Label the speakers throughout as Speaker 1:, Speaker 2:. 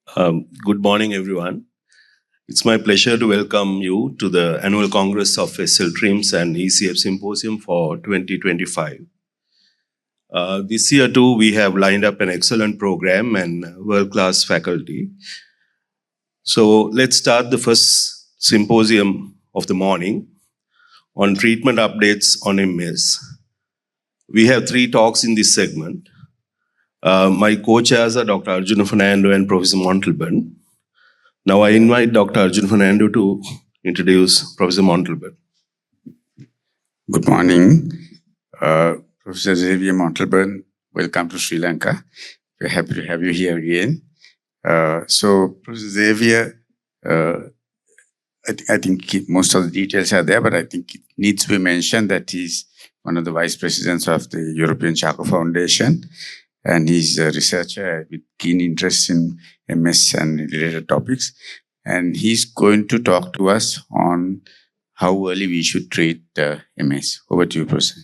Speaker 1: Good morning, everyone. It's my pleasure to welcome you to the annual Congress of SLCTRIMS and ECF Symposium for 2025. This year too, we have lined up an excellent program and world-class faculty. So let's start the first symposium of the morning on treatment updates on MS. We have 3 talks in this segment. My co-chairs are Dr. Arjuna Fernando and Professor Montalban. Now I invite Dr. Arjuna Fernando to introduce Professor Montalban.
Speaker 2: Good morning. Professor Xavier Montalban, welcome to Sri Lanka. We're happy to have you here again. So, Professor Xavier, I think most of the details are there, but I think it needs to be mentioned that he's one of the vice presidents of the European Charcot Foundation, and he's a researcher with keen interest in MS and related topics. And he's going to talk to us on how early we should treat MS. Over to you, Professor.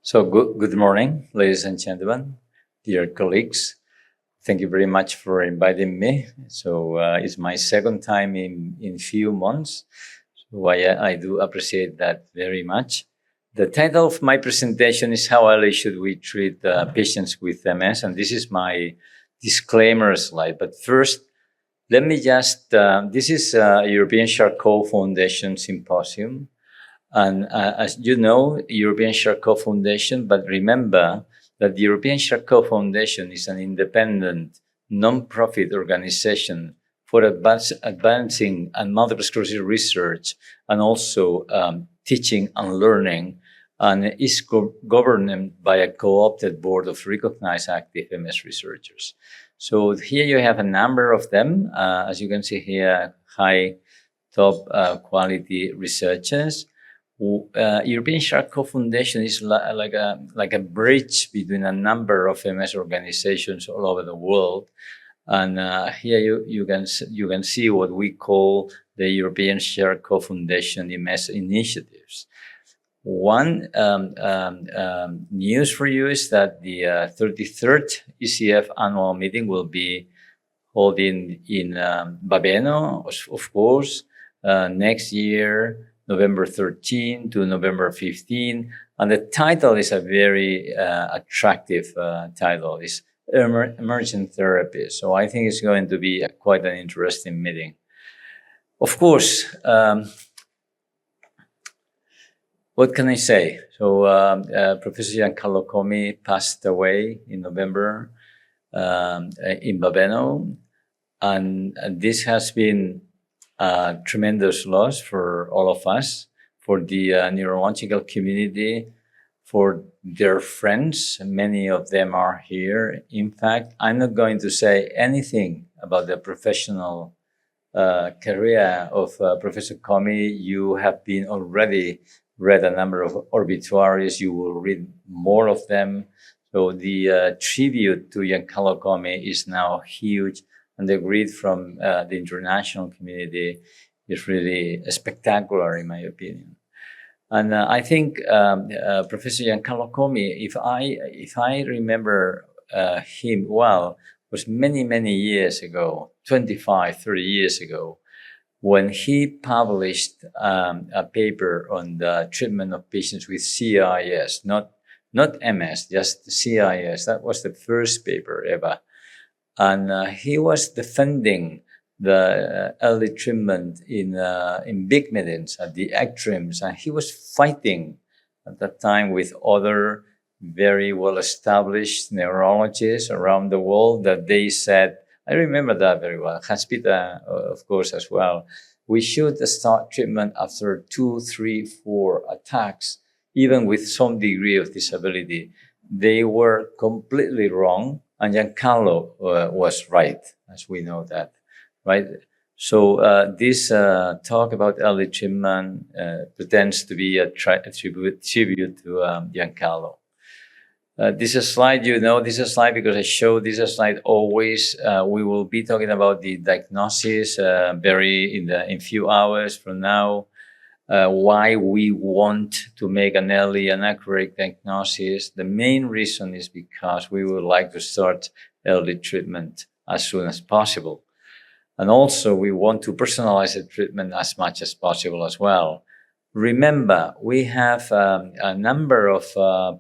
Speaker 3: So good morning, ladies and gentlemen, dear colleagues. Thank you very much for inviting me. So it's my second time in few months. So I do appreciate that very much. The title of my presentation is How Early Should We Treat Patients with MS? And this is my disclaimer slide. But first, let me just, this is a European Charcot Foundation Symposium. And as you know, European Charcot Foundation, but remember that the European Charcot Foundation is an independent, non-profit organization for advancing multiple sclerosis research and also teaching and learning, and is governed by a co-opted board of recognized active MS researchers. So here you have a number of them, as you can see here, high top quality researchers. European Charcot Foundation is like a bridge between a number of MS organizations all over the world. And here you can see what we call the European Charcot Foundation MS initiatives. One news for you is that the 33rd ECF annual meeting will be held in Babeno, of course, next year, November 13 to November 15. And the title is a very attractive title. It's Emergent Therapy. So I think it's going to be quite an interesting meeting. Of course, what can I say? So Professor Giancarlo Comi passed away in November in Babeno. And this has been a tremendous loss for all of us, for the neurological community, for their friends. Many of them are here. In fact, I'm not going to say anything about the professional career of Professor Comi. You have been already read a number of obituaries. You will read more of them. So the tribute to Giancarlo Comi is now huge. And the greed from the international community is really spectacular, in my opinion. And I think Professor Giancarlo Comi, if I remember him well, was many years ago, 25, 30 years ago, when he published a paper on the treatment of patients with CIS, not MS, just CIS. That was the first paper ever. And he was defending the early treatment in big meetings at the SLCTRIMS, and he was fighting at that time with other very well-established neurologists around the world that they said, I remember that very well, Hans-Peter, of course, as well, we should start treatment after 2, 3, 4 attacks, even with some degree of disability. They were completely wrong. And Giancarlo was right, as we know that, right? So this talk about early treatment pretends to be a tribute to Giancarlo. This is a slide, you know, this is a slide because I show this slide always. We will be talking about the diagnosis in few hours from now. why we want to make an early and accurate diagnosis. The main reason is because we would like to start early treatment as soon as possible. And also we want to personalize the treatment as much as possible as well. Remember, we have a number of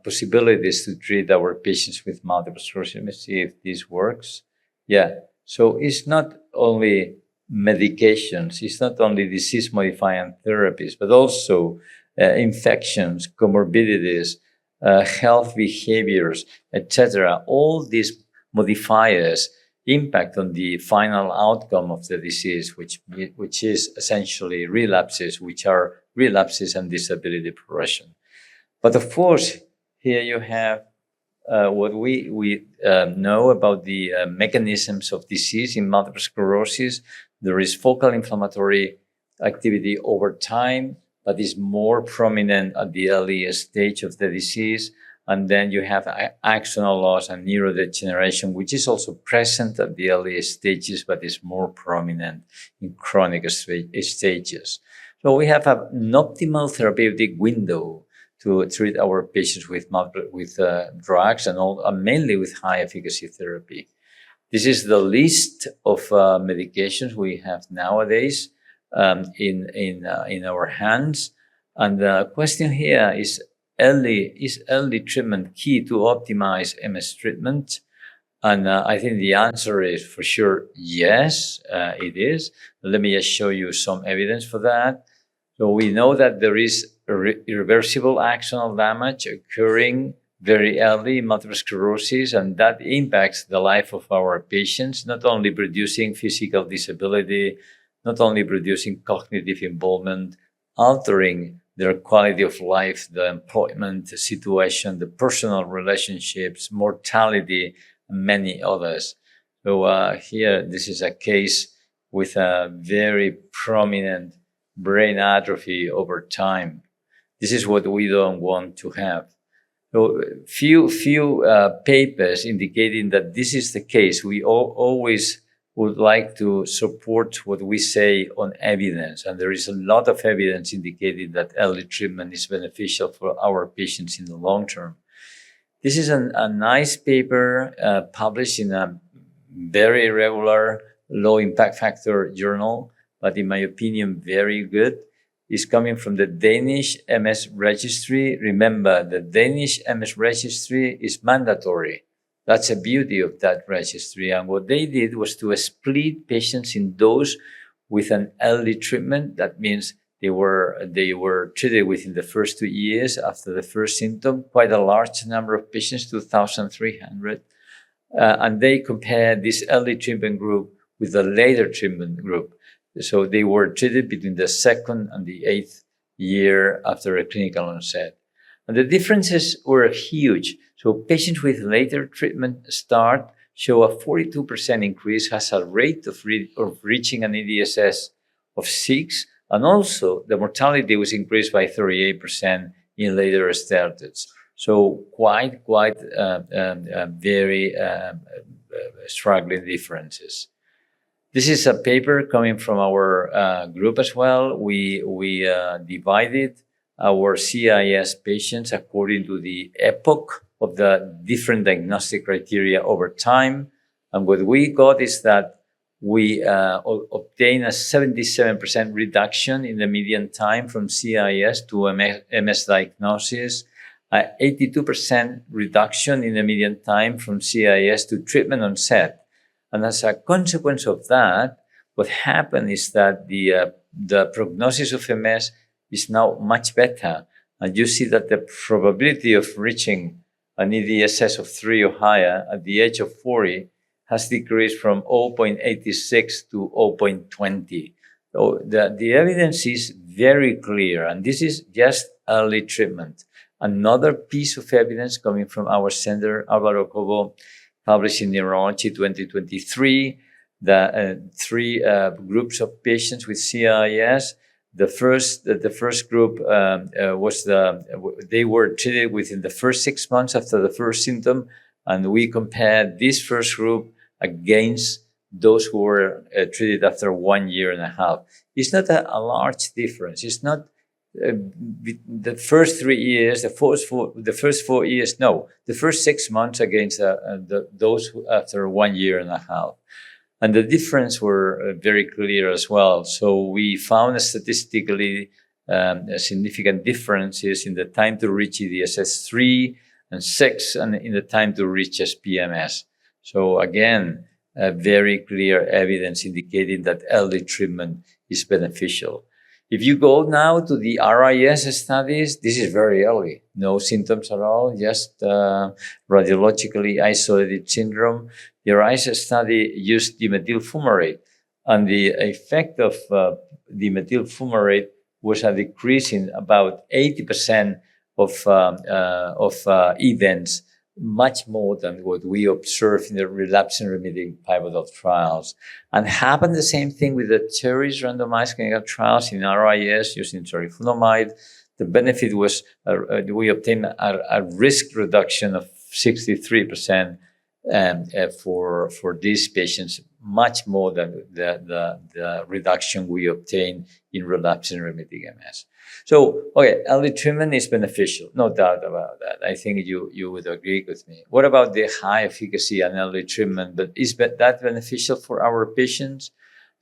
Speaker 3: possibilities to treat our patients with multiple sclerosis. Let me see if this works. Yeah, so it's not only medications, it's not only disease-modifying therapies, but also infections, comorbidities, health behaviors, etc. All these modifiers impact on the final outcome of the disease, which is essentially relapses, which are relapses and disability progression. But of course, here you have what we know about the mechanisms of disease in multiple sclerosis. There is focal inflammatory activity over time, but is more prominent at the early stage of the disease. And then you have axonal loss and neurodegeneration, which is also present at the early stages, but is more prominent in chronic stages. So we have an optimal therapeutic window to treat our patients with drugs and mainly with high efficacy therapy. This is the list of medications we have nowadays in our hands. And the question here is early treatment key to optimize MS treatment? And I think the answer is for sure yes, it is. Let me just show you some evidence for that. So we know that there is irreversible axonal damage occurring very early in multiple sclerosis, and that impacts the life of our patients, not only producing physical disability, not only producing cognitive involvement, altering their quality of life, the employment situation, the personal relationships, mortality, and many others. So here, this is a case with a very prominent brain atrophy over time. This is what we don't want to have. So few papers indicating that this is the case. We always would like to support what we say on evidence. And there is a lot of evidence indicating that early treatment is beneficial for our patients in the long term. This is a nice paper published in a very regular low impact factor journal, but in my opinion, very good. It's coming from the Danish MS registry. Remember, the Danish MS registry is mandatory. That's the beauty of that registry. And what they did was to split patients in those with an early treatment. That means they were treated within the first 2 years after the first symptom, quite a large number of patients, 2,300. And they compared this early treatment group with the later treatment group. So they were treated between the 2nd and the 8th year after a clinical onset. And the differences were huge. So patients with later treatment start show a 42% increase, has a rate of reaching an EDSS of 6. And also the mortality was increased by 38% in later starters. So quite very struggling differences. This is a paper coming from our group as well. We divided our CIS patients according to the epoch of the different diagnostic criteria over time. And what we got is that we obtained a 77% reduction in the median time from CIS to MS diagnosis, an 82% reduction in the median time from CIS to treatment onset. And as a consequence of that, what happened is that the prognosis of MS is now much better. And you see that the probability of reaching an EDSS of 3 or higher at the age of 40 has decreased from 0.86 to 0.20. So the evidence is very clear, and this is just early treatment. Another piece of evidence coming from our center, Álvaro Cobo, published in Neurology 2023, the 3 groups of patients with CIS. The first group they were treated within the first 6 months after the first symptom, and we compared this first group against those who were treated after 1.5 years. It's not a large difference. It's not the first 3 years, the first 4 years, no, the first 6 months against those after 1 year and a half. And the difference were very clear as well. So we found statistically significant differences in the time to reach EDSS 3 and 6 and in the time to reach SPMS. So again, very clear evidence indicating that early treatment is beneficial. If you go now to the RIS studies, this is very early. No symptoms at all, just radiologically isolated syndrome. The RIS study used dimethyl fumarate, and the effect of dimethyl fumarate was a decrease in about 80% of events, much more than what we observed in the relapsing remitting pivotal trials. And happened the same thing with the CHERISH randomized clinical trials in RIS using teriflunomide. The benefit was we obtained a risk reduction of 63% for these patients, much more than the reduction we obtained in relapsing remitting MS. So, okay, early treatment is beneficial, no doubt about that. I think you would agree with me. What about the high efficacy and early treatment? But is that beneficial for our patients?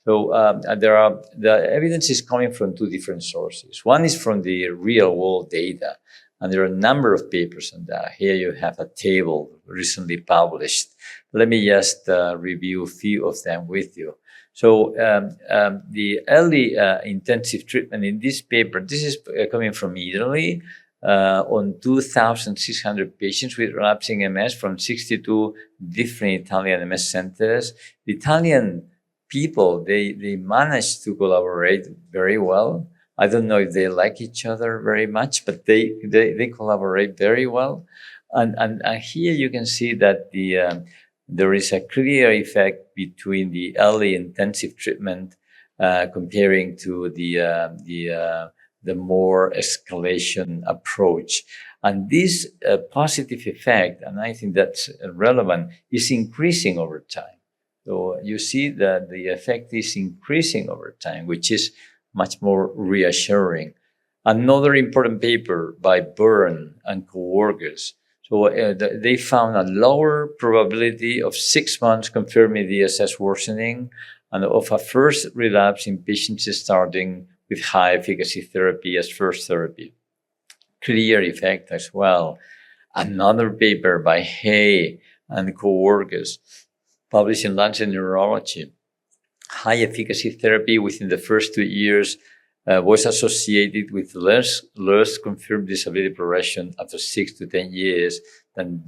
Speaker 3: So the evidence is coming from two different sources. One is from the real world data, and there are a number of papers on that. Here you have a table recently published. Let me just review a few of them with you. So the early intensive treatment in this paper, this is coming from Italy, on 2,600 patients with relapsing MS from 62 different Italian MS centers. The Italian people, they managed to collaborate very well. I don't know if they like each other very much, but they collaborate very well. And here you can see that there is a clear effect between the early intensive treatment comparing to the more escalation approach. And this positive effect, and I think that's relevant, is increasing over time. So you see that the effect is increasing over time, which is much more reassuring. Another important paper by Byrne and co-workers. So they found a lower probability of 6 months confirming EDSS worsening and of a first relapse in patients starting with high efficacy therapy as first therapy. Clear effect as well. Another paper by Hay and co-workers published in Lancet Neurology. High efficacy therapy within the first 2 years was associated with less confirmed disability progression after 6 to 10 years than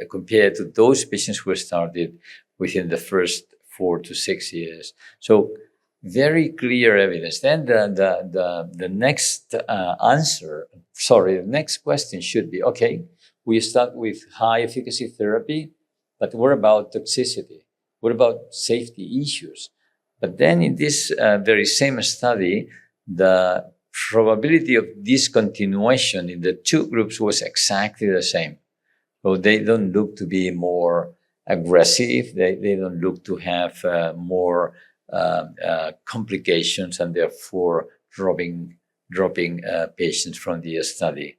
Speaker 3: compared to those patients who started within the first 4 to 6 years. So very clear evidence. Then the next the next question should be, okay, we start with high efficacy therapy, but what about toxicity? What about safety issues? But then in this very same study, the probability of discontinuation in the two groups was exactly the same. So they don't look to be more aggressive. They don't look to have more complications and therefore dropping patients from the study.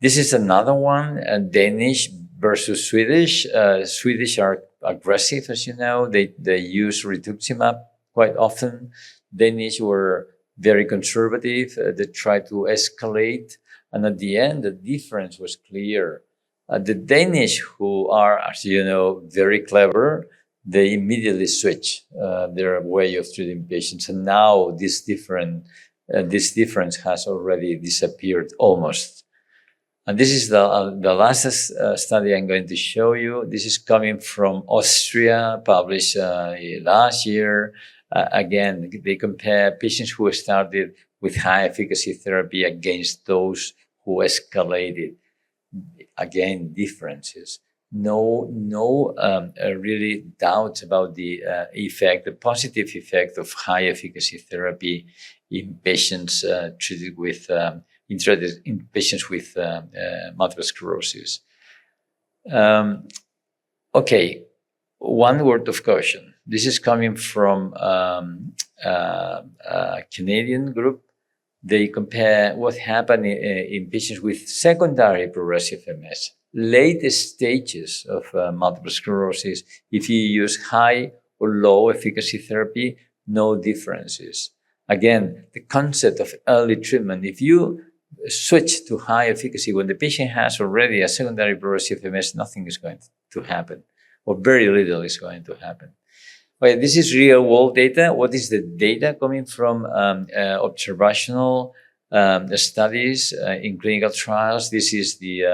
Speaker 3: This is another one, Danish versus Swedish. Swedish are aggressive, as you know. They use rituximab quite often. Danish were very conservative. They tried to escalate. And at the end, the difference was clear. The Danish, who are, as you know, very clever, they immediately switch their way of treating patients. And now this difference has already disappeared almost. And this is the last study I'm going to show you. This is coming from Austria, published last year. Again, they compare patients who started with high efficacy therapy against those who escalated. Again, differences. No really doubt about the effect, the positive effect of high efficacy therapy in patients treated with in patients with multiple sclerosis. Okay, one word of caution. This is coming from a Canadian group, they compare what happened in patients with secondary progressive MS, late stages of multiple sclerosis. If you use high or low efficacy therapy, no differences. Again, the concept of early treatment, if you switch to high efficacy when the patient has already a secondary progressive MS, nothing is going to happen, or very little is going to happen. Okay, this is real world data. What is the data coming from observational studies in clinical trials? This is the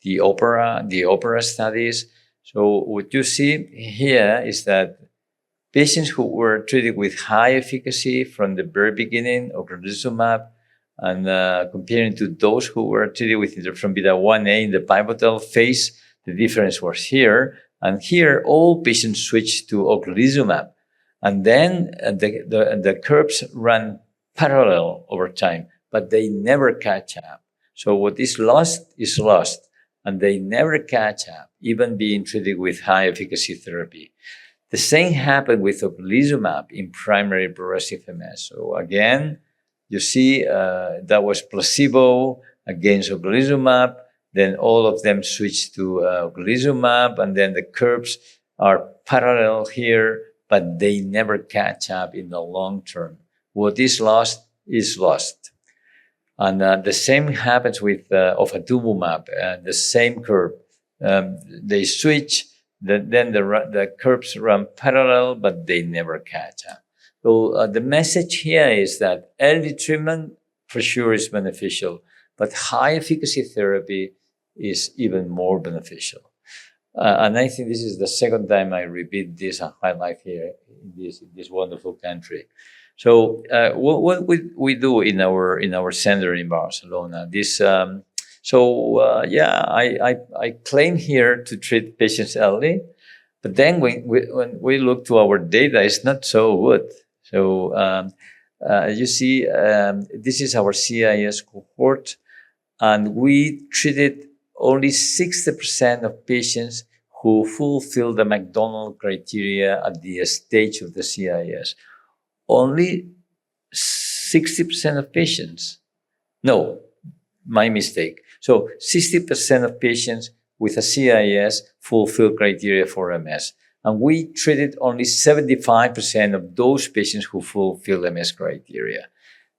Speaker 3: OPERA studies. So what you see here is that patients who were treated with high efficacy from the very beginning, ocrelizumab, and comparing to those who were treated with interferon beta 1A in the pivotal phase, the difference was here. And here, all patients switched to ocrelizumab. And then the curves run parallel over time, but they never catch up. So what is lost, and they never catch up, even being treated with high efficacy therapy. The same happened with ocrelizumab in primary progressive MS. So again, you see that was placebo against ocrelizumab. Then all of them switched to ocrelizumab, and then the curves are parallel here, but they never catch up in the long term. What is lost is lost. And the same happens with ofatumumab, the same curve. They switch, then the curves run parallel, but they never catch up. So the message here is that early treatment for sure is beneficial, but high efficacy therapy is even more beneficial. And I think this is the second time I repeat this and highlight here in this wonderful country. So what we do in our center in Barcelona, I claim here to treat patients early, but then when we look to our data, it's not so good. So you see, this is our CIS cohort, and we treated only 60% of patients who fulfill the McDonald criteria at the stage of the CIS. Only 60% of patients. No, my mistake. So 60% of patients with a CIS fulfill criteria for MS. And we treated only 75% of those patients who fulfill MS criteria.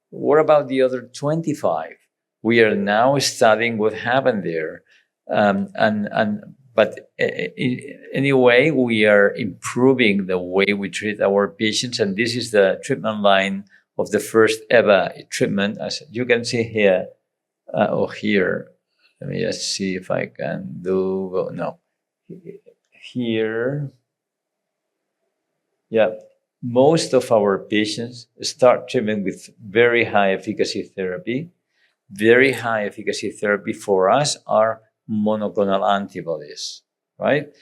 Speaker 3: What about the other 25? We are now studying what happened there. But anyway, we are improving the way we treat our patients. And this is the treatment line of the first ever treatment. As you can see here, here. Let me just see if I can do, no. Here. Yeah, most of our patients start treatment with very high efficacy therapy. Very high efficacy therapy for us are monoclonal antibodies, right?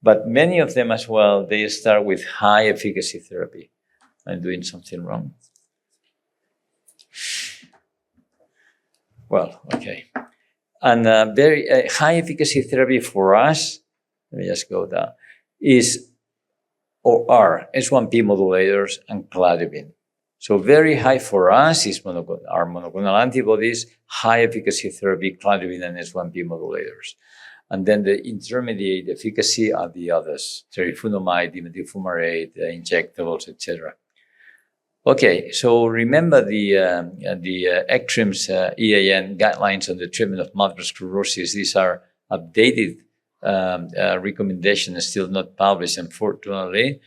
Speaker 3: But many of them as well, they start with high efficacy therapy. I'm doing something wrong. Well, okay. And very high efficacy therapy for us, let me just go down, is or are S1P modulators and cladribine. So very high for us is our monoclonal antibodies, high efficacy therapy, cladribine and S1P modulators. And then the intermediate efficacy are the others, teriflunomide, dimethyl injectables, etc. Okay, so remember the ECTRIMS EAN guidelines on the treatment of multiple sclerosis. These are updated recommendations, still not published, unfortunately.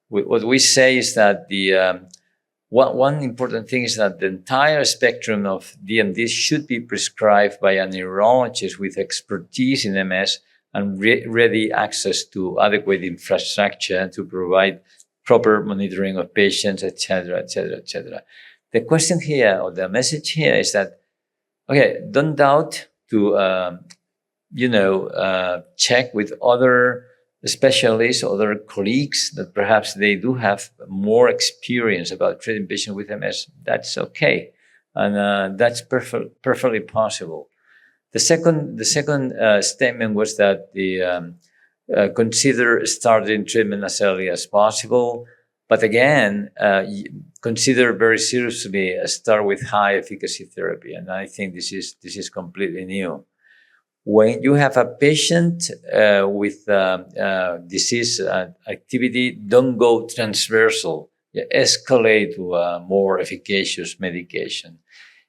Speaker 3: What we say is that one important thing is that the entire spectrum of DMDs should be prescribed by a neurologist with expertise in MS and ready access to adequate infrastructure to provide proper monitoring of patients, etc., etc., etc. The question here, or the message here, is that, okay, don't doubt to check with other specialists, other colleagues that perhaps they do have more experience about treating patients with MS. That's okay, and that's perfectly possible. The second statement was that consider starting treatment as early as possible. But again, consider very seriously start with high efficacy therapy. And I think this is completely new. When you have a patient with disease activity, don't go transversal. Escalate to a more efficacious medication.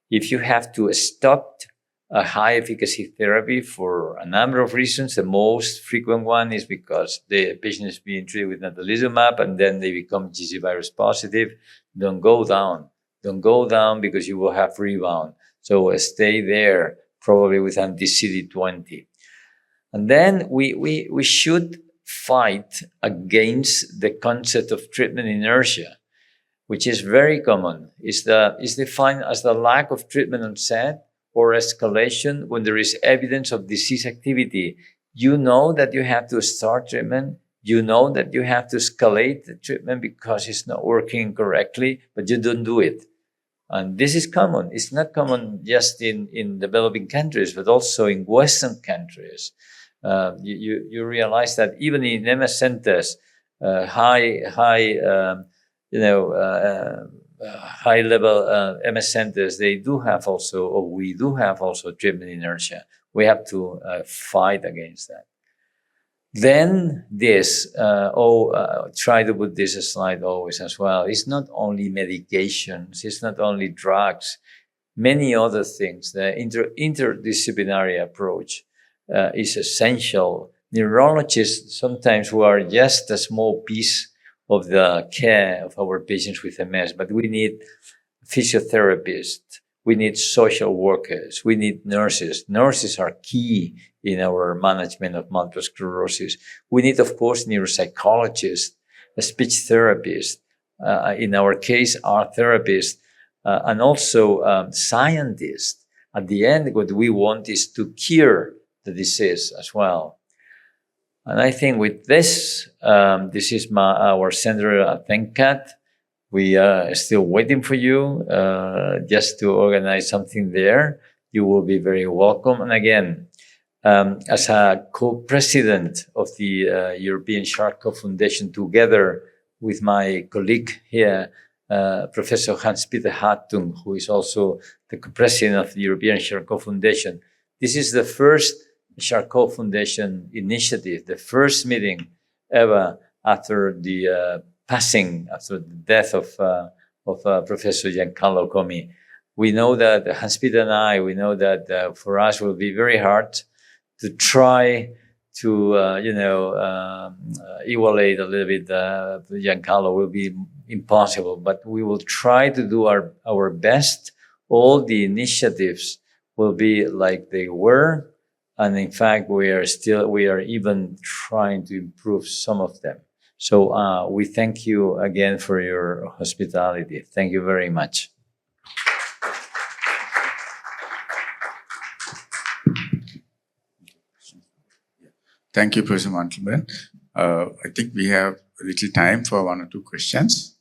Speaker 3: If you have to stop a high efficacy therapy for a number of reasons, the most frequent one is because the patient is being treated with natalizumab and then they become GC virus positive. Don't go down. Don't go down because you will have rebound. So stay there, probably with anti-CD20. And then we should fight against the concept of treatment inertia, which is very common. Is defined as the lack of treatment onset or escalation when there is evidence of disease activity. You know that you have to start treatment. You know that you have to escalate the treatment because it's not working correctly, but you don't do it. And this is common. It's not common just in developing countries, but also in Western countries. You realize that even in MS centers, high-level MS centers, they do have also, or we do have also treatment inertia. We have to fight against that. Then try to put this slide always as well. It's not only medications, it's not only drugs, many other things. The interdisciplinary approach is essential. Neurologists sometimes who are just a small piece of the care of our patients with MS, but we need physiotherapists, we need social workers, we need nurses. Nurses are key in our management of multiple sclerosis. We need, of course, neuropsychologists, speech therapists, in our case, art therapists, and also scientists. At the end, what we want is to cure the disease as well. And I think with this, this is our center at ThinkCat. We are still waiting for you just to organize something there. You will be very welcome. And again, as a co-president of the European Charcot Foundation, together with my colleague here, Professor Hans-Peter Hartung, who is also the co-president of the European Charcot Foundation. This is the first Charcot Foundation initiative, the first meeting ever after the after the death of Professor Giancarlo Comi. We know that Hans-Peter and I, we know that for us it will be very hard to try to, evaluate a little bit Giancarlo. Will be impossible, but we will try to do our best. All the initiatives will be like they were. And in fact, we are even trying to improve some of them. So we thank you again for your hospitality. Thank you very much.
Speaker 2: Thank you, Professor Montalban. I think we have a little time for one or two questions.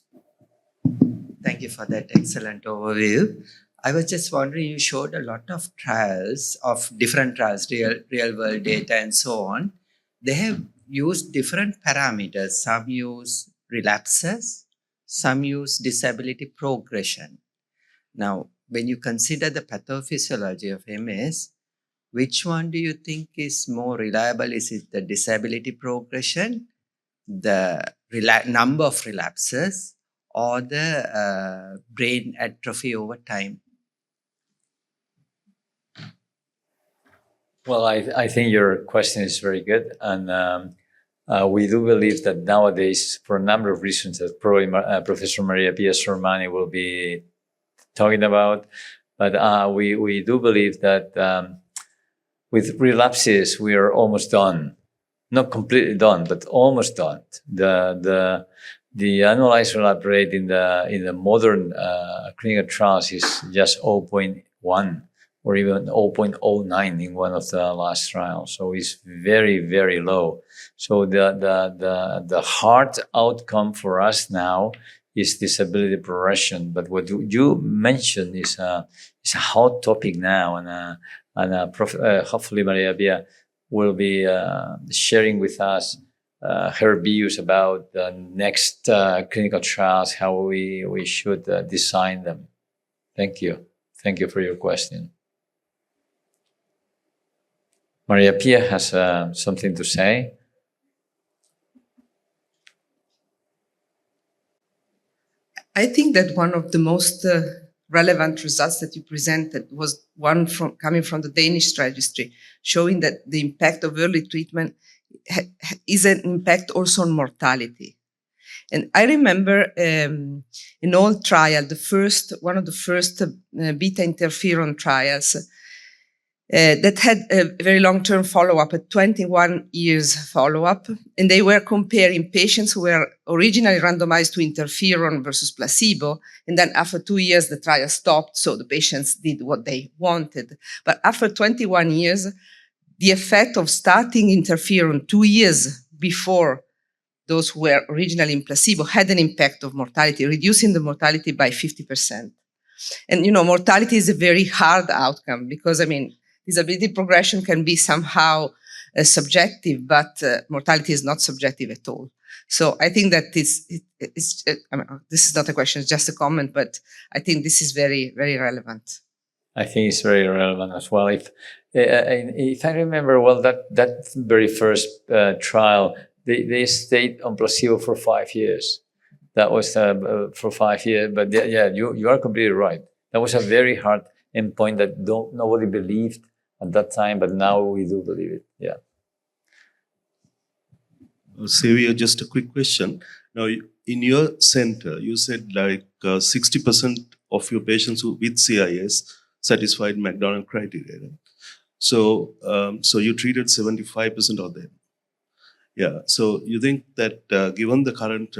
Speaker 4: Thank you for that excellent overview. I was just wondering, you showed a lot of trials, of different trials, real world data and so on. They have used different parameters. Some use relapses, some use disability progression. Now, when you consider the pathophysiology of MS, which one do you think is more reliable? Is it the disability progression, the number of relapses, or the brain atrophy over time?
Speaker 3: Well, I think your question is very good. And we do believe that nowadays, for a number of reasons that probably Professor Maria Pia Sormani will be talking about, but we do believe that with relapses, we are almost done. Not completely done, but almost done. The annualized relapse rate in the modern clinical trials is just 0.1 or even 0.09 in one of the last trials. So it's very, very low. So the hard outcome for us now is disability progression. But what you mentioned is a hot topic now, and hopefully Maria Pia will be sharing with us her views about the next clinical trials, how we should design them. Thank you. Thank you for your question. Maria Pia has something to say.
Speaker 5: I think that one of the most relevant results that you presented was one coming from the Danish registry, showing that the impact of early treatment is an impact also on mortality. And I remember an old trial, one of the first beta interferon trials that had a very long-term follow-up, a 21 years follow-up, and they were comparing patients who were originally randomized to interferon versus placebo, and then after 2 years the trial stopped, so the patients did what they wanted. But after 21 years, the effect of starting interferon 2 years before those who were originally in placebo had an impact of mortality, reducing the mortality by 50%. And, mortality is a very hard outcome because, disability progression can be somehow subjective, but mortality is not subjective at all. So I think that this is not a question, it's just a comment, but I think this is very, very relevant.
Speaker 3: I think it's very relevant as well. If I remember well, that very first trial, they stayed on placebo for 5 years. That was for 5 years. But yeah, you are completely right. That was a very hard endpoint that nobody believed at that time, but now we do believe it. Yeah.
Speaker 1: Xavier, just a quick question. Now, in your center, you said like 60% of your patients with CIS satisfied McDonald criteria. Right? So you treated 75% of them. Yeah. So you think that given the current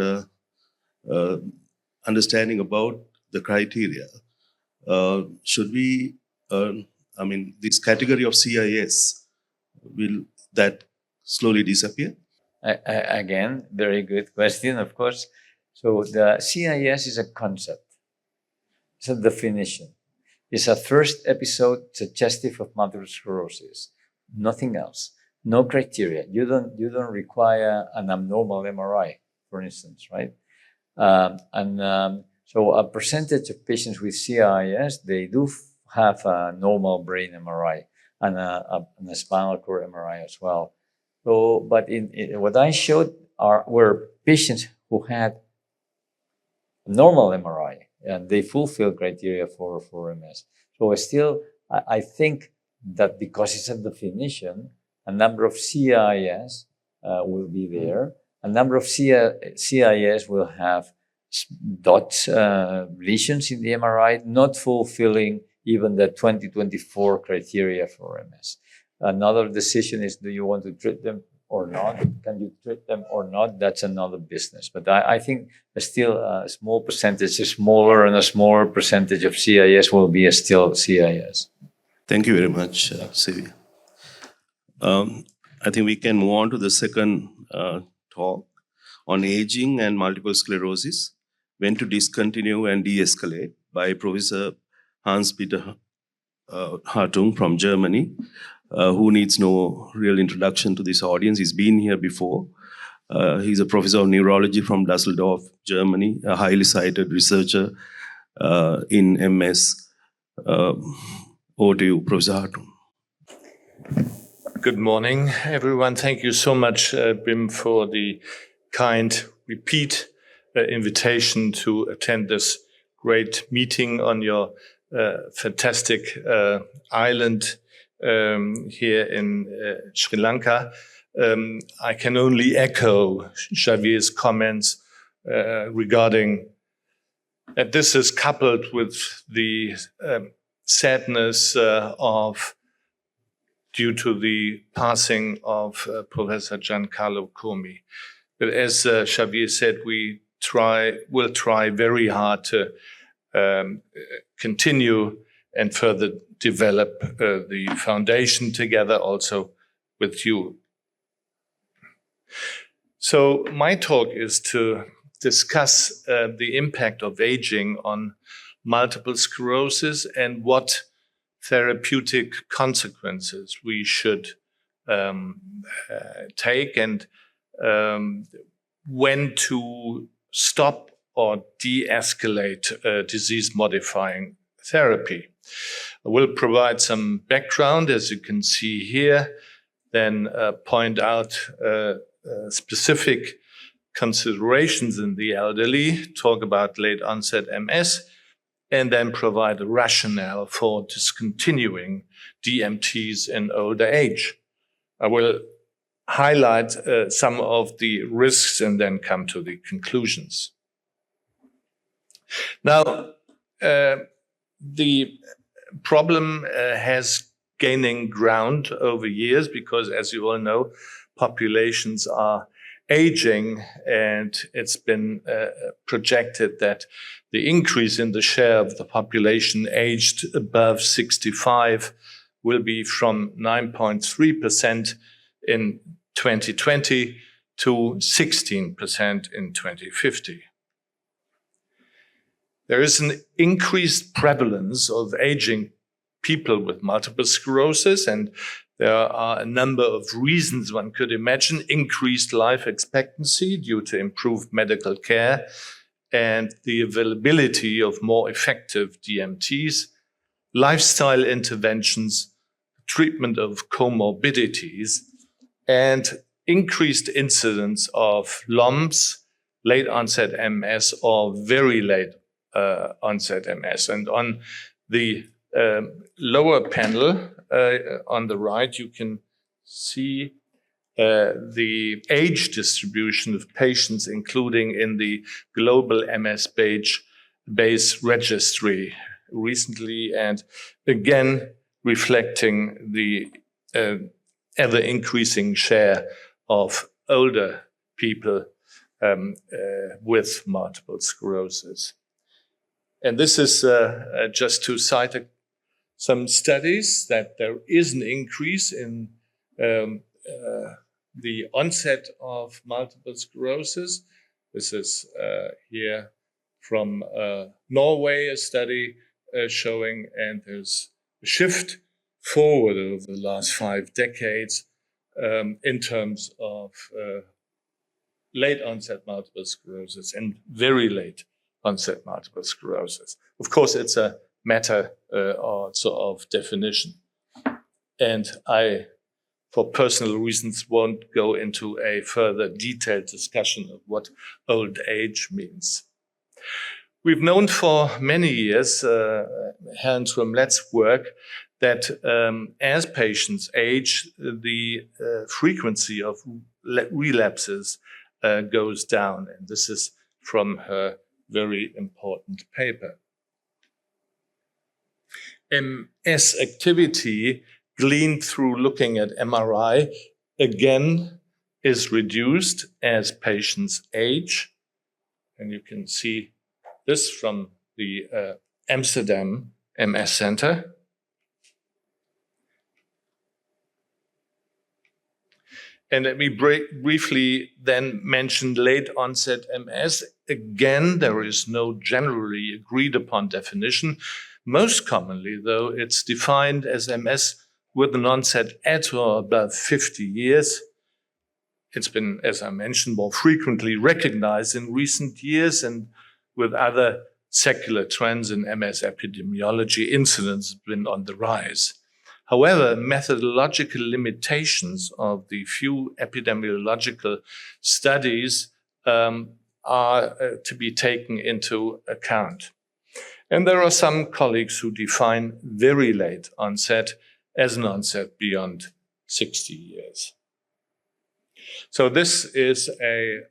Speaker 1: understanding about the criteria, should we? This category of CIS, will that slowly disappear?
Speaker 3: Again, very good question, of course. So the CIS is a concept. It's a definition. It's a first episode suggestive of multiple sclerosis. Nothing else. No criteria. You don't require an abnormal MRI, for instance, right? So a percentage of patients with CIS, they do have a normal brain MRI and a spinal cord MRI as well. So, but in what I showed were patients who had normal MRI and they fulfill criteria for MS. So still, I think that because it's a definition, a number of CIS will be there. A number of CIS will have dots, lesions in the MRI, not fulfilling even the 2024 criteria for MS. Another decision is, do you want to treat them or not? Can you treat them or not? That's another business. But I think still a small percentage, a smaller and a smaller percentage of CIS will be still CIS.
Speaker 1: Thank you very much, Xavier. I think we can move on to the second talk on aging and multiple sclerosis, when to discontinue and de-escalate, by Professor Hans-Peter Hartung from Germany, who needs no real introduction to this audience. He's been here before. He's a professor of neurology from Düsseldorf, Germany, a highly cited researcher in MS. Over to you, Professor Hartung.
Speaker 6: Good morning, everyone. Thank you so much, Bim, for the kind repeat invitation to attend this great meeting on your fantastic island here in Sri Lanka. I can only echo Xavier's comments regarding that this is coupled with the sadness due to the passing of Professor Giancarlo Comi. But as Xavier said, will try very hard to continue and further develop the foundation together also with you. So my talk is to discuss the impact of aging on multiple sclerosis and what therapeutic consequences we should take, and when to stop or de-escalate disease-modifying therapy. I will provide some background, as you can see here, then point out specific considerations in the elderly, talk about late onset MS, and then provide a rationale for discontinuing DMTs in older age. I will highlight some of the risks and then come to the conclusions. Now, the problem has gaining ground over years because, as you all know, populations are aging, and it's been projected that the increase in the share of the population aged above 65 will be from 9.3% in 2020 to 16% in 2050. There is an increased prevalence of aging people with multiple sclerosis, and there are a number of reasons one could imagine. Increased life expectancy due to improved medical care and the availability of more effective DMTs, lifestyle interventions, treatment of comorbidities, and increased incidence of LOMS, late onset MS, or very late onset MS. And on the lower panel on the right, you can see the age distribution of patients, including in the global MS base registry recently, and again reflecting the ever increasing share of older people with multiple sclerosis. And this is just to cite some studies that there is an increase in the onset of multiple sclerosis. This is here from Norway, a study showing, and there's a shift forward over the last 5 decades in terms of late onset multiple sclerosis and very late onset multiple sclerosis. Of course, it's a matter also of definition. And I, for personal reasons, won't go into a further detailed discussion of what old age means. We've known for many years, Hans Rumlet's work, that as patients age, the frequency of relapses goes down. And this is from her very important paper. MS activity gleaned through looking at MRI again is reduced as patients age. And you can see this from the Amsterdam MS Center. And let me briefly then mention late onset MS. Again, there is no generally agreed upon definition. Most commonly, though, it's defined as MS with an onset at or above 50 years. It's been, as I mentioned, more frequently recognized in recent years, and with other secular trends in MS epidemiology, incidence has been on the rise. However, methodological limitations of the few epidemiological studies are to be taken into account. And there are some colleagues who define very late onset as an onset beyond 60 years. So this is a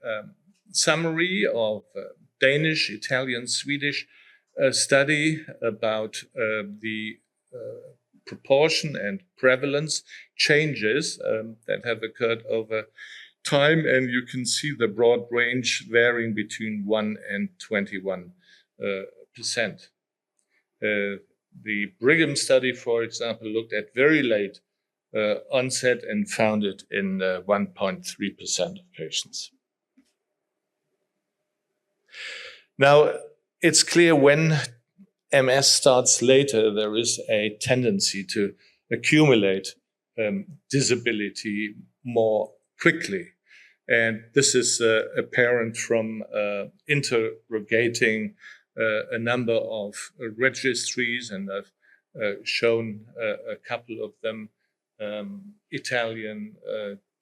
Speaker 6: summary of Danish, Italian, Swedish study about the proportion and prevalence changes that have occurred over time. And you can see the broad range varying between 1 and 21%. The Brigham study, for example, looked at very late onset and found it in 1.3% of patients. Now, it's clear when MS starts later, there is a tendency to accumulate disability more quickly. And this is apparent from interrogating a number of registries, and I've shown a couple of them, Italian,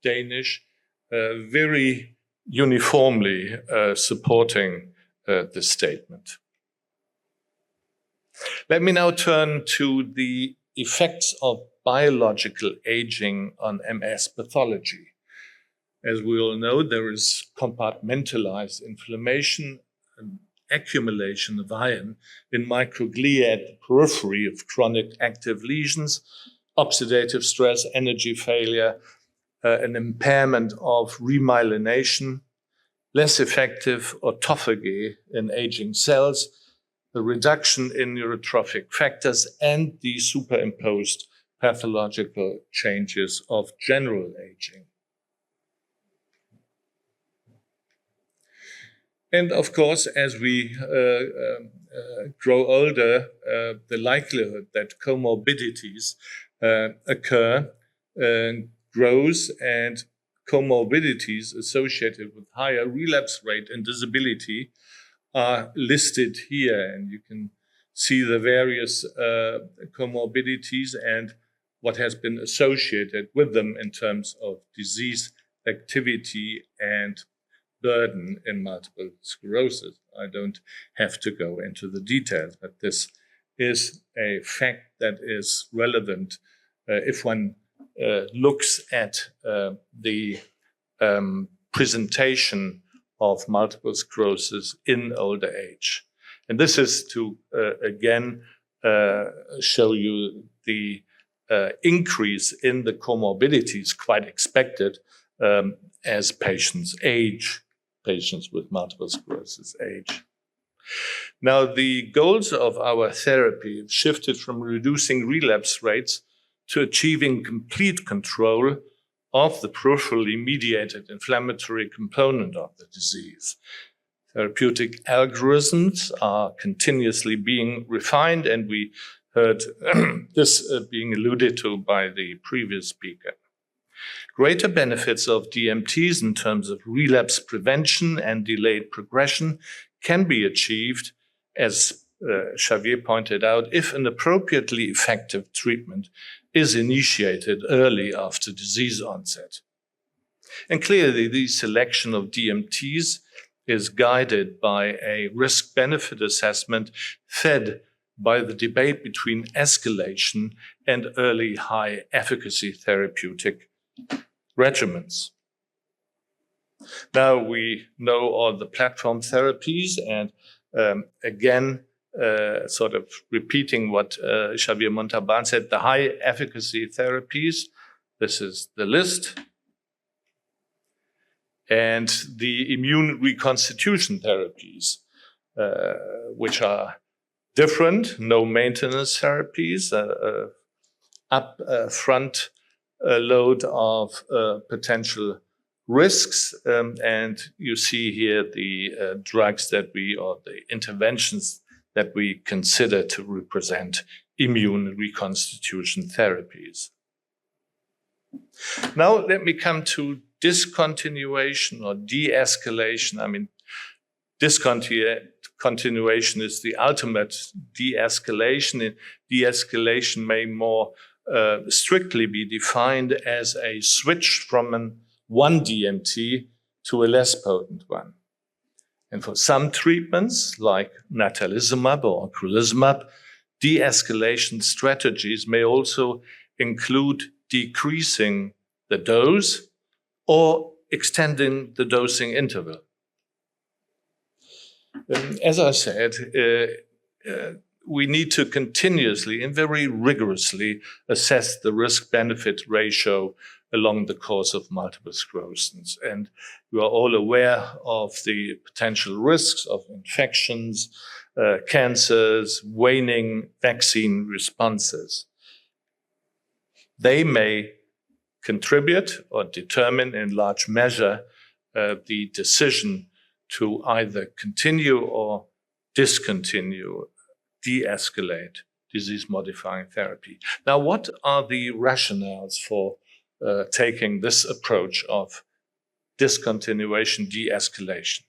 Speaker 6: Danish, very uniformly supporting this statement. Let me now turn to the effects of biological aging on MS pathology. As we all know, there is compartmentalized inflammation and accumulation of iron in microglia at the periphery of chronic active lesions, oxidative stress, energy failure, an impairment of remyelination, less effective autophagy in aging cells, a reduction in neurotrophic factors, and the superimposed pathological changes of general aging. And of course, as we grow older, the likelihood that comorbidities occur grows, and comorbidities associated with higher relapse rate and disability are listed here. And you can see the various comorbidities and what has been associated with them in terms of disease activity and burden in multiple sclerosis. I don't have to go into the details, but this is a fact that is relevant if one looks at the presentation of multiple sclerosis in older age. And this is to, again, show you the increase in the comorbidities quite expected as patients age. Patients with multiple sclerosis age. Now, the goals of our therapy have shifted from reducing relapse rates to achieving complete control of the peripherally mediated inflammatory component of the disease. Therapeutic algorithms are continuously being refined, and we heard this being alluded to by the previous speaker. Greater benefits of DMTs in terms of relapse prevention and delayed progression can be achieved, as Xavier pointed out, if an appropriately effective treatment is initiated early after disease onset. And clearly, the selection of DMTs is guided by a risk-benefit assessment fed by the debate between escalation and early high-efficacy therapeutic regimens. Now we know all the platform therapies, and again, sort of repeating what Xavier Montalban said, the high efficacy therapies, this is the list, and the immune reconstitution therapies, which are different, no maintenance therapies, upfront load of potential risks, and you see here the drugs that or the interventions that we consider to represent immune reconstitution therapies. Now let me come to discontinuation or de-escalation. I mean, discontinuation is the ultimate de-escalation. De-escalation may more strictly be defined as a switch from one DMT to a less potent one. And for some treatments, like natalizumab or ocrelizumab, de-escalation strategies may also include decreasing the dose or extending the dosing interval. As I said, we need to continuously and very rigorously assess the risk-benefit ratio along the course of multiple sclerosis. And you are all aware of the potential risks of infections, cancers, waning vaccine responses. They may contribute or determine in large measure the decision to either continue or discontinue, de-escalate disease-modifying therapy. Now, what are the rationales for taking this approach of discontinuation, de-escalation.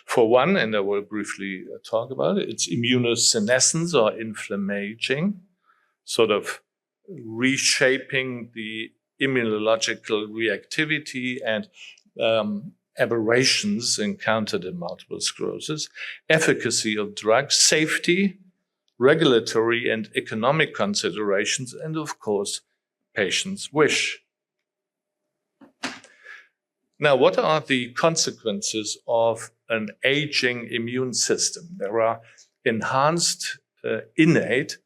Speaker 6: For one, and I will briefly talk about it, it's immunosenescence or inflammaging, sort of reshaping the immunological reactivity and aberrations encountered in multiple sclerosis, efficacy of drugs, safety, regulatory and economic considerations, and of course, patients' wish. Now, what are the consequences of an aging immune system? There are enhanced, innate,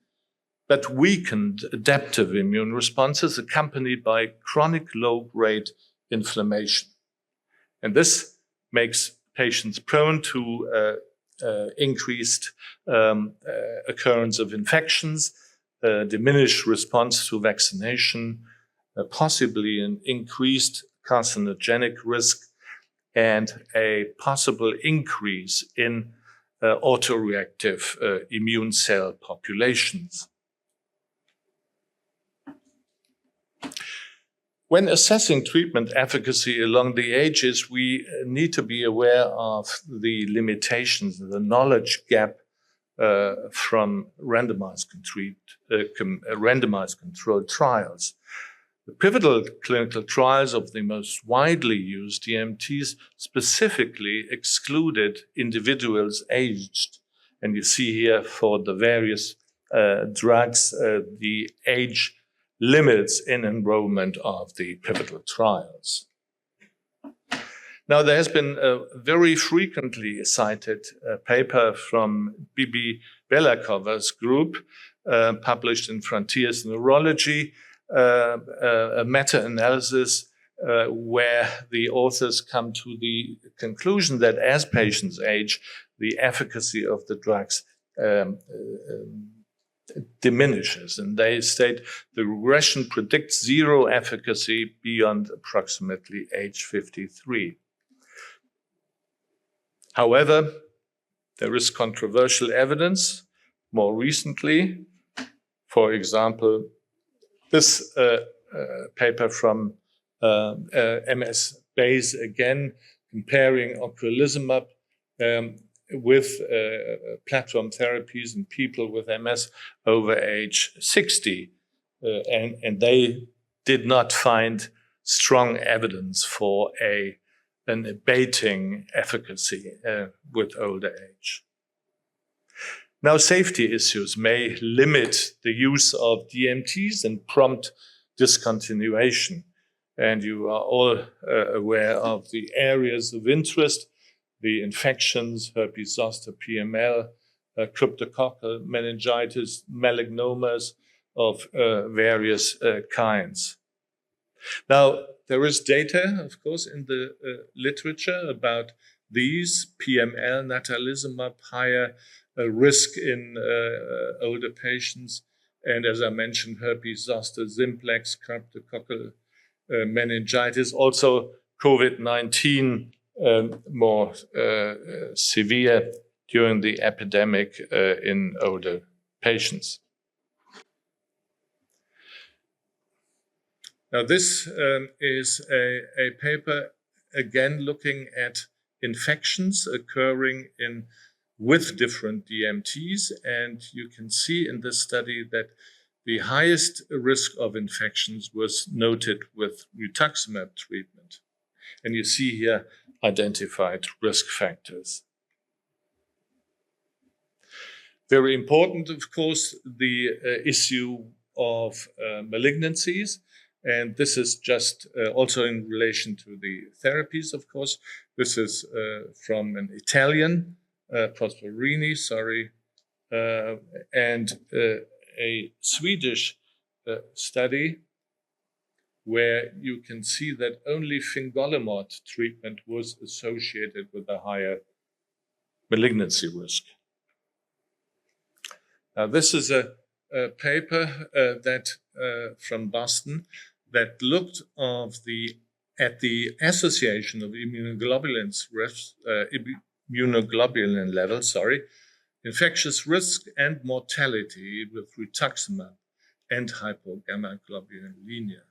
Speaker 6: but weakened adaptive immune responses accompanied by chronic low-grade inflammation. And this makes patients prone to increased occurrence of infections, diminished response to vaccination, possibly an increased carcinogenic risk, and a possible increase in autoreactive immune cell populations. When assessing treatment efficacy along the ages, we need to be aware of the limitations, the knowledge gap from randomized controlled trials. The pivotal clinical trials of the most widely used DMTs specifically excluded individuals aged. And you see here for the various drugs, the age limits in enrollment of the pivotal trials. Now, there has been a very frequently cited paper from Bibi Belakova's group, published in Frontiers Neurology, a meta-analysis where the authors come to the conclusion that as patients age, the efficacy of the drugs diminishes. And they state the regression predicts zero efficacy beyond approximately age 53. However, there is controversial evidence more recently. For example, this paper from MS Bayes, again, comparing ocrelizumab with platform therapies in people with MS over age 60. And they did not find strong evidence for an abating efficacy with older age. Now, safety issues may limit the use of DMTs and prompt discontinuation. And you are all aware of the areas of interest, the infections, herpes zoster, PML, cryptococcal meningitis, melanomas of various kinds. Now, there is data, of course, in the literature about these PML, natalizumab, higher risk in older patients. And as I mentioned, herpes zoster, simplex, cryptococcal meningitis, also COVID-19 more severe during the epidemic in older patients. Now, this is a paper, again, looking at infections occurring with different DMTs. And you can see in this study that the highest risk of infections was noted with rituximab treatment. And you see here identified risk factors. Very important, of course, the issue of malignancies. And this is just also in relation to the therapies, of course. This is from an Italian, Prosperini, and a Swedish study where you can see that only fingolimod treatment was associated with a higher malignancy risk. Now, this is a paper that from Boston that looked at the association of immunoglobulin levels, infectious risk and mortality with rituximab and hypogammaglobulinemia.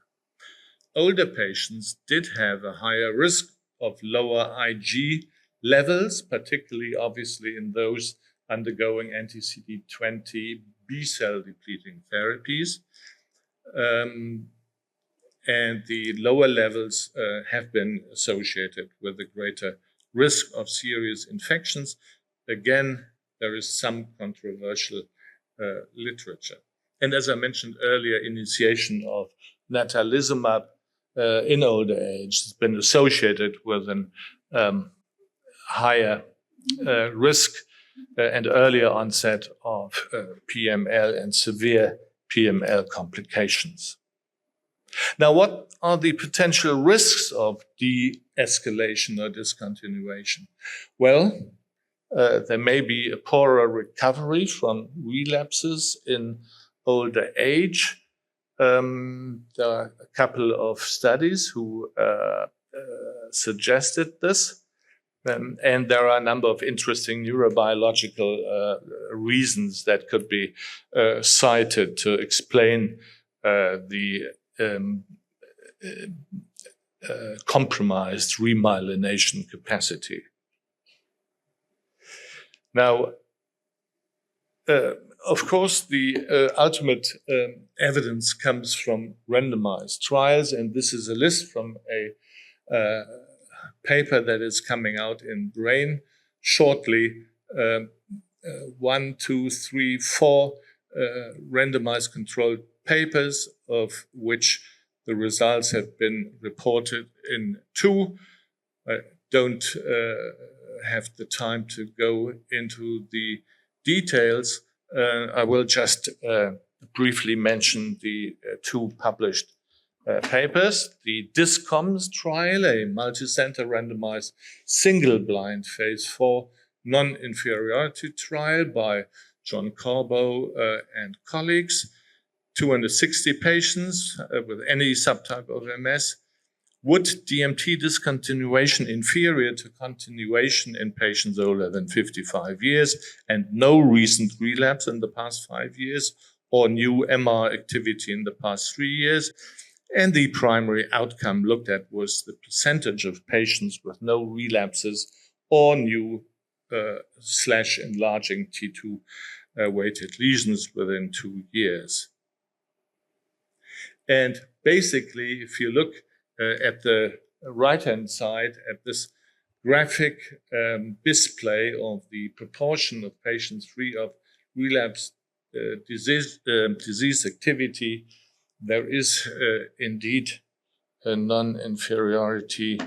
Speaker 6: Older patients did have a higher risk of lower IG levels, particularly obviously in those undergoing anti-CD20 B-cell depleting therapies. And the lower levels have been associated with a greater risk of serious infections. Again, there is some controversial literature. And as I mentioned earlier, initiation of natalizumab in older age has been associated with an higher risk and earlier onset of PML and severe PML complications. Now, what are the potential risks of de-escalation or discontinuation? Well, there may be a poorer recovery from relapses in older age. There are a couple of studies who suggested this. And there are a number of interesting neurobiological reasons that could be cited to explain the compromised remyelination capacity. Now, of course, the ultimate evidence comes from randomized trials, and this is a list from a paper that is coming out in Brain shortly. 1, 2, 3, 4 randomized controlled papers, of which the results have been reported in 2. I don't have the time to go into the details. I will just briefly mention the 2 published papers. The DISCOMS trial, a multicenter randomized single-blind phase 4 non-inferiority trial by John Corbo and colleagues, 260 patients with any subtype of MS. Would DMT discontinuation inferior to continuation in patients older than 55 years and no recent relapse in the past 5 years, or new MR activity in the past 3 years? And the primary outcome looked at was the percentage of patients with no relapses or new / enlarging T2 weighted lesions within 2 years. And basically, if you look at the right-hand side at this graphic display of the proportion of patients free of relapse disease activity, there is indeed a non-inferiority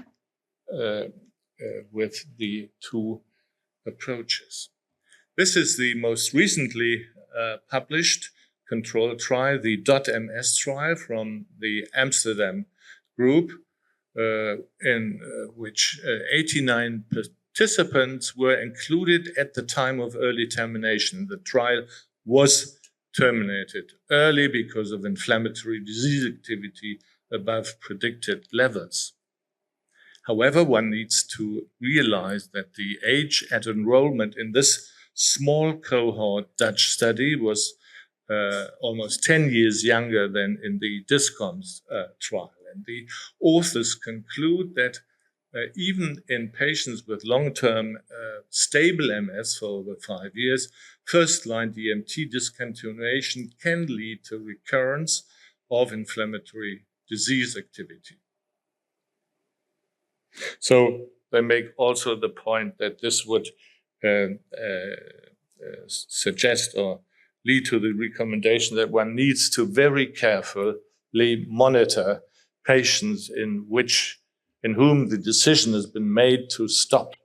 Speaker 6: with the 2 approaches. This is the most recently published controlled trial, the .MS trial from the Amsterdam group, in which 89 participants were included at the time of early termination. The trial was terminated early because of inflammatory disease activity above predicted levels. However, one needs to realize that the age at enrollment in this small cohort Dutch study was almost 10 years younger than in the DISCOMS trial. And the authors conclude that even in patients with long-term stable MS for over 5 years, first-line DMT discontinuation can lead to recurrence of inflammatory disease activity. So they make also the point that this would suggest or lead to the recommendation that one needs to very carefully monitor patients in whom the decision has been made to stop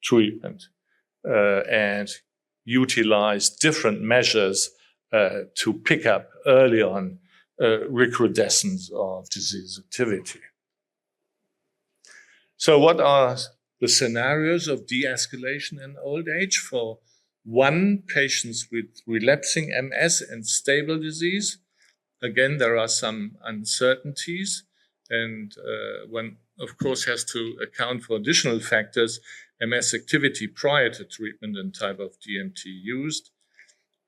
Speaker 6: treatment and utilize different measures to pick up early on recrudescence of disease activity. So what are the scenarios of de-escalation in old age? For 1, patients with relapsing MS and stable disease. Again, there are some uncertainties, and one, of course, has to account for additional factors, MS activity prior to treatment and type of DMT used,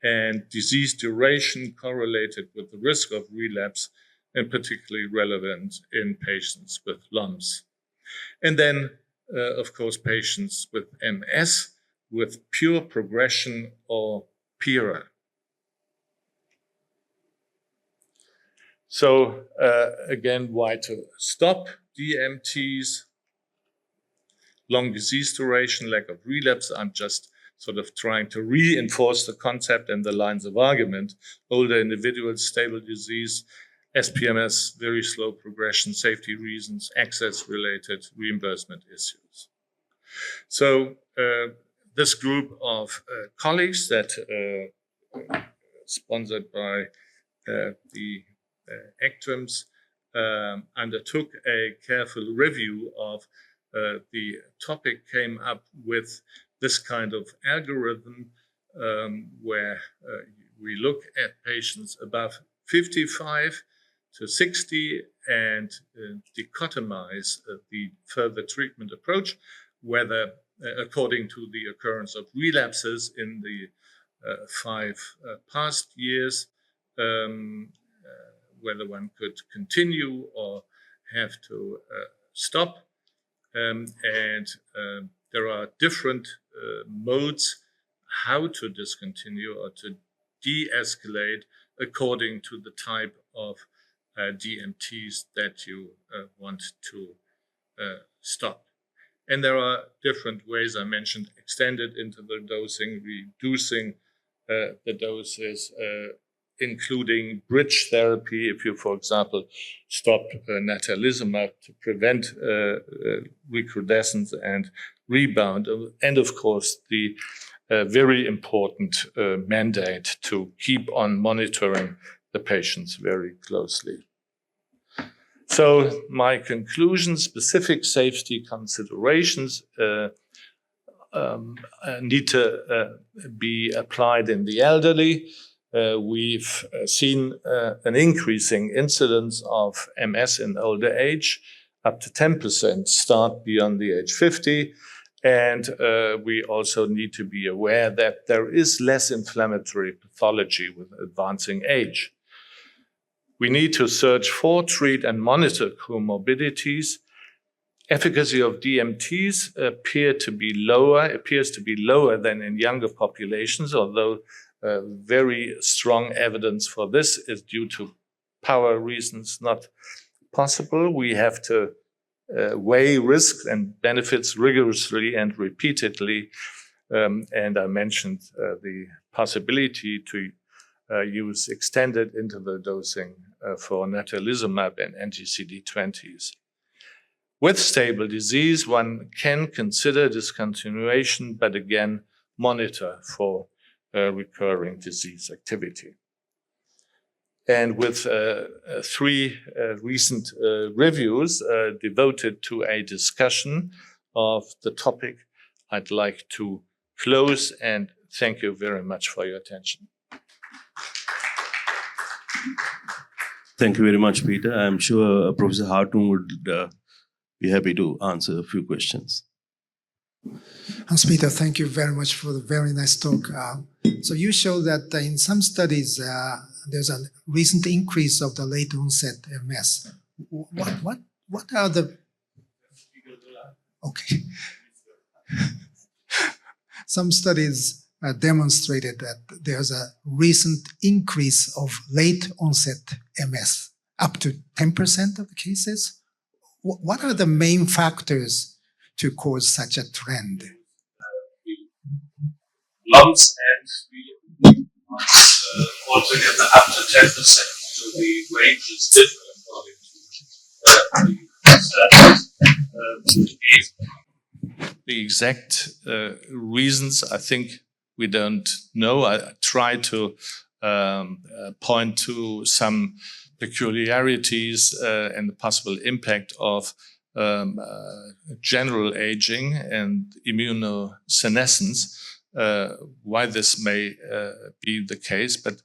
Speaker 6: and disease duration correlated with the risk of relapse, and particularly relevant in patients with lumps. And then of course, patients with MS with pure progression or PIRA. So again, why to stop DMTs? Long disease duration, lack of relapse. I'm just sort of trying to reinforce the concept and the lines of argument. Older individuals, stable disease, SPMS, very slow progression, safety reasons, access-related reimbursement issues. So this group of colleagues that sponsored by the ECTRIMS undertook a careful review of the topic, came up with this kind of algorithm where we look at patients above 55 to 60 and dichotomize the further treatment approach, whether according to the occurrence of relapses in the 5 past years, whether one could continue or have to stop. There are different modes how to discontinue or to de-escalate according to the type of DMTs that you want to stop. And there are different ways. I mentioned extended interval dosing, reducing the doses, including bridge therapy. If you, for example, stop natalizumab to prevent recrudescence and rebound. And of course, the very important mandate to keep on monitoring the patients very closely. So my conclusion, specific safety considerations need to be applied in the elderly. We've seen an increasing incidence of MS in older age, up to 10% start beyond the age 50. And we also need to be aware that there is less inflammatory pathology with advancing age. We need to search for, treat, and monitor comorbidities. Efficacy of DMTs appears to be lower than in younger populations, although very strong evidence for this is due to power reasons not possible. We have to weigh risks and benefits rigorously and repeatedly. And I mentioned the possibility to use extended interval dosing for natalizumab and anti-CD20s. With stable disease, one can consider discontinuation, but again, monitor for recurring disease activity. And with 3 recent reviews devoted to a discussion of the topic, I'd like to close and thank you very much for your attention.
Speaker 1: Thank you very much, Peter. I'm sure Professor Hartung would be happy to answer a few questions.
Speaker 7: Hans-Peter, thank you very much for the very nice talk. So you show that in some studies, there's a recent increase of the late onset MS. What are the... Okay. Some studies demonstrated that there's a recent increase of late onset MS, up to 10% of the cases. What are the main factors to cause such a trend?
Speaker 6: Lumps and the altogether up to 10%. So the range is different according to the studies. The exact reasons, I think we don't know. I try to point to some peculiarities and the possible impact of general aging and immunosenescence, why this may be the case. But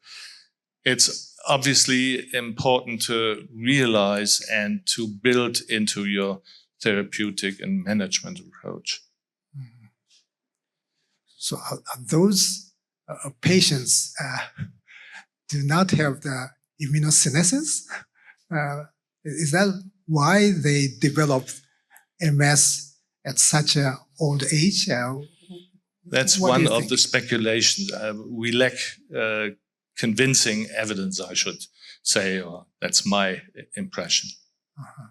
Speaker 6: it's obviously important to realize and to build into your therapeutic and management approach.
Speaker 7: So those patients do not have the immunosenescence? Is that why they developed MS at such an old age?
Speaker 6: That's
Speaker 7: What do
Speaker 6: one
Speaker 7: you
Speaker 6: of
Speaker 7: think?
Speaker 6: the speculations. We lack convincing evidence, I should say, or that's my impression.
Speaker 7: Uh-huh.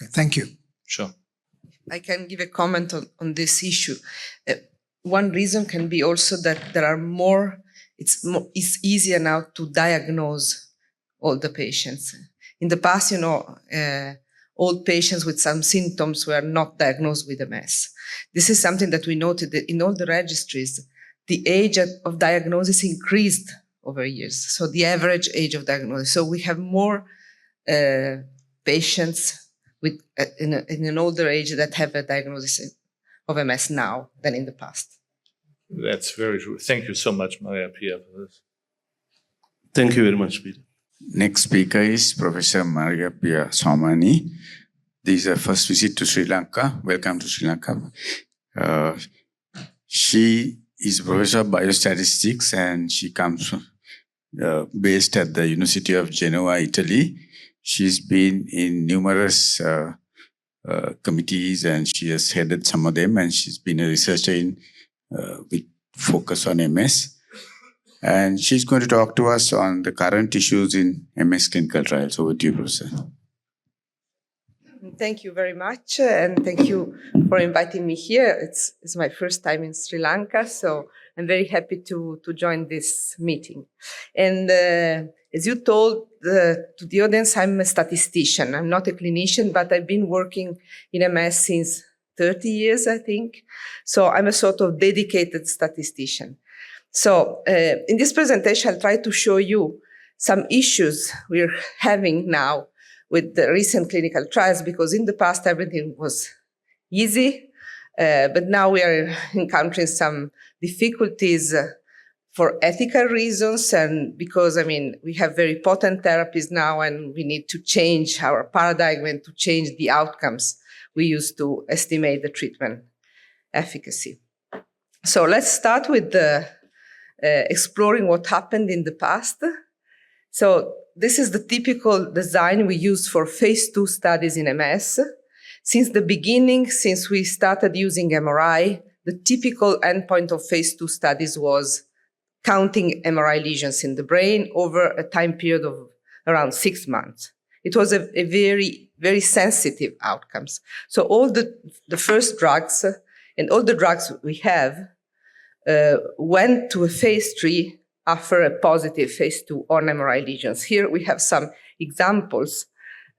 Speaker 7: Okay, thank you.
Speaker 6: Sure.
Speaker 5: I can give a comment on this issue. One reason can be also that there are it's easier now to diagnose all the patients. In the past, old patients with some symptoms were not diagnosed with MS. This is something that we noted that in all the registries, the age of diagnosis increased over years. So the average age of diagnosis. So we have more patients with in an older age that have a diagnosis of MS now than in the past.
Speaker 6: That's very true. Thank you so much, Maria Pia, for this.
Speaker 1: Thank you very much, Peter.
Speaker 2: Next speaker is Professor Maria Pia Sormani. This is her first visit to Sri Lanka. Welcome to Sri Lanka. She is Professor of Biostatistics and she comes based at the University of Genoa, Italy. She's been in numerous committees and she has headed some of them, and she's been a researcher with focus on MS. And she's going to talk to us on the current issues in MS clinical trials. Over to you, Professor.
Speaker 5: Thank you very much, and thank you for inviting me here. It's my first time in Sri Lanka, so I'm very happy to join this meeting. And as you told to the audience, I'm a statistician. I'm not a clinician, but I've been working in MS since 30 years, I think. So I'm a sort of dedicated statistician. So in this presentation, I'll try to show you some issues we're having now with the recent clinical trials, because in the past everything was easy, but now we are encountering some difficulties for ethical reasons, and because, we have very potent therapies now and we need to change our paradigm and to change the outcomes we use to estimate the treatment efficacy. So let's start with exploring what happened in the past. So this is the typical design we use for phase 2 studies in MS. Since the beginning, since we started using MRI, the typical endpoint of phase 2 studies was counting MRI lesions in the brain over a time period of around 6 months. It was a very, very sensitive outcomes. So all the first drugs and all the drugs we have went to a phase 3 after a positive phase 2 on MRI lesions. Here we have some examples.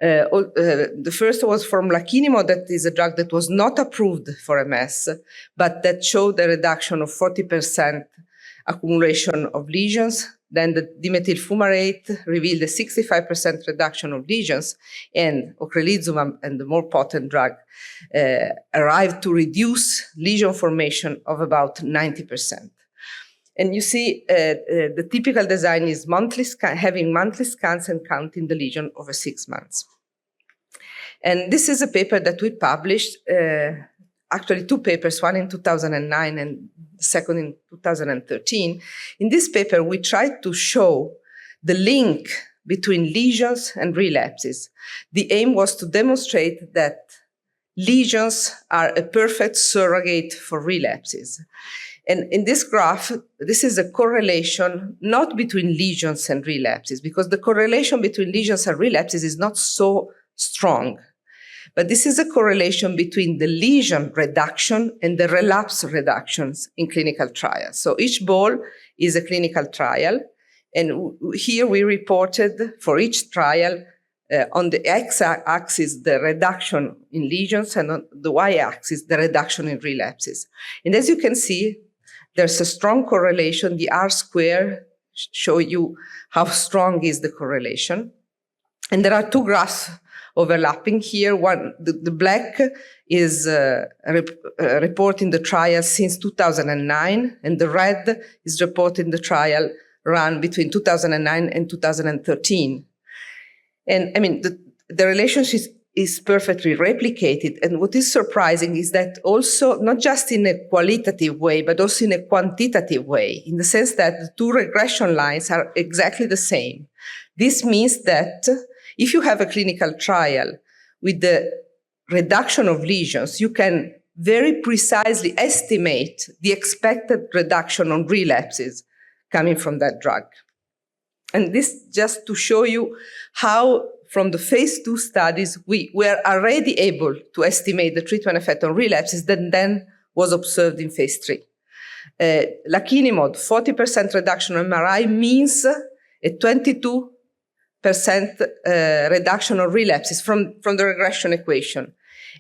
Speaker 5: The first was from Leocani, that is a drug that was not approved for MS, but that showed a reduction of 40% accumulation of lesions. Then the dimethyl fumarate revealed a 65% reduction of lesions, and ocrelizumab, and the more potent drug, arrived to reduce lesion formation of about 90%. And you see the typical design is having monthly scans and counting the lesion over 6 months. And this is a paper that we published, actually 2 papers, one in 2009 and the second in 2013. In this paper, we tried to show the link between lesions and relapses. The aim was to demonstrate that lesions are a perfect surrogate for relapses. And in this graph, this is a correlation not between lesions and relapses, because the correlation between lesions and relapses is not so strong. But this is a correlation between the lesion reduction and the relapse reductions in clinical trials. So each ball is a clinical trial. And here we reported for each trial on the x-axis, the reduction in lesions, and on the y-axis, the reduction in relapses. And as you can see, there's a strong correlation. The R-square show you how strong is the correlation. And there are 2 graphs overlapping here. One, the black is reporting the trial since 2009, and the red is reporting the trial run between 2009 and 2013. And the relationship is perfectly replicated. And what is surprising is that also, not just in a qualitative way, but also in a quantitative way, in the sense that the 2 regression lines are exactly the same. This means that if you have a clinical trial with the reduction of lesions, you can very precisely estimate the expected reduction on relapses coming from that drug. And this just to show you how from the phase 2 studies, we were already able to estimate the treatment effect on relapses that then was observed in phase 3. Lakinimod, 40% reduction on MRI means a 22% reduction on relapses from the regression equation.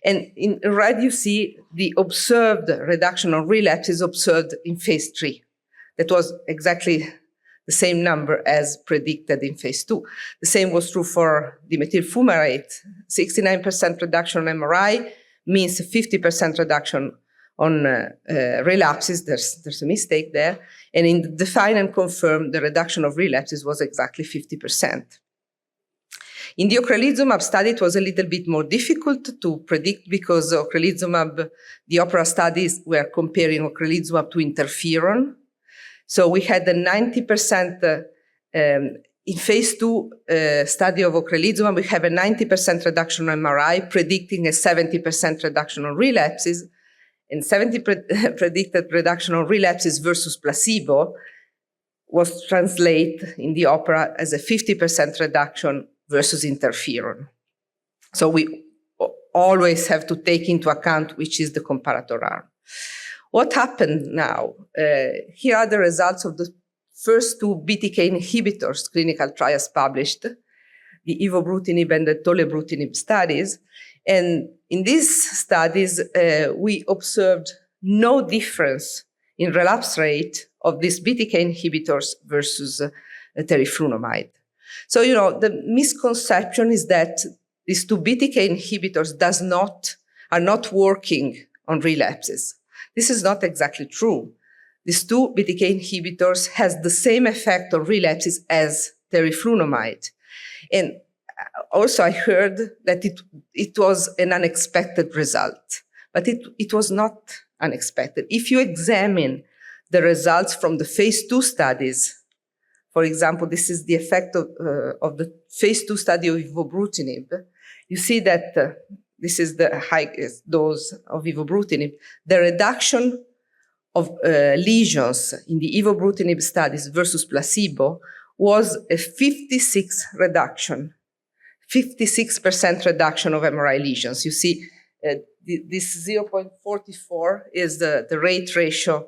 Speaker 5: And in red, you see the observed reduction on relapses observed in phase 3. That was exactly the same number as predicted in phase 2. The same was true for dimethyl fumarate. 69% reduction on MRI means a 50% reduction on relapses. There's a mistake there. And in the define and confirm, the reduction of relapses was exactly 50%. In the ocrelizumab study, it was a little bit more difficult to predict because ocrelizumab, the OPERA studies were comparing ocrelizumab to interferon. So we had a 90% in phase 2 study of ocrelizumab, we have a 90% reduction on MRI, predicting a 70% reduction on relapses, and 70% predicted reduction on relapses versus placebo was translated in the OPERA as a 50% reduction versus interferon. So we always have to take into account which is the comparator arm. What happened now? Here are the results of the first 2 BTK inhibitors clinical trials published, the evobrutinib and the tolebrutinib studies. And in these studies, we observed no difference in relapse rate of these BTK inhibitors versus teriflunomide. So, you know, the misconception is that these 2 BTK inhibitors are not working on relapses. This is not exactly true. These 2 BTK inhibitors has the same effect on relapses as teriflunomide. And also I heard that it was an unexpected result, but it was not unexpected. If you examine the results from the phase 2 studies, for example, this is the effect of the phase 2 study of evobrutinib, you see that this is the highest dose of evobrutinib. The reduction of lesions in the evobrutinib studies versus placebo was a 56% reduction of MRI lesions. You see, this 0.44 is the rate ratio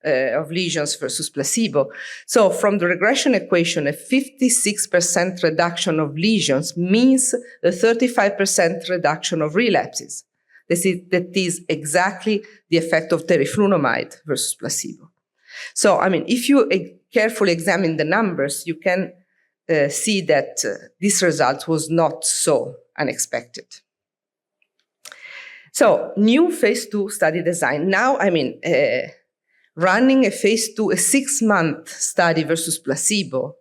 Speaker 5: of lesions versus placebo. So from the regression equation, a 56% reduction of lesions means a 35% reduction of relapses. That is exactly the effect of teriflunomide versus placebo. So, I mean, if you carefully examine the numbers, you can see that this result was not so unexpected. So, new phase 2 study design. Now, I mean, running a phase 2, a 6-month study versus placebo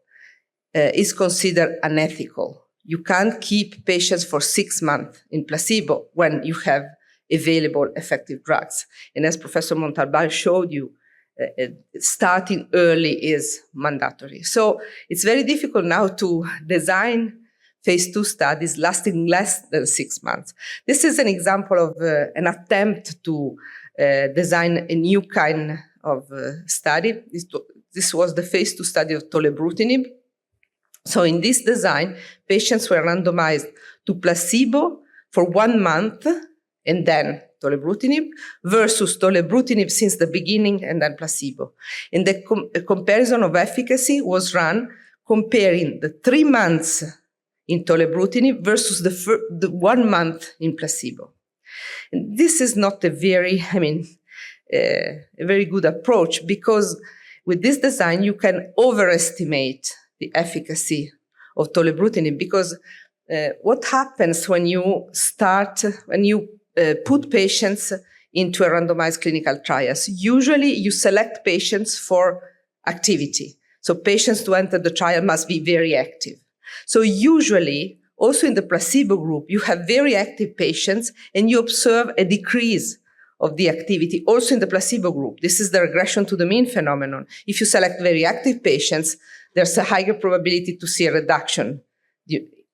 Speaker 5: is considered unethical. You can't keep patients for 6 months in placebo when you have available effective drugs. And as Professor Montalban showed you, starting early is mandatory. So it's very difficult now to design phase 2 studies lasting less than 6 months. This is an example of an attempt to design a new kind of study. This was the phase 2 study of tolebrutinib. So in this design, patients were randomized to placebo for 1 month and then tolebrutinib versus tolebrutinib since the beginning and then placebo. And the comparison of efficacy was run comparing the 3 months in tolebrutinib versus the 1 month in placebo. And this is not a very, a very good approach because with this design, you can overestimate the efficacy of tolebrutinib because what happens when you put patients into a randomized clinical trials? Usually you select patients for activity. So patients to enter the trial must be very active. So usually, also in the placebo group, you have very active patients and you observe a decrease of the activity also in the placebo group. This is the regression to the mean phenomenon. If you select very active patients, there's a higher probability to see a reduction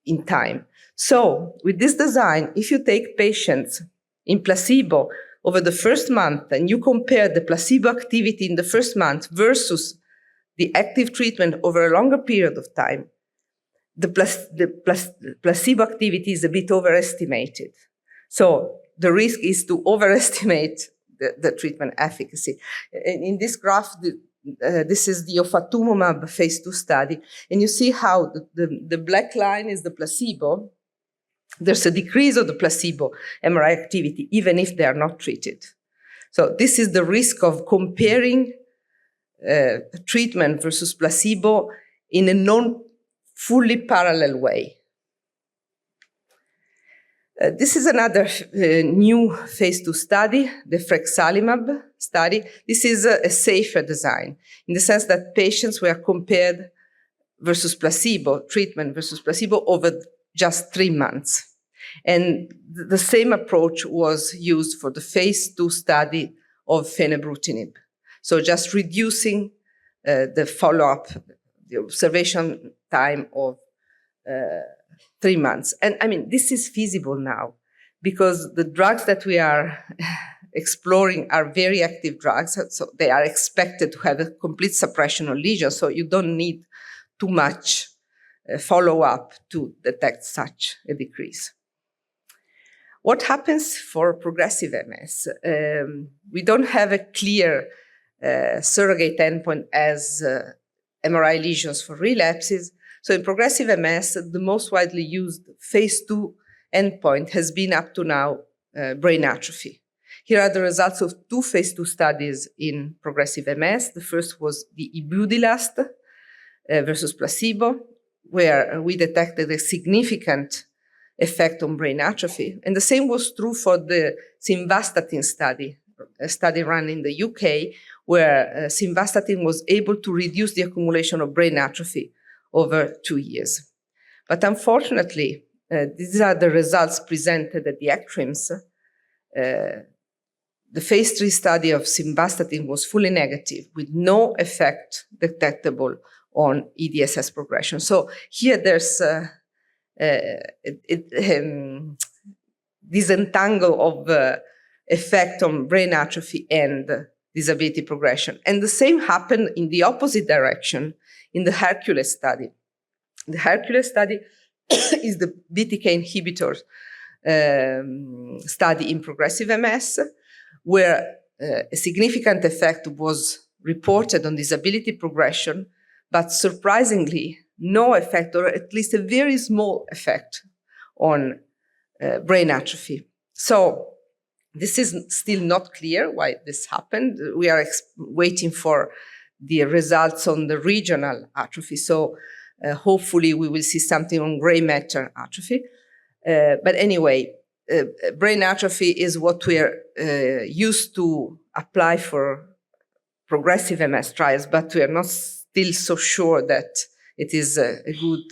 Speaker 5: in time. So with this design, if you take patients in placebo over the first month, and you compare the placebo activity in the first month versus the active treatment over a longer period of time, the placebo activity is a bit overestimated. So the risk is to overestimate the treatment efficacy. In this graph, this is the ofatumumab phase 2 study, and you see how the black line is the placebo. There's a decrease of the placebo MRI activity, even if they are not treated. So this is the risk of comparing treatment versus placebo in a non-fully parallel way. This is another new phase 2 study, the frexalimab study. This is a safer design in the sense that patients were compared versus placebo, treatment versus placebo over just 3 months. And the same approach was used for the phase 2 study of fenebrutinib. So just reducing the follow-up, the observation time of 3 months. And I mean, this is feasible now because the drugs that we are exploring are very active drugs. So they are expected to have a complete suppression of lesions. So you don't need too much follow-up to detect such a decrease. What happens for progressive MS? We don't have a clear surrogate endpoint as MRI lesions for relapses. So in progressive MS, the most widely used phase 2 endpoint has been up to now brain atrophy. Here are the results of 2 phase 2 studies in progressive MS. The first was the ibudilast versus placebo, where we detected a significant effect on brain atrophy. And the same was true for the simvastatin study, a study run in the UK, where simvastatin was able to reduce the accumulation of brain atrophy over 2 years. But unfortunately, these are the results presented at the SLCTRIMS. The phase 3 study of simvastatin was fully negative, with no effect detectable on EDSS progression. So here there's disentangle of effect on brain atrophy and disability progression. And the same happened in the opposite direction in the Hercules study. The Hercules study is the BTK inhibitor study in progressive MS, where a significant effect was reported on disability progression, but surprisingly, no effect, or at least a very small effect on brain atrophy. So this is still not clear why this happened. We are waiting for the results on the regional atrophy. So hopefully we will see something on gray matter atrophy. But anyway, brain atrophy is what we are used to apply for progressive MS trials, but we are not still so sure that it is a good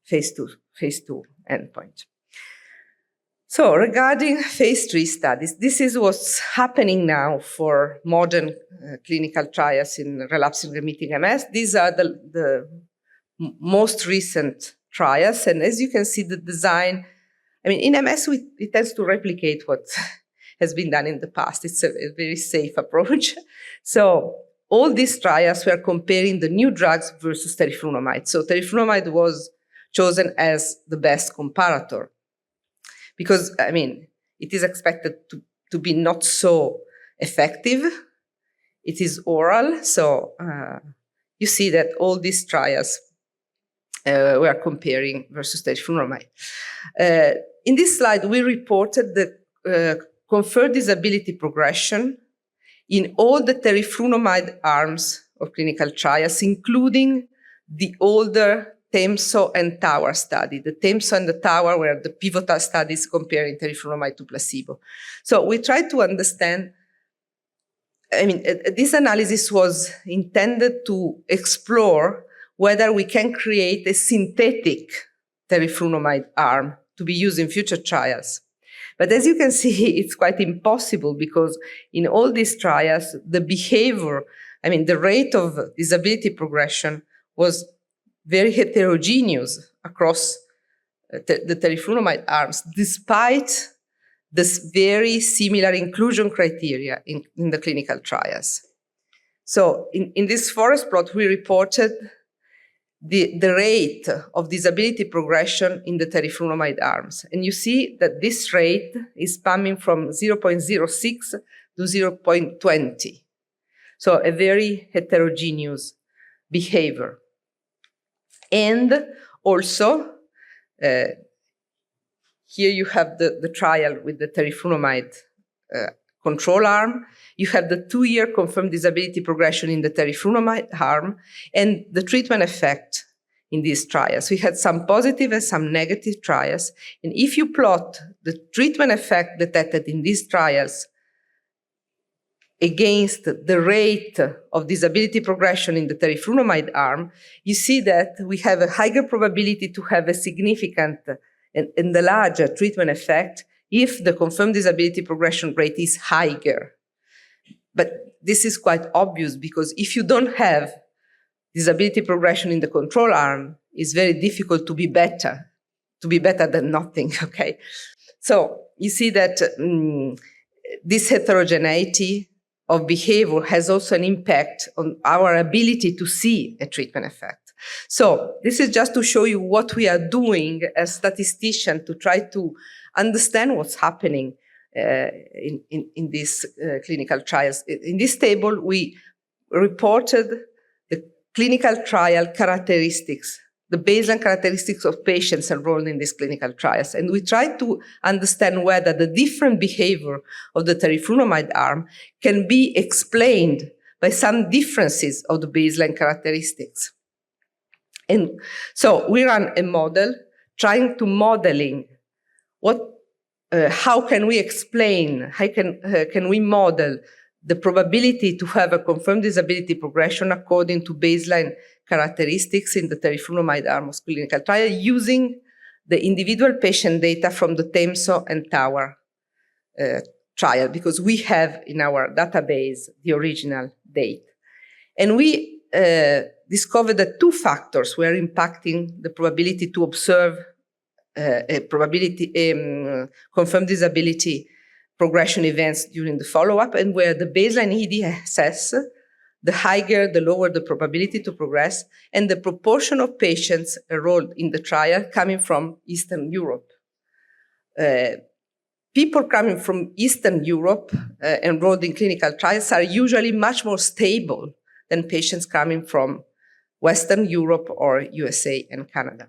Speaker 5: phase 2 endpoint. So regarding phase 3 studies, this is what's happening now for modern clinical trials in relapsing remitting MS. These are the most recent trials. And as you can see, the design, I mean, in MS, it tends to replicate what has been done in the past. It's a very safe approach. So all these trials were comparing the new drugs versus teriflunomide. So teriflunomide was chosen as the best comparator because, I mean, it is expected to be not so effective. It is oral. So you see that all these trials were comparing versus teriflunomide. In this slide, we reported the conferred disability progression in all the teriflunomide arms of clinical trials, including the older TEMSO and TOWER study. The TEMSO and the TOWER were the pivotal studies comparing teriflunomide to placebo. So we tried to understand, I mean, this analysis was intended to explore whether we can create a synthetic teriflunomide arm to be used in future trials. But as you can see, it's quite impossible because in all these trials, the behavior, I mean, the rate of disability progression was very heterogeneous across the teriflunomide arms, despite this very similar inclusion criteria in the clinical trials. So in this forest plot, we reported the rate of disability progression in the teriflunomide arms. And you see that this rate is coming from 0.06 to 0.20. So a very heterogeneous behavior. And also, here you have the trial with the teriflunomide control arm. You have the 2-year confirmed disability progression in the teriflunomide arm and the treatment effect in these trials. We had some positive and some negative trials. And if you plot the treatment effect detected in these trials against the rate of disability progression in the teriflunomide arm, you see that we have a higher probability to have a significant and the larger treatment effect if the confirmed disability progression rate is higher. But this is quite obvious because if you don't have disability progression in the control arm, it's very difficult to be better than nothing, okay? So you see that this heterogeneity of behavior has also an impact on our ability to see a treatment effect. So this is just to show you what we are doing as statisticians to try to understand what's happening in these clinical trials. In this table, we reported the clinical trial characteristics, the baseline characteristics of patients enrolled in these clinical trials. And we tried to understand whether the different behavior of the teriflunomide arm can be explained by some differences of the baseline characteristics. And so we ran a model trying to modeling how can we explain, how can we model the probability to have a confirmed disability progression according to baseline characteristics in the teriflunomide arm of clinical trial using the individual patient data from the TEMSO and TOWER trial, because we have in our database the original data. And we discovered that 2 factors were impacting the probability to observe confirmed disability progression events during the follow-up, and where the baseline EDSS, the higher, the lower the probability to progress, and the proportion of patients enrolled in the trial coming from Eastern Europe. People coming from Eastern Europe enrolled in clinical trials are usually much more stable than patients coming from Western Europe or USA and Canada.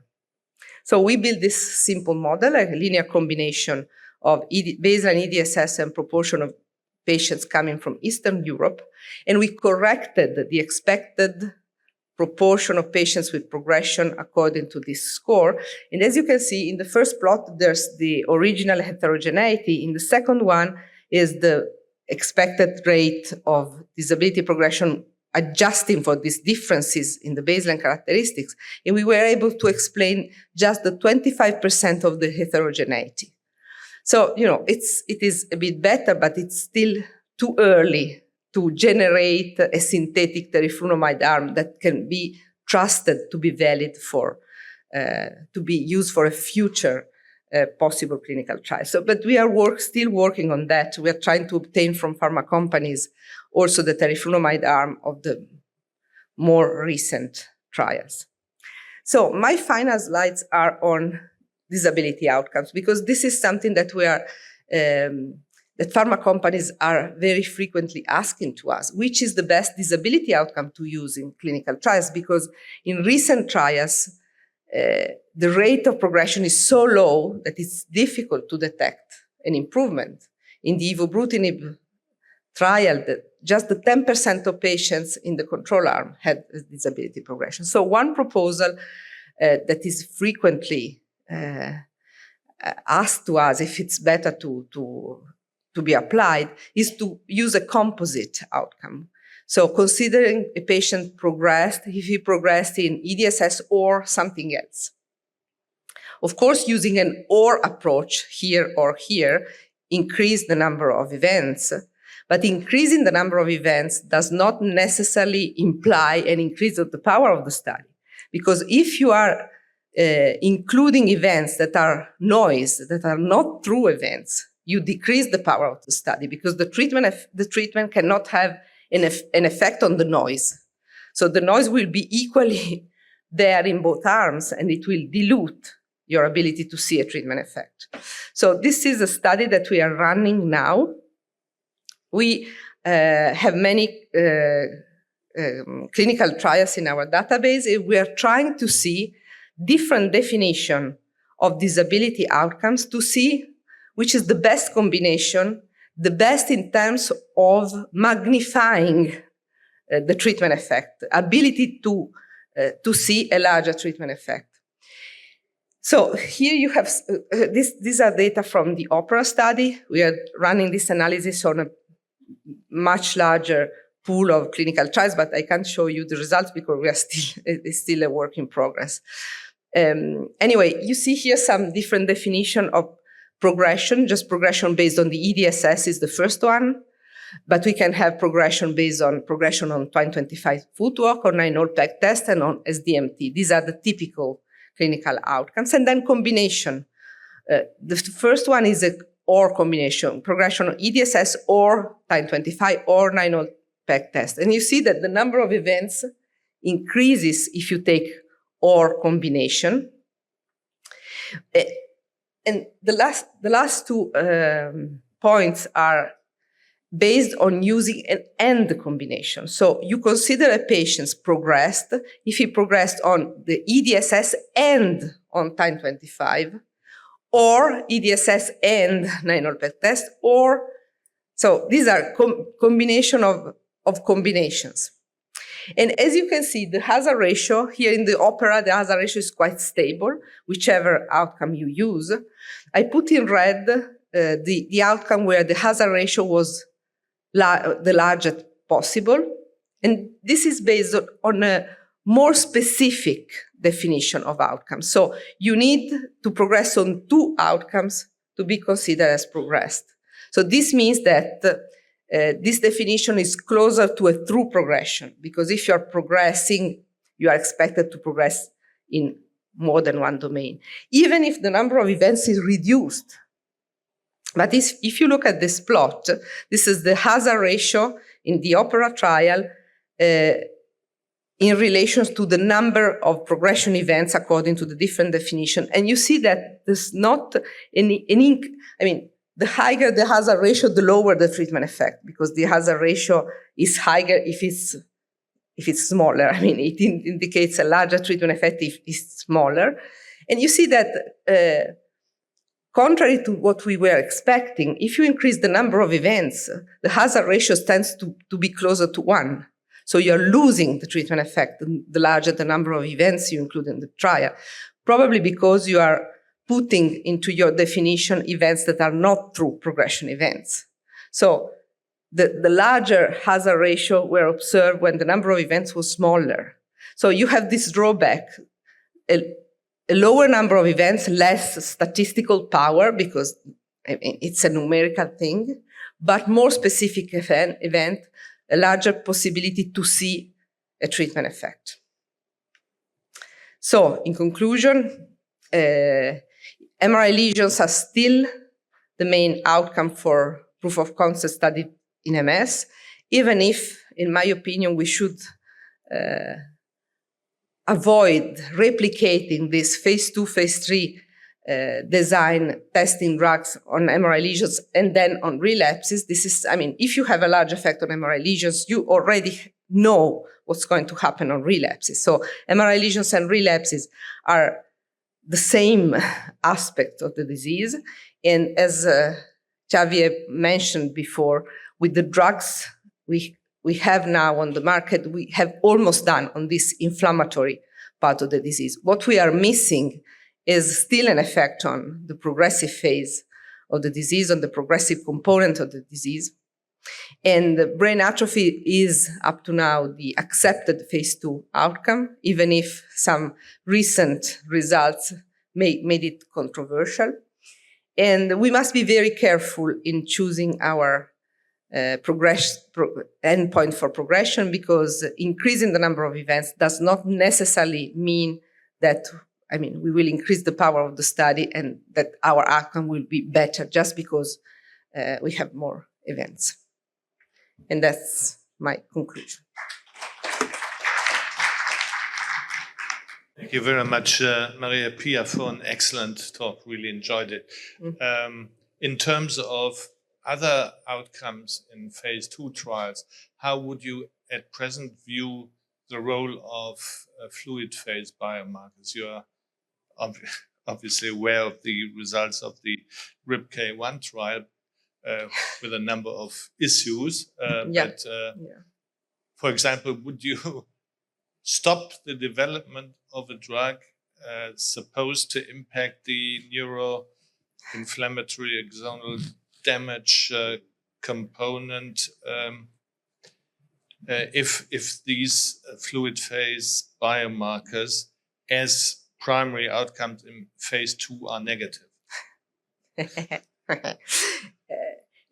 Speaker 5: So we built this simple model, a linear combination of baseline EDSS and proportion of patients coming from Eastern Europe, and we corrected the expected proportion of patients with progression according to this score. And as you can see, in the first plot, there's the original heterogeneity. In the second one is the expected rate of disability progression adjusting for these differences in the baseline characteristics, and we were able to explain just the 25% of the heterogeneity. So, it is a bit better, but it's still too early to generate a synthetic teriflunomide arm that can be trusted to be valid for, to be used for a future possible clinical trial. So, but we are still working on that. We are trying to obtain from pharma companies also the teriflunomide arm of the more recent trials. So my final slides are on disability outcomes, because this is something that we are, that pharma companies are very frequently asking to us, which is the best disability outcome to use in clinical trials, because in recent trials, the rate of progression is so low that it's difficult to detect an improvement. In the evobrutinib trial, that just the 10% of patients in the control arm had a disability progression. So one proposal that is frequently asked to us if it's better to be applied is to use a composite outcome. So considering a patient progressed, if he progressed in EDSS or something else. Of course, using an or approach here or here increase the number of events, but increasing the number of events does not necessarily imply an increase of the power of the study. Because if you are including events that are noise, that are not true events, you decrease the power of the study because the treatment cannot have an effect on the noise. So the noise will be equally there in both arms, and it will dilute your ability to see a treatment effect. So this is a study that we are running now. We have many clinical trials in our database. We are trying to see different definition of disability outcomes to see which is the best combination, the best in terms of magnifying the treatment effect, ability to see a larger treatment effect. So here you have, these are data from the OPERA study. We are running this analysis on a much larger pool of clinical trials, but I can't show you the results because we are it's still a work in progress. Anyway, you see here some different definition of progression. Just progression based on the EDSS is the first one, but we can have progression based on progression on 25 footwork, or 9-hole peg test, and on SDMT. These are the typical clinical outcomes, and then combination. The first one is a or combination, progression on EDSS or 25 or 9-hole peg test. And you see that the number of events increases if you take or combination. And the last two points are based on using an and combination. So you consider a patient progressed if he progressed on the EDSS and on time 25, or EDSS and 9-hole peg test, or, so these are combination of combinations. And as you can see, the hazard ratio here in the OPERA, the hazard ratio is quite stable, whichever outcome you use. I put in red the outcome where the hazard ratio was the largest possible. And this is based on a more specific definition of outcomes. So you need to progress on 2 outcomes to be considered as progressed. So this means that this definition is closer to a true progression, because if you're progressing, you are expected to progress in more than one domain, even if the number of events is reduced. But if you look at this plot, this is the hazard ratio in the OPERA trial in relation to the number of progression events according to the different definition. And you see that there's not the higher the hazard ratio, the lower the treatment effect, because the hazard ratio is higher if it's smaller. I mean, it indicates a larger treatment effect if it's smaller. And you see that contrary to what we were expecting, if you increase the number of events, the hazard ratio tends to be closer to 1. So you're losing the treatment effect the larger the number of events you include in the trial, probably because you are putting into your definition events that are not true progression events. So the larger hazard ratio were observed when the number of events was smaller. So you have this drawback, a lower number of events, less statistical power, because it's a numerical thing, but more specific event, a larger possibility to see a treatment effect. So in conclusion, MRI lesions are still the main outcome for proof of concept study in MS, even if, in my opinion, we should avoid replicating this phase 2, phase 3 design testing drugs on MRI lesions and then on relapses. This is, if you have a large effect on MRI lesions, you already know what's going to happen on relapses. So MRI lesions and relapses are the same aspect of the disease. And as Xavier mentioned before, with the drugs we have now on the market, we have almost done on this inflammatory part of the disease. What we are missing is still an effect on the progressive phase of the disease, on the progressive component of the disease. And the brain atrophy is, up to now, the accepted phase 2 outcome, even if some recent results made it controversial. And we must be very careful in choosing our endpoint for progression, because increasing the number of events does not necessarily mean that we will increase the power of the study and that our outcome will be better just because we have more events. And that's my conclusion.
Speaker 6: Thank you very much, Maria Pia, for an excellent talk. Really enjoyed it. In terms of other outcomes in phase 2 trials, how would you at present view the role of fluid phase biomarkers? You are obviously aware of the results of the RIPK1 trial with a number of issues. But, for example, would you stop the development of a drug supposed to impact the neuroinflammatory axonal damage component if these fluid phase biomarkers as primary outcomes in phase 2 are negative?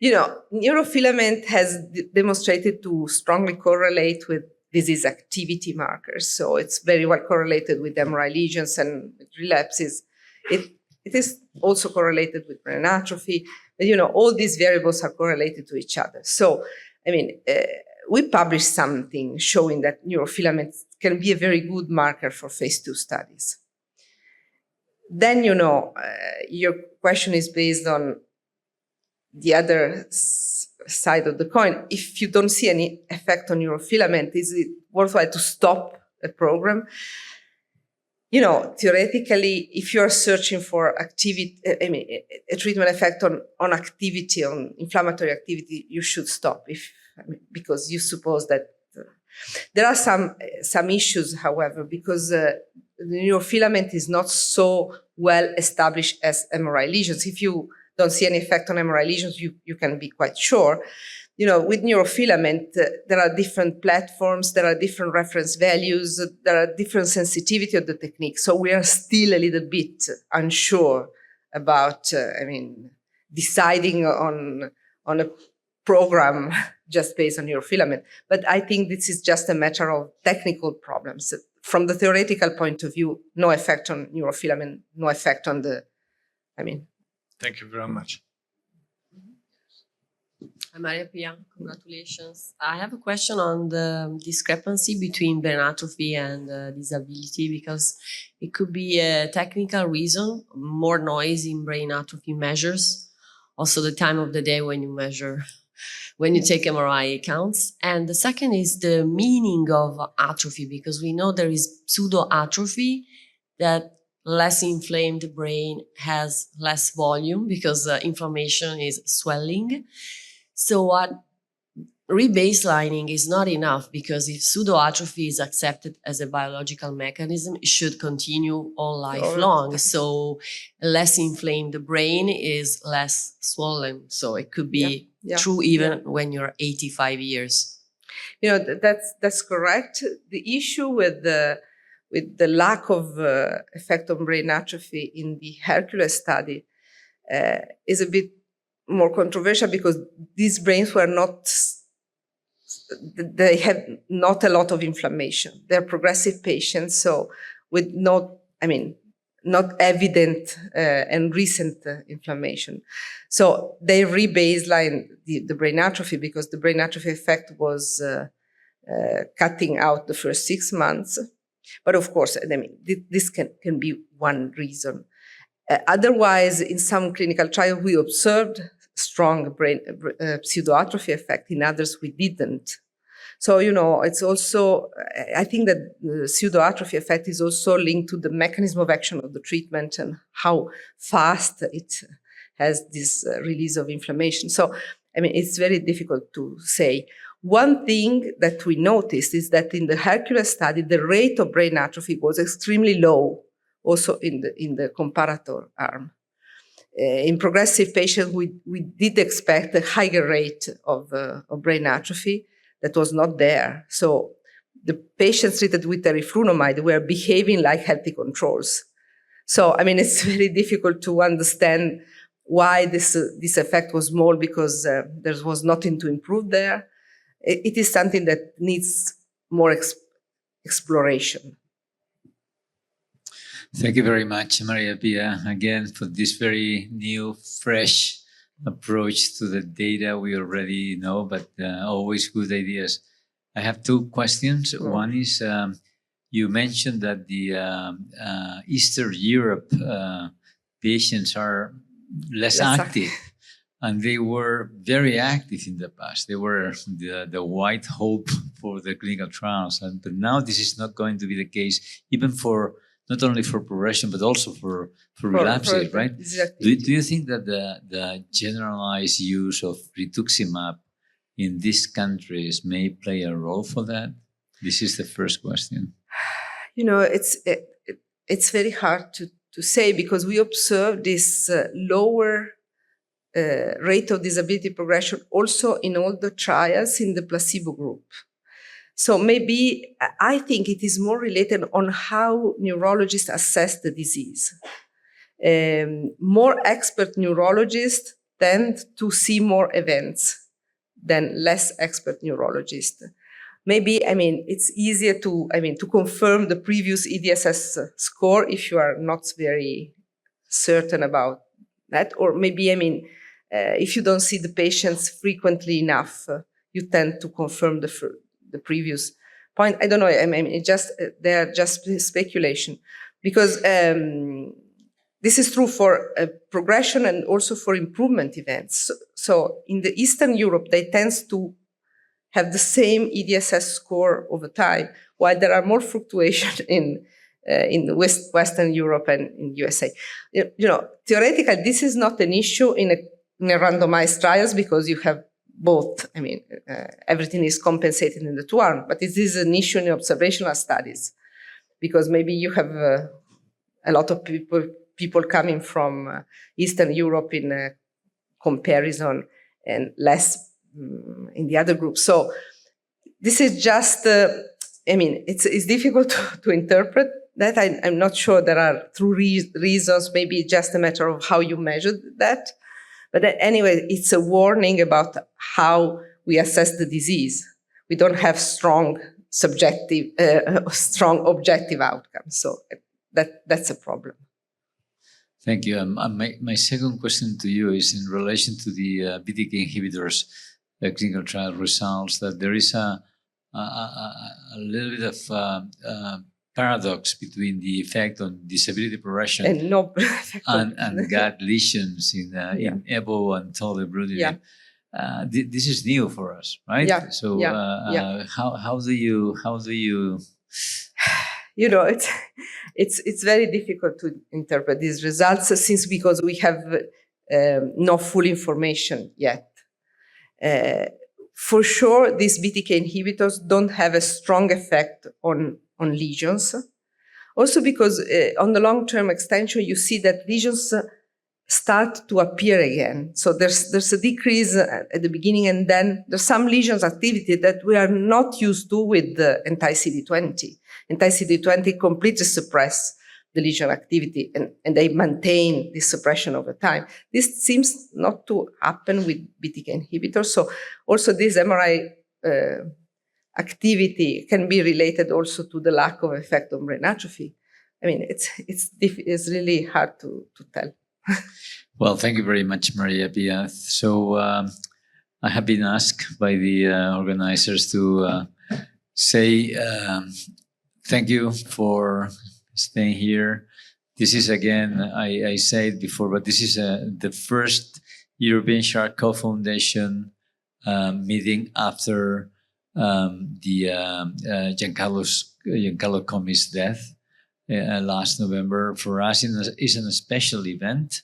Speaker 5: Neurofilament has demonstrated to strongly correlate with disease activity markers. So it's very well correlated with MRI lesions and relapses. It is also correlated with brain atrophy. But, all these variables are correlated to each other. So, we published something showing that neurofilaments can be a very good marker for phase 2 studies. Then, your question is based on the other side of the coin. If you don't see any effect on neurofilament, is it worthwhile to stop a program? Theoretically, if you're searching for activity, a treatment effect on activity, on inflammatory activity, you should stop because you suppose that there are some issues, however, because the neurofilament is not so well established as MRI lesions. If you don't see any effect on MRI lesions, you can be quite sure. With neurofilament, there are different platforms, there are different reference values, there are different sensitivity of the technique. So we are still a little bit unsure about, deciding on a program just based on neurofilament. But I think this is just a matter of technical problems. From the theoretical point of view, no effect on neurofilament, no effect on
Speaker 6: Thank you very much.
Speaker 8: Hi, Maria Pia. Congratulations. I have a question on the discrepancy between brain atrophy and disability, because it could be a technical reason, more noise in brain atrophy measures, also the time of the day when you measure, when you take MRI counts. And the second is the meaning of atrophy, because we know there is pseudo-atrophy, that less inflamed brain has less volume because inflammation is swelling. So what rebaselining is not enough, because if pseudoatrophy is accepted as a biological mechanism, it should continue all life long. So a less inflamed brain is less swollen. So it could be true even when you're 85 years.
Speaker 5: That's correct. The issue with the lack of effect on brain atrophy in the Hercules study is a bit more controversial, because these brains were they have not a lot of inflammation. They're progressive patients, so with not evident and recent inflammation. So they rebaseline the brain atrophy, because the brain atrophy effect was cutting out the first 6 months. But of course, this can be one reason. Otherwise, in some clinical trials, we observed strong brain pseudoatrophy effect. In others, we didn't. So, it's also, I think that the pseudoatrophy effect is also linked to the mechanism of action of the treatment and how fast it has this release of inflammation. So, it's very difficult to say. One thing that we noticed is that in the Hercules study, the rate of brain atrophy was extremely low, also in the comparator arm. In progressive patients, we did expect a higher rate of brain atrophy that was not there. So the patients treated with teriflunomide were behaving like healthy controls. So, it's very difficult to understand why this effect was small, because there was nothing to improve there. It is something that needs more exploration.
Speaker 9: Thank you very much, Maria Pia, again, for this very new, fresh
Speaker 3: approach to the data we already know, but always good ideas. I have two questions. One is, you mentioned that the Eastern Europe patients are less active, and they were very active in the past. They were the white hope for the clinical trials, but now this is not going to be the case, even for not only for progression but also for relapses, right?
Speaker 5: Exactly.
Speaker 3: Do you think that the generalized use of rituximab in these countries may play a role for that? This is the first question.
Speaker 5: You know, it's very hard to say, because we observe this lower rate of disability progression also in all the trials in the placebo group. So maybe I think it is more related on how neurologists assess the disease. More expert neurologists tend to see more events than less expert neurologists. Maybe, I mean, it's easier to confirm the previous EDSS score if you are not very certain about that. Or maybe, if you don't see the patients frequently enough, you tend to confirm the previous point. I don't know. They're just speculation, because this is true for progression and also for improvement events. So in the Eastern Europe, they tend to have the same EDSS score over time, while there are more fluctuation in Western Europe and in USA. You know, theoretically, this is not an issue in a randomized trials, because you have both. Everything is compensated in the two arms, but it is an issue in observational studies, because maybe you have a lot of people coming from Eastern Europe in a comparison, and less in the other group. So this is just, it's difficult to interpret that. I'm not sure there are true reasons. Maybe it's just a matter of how you measure that. But anyway, it's a warning about how we assess the disease. We don't have strong objective outcomes. So that's a problem.
Speaker 3: Thank you. My second question to you is in relation to the BTK inhibitors, the clinical trial results, that there is a little bit of paradox between the effect on disability progression and gut lesions in EBO and tolebrutinib. This is new for us, right?
Speaker 5: Yeah.
Speaker 3: So how do you?
Speaker 5: You know, it's very difficult to interpret these results because we have no full information yet. For sure, these BTK inhibitors don't have a strong effect on lesions. Also because on the long-term extension, you see that lesions start to appear again. So there's a decrease at the beginning, and then there's some lesions activity that we are not used to with the anti-CD20. Anti-CD20 completely suppress the lesion activity, and they maintain this suppression over time. This seems not to happen with BTK inhibitors. So also this MRI activity can be related also to the lack of effect on brain atrophy. It's really hard to tell.
Speaker 3: Well, thank you very much, Maria Pia. So I have been asked by the organizers to say thank you for staying here. This is, again, I said before, but this is the first European Charcot Foundation meeting after the Giancarlo Comi's death last November. For us, it's a special event.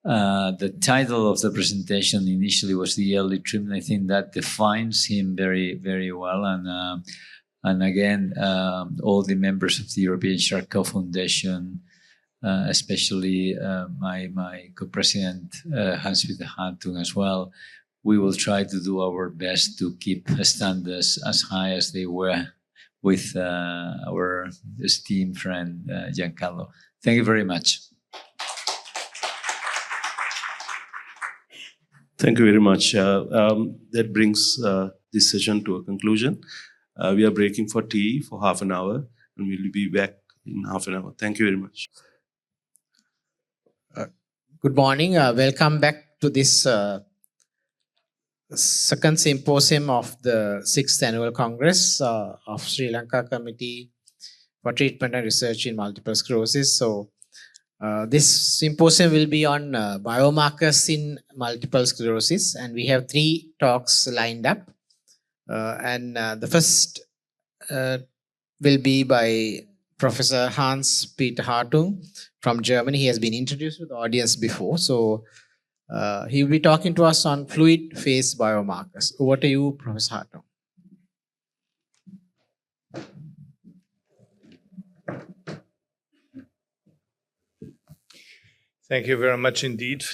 Speaker 3: The title of the presentation initially was the early treatment. I think that defines him very, very well. And again, all the members of the European Charcot Foundation, especially my co-president Hans-Peter Hartung as well, we will try to do our best to keep standards as high as they were with our esteemed friend Giancarlo. Thank you very much.
Speaker 1: Thank you very much. That brings this session to a conclusion. We are breaking for tea for half an hour, and we'll be back in half an hour. Thank you very much.
Speaker 9: Good morning. Welcome back to this second symposium of the 6th Annual Congress of Sri Lanka Committee for Treatment and Research in Multiple Sclerosis. So this symposium will be on biomarkers in multiple sclerosis, and we have 3 talks lined up. The first will be by Professor Hans-Peter Hartung from Germany. He has been introduced to the audience before. So he will be talking to us on fluid phase biomarkers. Over to you, Professor Hartung.
Speaker 6: Thank you very much indeed,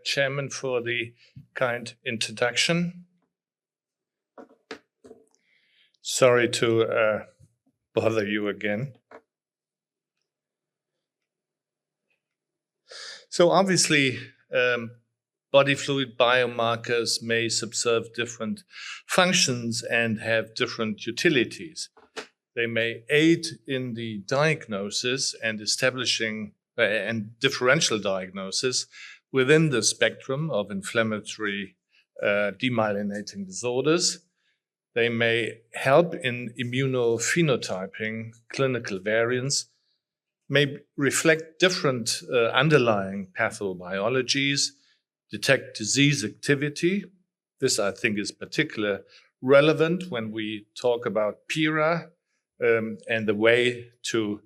Speaker 6: Chairman, for the kind introduction. Sorry to bother you again. So obviously, body fluid biomarkers may subserve different functions and have different utilities. They may aid in the diagnosis and establishing and differential diagnosis within the spectrum of inflammatory demyelinating disorders. They may help in immunophenotyping clinical variants, may reflect different underlying pathobiologies, detect disease activity. This, I think, is particularly relevant when we talk about PIRA and the way to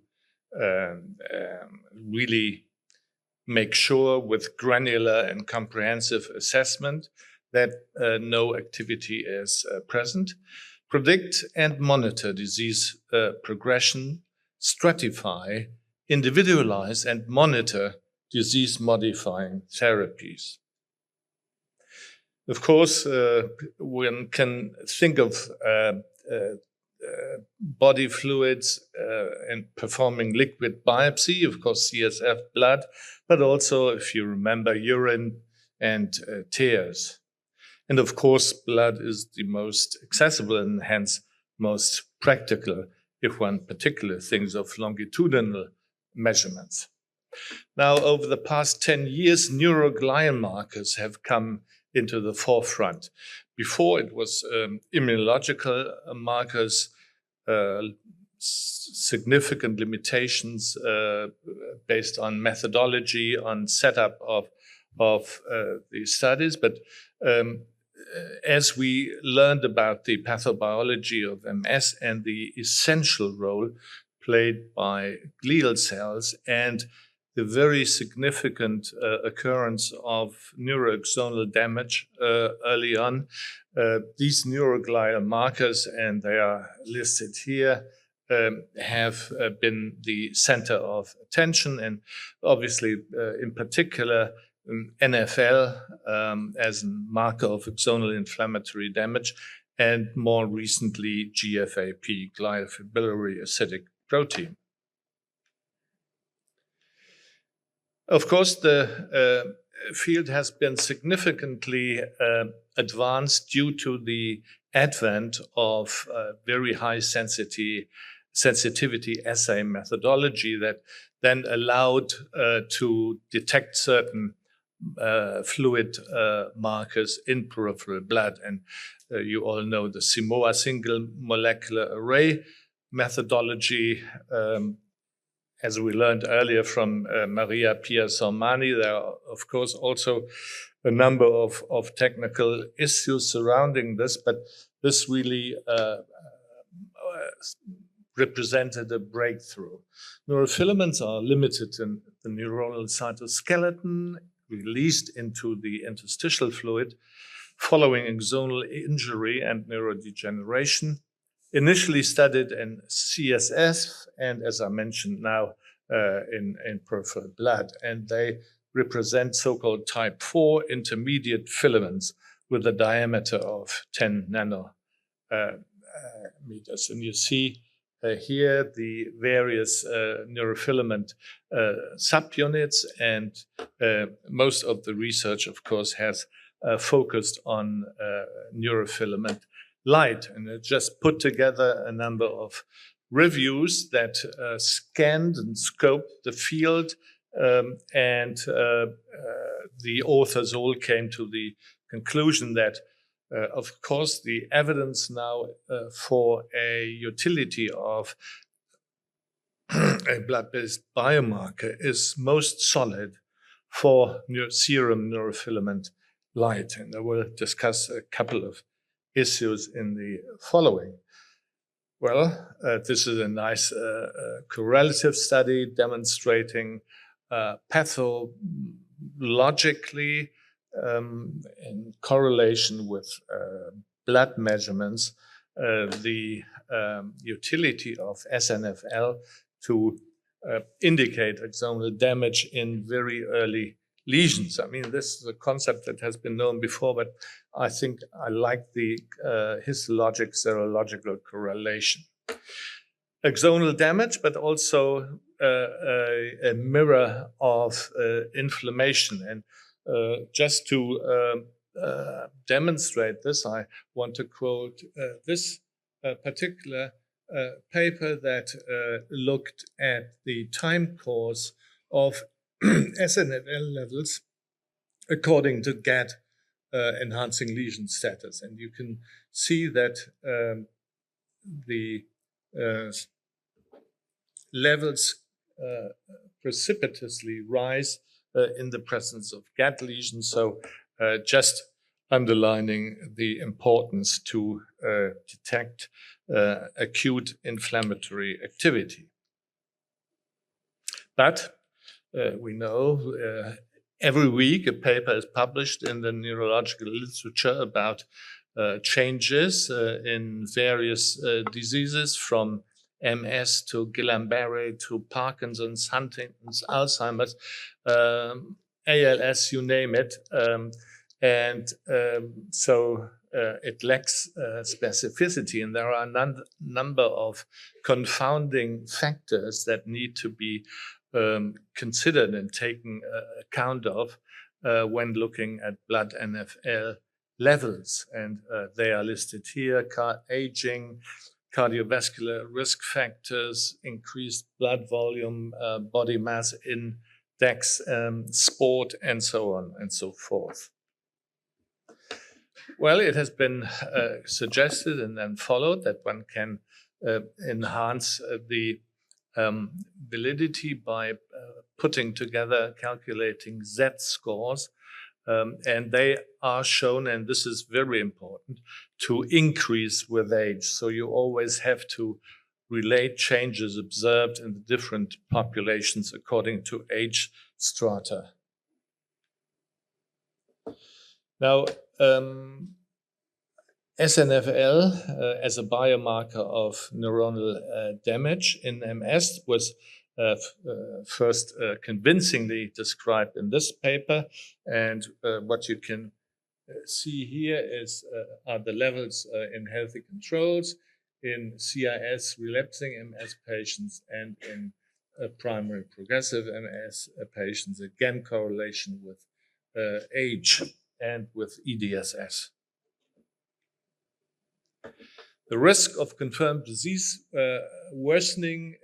Speaker 6: really make sure with granular and comprehensive assessment that no activity is present, predict and monitor disease progression, stratify, individualize and monitor disease-modifying therapies. Of course, one can think of body fluids and performing liquid biopsy, of course, CSF blood, but also, if you remember, urine and tears. And of course, blood is the most accessible and hence most practical if one particularly thinks of longitudinal measurements. Now, over the past 10 years, neuroglial markers have come into the forefront. Before, it was immunological markers, significant limitations based on methodology, on setup of the studies. But as we learned about the pathobiology of MS and the essential role played by glial cells and the very significant occurrence of neuroaxonal damage early on, these neuroglial markers, and they are listed here, have been the center of attention, and obviously, in particular, NFL as a marker of axonal inflammatory damage, and more recently, GFAP, glial-fibrillary acidic protein. Of course, the field has been significantly advanced due to the advent of very high sensitivity assay methodology that then allowed to detect certain fluid markers in peripheral blood. And you all know the SIMOA single molecular array methodology. As we learned earlier from Maria Pia Sormani, there are, of course, also a number of technical issues surrounding this, but this really represented a breakthrough. Neurofilaments are limited in the neuronal cytoskeleton, released into the interstitial fluid following axonal injury and neurodegeneration, initially studied in CSF and, as I mentioned now, in peripheral blood. And they represent so-called type 4 intermediate filaments with a diameter of 10 nanometers. And you see here the various neurofilament subunits, and most of the research, of course, has focused on neurofilament light. And it just put together a number of reviews that scanned and scoped the field and the authors all came to the conclusion that, of course, the evidence now for a utility of a blood-based biomarker is most solid for serum neurofilament light. And I will discuss a couple of issues in the following. Well, this is a nice correlative study demonstrating pathologically in correlation with blood measurements the utility of SNFL to indicate axonal damage in very early lesions. I mean, this is a concept that has been known before, but I think I like the histologic serological correlation. Axonal damage, but also a mirror of inflammation. And just to demonstrate this, I want to quote this particular paper that looked at the time course of SNFL levels according to GAD enhancing lesion status. And you can see that the levels precipitously rise in the presence of GAD lesions. So just underlining the importance to detect acute inflammatory activity. But we know every week a paper is published in the neurological literature about changes in various diseases from MS to Guillain-Barré to Parkinson's, Huntington's, Alzheimer's, ALS, you name it. So it lacks specificity, and there are a number of confounding factors that need to be considered and taken account of when looking at blood NfL levels. And they are listed here: aging, cardiovascular risk factors, increased blood volume, body mass index, sport, and so on and so forth. Well, it has been suggested and then followed that one can enhance the validity by putting together calculating Z-scores. And they are shown, and this is very important, to increase with age. So you always have to relate changes observed in the different populations according to age strata. Now, SNFL as a biomarker of neuronal damage in MS was first convincingly described in this paper. And what you can see here are the levels in healthy controls, in CIS relapsing MS patients, and in primary progressive MS patients, again correlation with age and with EDSS. The risk of confirmed disease worsening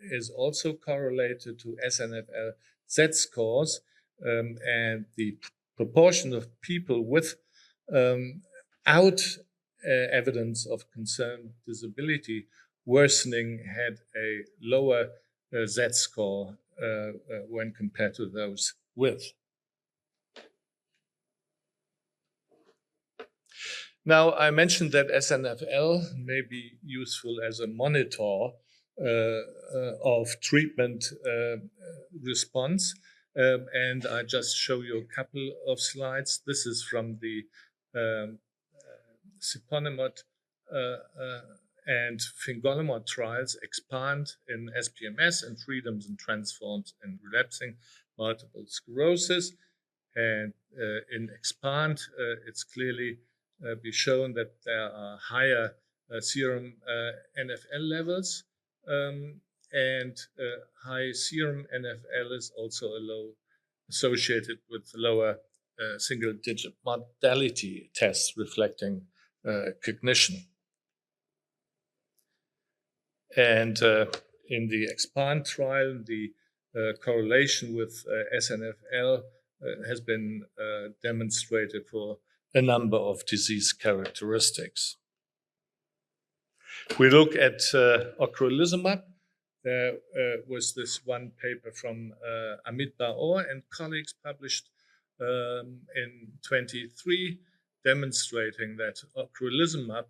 Speaker 6: is also correlated to SNFL Z-scores, and the proportion of people without evidence of confirmed disability worsening had a lower Z-score when compared to those with. Now, I mentioned that SNFL may be useful as a monitor of treatment response. And I just show you a couple of slides. This is from the siponimod and fingolimod trials, EXPAND in SPMS, and FREEDOMS and TRANSFORMS in relapsing multiple sclerosis. And in EXPAND, it's clearly be shown that there are higher serum NfL levels, and high serum NfL is also associated with lower single-digit modality tests reflecting cognition. And in the EXPAND trial, the correlation with SNFL has been demonstrated for a number of disease characteristics. If we look at ocrelizumab, there was this one paper from Amit Baor and colleagues published in 23 demonstrating that ocrelizumab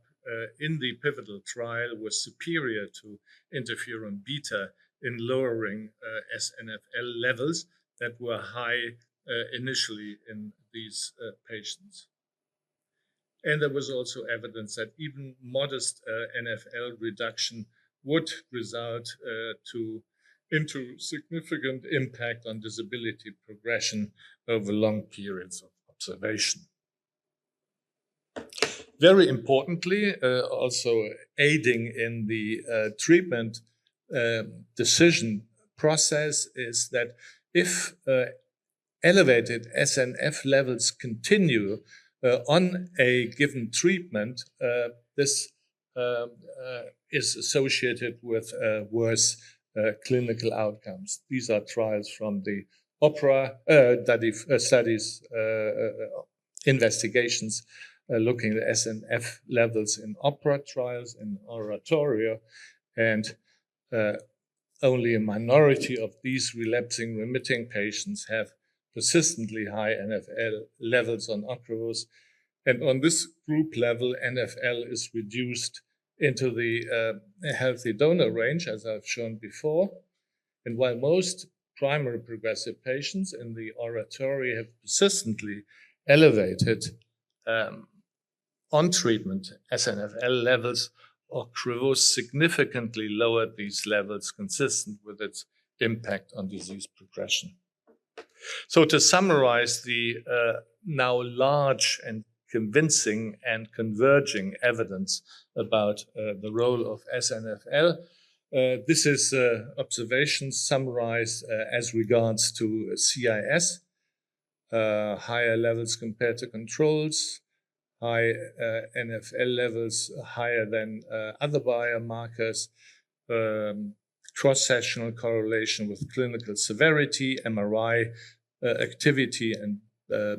Speaker 6: in the pivotal trial was superior to interferon beta in lowering SNFL levels that were high initially in these patients. And there was also evidence that even modest NFL reduction would result into significant impact on disability progression over long periods of observation. Very importantly, also aiding in the treatment decision process is that if elevated SNF levels continue on a given treatment, this is associated with worse clinical outcomes. These are trials from the OPERA studies, investigations looking at SNF levels in OPERA trials in oratorio, and only a minority of these relapsing remitting patients have persistently high NFL levels on Ocrevus. And on this group level, NFL is reduced into the healthy donor range, as I've shown before. And while most primary progressive patients in the oratory have persistently elevated on treatment SNFL levels, Ocrevus significantly lowered these levels consistent with its impact on disease progression. So to summarize the now large and convincing and converging evidence about the role of SNFL, this is observations summarized as regards to CIS, higher levels compared to controls, high NFL levels higher than other biomarkers, cross-sectional correlation with clinical severity, MRI activity and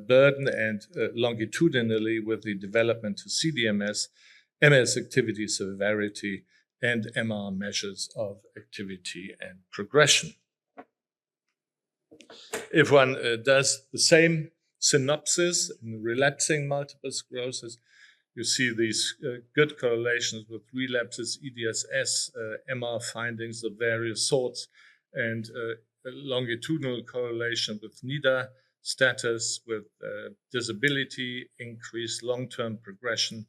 Speaker 6: burden, and longitudinally with the development to CDMS, MS activity severity, and MR measures of activity and progression. If one does the same synopsis in relapsing multiple sclerosis, you see these good correlations with relapses, EDSS, MR findings of various sorts, and longitudinal correlation with NIDA status, with disability, increased long-term progression,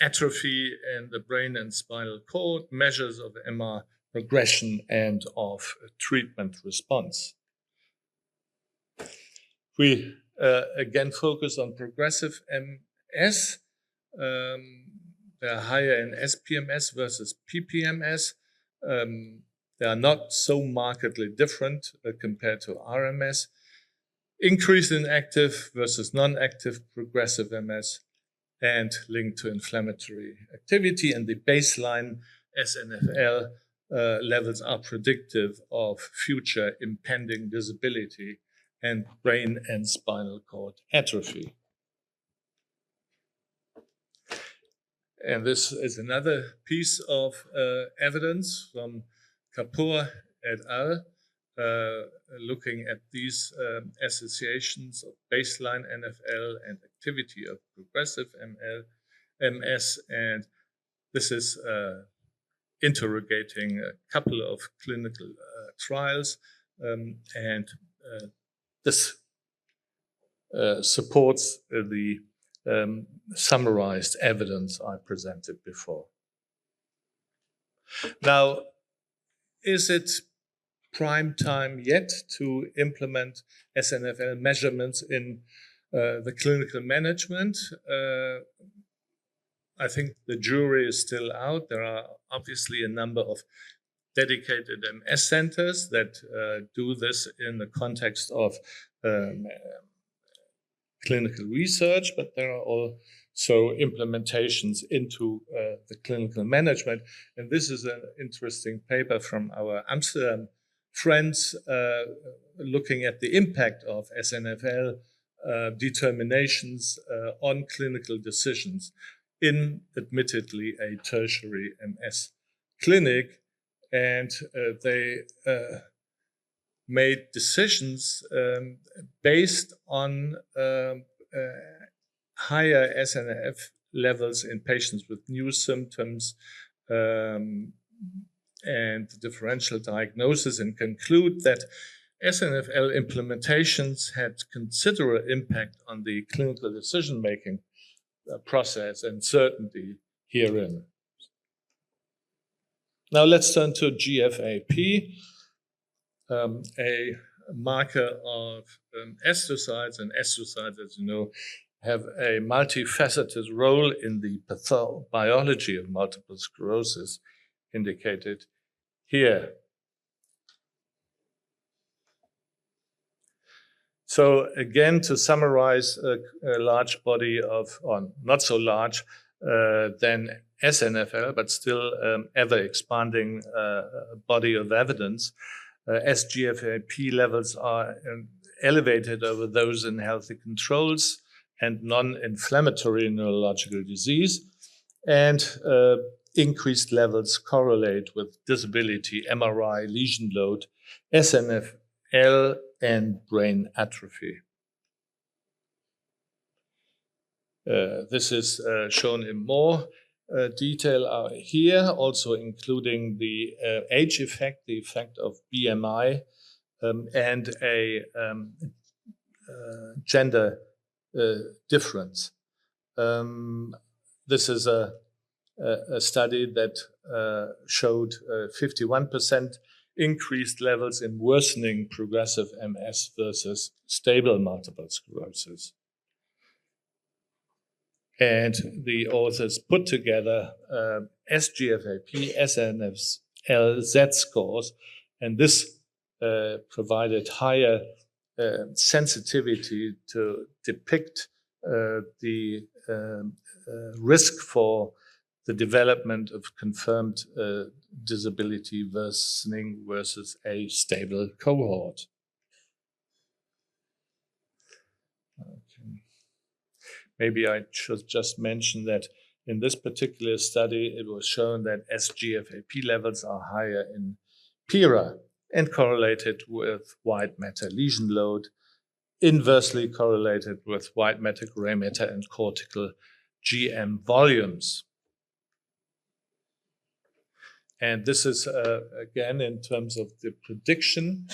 Speaker 6: atrophy in the brain and spinal cord, measures of MR progression and of treatment response. We again focus on progressive MS. They are higher in SPMS versus PPMS. They are not so markedly different compared to RMS. Increase in active versus non-active progressive MS, and linked to inflammatory activity, and the baseline SNFL levels are predictive of future impending disability and brain and spinal cord atrophy. And this is another piece of evidence from Kapoor et al., looking at these associations of baseline NFL and activity of progressive MS, and this is interrogating a couple of clinical trials, and this supports the summarized evidence I presented before. Now, is it prime time yet to implement SNFL measurements in the clinical management? I think the jury is still out. There are obviously a number of dedicated MS centers that do this in the context of clinical research, but there are also implementations into the clinical management. And this is an interesting paper from our Amsterdam friends looking at the impact of SNFL determinations on clinical decisions in admittedly a tertiary MS clinic, and they made decisions based on higher SNF levels in patients with new symptoms and differential diagnosis, and conclude that SNFL implementations had considerable impact on the clinical decision-making process and certainty herein. Now let's turn to GFAP, a marker of astrocytes, and astrocytes, as you know, have a multifaceted role in the pathobiology of multiple sclerosis, indicated here. So again, to summarize a large body of, or not so large, than SNFL, but still ever expanding body of evidence, as GFAP levels are elevated over those in healthy controls and non-inflammatory neurological disease, and increased levels correlate with disability, MRI, lesion load, SNFL, and brain atrophy. This is shown in more detail here, also including the age effect, the effect of BMI, and a gender difference. This is a study that showed 51% increased levels in worsening progressive MS versus stable multiple sclerosis. And the authors put together SGFAP, SNFL, Z-scores, and this provided higher sensitivity to depict the risk for the development of confirmed disability worsening versus a stable cohort. Okay. Maybe I should just mention that in this particular study, it was shown that SGFAP levels are higher in PIRA and correlated with white matter lesion load, inversely correlated with white matter, gray matter, and cortical GM volumes. And this is, again, in terms of the prediction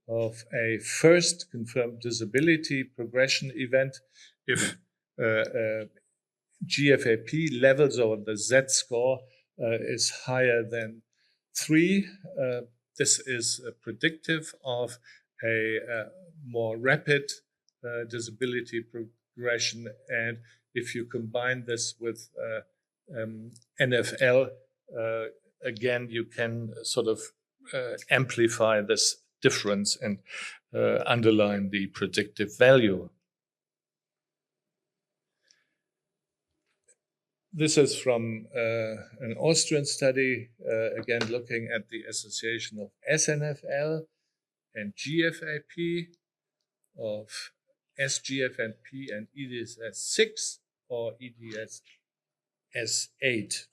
Speaker 6: of a first confirmed disability progression event, if GFAP levels or the Z-score is higher than 3, this is predictive of a more rapid disability progression. And if you combine this with NFL, again, you can sort of amplify this difference and underline the predictive value. This is from an Austrian study, again, looking at the association of SNFL and GFAP, of SGFAP and EDSS6 or EDSS8.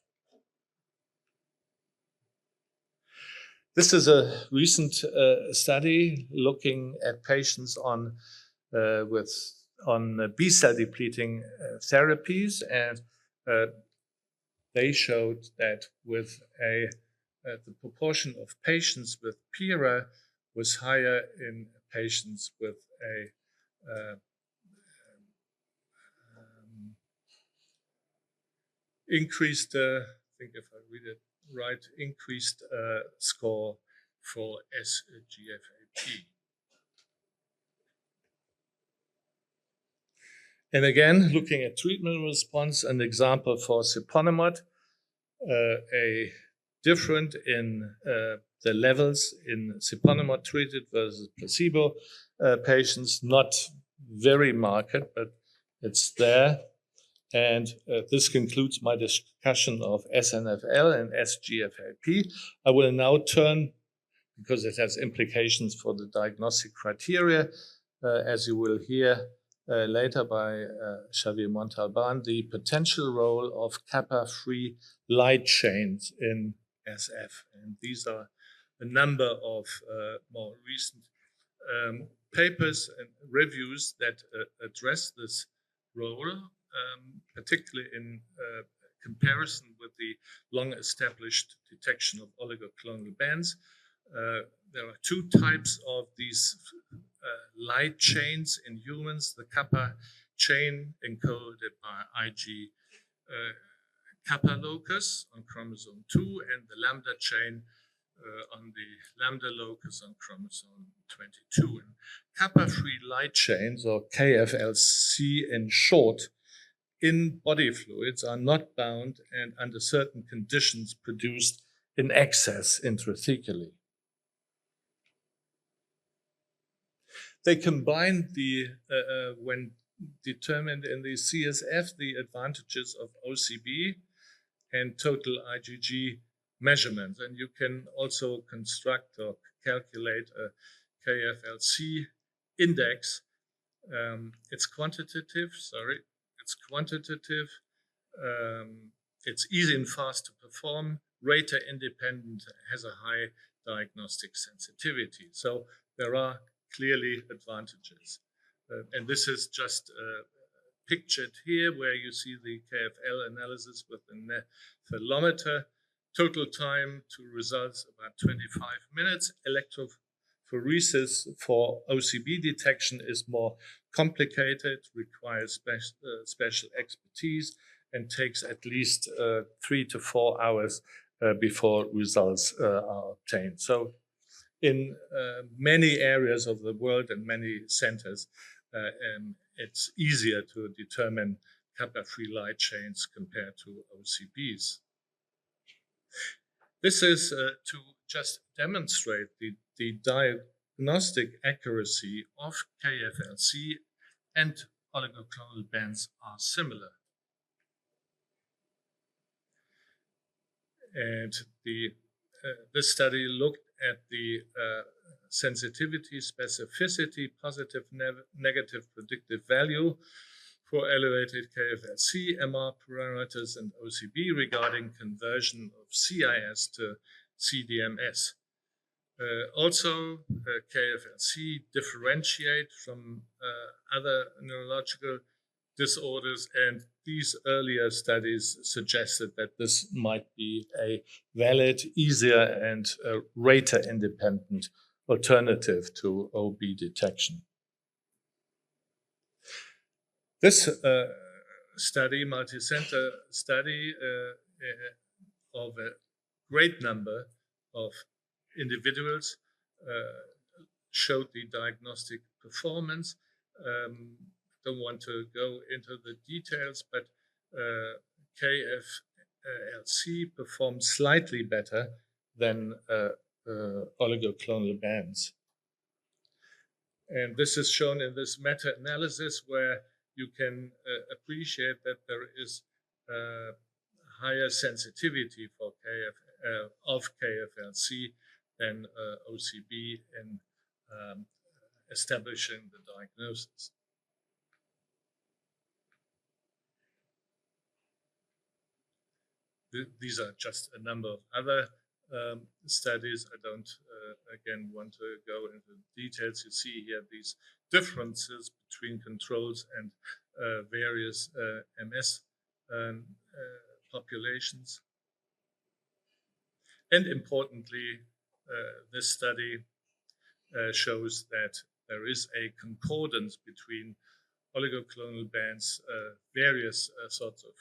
Speaker 6: This is a recent study looking at patients on B-cell depleting therapies, and they showed that with the proportion of patients with PIRA was higher in patients with a increased, I think if I read it right, increased score for SGFAP. And again, looking at treatment response, an example for siponimod, a different in the levels in siponimod treated versus placebo patients, not very marked, but it's there. And this concludes my discussion of SNFL and SGFAP. I will now turn, because it has implications for the diagnostic criteria, as you will hear later by Xavier Montalban, the potential role of kappa-free light chains in SF. And these are a number of more recent papers and reviews that address this role, particularly in comparison with the long-established detection of oligoclonal bands. There are two types of these light chains in humans: the kappa chain encoded by Ig kappa locus on chromosome 2 and the lambda chain on the lambda locus on chromosome 22. And kappa-free light chains, or KFLC in short, in body fluids are not bound and under certain conditions produced in excess intrathecally. They combine when determined in the CSF, the advantages of OCB and total IgG measurements. And you can also construct or calculate a KFLC index. It's quantitative, it's easy and fast to perform, rater independent, has a high diagnostic sensitivity. So there are clearly advantages. And this is just pictured here, where you see the KFL analysis with the nephelometer. Total time to results about 25 minutes. Electrophoresis for OCB detection is more complicated, requires special expertise, and takes at least 3 to 4 hours before results are obtained. So in many areas of the world and many centers, it's easier to determine kappa-free light chains compared to OCBs. This is to just demonstrate the diagnostic accuracy of KFLC and oligoclonal bands are similar. And this study looked at the sensitivity, specificity, positive, negative predictive value for elevated KFLC, MR parameters, and OCB regarding conversion of CIS to CDMS. Also, KFLC differentiate from other neurological disorders, and these earlier studies suggested that this might be a valid, easier, and rater-independent alternative to OB detection. This study, multi-center study of a great number of individuals, showed the diagnostic performance. Don't want to go into the details, but KFLC performs slightly better than oligoclonal bands. And this is shown in this meta-analysis, where you can appreciate that there is higher sensitivity for of KFLC than OCB in establishing the diagnosis. These are just a number of other studies. I don't, again, want to go into details. You see here these differences between controls and various MS populations. And importantly, this study shows that there is a concordance between oligoclonal bands, various sorts of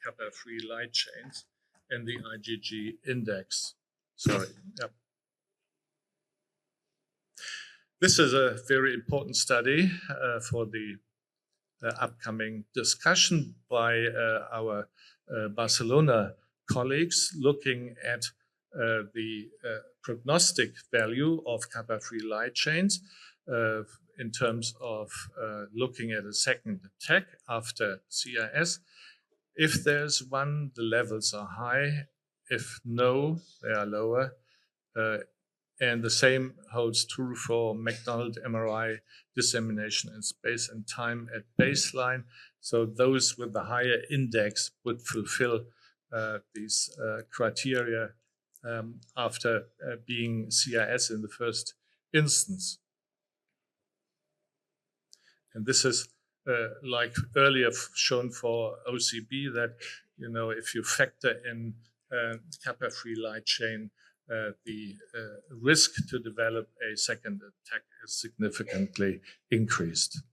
Speaker 6: kappa-free light chains, and the IgG index. Sorry. Yep. This is a very important study for the upcoming discussion by our Barcelona colleagues, looking at the prognostic value of kappa-free light chains in terms of looking at a second attack after CIS. If there's one, the levels are high. If no, they are lower. And the same holds true for McDonald MRI dissemination in space and time at baseline. So those with the higher index would fulfill these criteria after being CIS in the first instance. And this is like earlier shown for OCB, that if you factor in kappa-free light chain, the risk to develop a second attack is significantly increased.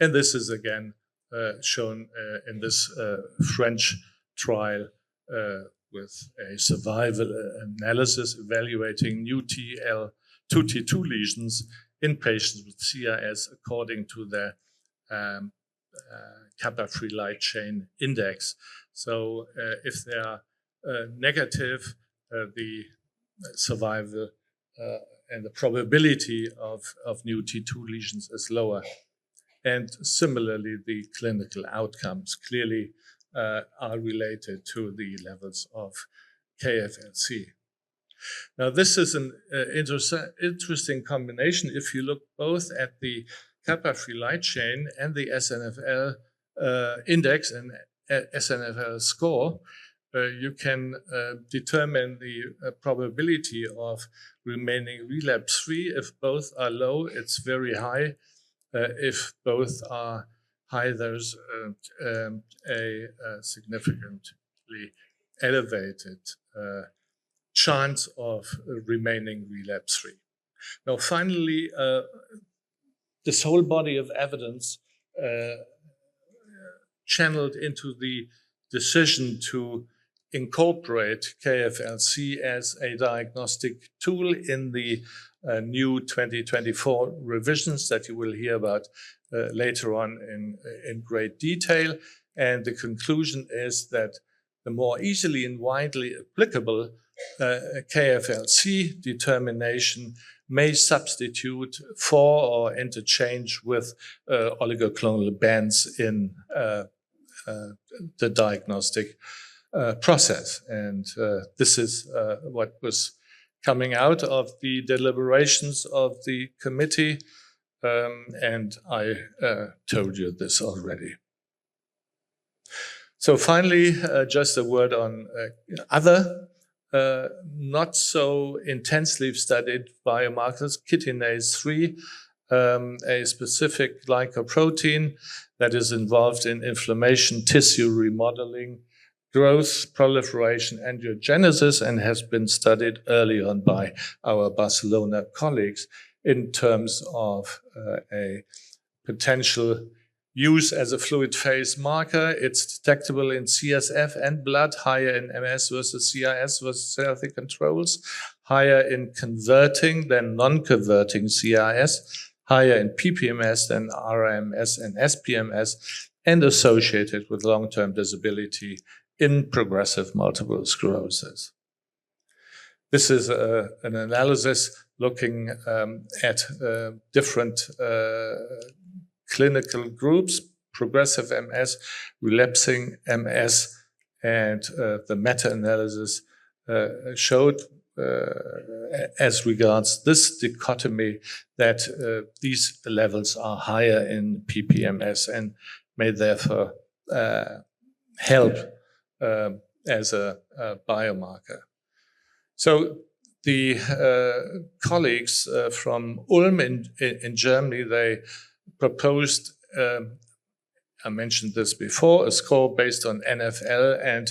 Speaker 6: And this is again shown in this French trial with a survival analysis evaluating new T2 lesions in patients with CIS according to their kappa-free light chain index. So if they are negative, the survival and the probability of new T2 lesions is lower. And similarly, the clinical outcomes clearly are related to the levels of KFLC. Now, this is an interesting combination. If you look both at the kappa-free light chain and the SNFL index and SNFL score, you can determine the probability of remaining relapse-free. If both are low, it's very high. If both are high, there's a significantly elevated chance of remaining relapse-free. Now, finally, this whole body of evidence channeled into the decision to incorporate KFLC as a diagnostic tool in the new 2024 revisions that you will hear about later on in great detail. And the conclusion is that the more easily and widely applicable KFLC determination may substitute for or interchange with oligoclonal bands in the diagnostic process. And this is what was coming out of the deliberations of the committee. And I told you this already. So finally, just a word on other not so intensely studied biomarkers, chitinase 3, a specific glycoprotein that is involved in inflammation, tissue remodeling, growth, proliferation, angiogenesis, and has been studied early on by our Barcelona colleagues in terms of a potential use as a fluid phase marker. It's detectable in CSF and blood, higher in MS versus CIS versus healthy controls, higher in converting than non-converting CIS, higher in PPMS than RMS and SPMS, and associated with long-term disability in progressive multiple sclerosis. This is an analysis looking at different clinical groups, progressive MS, relapsing MS, and the meta-analysis showed as regards this dichotomy that these levels are higher in PPMS and may therefore help as a biomarker. So the colleagues from Ulm in Germany, they proposed, I mentioned this before, a score based on NFL and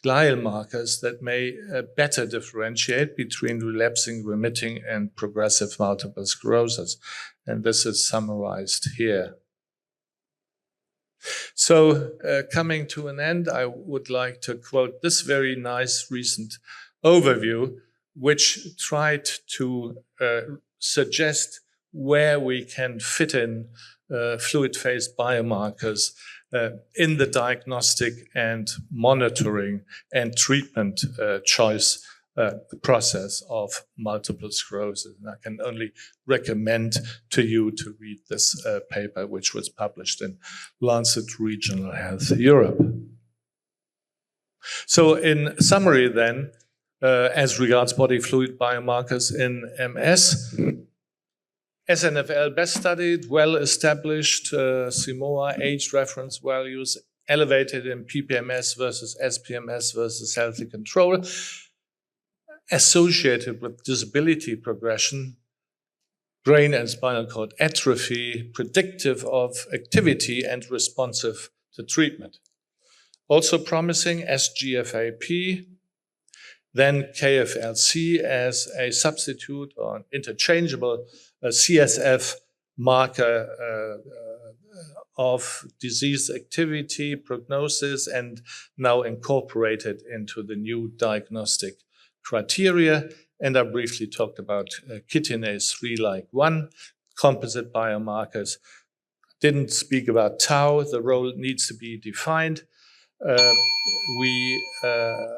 Speaker 6: glial markers that may better differentiate between relapsing, remitting, and progressive multiple sclerosis. And this is summarized here. So coming to an end, I would like to quote this very nice recent overview, which tried to suggest where we can fit in fluid phase biomarkers in the diagnostic and monitoring and treatment choice process of multiple sclerosis. And I can only recommend to you to read this paper, which was published in Lancet Regional Health Europe. So in summary then, as regards body fluid biomarkers in MS. SNFL best studied, well established, CIMOA age reference values elevated in PPMS versus SPMS versus healthy control, associated with disability progression, brain and spinal cord atrophy, predictive of activity and responsive to treatment. Also promising SGFAP, then KFLC as a substitute or an interchangeable CSF marker of disease activity, prognosis, and now incorporated into the new diagnostic criteria. And I briefly talked about chitinase 3-like-1, composite biomarkers. Didn't speak about tau. The role needs to be defined. We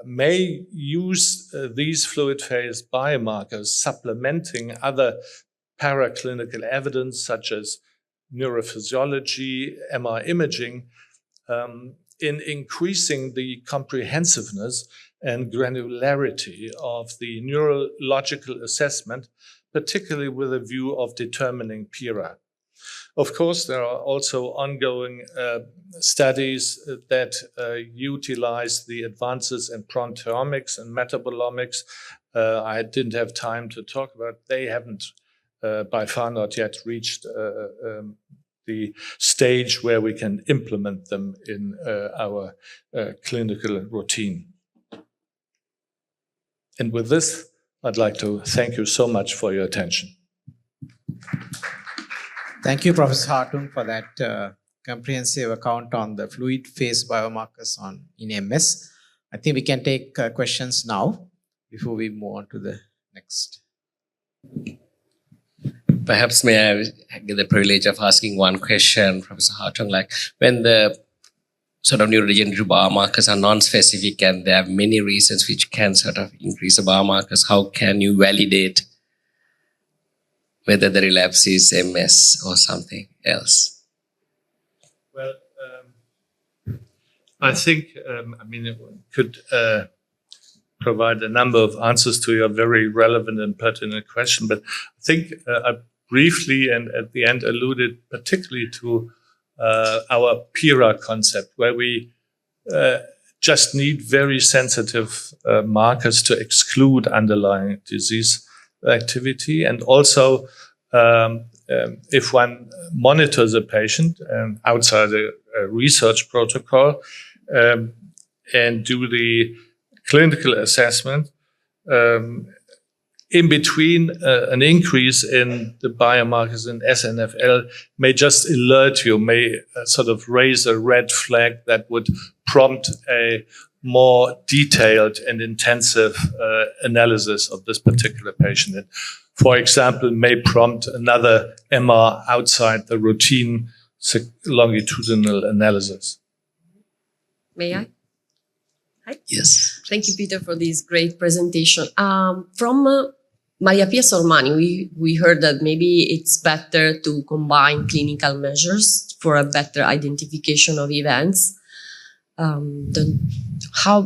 Speaker 6: may use these fluid phase biomarkers supplementing other paraclinical evidence such as neurophysiology, MR imaging, in increasing the comprehensiveness and granularity of the neurological assessment, particularly with a view of determining PIRA. Of course, there are also ongoing studies that utilize the advances in proteomics and metabolomics. I didn't have time to talk about. They haven't by far not yet reached the stage where we can implement them in our clinical routine. And with this, I'd like to thank you so much for your attention.
Speaker 9: Thank you, Professor Hartung, for that comprehensive account on the fluid phase biomarkers in MS. I think we can take questions now before we move on to the next.
Speaker 10: Perhaps may I get the privilege of asking one question, Professor Hartung, like when the sort of neurodegenerative biomarkers are non-specific and there are many reasons which can sort of increase the biomarkers, how can you validate whether the relapse is MS or something else?
Speaker 6: Well, I think, it could provide a number of answers to your very relevant and pertinent question, but I think I briefly and at the end alluded particularly to our PIRA concept, where we just need very sensitive markers to exclude underlying disease activity. And also, if one monitors a patient outside a research protocol and do the clinical assessment, in between an increase in the biomarkers in SNFL may just alert you, may sort of raise a red flag that would prompt a more detailed and intensive analysis of this particular patient. It, for example, may prompt another MR outside the routine longitudinal analysis.
Speaker 8: May I? Hi.
Speaker 10: Yes.
Speaker 8: Thank you, Peter, for this great presentation. From Maria Pia Sormani, we heard that maybe it's better to combine clinical measures for a better identification of events.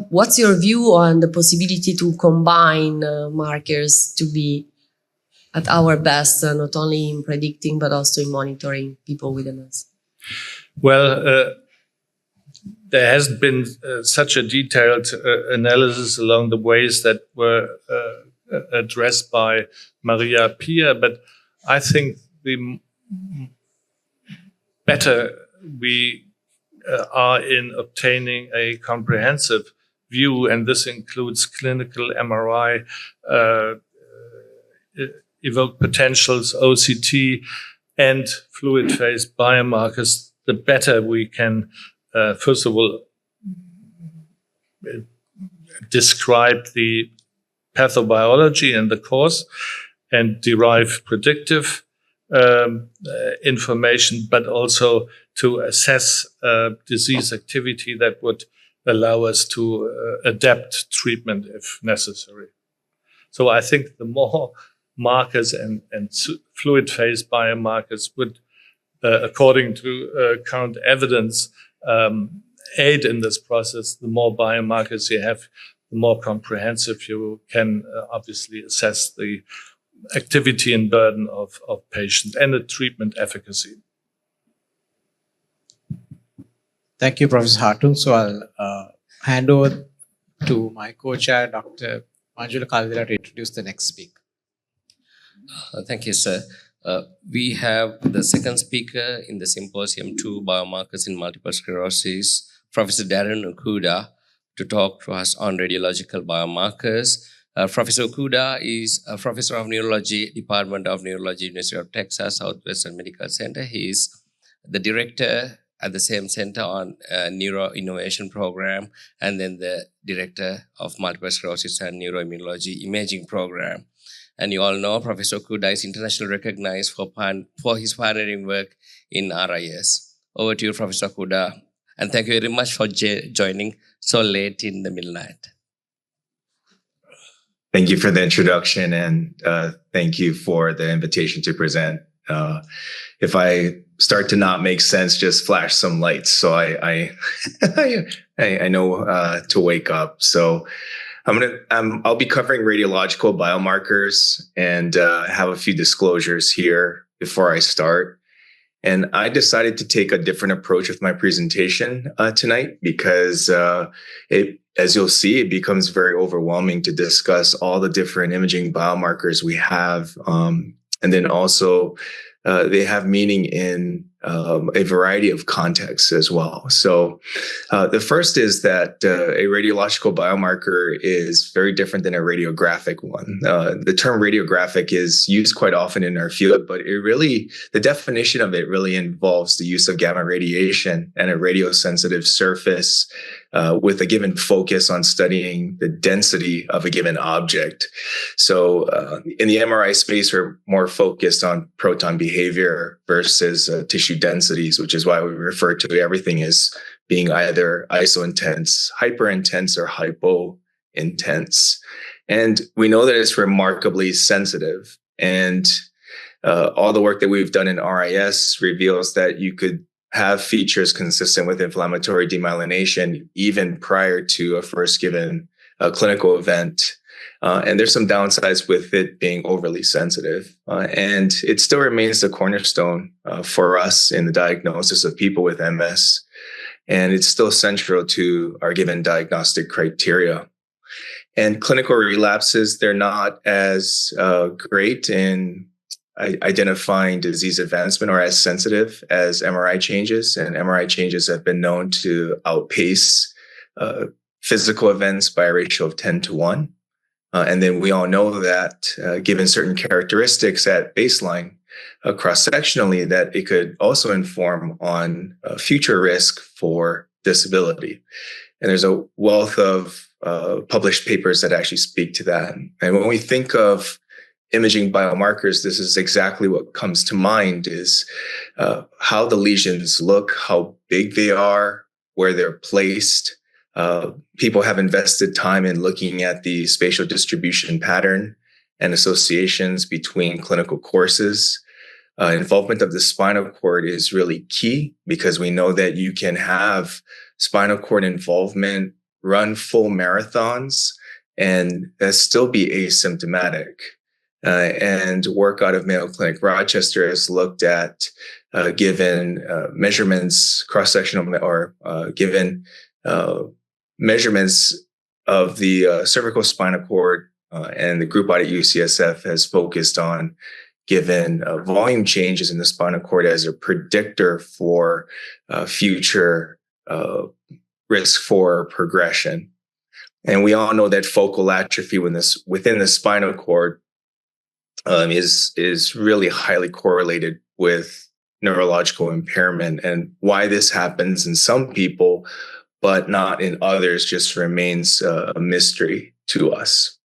Speaker 8: What's your view on the possibility to combine markers to be at our best, not only in predicting, but also in monitoring people with MS?
Speaker 6: Well, there hasn't been such a detailed analysis along the ways that were addressed by Maria Pia, but I think the better we are in obtaining a comprehensive view, and this includes clinical MRI, evoked potentials, OCT, and fluid phase biomarkers, the better we can, first of all, describe the pathobiology and the cause and derive predictive information, but also to assess disease activity that would allow us to adapt treatment if necessary. So I think the more markers and fluid phase biomarkers would, according to current evidence, aid in this process, the more biomarkers you have, the more comprehensive you can obviously assess the activity and burden of patients and the treatment efficacy.
Speaker 9: Thank you, Professor Hartung. So I'll hand over to my co-chair, Dr. Manjula Kaldera, to introduce the next speaker.
Speaker 10: Thank you, sir. We have the second speaker in the symposium, 2 biomarkers in multiple sclerosis, Professor Darin Okuda, to talk to us on radiological biomarkers. Professor Okuda is a professor of neurology, Department of Neurology, University of Texas, Southwestern Medical Center. He is the director at the same center on Neuro Innovation Program, and then the director of Multiple Sclerosis and Neuroimmunology Imaging Program. And you all know Professor Okuda is internationally recognized for his pioneering work in RIS. Over to you, Professor Okuda. And thank you very much for joining so late in the midnight.
Speaker 11: Thank you for the introduction, and thank you for the invitation to present. If I start to not make sense, just flash some lights so I know to wake up. So I'll be covering radiological biomarkers and have a few disclosures here before I start. And I decided to take a different approach with my presentation tonight because as you'll see, it becomes very overwhelming to discuss all the different imaging biomarkers we have. And then also they have meaning in a variety of contexts as well. So the first is that a radiological biomarker is very different than a radiographic one. The term radiographic is used quite often in our field, but the definition of it really involves the use of gamma radiation and a radiosensitive surface with a given focus on studying the density of a given object. So in the MRI space, we're more focused on proton behavior versus tissue densities, which is why we refer to everything as being either iso-intense, hyper-intense, or hypo-intense. And we know that it's remarkably sensitive. And all the work that we've done in RIS reveals that you could have features consistent with inflammatory demyelination even prior to a first given clinical event. And there's some downsides with it being overly sensitive. And it still remains the cornerstone for us in the diagnosis of people with MS. And it's still central to our given diagnostic criteria. And clinical relapses, they're not as great in identifying disease advancement or as sensitive as MRI changes. And MRI changes have been known to outpace physical events by a ratio of 10 to 1. And then we all know that given certain characteristics at baseline, cross-sectionally, that it could also inform on future risk for disability. And there's a wealth of published papers that actually speak to that. And when we think of imaging biomarkers, this is exactly what comes to mind is how the lesions look, how big they are, where they're placed. People have invested time in looking at the spatial distribution pattern and associations between clinical courses. Involvement of the spinal cord is really key because we know that you can have spinal cord involvement, run full marathons, and still be asymptomatic. And work out of Mayo Clinic Rochester has looked at given measurements, cross-sectional or given measurements of the cervical spinal cord, and the group out at UCSF has focused on given volume changes in the spinal cord as a predictor for future risk for progression. And we all know that focal atrophy within the spinal cord is really highly correlated with neurological impairment, and why this happens in some people but not in others just remains a mystery to us.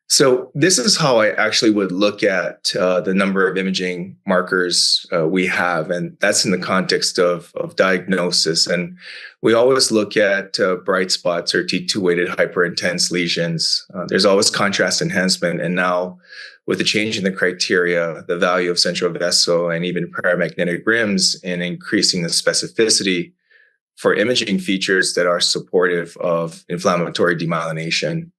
Speaker 11: So this is how I actually would look at the number of imaging markers we have, and that's in the context of diagnosis. And we always look at bright spots or T2-weighted hyperintense lesions. There's always contrast enhancement, and now with the change in the criteria, the value of central vessel and even paramagnetic rims in increasing the specificity for imaging features that are supportive of inflammatory demyelination.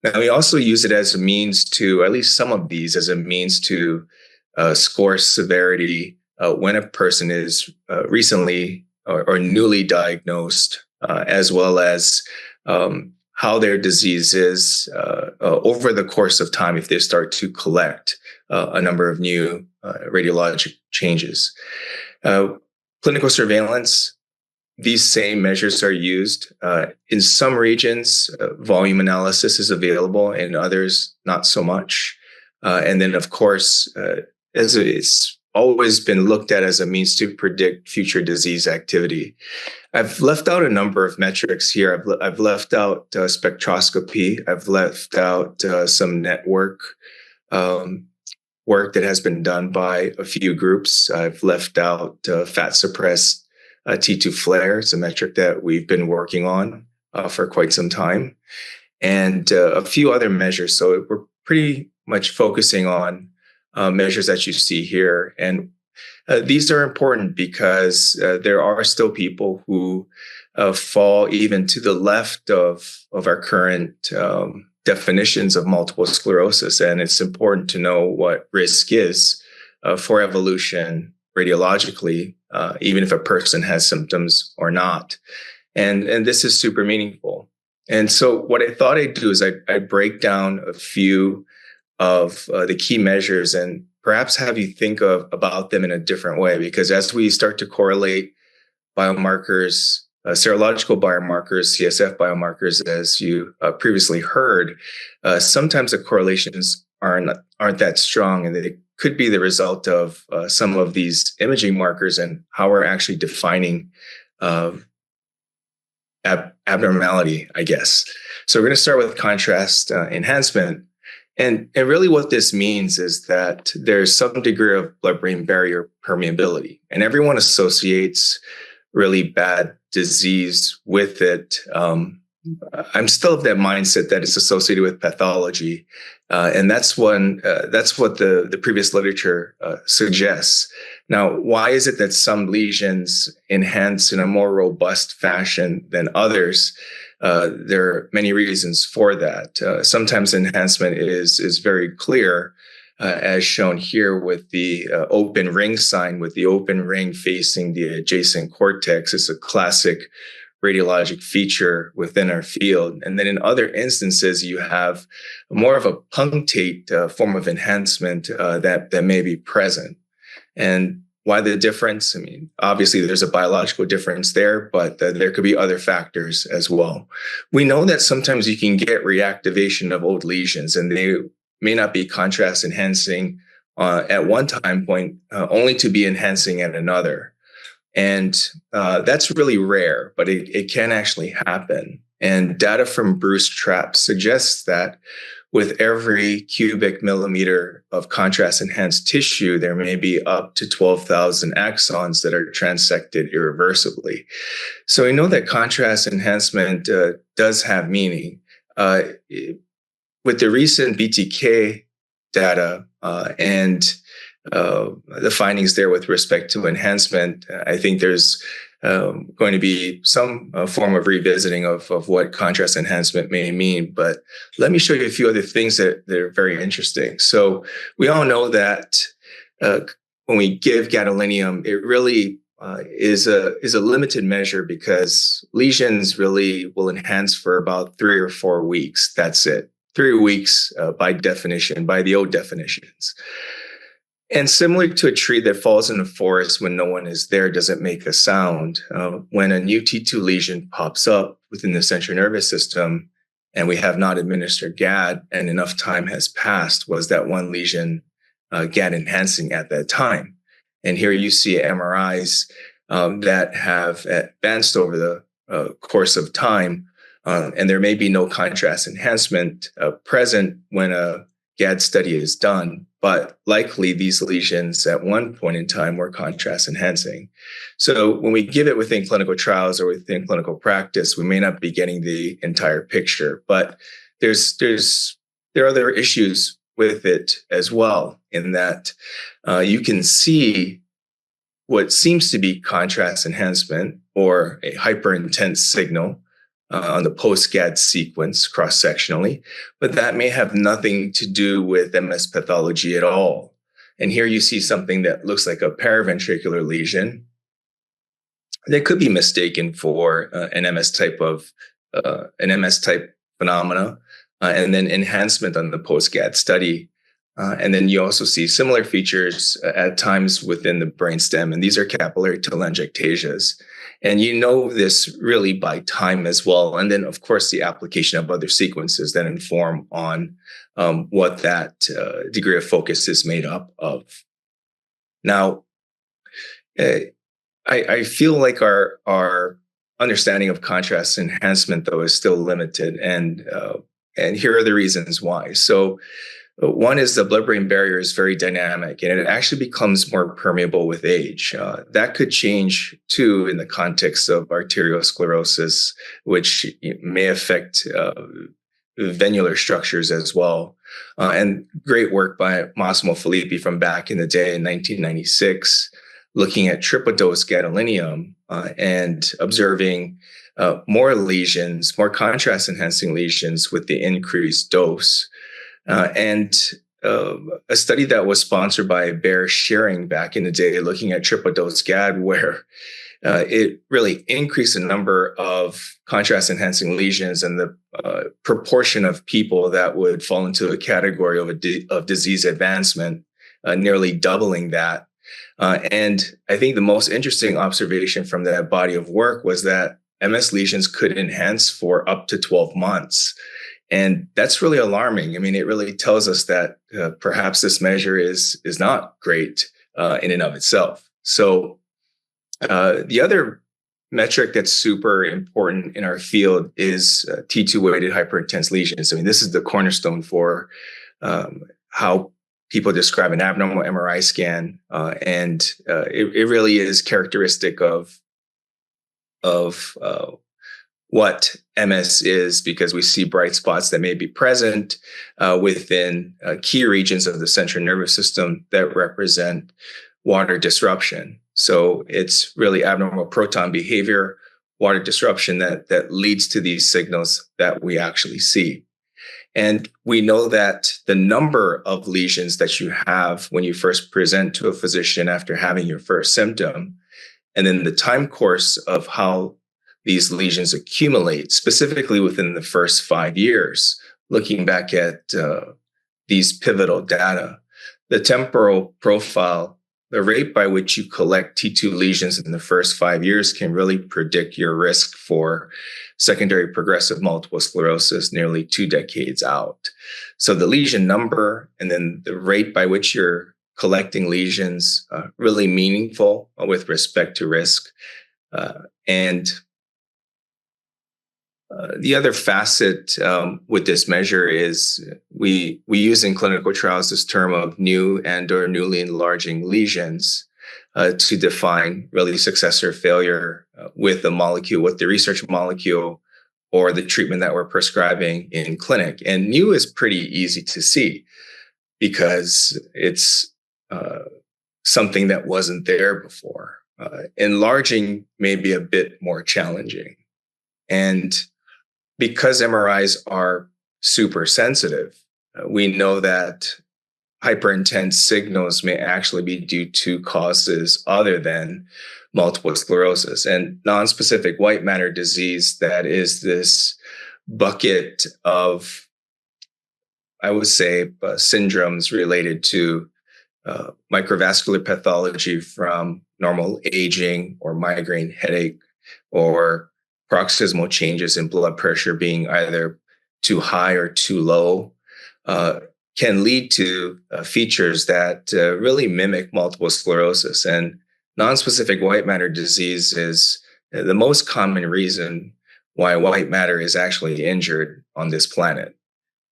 Speaker 11: Now, we also use it as a means to, at least some of these, as a means to score severity when a person is recently or newly diagnosed, as well as how their disease is over the course of time if they start to collect a number of new radiologic changes. Clinical surveillance, these same measures are used. In some regions, volume analysis is available, in others, not so much. And then, of course, as it's always been looked at as a means to predict future disease activity. I've left out a number of metrics here. I've left out spectroscopy. I've left out some network work that has been done by a few groups. I've left out fat suppressed T2 flare. It's a metric that we've been working on for quite some time, and a few other measures. So we're pretty much focusing on measures that you see here. And these are important because there are still people who fall even to the left of our current definitions of multiple sclerosis. And it's important to know what risk is for evolution radiologically, even if a person has symptoms or not. And this is super meaningful. And so what I thought I'd do is I'd break down a few of the key measures and perhaps have you think about them in a different way, because as we start to correlate biomarkers, serological biomarkers, CSF biomarkers, as you previously heard, sometimes the correlations aren't that strong, and they could be the result of some of these imaging markers and how we're actually defining abnormality, I guess. So we're going to start with contrast enhancement. And really what this means is that there's some degree of blood-brain barrier permeability, and everyone associates really bad disease with it. I'm still of that mindset that it's associated with pathology, and that's what the previous literature suggests. Now, why is it that some lesions enhance in a more robust fashion than others? There are many reasons for that. Sometimes enhancement is very clear, as shown here with the open ring sign, with the open ring facing the adjacent cortex. It's a classic radiologic feature within our field. And then in other instances, you have more of a punctate form of enhancement that may be present. And why the difference? I mean, obviously there's a biological difference there, but there could be other factors as well. We know that sometimes you can get reactivation of old lesions, and they may not be contrast enhancing at one time point, only to be enhancing at another. And that's really rare, but it can actually happen. And data from Bruce Trapp suggests that with every cubic millimeter of contrast-enhanced tissue, there may be up to 12,000 axons that are transected irreversibly. So we know that contrast enhancement does have meaning. With the recent BTK data and the findings there with respect to enhancement, I think there's going to be some form of revisiting of what contrast enhancement may mean. But let me show you a few other things that are very interesting. So we all know that when we give gadolinium, it really is a limited measure because lesions really will enhance for about 3 or 4 weeks. That's it. 3 weeks by definition, by the old definitions. And similar to a tree that falls in the forest when no one is there doesn't make a sound, when a new T2 lesion pops up within the central nervous system and we have not administered GAD and enough time has passed, was that one lesion GAD enhancing at that time? And here you see MRIs that have advanced over the course of time, and there may be no contrast enhancement present when a GAD study is done, but likely these lesions at one point in time were contrast enhancing. So when we give it within clinical trials or within clinical practice, we may not be getting the entire picture, but there are other issues with it as well, in that you can see what seems to be contrast enhancement or a hyperintense signal on the post-GAD sequence cross-sectionally, but that may have nothing to do with MS pathology at all. And here you see something that looks like a paraventricular lesion that could be mistaken for an MS type phenomena, and then enhancement on the post-GAD study. And then you also see similar features at times within the brainstem, and these are capillary telangiectasias. And you know this really by time as well. And then, of course, the application of other sequences that inform on what that degree of focus is made up of. Now, I feel like our understanding of contrast enhancement, though, is still limited. And here are the reasons why. So one is the blood-brain barrier is very dynamic, and it actually becomes more permeable with age. That could change, too, in the context of arteriosclerosis, which may affect venular structures as well. And great work by Massimo Filippi from back in the day in 1996, looking at triple-dose gadolinium and observing more lesions, more contrast-enhancing lesions with the increased dose. And a study that was sponsored by Bear Shearing back in the day, looking at triple-dose GAD, where it really increased the number of contrast-enhancing lesions and the proportion of people that would fall into a category of disease advancement, nearly doubling that. And I think the most interesting observation from that body of work was that MS lesions could enhance for up to 12 months. And that's really alarming. I mean, it really tells us that perhaps this measure is not great in and of itself. So the other metric that's super important in our field is T2-weighted hyperintense lesions. I mean, this is the cornerstone for how people describe an abnormal MRI scan, and it really is characteristic of what MS is, because we see bright spots that may be present within key regions of the central nervous system that represent water disruption. So it's really abnormal proton behavior, water disruption that leads to these signals that we actually see. And we know that the number of lesions that you have when you first present to a physician after having your first symptom, and then the time course of how these lesions accumulate, specifically within the first 5 years, looking back at these pivotal data, the temporal profile, the rate by which you collect T2 lesions in the first 5 years can really predict your risk for secondary progressive multiple sclerosis nearly 2 decades out. So the lesion number and then the rate by which you're collecting lesions, really meaningful with respect to risk. And the other facet with this measure is we use in clinical trials this term of new and or newly enlarging lesions to define really success or failure with the molecule, with the research molecule or the treatment that we're prescribing in clinic. And new is pretty easy to see because it's something that wasn't there before. Enlarging may be a bit more challenging. And because MRIs are super sensitive, we know that hyperintense signals may actually be due to causes other than multiple sclerosis. And nonspecific white matter disease, that is this bucket of, I would say, syndromes related to microvascular pathology from normal aging or migraine headache or paroxysmal changes in blood pressure being either too high or too low, can lead to features that really mimic multiple sclerosis. And nonspecific white matter disease is the most common reason why white matter is actually injured on this planet.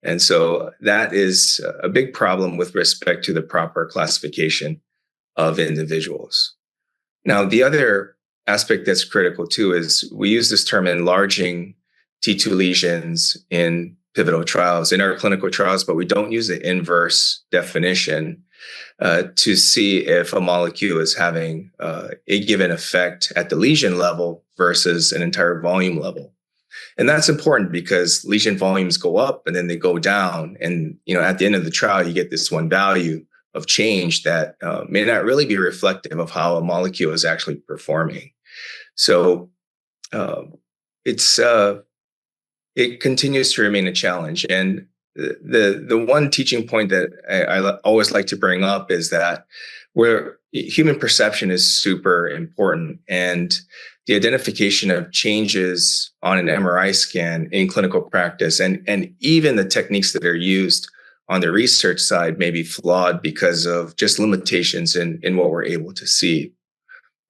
Speaker 11: And so that is a big problem with respect to the proper classification of individuals. Now, the other aspect that's critical too is we use this term enlarging T2 lesions in pivotal trials, in our clinical trials, but we don't use the inverse definition. to see if a molecule is having a given effect at the lesion level versus an entire volume level. And that's important because lesion volumes go up and then they go down. And, at the end of the trial, you get this one value of change that may not really be reflective of how a molecule is actually performing. So it continues to remain a challenge. And the one teaching point that I always like to bring up is that where human perception is super important, and the identification of changes on an MRI scan in clinical practice, and even the techniques that are used on the research side may be flawed because of just limitations in what we're able to see.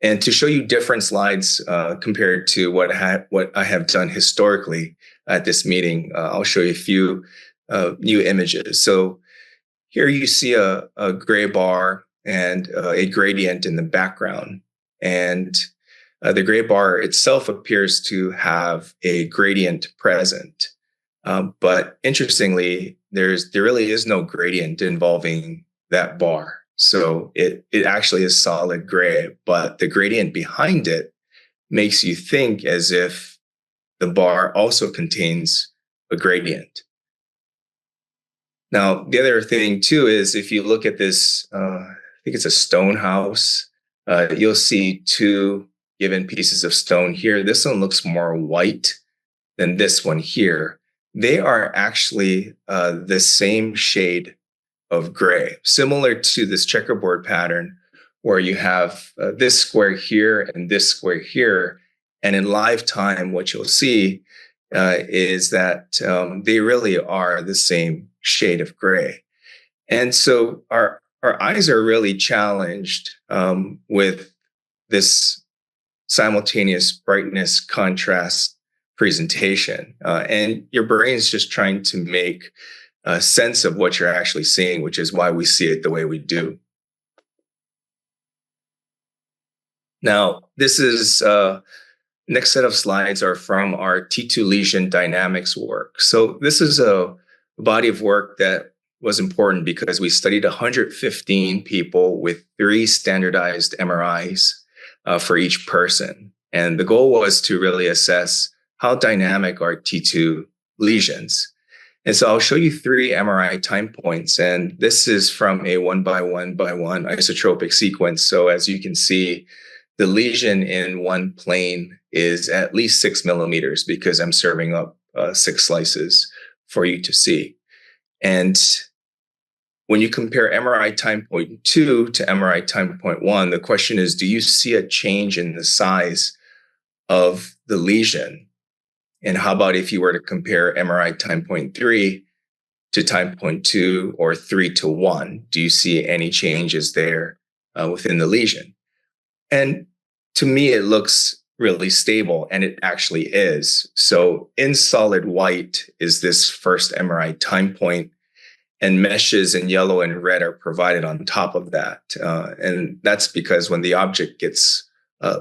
Speaker 11: And to show you different slides compared to what I have done historically at this meeting, I'll show you a few new images. So here you see a gray bar and a gradient in the background. And the gray bar itself appears to have a gradient present. But interestingly, there really is no gradient involving that bar. So it actually is solid gray, but the gradient behind it makes you think as if the bar also contains a gradient. Now, the other thing too is if you look at this, I think it's a stone house, you'll see two given pieces of stone here. This one looks more white than this one here. They are actually the same shade of gray, similar to this checkerboard pattern where you have this square here and this square here. And in live time, what you'll see is that they really are the same shade of gray. And so our eyes are really challenged with this simultaneous brightness contrast presentation. And your brain's just trying to make sense of what you're actually seeing, which is why we see it the way we do. Now, this is next set of slides are from our T2 lesion dynamics work. So this is a body of work that was important because we studied 115 people with 3 standardized MRIs for each person. And the goal was to really assess how dynamic are T2 lesions. And so I'll show you 3 MRI time points. And this is from a 1 by 1 by 1 isotropic sequence. So as you can see, the lesion in one plane is at least 6 millimeters because I'm serving up 6 slices for you to see. And when you compare MRI time point 2 to MRI time point 1, the question is, do you see a change in the size of the lesion? And how about if you were to compare MRI time point 3 to time point 2 or 3 to 1? Do you see any changes there within the lesion? And to me, it looks really stable, and it actually is. So in solid white is this first MRI time point, and meshes in yellow and red are provided on top of that. And that's because when the object gets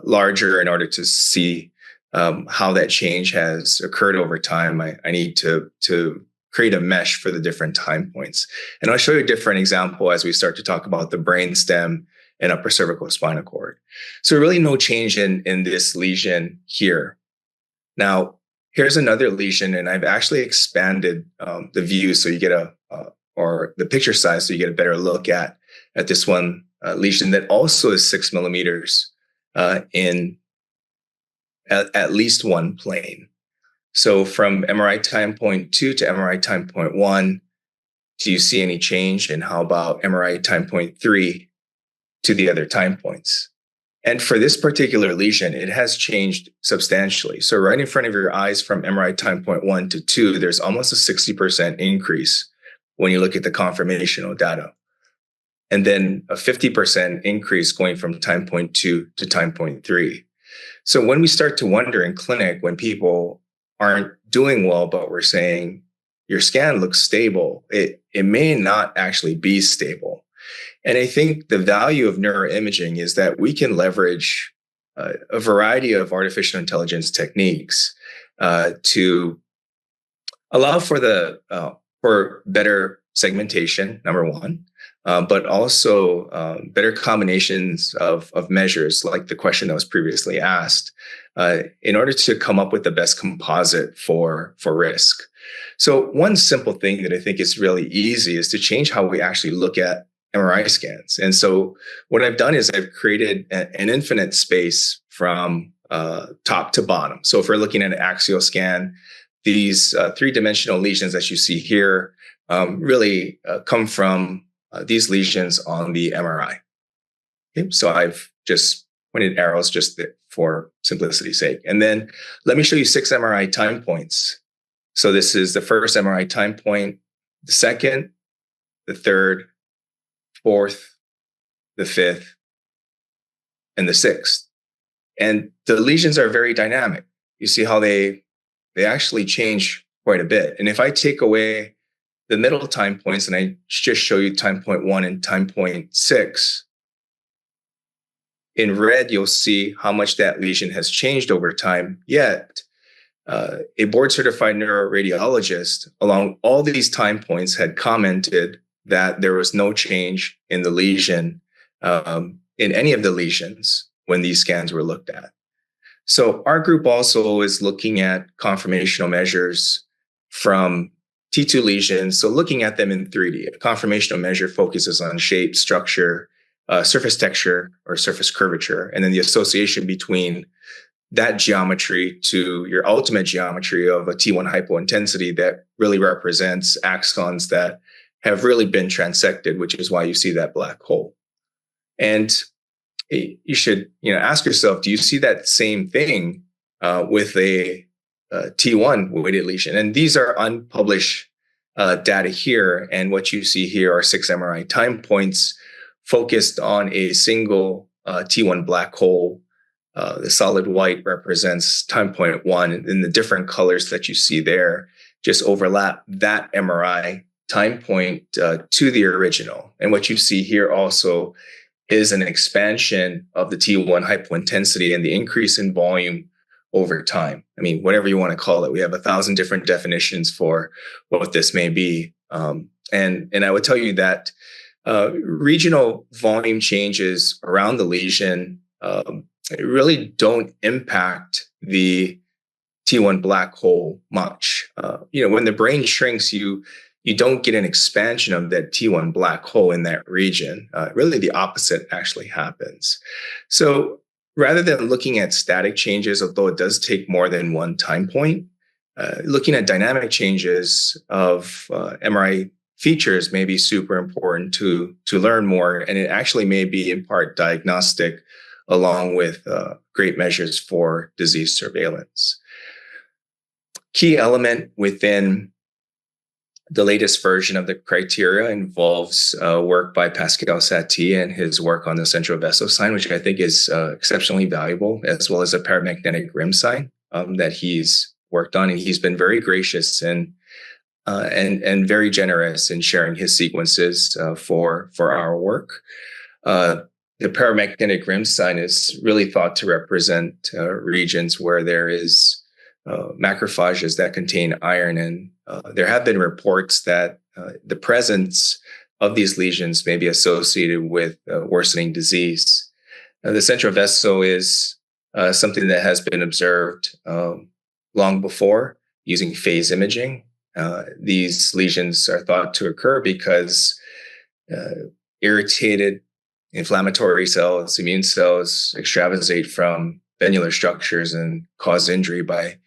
Speaker 11: larger, in order to see how that change has occurred over time, I need to create a mesh for the different time points. And I'll show you a different example as we start to talk about the brainstem and upper cervical spinal cord. So really no change in this lesion here. Now, here's another lesion, and I've actually expanded the view so you get or the picture size so you get a better look at this one lesion that also is 6 millimeters in at least one plane. So from MRI time point 2 to MRI time point 1, do you see any change? And how about MRI time point 3 to the other time points? And for this particular lesion, it has changed substantially. So right in front of your eyes from MRI time point 1 to 2, there's almost a 60% increase when you look at the conformational data. And then a 50% increase going from time point 2 to time point 3. So when we start to wonder in clinic, when people aren't doing well, but we're saying your scan looks stable, it may not actually be stable. And I think the value of neuroimaging is that we can leverage a variety of artificial intelligence techniques to allow for for better segmentation, number one, but also better combinations of measures, like the question that was previously asked, in order to come up with the best composite for risk. So one simple thing that I think is really easy is to change how we actually look at MRI scans. And so what I've done is I've created an infinite space from top to bottom. So if we're looking at an axial scan, these three-dimensional lesions that you see here really come from these lesions on the MRI. Okay, so I've just pointed arrows just for simplicity's sake. And then let me show you 6 MRI time points. So this is the first MRI time point, the second, the third, fourth, the fifth, and the sixth. And the lesions are very dynamic. You see how they actually change quite a bit. And if I take away the middle time points and I just show you time point 1 and time point 6, in red, you'll see how much that lesion has changed over time. Yet, a board-certified neuroradiologist along all these time points had commented that there was no change in the lesion, in any of the lesions when these scans were looked at. So our group also is looking at conformational measures from T2 lesions. So looking at them in 3D, a conformational measure focuses on shape, structure, surface texture, or surface curvature, and then the association between that geometry to your ultimate geometry of a T1 hypointensity that really represents axons that have really been transected, which is why you see that black hole. And you should, ask yourself, do you see that same thing with a T1 weighted lesion? And these are unpublished data here. And what you see here are 6 MRI time points focused on a single T1 black hole. The solid white represents time point 1, and the different colors that you see there just overlap that MRI time point to the original. And what you see here also is an expansion of the T1 hypointensity and the increase in volume over time. I mean, whatever you want to call it, we have 1,000 different definitions for what this may be. And I would tell you that regional volume changes around the lesion really don't impact the T1 black hole much. When the brain shrinks, you don't get an expansion of that T1 black hole in that region. Really, the opposite actually happens. So rather than looking at static changes, although it does take more than one time point, looking at dynamic changes of MRI features may be super important to learn more. And it actually may be in part diagnostic along with great measures for disease surveillance. Key element within the latest version of the criteria involves work by Pascal Satie and his work on the central vessel sign, which I think is exceptionally valuable, as well as a paramagnetic rim sign that he's worked on. And he's been very gracious and very generous in sharing his sequences for our work. The paramagnetic rim sign is really thought to represent regions where there is macrophages that contain iron, and there have been reports that the presence of these lesions may be associated with worsening disease. The central vessel is something that has been observed long before using phase imaging. These lesions are thought to occur because irritated inflammatory cells, immune cells, extravasate from venular structures and cause injury by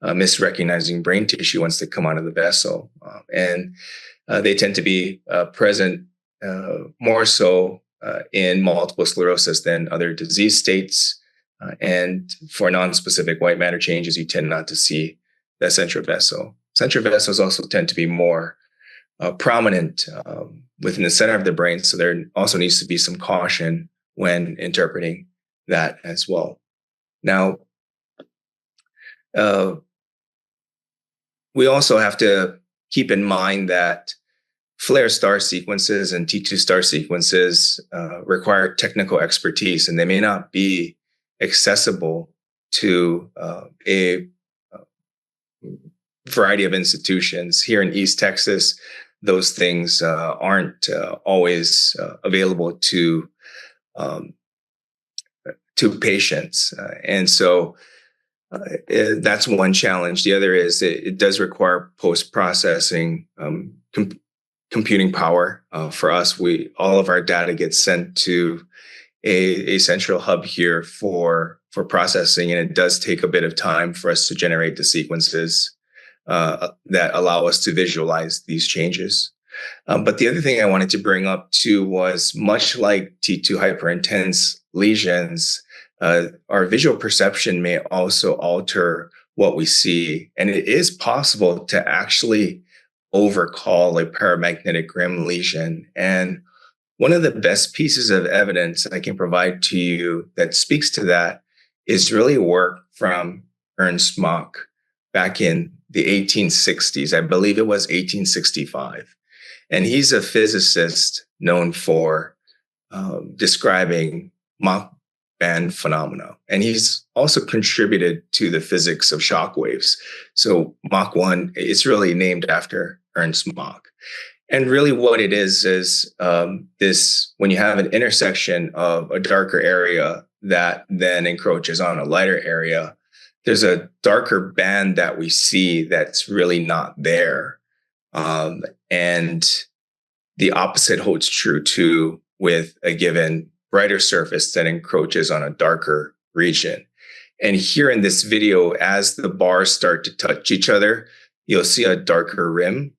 Speaker 11: misrecognizing brain tissue once they come out of the vessel. And they tend to be present more so in multiple sclerosis than other disease states. And for non-specific white matter changes, you tend not to see that central vessel. Central vessels also tend to be more prominent within the center of the brain. So there also needs to be some caution when interpreting that as well. Now, we also have to keep in mind that FLAIR star sequences and T2 star sequences require technical expertise, and they may not be accessible to a variety of institutions. Here in East Texas, those things aren't always available to patients. And so that's one challenge. The other is it does require post-processing computing power. For us, all of our data gets sent to a central hub here for processing, and it does take a bit of time for us to generate the sequences that allow us to visualize these changes. But the other thing I wanted to bring up too was, much like T2 hyperintense lesions, our visual perception may also alter what we see. And it is possible to actually overcall a paramagnetic rim lesion. And one of the best pieces of evidence I can provide to you that speaks to that is really work from Ernst Mach back in the 1860s. I believe it was 1865. And he's a physicist known for describing Mach band phenomena. And he's also contributed to the physics of shock waves. So Mach 1 is really named after Ernst Mach. And really what it is this, when you have an intersection of a darker area that then encroaches on a lighter area, there's a darker band that we see that's really not there. And the opposite holds true too with a given brighter surface that encroaches on a darker region. And here in this video, as the bars start to touch each other, you'll see a darker rim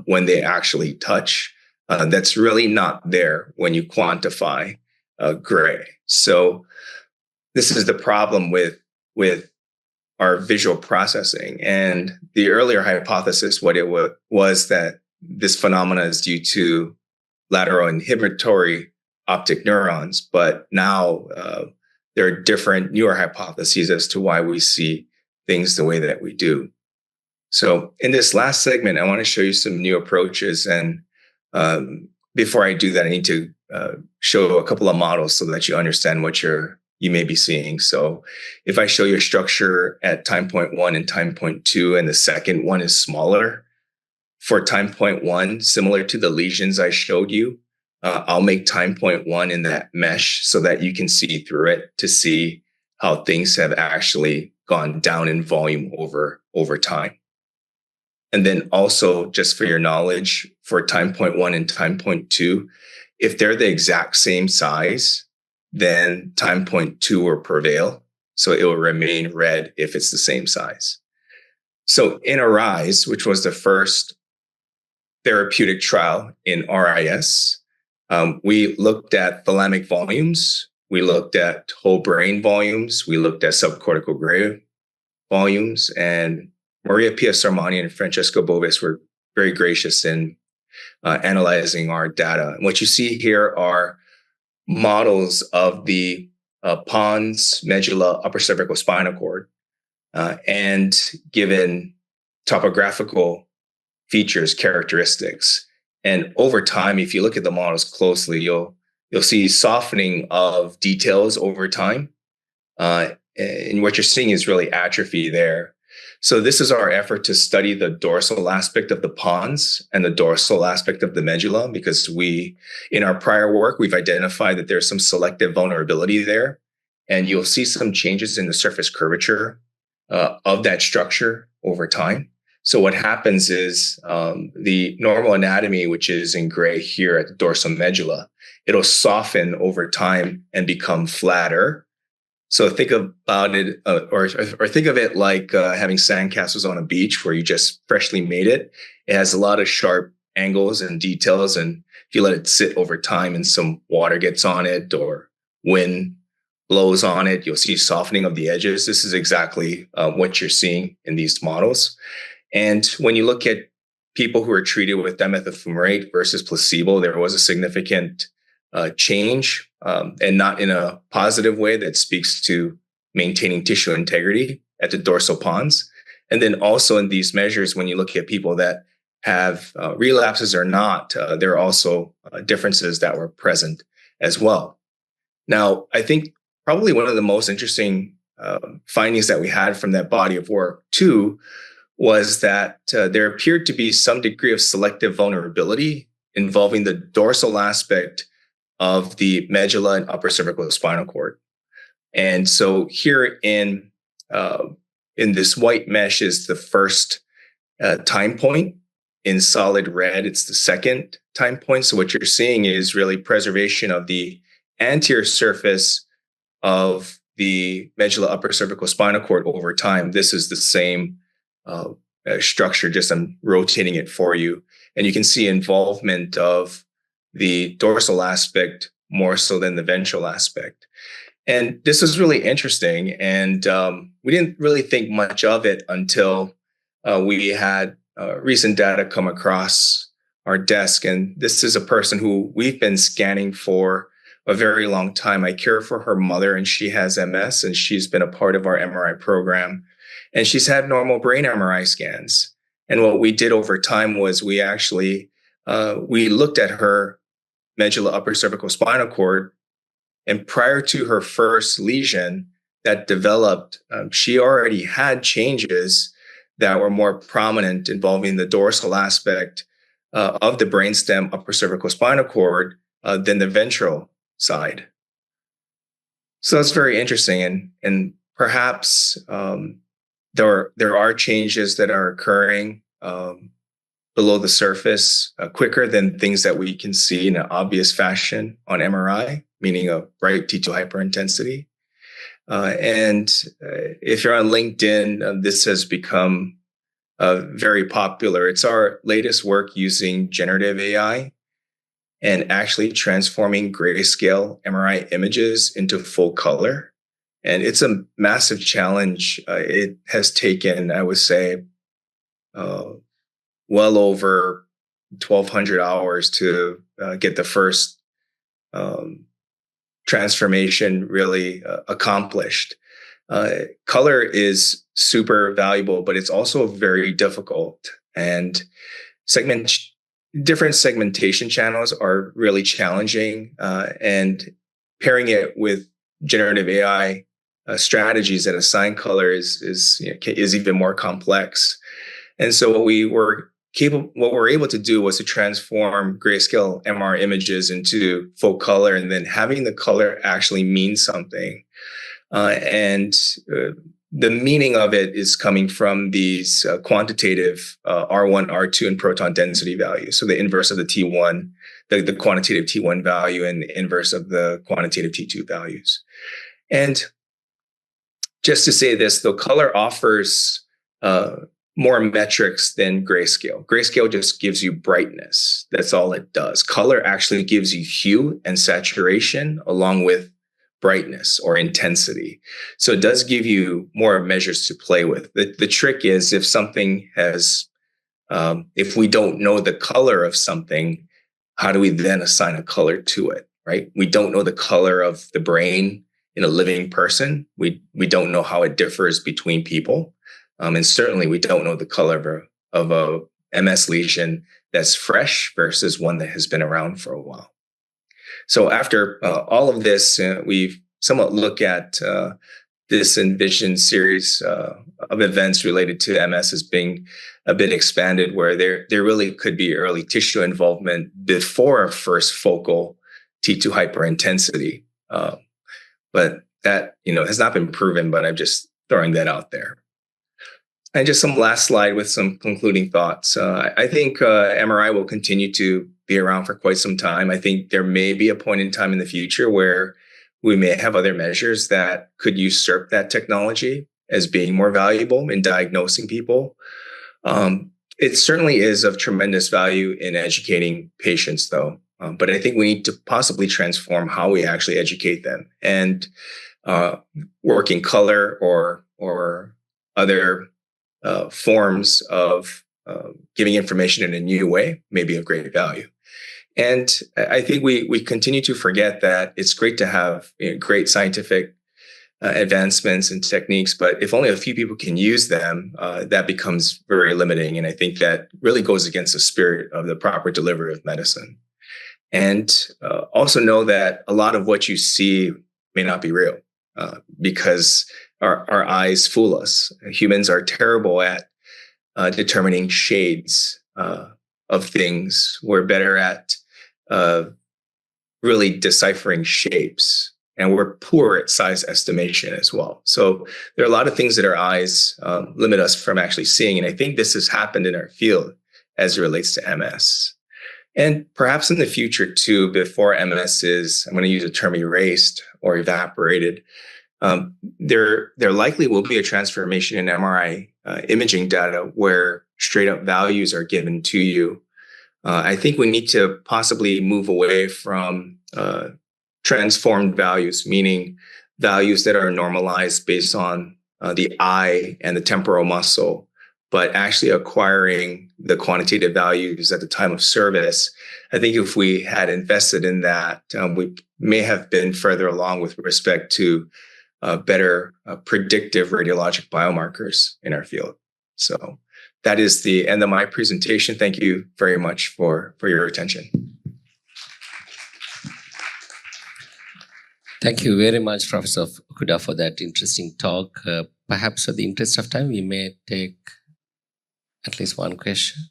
Speaker 11: when they actually touch. That's really not there when you quantify gray. So this is the problem with our visual processing. And the earlier hypothesis, what it was that this phenomena is due to lateral inhibitory optic neurons. But now there are different newer hypotheses as to why we see things the way that we do. So in this last segment, I want to show you some new approaches. And before I do that, I need to show a couple of models so that you understand what you may be seeing. So if I show you a structure at time point 1 and time point 2, and the second one is smaller, for time point 1, similar to the lesions I showed you, I'll make time point 1 in that mesh so that you can see through it to see how things have actually gone down in volume over time. And then also, just for your knowledge, for time point 1 and time point 2, if they're the exact same size, then time point 2 will prevail. So it will remain red if it's the same size. So in ARISE, which was the first therapeutic trial in RIS, we looked at thalamic volumes, we looked at whole brain volumes, we looked at subcortical gray volumes, and Maria Pia Sormani and Francesco Bovis were very gracious in analyzing our data. And what you see here are models of the pons, medulla, upper cervical spinal cord, and given topographical features, characteristics. And over time, if you look at the models closely, you'll see softening of details over time. And what you're seeing is really atrophy there. So this is our effort to study the dorsal aspect of the pons and the dorsal aspect of the medulla, because in our prior work, we've identified that there's some selective vulnerability there. And you'll see some changes in the surface curvature of that structure over time. So what happens is the normal anatomy, which is in gray here at the dorsal medulla, it'll soften over time and become flatter. So think about it, or think of it like having sandcastles on a beach where you just freshly made it. It has a lot of sharp angles and details, and if you let it sit over time and some water gets on it or wind blows on it, you'll see softening of the edges. This is exactly what you're seeing in these models. And when you look at people who are treated with dimethyl fumarate versus placebo, there was a significant change, and not in a positive way that speaks to maintaining tissue integrity at the dorsal pons. And then also in these measures, when you look at people that have relapses or not, there are also differences that were present as well. Now, I think probably one of the most interesting findings that we had from that body of work too was that there appeared to be some degree of selective vulnerability involving the dorsal aspect of the medulla and upper cervical spinal cord. And so here in this white mesh is the first time point. In solid red, it's the second time point. So what you're seeing is really preservation of the anterior surface of the medulla upper cervical spinal cord over time. This is the same structure, just I'm rotating it for you. And you can see involvement of the dorsal aspect more so than the ventral aspect. And this is really interesting. And we didn't really think much of it until we had recent data come across our desk. And this is a person who we've been scanning for a very long time. I care for her mother, and she has MS, and she's been a part of our MRI program. And she's had normal brain MRI scans. And what we did over time was we actually we looked at her medulla upper cervical spinal cord. And prior to her first lesion that developed, she already had changes that were more prominent involving the dorsal aspect of the brainstem upper cervical spinal cord than the ventral side. So that's very interesting. And perhaps there are changes that are occurring below the surface quicker than things that we can see in an obvious fashion on MRI, meaning a bright T2 hyperintensity. And if you're on LinkedIn, this has become very popular. It's our latest work using generative AI and actually transforming grayscale MRI images into full color. And it's a massive challenge. It has taken, I would say, well over 1,200 hours to get the first transformation really accomplished. Color is super valuable, but it's also very difficult. And different segmentation channels are really challenging. And pairing it with generative AI strategies that assign color is even more complex. And so what we're able to do was to transform grayscale MR images into full color, and then having the color actually mean something. And the meaning of it is coming from these quantitative R1, R2, and proton density values. So the inverse of the T1, the quantitative T1 value, and the inverse of the quantitative T2 values. And just to say this, though, color offers more metrics than grayscale. Grayscale just gives you brightness. That's all it does. Color actually gives you hue and saturation along with brightness or intensity. So it does give you more measures to play with. The trick is if something has, if we don't know the color of something, how do we then assign a color to it, right? We don't know the color of the brain in a living person. We don't know how it differs between people. And certainly we don't know the color of a MS lesion that's fresh versus one that has been around for a while. So after all of this, we've somewhat looked at this Envision series of events related to MS as being a bit expanded, where there really could be early tissue involvement before a first focal T2 hyperintensity. But that has not been proven, but I'm just throwing that out there. And just some last slide with some concluding thoughts. I think MRI will continue to be around for quite some time. I think there may be a point in time in the future where we may have other measures that could usurp that technology as being more valuable in diagnosing people. It certainly is of tremendous value in educating patients, though. But I think we need to possibly transform how we actually educate them. And working color or other forms of giving information in a new way may be of great value. And I think we continue to forget that it's great to have great scientific advancements and techniques, but if only a few people can use them, that becomes very limiting. And I think that really goes against the spirit of the proper delivery of medicine. And also know that a lot of what you see may not be real because our eyes fool us. Humans are terrible at determining shades of things. We're better at really deciphering shapes, and we're poor at size estimation as well. So there are a lot of things that our eyes limit us from actually seeing, and I think this has happened in our field as it relates to MS. And perhaps in the future too, before MS is, I'm going to use a term, erased or evaporated, there likely will be a transformation in MRI imaging data where straight up values are given to you. I think we need to possibly move away from transformed values, meaning values that are normalized based on the eye and the temporal muscle, but actually acquiring the quantitative values at the time of service. I think if we had invested in that, we may have been further along with respect to better predictive radiologic biomarkers in our field. So that is the end of my presentation. Thank you very much for your attention.
Speaker 10: Thank you very much, Professor Okuda, for that interesting talk. Perhaps for the interest of time, we may take at least one question.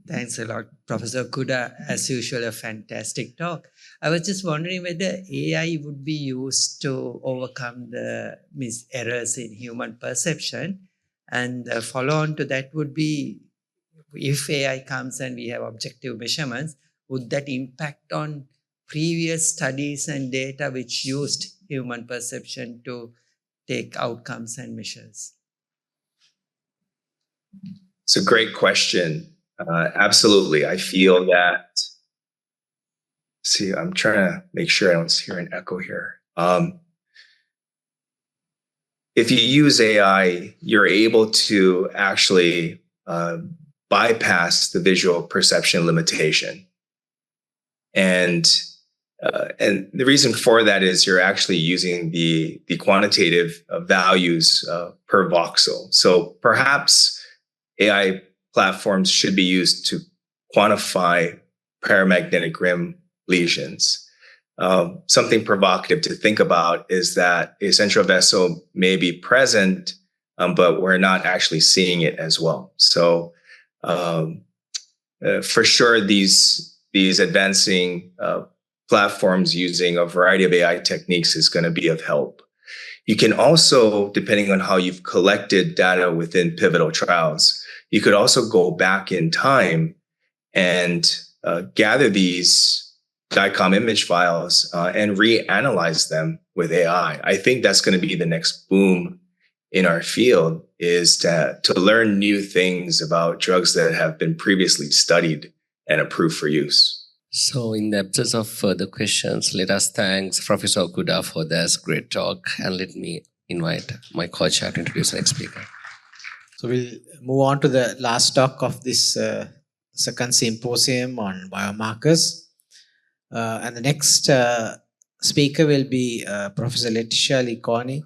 Speaker 4: Thanks a lot, Professor Okuda. As usual, a fantastic talk. I was just wondering whether AI would be used to overcome the errors in human perception. And the follow-on to that would be, if AI comes and we have objective measurements, would that impact on previous studies and data which used human perception to take outcomes and measures?
Speaker 11: It's a great question. Absolutely. I feel that, see, I'm trying to make sure I don't hear an echo here. If you use AI, you're able to actually bypass the visual perception limitation. And the reason for that is you're actually using the quantitative values per voxel. So perhaps AI platforms should be used to quantify paramagnetic rim lesions. Something provocative to think about is that a central vessel may be present, but we're not actually seeing it as well. So for sure, these advancing platforms using a variety of AI techniques is going to be of help. You can also, depending on how you've collected data within pivotal trials, you could also go back in time and gather these DICOM image files and reanalyze them with AI. I think that's going to be the next boom in our field, is to learn new things about drugs that have been previously studied and approved for use.
Speaker 10: So in the absence of further questions, let us thank Professor Okuda for this great talk, and let me invite my co-chair to introduce the next speaker.
Speaker 9: So we'll move on to the last talk of this second symposium on biomarkers. And the next speaker will be Professor Letizia Leocani,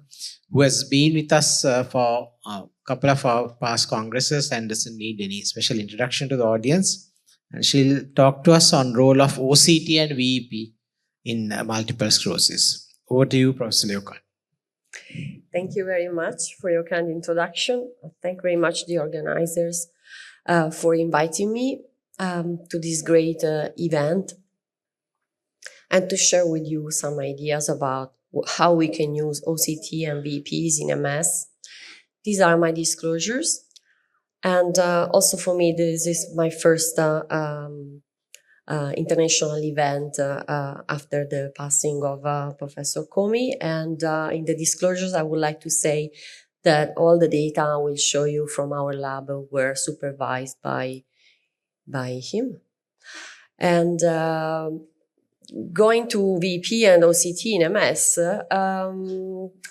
Speaker 9: who has been with us for a couple of our past congresses and doesn't need any special introduction to the audience. And she'll talk to us on role of OCT and VEP in multiple sclerosis. Over to you, Professor Leocani.
Speaker 8: Thank you very much for your kind introduction. Thank very much the organizers for inviting me to this great event and to share with you some ideas about how we can use OCT and VEPs in MS. These are my disclosures. And also for me, this is my first international event after the passing of Professor Komi. And in the disclosures, I would like to say that all the data I will show you from our lab were supervised by him. And going to VEP and OCT in MS,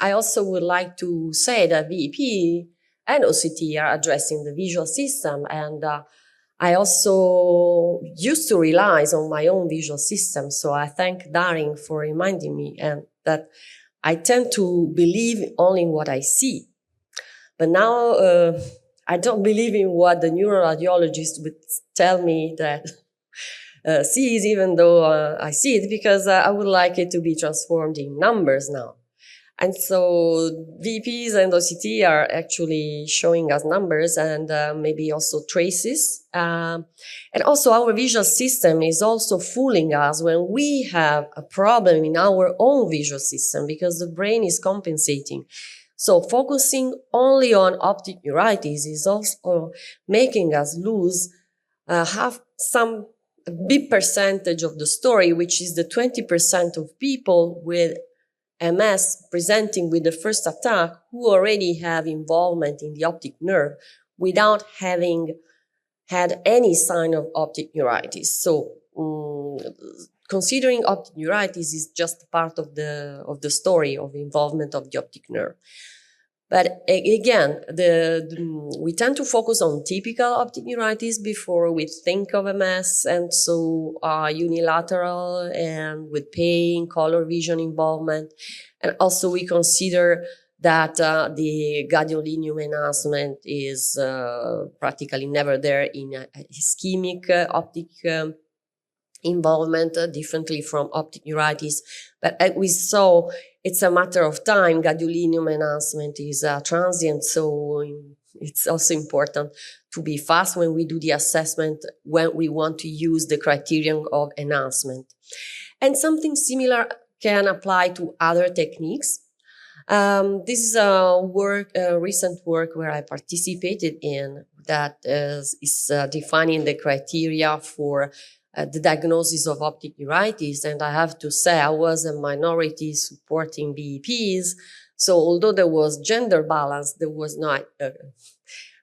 Speaker 8: I also would like to say that VEP and OCT are addressing the visual system, and I also used to rely on my own visual system, so I thank Darin for reminding me and that I tend to believe only in what I see. But now I don't believe in what the neuroradiologist would tell me, that sees, even though I see it, because I would like it to be transformed in numbers now. And so VPs and OCT are actually showing us numbers and maybe also traces. And also our visual system is also fooling us when we have a problem in our own visual system because the brain is compensating. So focusing only on optic neuritis is also making us lose a big percentage of the story, which is the 20% of people with MS presenting with the first attack who already have involvement in the optic nerve without having had any sign of optic neuritis. So considering optic neuritis is just part of the story of involvement of the optic nerve. But again, we tend to focus on typical optic neuritis before we think of MS, and so unilateral and with pain, color vision involvement. And also we consider that the gadolinium enhancement is practically never there in ischemic optic involvement, differently from optic neuritis. But as we saw, it's a matter of time. Gadolinium enhancement is transient, so it's also important to be fast when we do the assessment when we want to use the criterion of enhancement. And something similar can apply to other techniques. This is a recent work where I participated in that is defining the criteria for the diagnosis of optic neuritis. And I have to say, I was a minority supporting BEPs. So although there was gender balance, there was not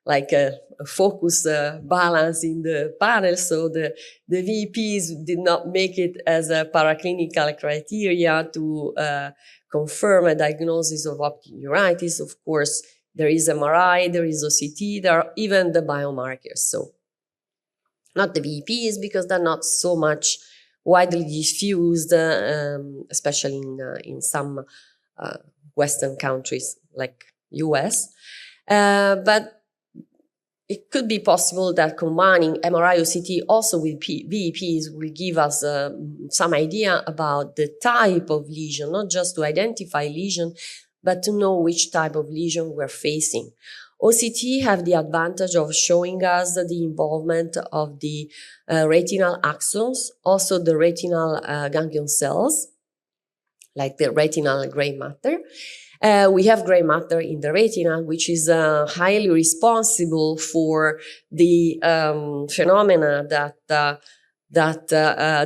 Speaker 8: like a focus balance in the panel. So the VPs did not make it as a paraclinical criteria to confirm a diagnosis of optic neuritis. Of course, there is MRI, there is OCT, there are even the biomarkers. So not the VPs, because they're not so much widely diffused, especially in some Western countries like US. But it could be possible that combining MRI OCT also with VPs will give us some idea about the type of lesion, not just to identify lesion, but to know which type of lesion we're facing. OCT have the advantage of showing us the involvement of the retinal axons, also the retinal ganglion cells, like the retinal gray matter. We have gray matter in the retina, which is highly responsible for the phenomena that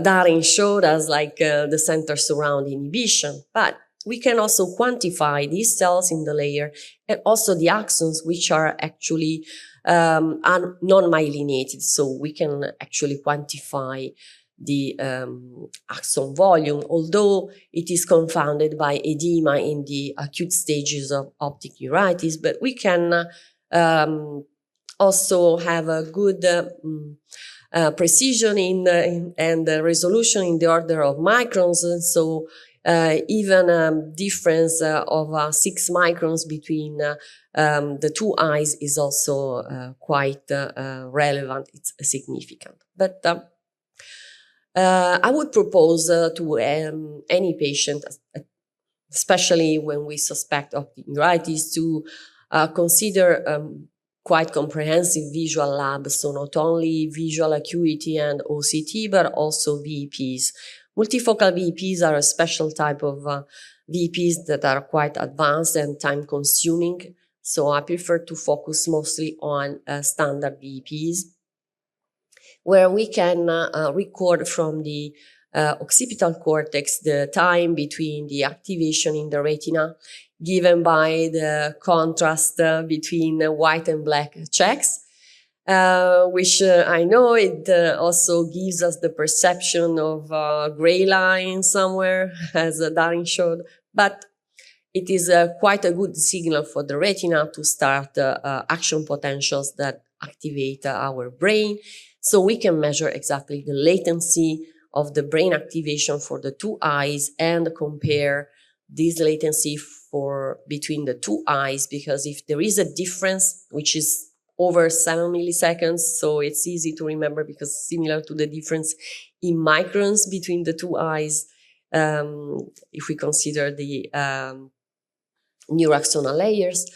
Speaker 8: Darin showed us, like the center surround inhibition. But we can also quantify these cells in the layer and also the axons, which are actually non-myelinated. So we can actually quantify the axon volume, although it is confounded by edema in the acute stages of optic neuritis. But we can also have a good precision and resolution in the order of microns. And so even a difference of 6 microns between the two eyes is also quite relevant. It's significant. But I would propose to any patient, especially when we suspect optic neuritis, to consider quite comprehensive visual lab. So not only visual acuity and OCT, but also VEPs. Multifocal VEPs are a special type of VEPs that are quite advanced and time-consuming. So I prefer to focus mostly on standard VEPs, where we can record from the occipital cortex the time between the activation in the retina, given by the contrast between white and black checks. Which I know it also gives us the perception of a gray line somewhere, as Darin showed, but it is quite a good signal for the retina to start action potentials that activate our brain. So we can measure exactly the latency of the brain activation for the two eyes and compare this latency between the two eyes, because if there is a difference, which is over 7 milliseconds. So it's easy to remember because similar to the difference in microns between the two eyes, if we consider the neuroaxonal layers,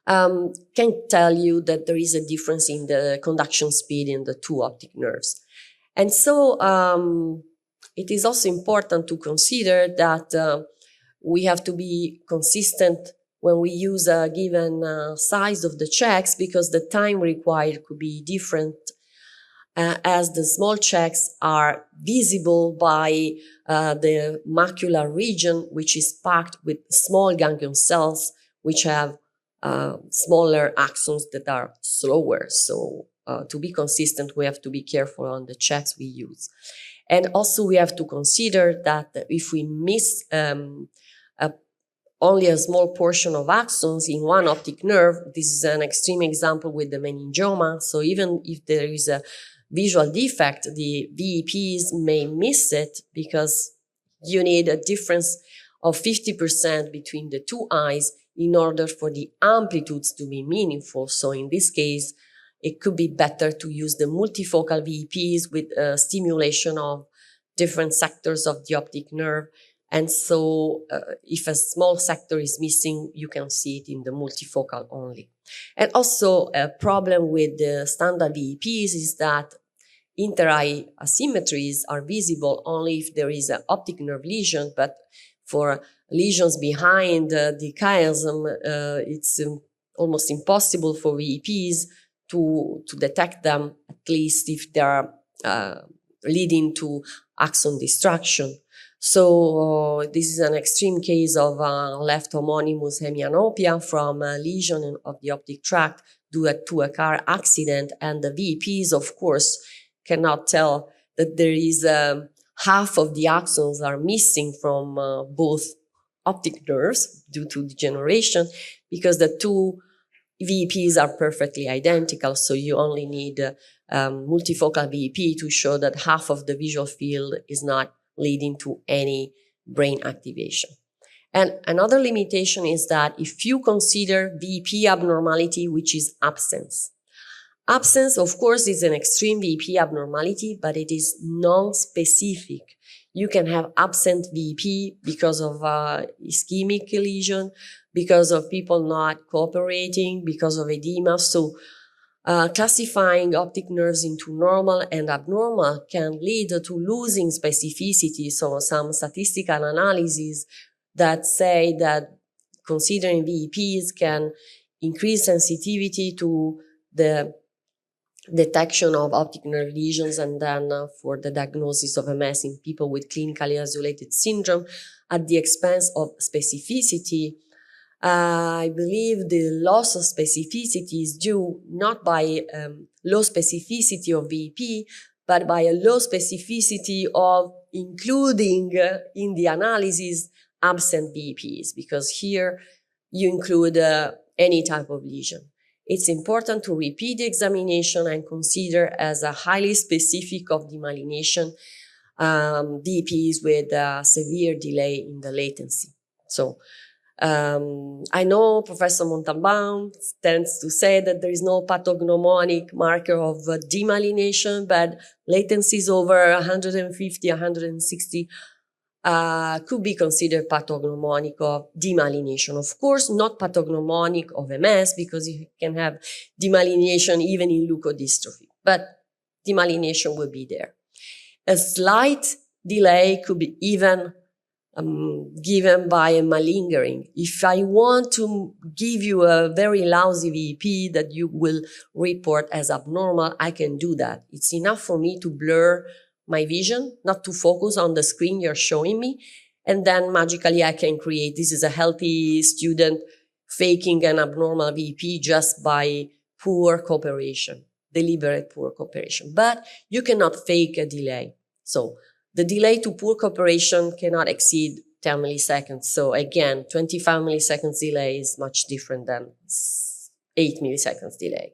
Speaker 8: can tell you that there is a difference in the conduction speed in the two optic nerves. And so it is also important to consider that we have to be consistent when we use a given size of the checks, because the time required could be different as the small checks are visible by the macular region, which is packed with small ganglion cells, which have smaller axons that are slower. So to be consistent, we have to be careful on the checks we use. And also we have to consider that if we miss only a small portion of axons in one optic nerve, this is an extreme example with the meningioma. So even if there is a visual defect, the VEPs may miss it because you need a difference of 50% between the two eyes in order for the amplitudes to be meaningful. So in this case, it could be better to use the multifocal VEPs with stimulation of different sectors of the optic nerve. And so if a small sector is missing, you can see it in the multifocal only. And also a problem with the standard VEPs is that inter-eye asymmetries are visible only if there is an optic nerve lesion, but for lesions behind the chiasm, it's almost impossible for VEPs to detect them, at least if they are leading to axon destruction. So this is an extreme case of left homonymous hemianopia from a lesion of the optic tract due to a car accident, and the VEPs, of course, cannot tell that there is half of the axons are missing from both optic nerves due to degeneration, because the two VEPs are perfectly identical. So you only need multifocal VEP to show that half of the visual field is not leading to any brain activation. And another limitation is that if you consider VEP abnormality, which is absence. Absence, of course, is an extreme VEP abnormality, but it is non-specific. You can have absent VEP because of ischemic lesion, because of people not cooperating, because of edema. So classifying optic nerves into normal and abnormal can lead to losing specificity. So some statistical analyses that say that considering VEPs can increase sensitivity to the detection of optic nerve lesions and then for the diagnosis of MS in people with clinically isolated syndrome at the expense of specificity. I believe the loss of specificity is due not by low specificity of VEP, but by a low specificity of including in the analysis absent VEPs, because here you include any type of lesion. It's important to repeat the examination and consider as a highly specific of demyelination VEPs with a severe delay in the latency. So I know Professor Montalban tends to say that there is no pathognomonic marker of demyelination, but latencies over 150, 160 could be considered pathognomonic of demyelination. Of course, not pathognomonic of MS, because you can have demyelination even in leukodystrophy, but demyelination will be there. A slight delay could be even given by a malingering. If I want to give you a very lousy VEP that you will report as abnormal, I can do that. It's enough for me to blur my vision, not to focus on the screen you're showing me, and then magically I can create, this is a healthy student faking an abnormal VEP just by poor cooperation, deliberate poor cooperation. But you cannot fake a delay. So the delay to poor cooperation cannot exceed 10 milliseconds. So again, 25 milliseconds delay is much different than 8 milliseconds delay.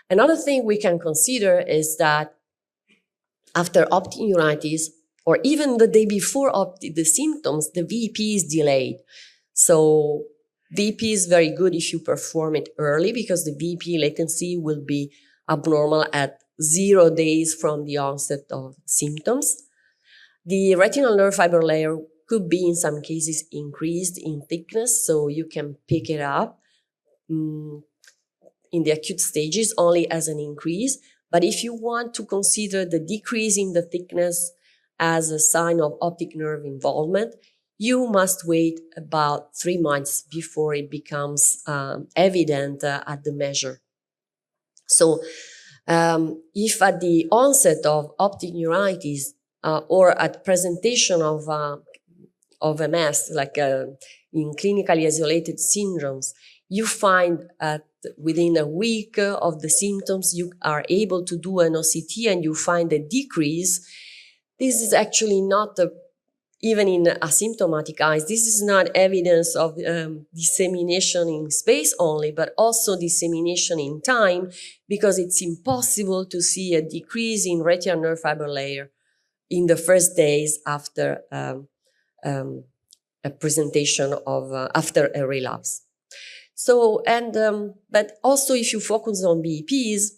Speaker 8: Another thing we can consider is that after optic neuritis, or even the day before the symptoms, the VEP is delayed. So VP is very good if you perform it early because the VP latency will be abnormal at 0 days from the onset of symptoms. The retinal nerve fiber layer could be in some cases increased in thickness, so you can pick it up in the acute stages only as an increase. But if you want to consider the decrease in the thickness as a sign of optic nerve involvement, you must wait about 3 months before it becomes evident at the measure. So if at the onset of optic neuritis or at presentation of MS, like in clinically isolated syndromes, you find within a week of the symptoms, you are able to do an OCT and you find a decrease. This is actually not even in asymptomatic eyes, this is not evidence of dissemination in space only, but also dissemination in time, because it's impossible to see a decrease in retinal nerve fiber layer in the first days after a presentation of, after a relapse. So, but also if you focus on VEPs,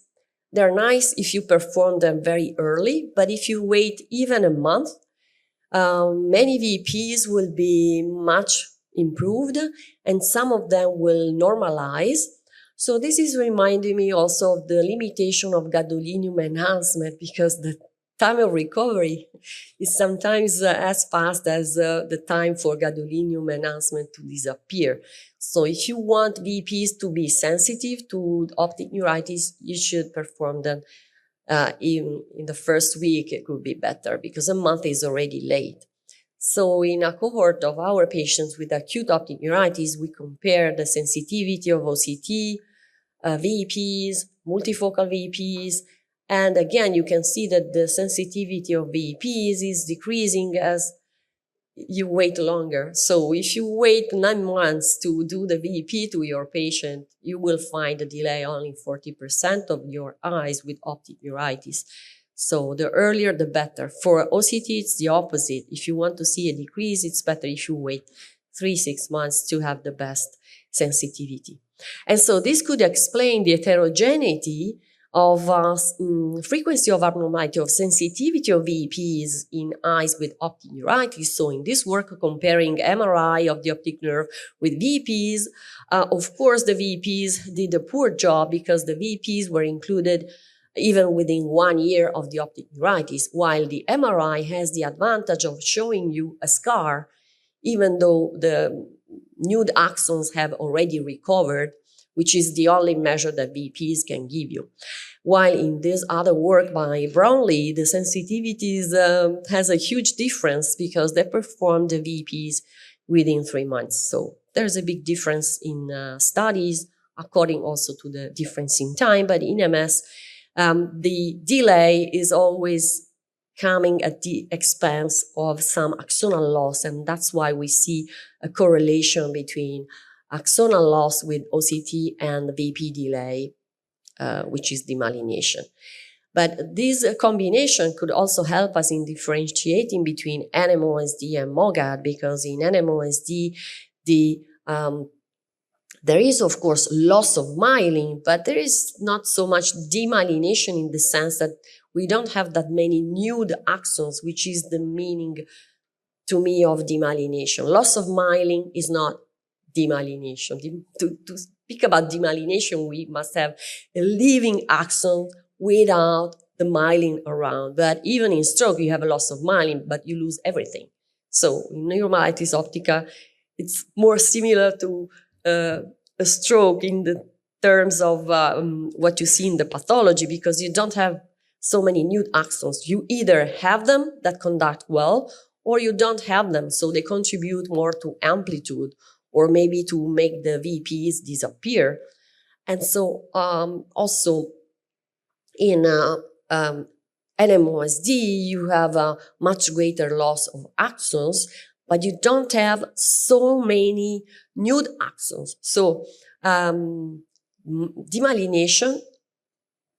Speaker 8: they're nice if you perform them very early, but if you wait even a month, many VEPs will be much improved and some of them will normalize. So this is reminding me also of the limitation of gadolinium enhancement, because the time of recovery is sometimes as fast as the time for gadolinium enhancement to disappear. So if you want VEPs to be sensitive to optic neuritis, you should perform them in the first week. It could be better because a month is already late. So in a cohort of our patients with acute optic neuritis, we compare the sensitivity of OCT, VEPs, multifocal VEPs, and again, you can see that the sensitivity of VEPs is decreasing as you wait longer. So if you wait 9 months to do the VEP to your patient, you will find a delay only 40% of your eyes with optic neuritis. So the earlier, the better. For OCT, it's the opposite. If you want to see a decrease, it's better if you wait 3-6 months to have the best sensitivity. And so this could explain the heterogeneity of frequency of abnormality of sensitivity of VEPs in eyes with optic neuritis. So in this work comparing MRI of the optic nerve with VEPs, of course the VEPs did a poor job because the VEPs were included even within 1 year of the optic neuritis, while the MRI has the advantage of showing you a scar, even though the nude axons have already recovered, which is the only measure that VEPs can give you. While in this other work by Brownlee, the sensitivities has a huge difference because they performed the VEPs within 3 months. So there's a big difference in studies, according also to the difference in time. But in MS, the delay is always coming at the expense of some axonal loss, and that's why we see a correlation between axonal loss with OCT and VP delay, which is demyelination. But this combination could also help us in differentiating between NMOSD and MOGAD, because in NMOSD, there is, of course, loss of myelin, but there is not so much demyelination in the sense that we don't have that many nude axons, which is the meaning to me of demyelination. Loss of myelin is not demyelination. To speak about demyelination, we must have a living axon without the myelin around. But even in stroke, you have a loss of myelin, but you lose everything. So in neuromyelitis optica, it's more similar to a stroke in the terms of what you see in the pathology, because you don't have so many nude axons. You either have them that conduct well, or you don't have them, so they contribute more to amplitude, or maybe to make the VPs disappear. And so also in NMOSD, you have a much greater loss of axons, but you don't have so many nude axons. So demyelination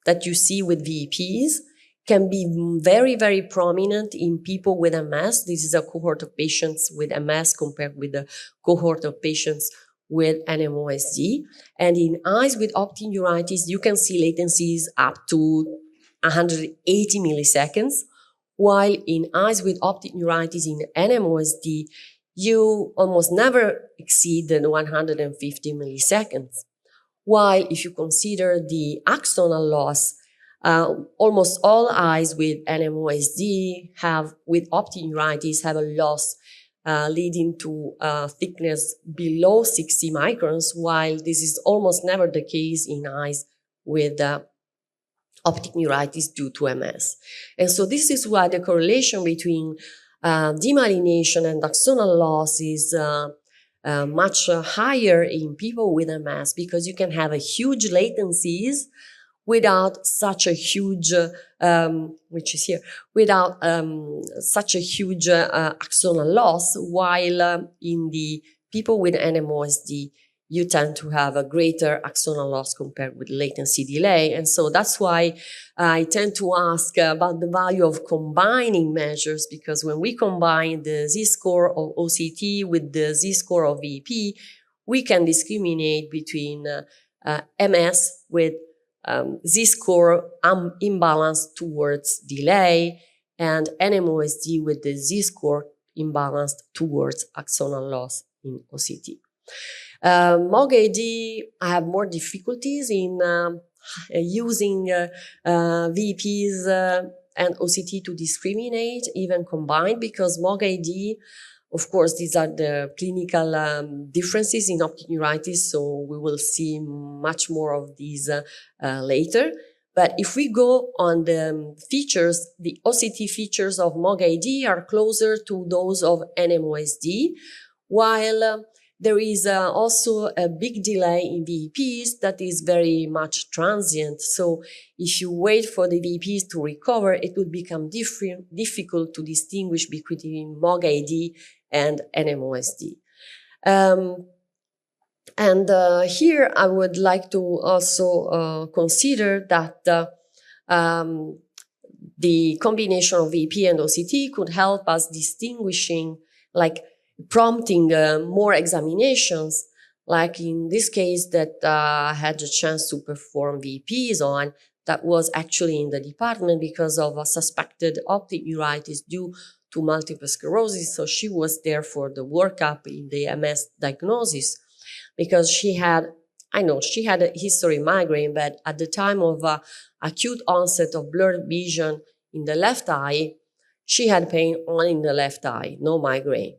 Speaker 8: that you see with VEPs can be very, very prominent in people with MS. This is a cohort of patients with MS compared with the cohort of patients with NMOSD. And in eyes with optic neuritis, you can see latencies up to 180 milliseconds, while in eyes with optic neuritis in NMOSD, you almost never exceed the 150 milliseconds. While if you consider the axonal loss, almost all eyes with NMOSD with optic neuritis have a loss leading to thickness below 60 microns, while this is almost never the case in eyes with optic neuritis due to MS. And so this is why the correlation between demyelination and axonal loss is much higher in people with MS, because you can have a huge latencies without such a huge, which is here, without such a huge axonal loss, while in the people with NMOSD, you tend to have a greater axonal loss compared with latency delay. And so that's why I tend to ask about the value of combining measures, because when we combine the z-score of OCT with the z-score of VP, we can discriminate between MS with z-score imbalance towards delay and NMOSD with the z-score imbalanced towards axonal loss in OCT. MOGAD, I have more difficulties in using VPs and OCT to discriminate, even combined, because MOGAD, of course, these are the clinical differences in optic neuritis, so we will see much more of these later. But if we go on the features, the OCT features of MOGAD are closer to those of NMOSD, while there is also a big delay in VEPs that is very much transient. So if you wait for the VEPs to recover, it would become difficult to distinguish between MOGAD and NMOSD. Here I would like to also consider that the combination of VP and OCT could help us distinguishing, like prompting more examinations, like in this case that I had a chance to perform VPs on, that was actually in the department because of a suspected optic neuritis due to multiple sclerosis. So she was there for the workup in the MS diagnosis, because she had a history migraine, but at the time of acute onset of blurred vision in the left eye, she had pain only in the left eye, no migraine.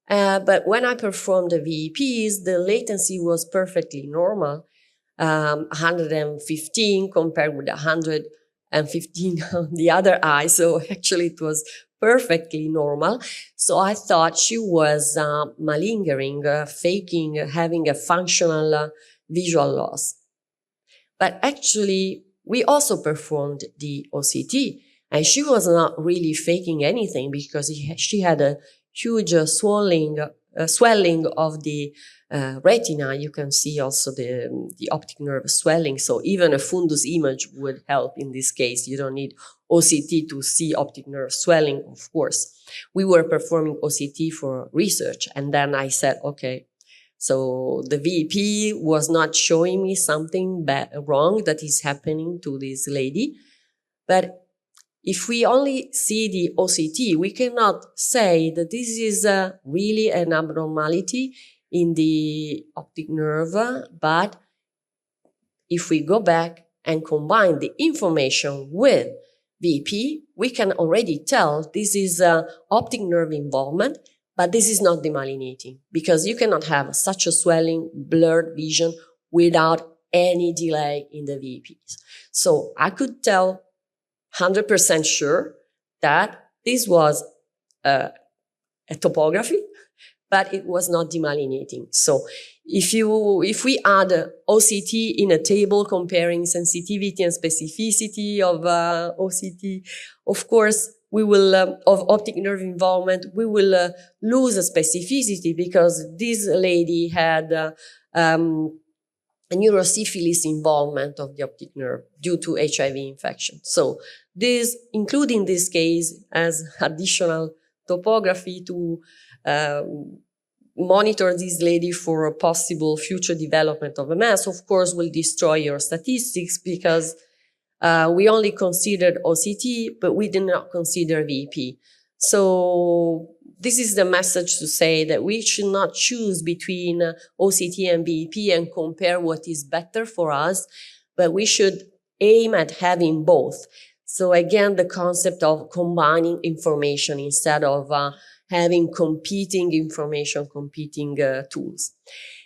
Speaker 8: But when I performed the VEPs, the latency was perfectly normal, 115 compared with 115 on the other eye. So actually it was perfectly normal. So I thought she was malingering, faking, having a functional visual loss. But actually, we also performed the OCT, and she was not really faking anything, because she had a huge swelling of the retina. You can see also the optic nerve swelling. So even a fundus image would help in this case. You don't need OCT to see optic nerve swelling, of course. We were performing OCT for research. And then I said, okay, so the VP was not showing me something wrong that is happening to this lady. But if we only see the OCT, we cannot say that this is really an abnormality in the optic nerve. But if we go back and combine the information with VP, we can already tell this is optic nerve involvement, but this is not demyelinating, because you cannot have such a swelling, blurred vision without any delay in the VPs. So I could tell 100% sure that this was a topography, but it was not demyelinating. So if we add OCT in a table comparing sensitivity and specificity of OCT, of course, we will, of optic nerve involvement, we will lose a specificity, because this lady had a neurosyphilis involvement of the optic nerve due to HIV infection. So this, including this case as additional topography to monitor this lady for a possible future development of MS, of course, will destroy your statistics because we only considered OCT, but we did not consider VP. So this is the message to say that we should not choose between OCT and VP and compare what is better for us, but we should aim at having both. So again, the concept of combining information instead of having competing information, competing tools.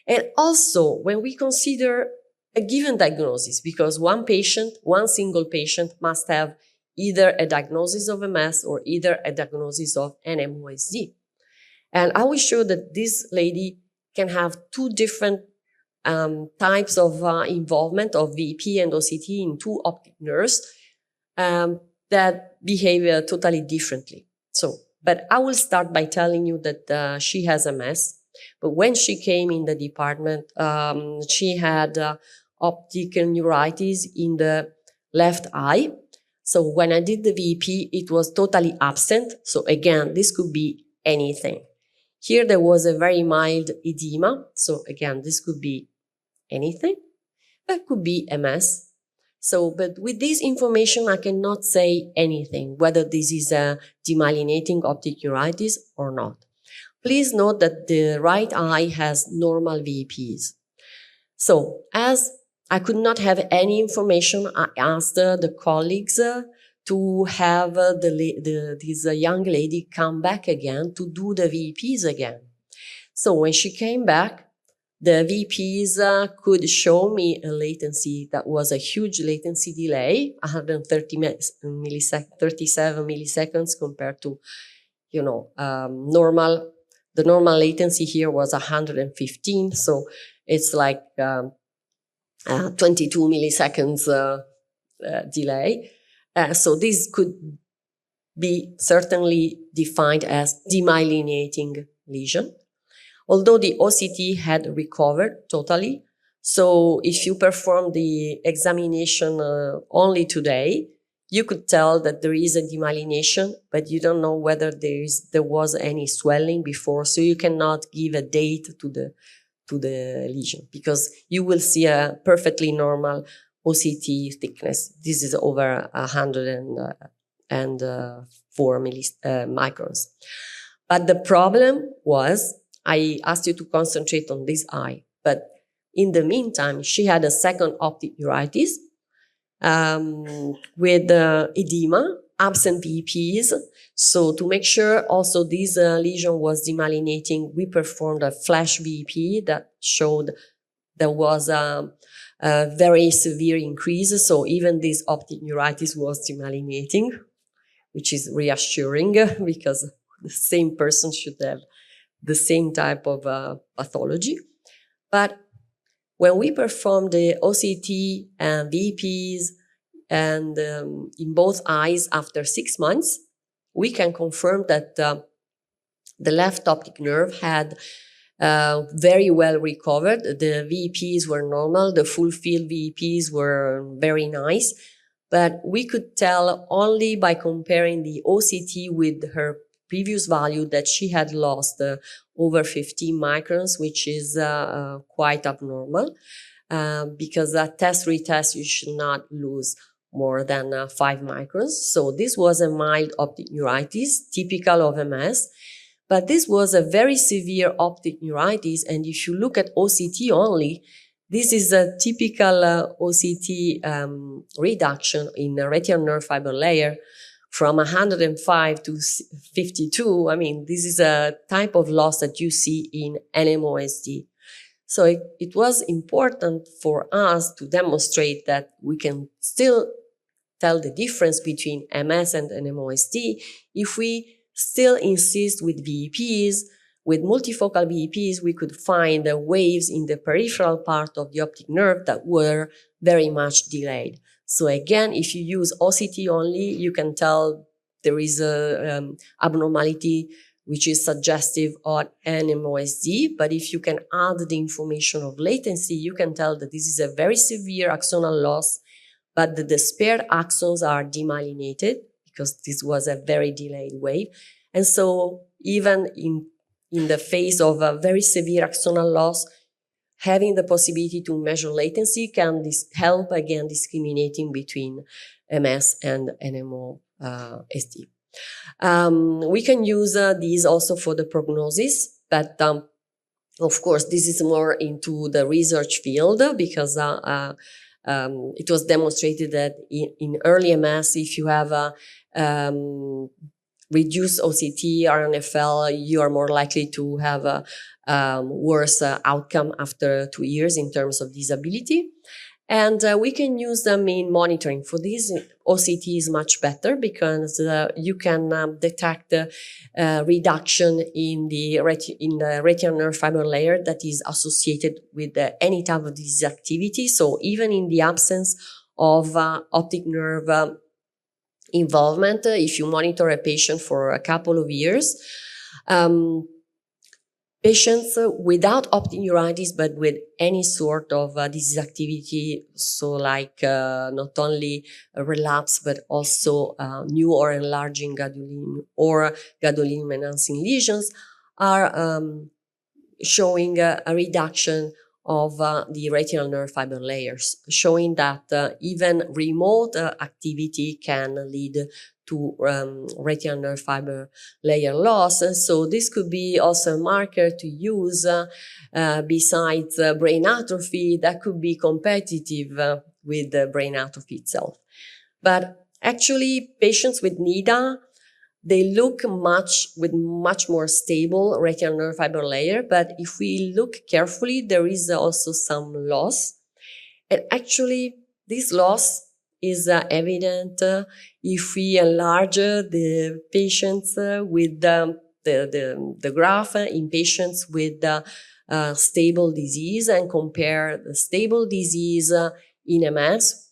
Speaker 8: And also, when we consider a given diagnosis, because one single patient must have either a diagnosis of MS or either a diagnosis of NMOSD. And I will show that this lady can have two different types of involvement of VP and OCT in two optic nerves that behave totally differently. But I will start by telling you that she has MS. But when she came in the department, she had optic neuritis in the left eye. So when I did the VP, it was totally absent. So again, this could be anything. Here there was a very mild edema. So again, this could be anything. That could be MS. So, but with this information, I cannot say anything, whether this is a demyelinating optic neuritis or not. Please note that the right eye has normal VPs. So, as I could not have any information, I asked the colleagues to have this young lady come back again to do the VPs again. So when she came back, the VPs could show me a latency that was a huge latency delay, 137 milliseconds compared to, normal. The normal latency here was 115, so it's like 22 milliseconds delay. So this could be certainly defined as demyelinating lesion. Although the OCT had recovered totally, so if you perform the examination only today, you could tell that there is a demyelination, but you don't know whether there was any swelling before, so you cannot give a date to the lesion because you will see a perfectly normal OCT thickness. This is over 104 microns. But the problem was, I asked you to concentrate on this eye, but in the meantime, she had a second optic neuritis with edema, absent VPs. So to make sure also this lesion was demyelinating, we performed a flash VP that showed there was a very severe increase. So even this optic neuritis was demyelinating, which is reassuring because the same person should have the same type of pathology. But when we perform the OCT and VPs and in both eyes after 6 months, we can confirm that the left optic nerve had very well recovered. The VPs were normal. The full field VPs were very nice. But we could tell only by comparing the OCT with her previous value that she had lost over 15 microns, which is quite abnormal because that test-retest you should not lose more than 5 microns. So this was a mild optic neuritis, typical of MS, but this was a very severe optic neuritis. And if you look at OCT only, this is a typical OCT reduction in the retinal nerve fiber layer from 105 to 52. I mean, this is a type of loss that you see in NMOSD. So it was important for us to demonstrate that we can still tell the difference between MS and NMOSD if we still insist with VEPs. With multifocal VEPs, we could find the waves in the peripheral part of the optic nerve that were very much delayed. So again, if you use OCT only, you can tell there is a abnormality which is suggestive of NMOSD. But if you can add the information of latency, you can tell that this is a very severe axonal loss, but the spared axons are demyelinated because this was a very delayed wave. And so even in the face of a very severe axonal loss, having the possibility to measure latency can help, again, discriminating between MS and NMOSD. We can use these also for the prognosis, but of course, this is more into the research field because it was demonstrated that in early MS, if you have a reduced OCT, RNFL, you are more likely to have a worse outcome after 2 years in terms of disability. And we can use them in monitoring. For this, OCT is much better because you can detect reduction in the retinal nerve fiber layer that is associated with any type of disease activity. So even in the absence of optic nerve involvement, if you monitor a patient for a couple of years, patients without optic neuritis, but with any sort of disease activity, so like not only a relapse, but also new or enlarging gadolinium or gadolinium-enhancing lesions, are showing a reduction of the retinal nerve fiber layers, showing that even remote activity can lead to retinal nerve fiber layer loss. And so this could be also a marker to use besides brain atrophy that could be competitive with the brain atrophy itself. But actually, patients with NIDA, they look with much more stable retinal nerve fiber layer. But if we look carefully, there is also some loss. And actually, this loss is evident if we enlarge the patients with the graph in patients with stable disease and compare the stable disease in MS,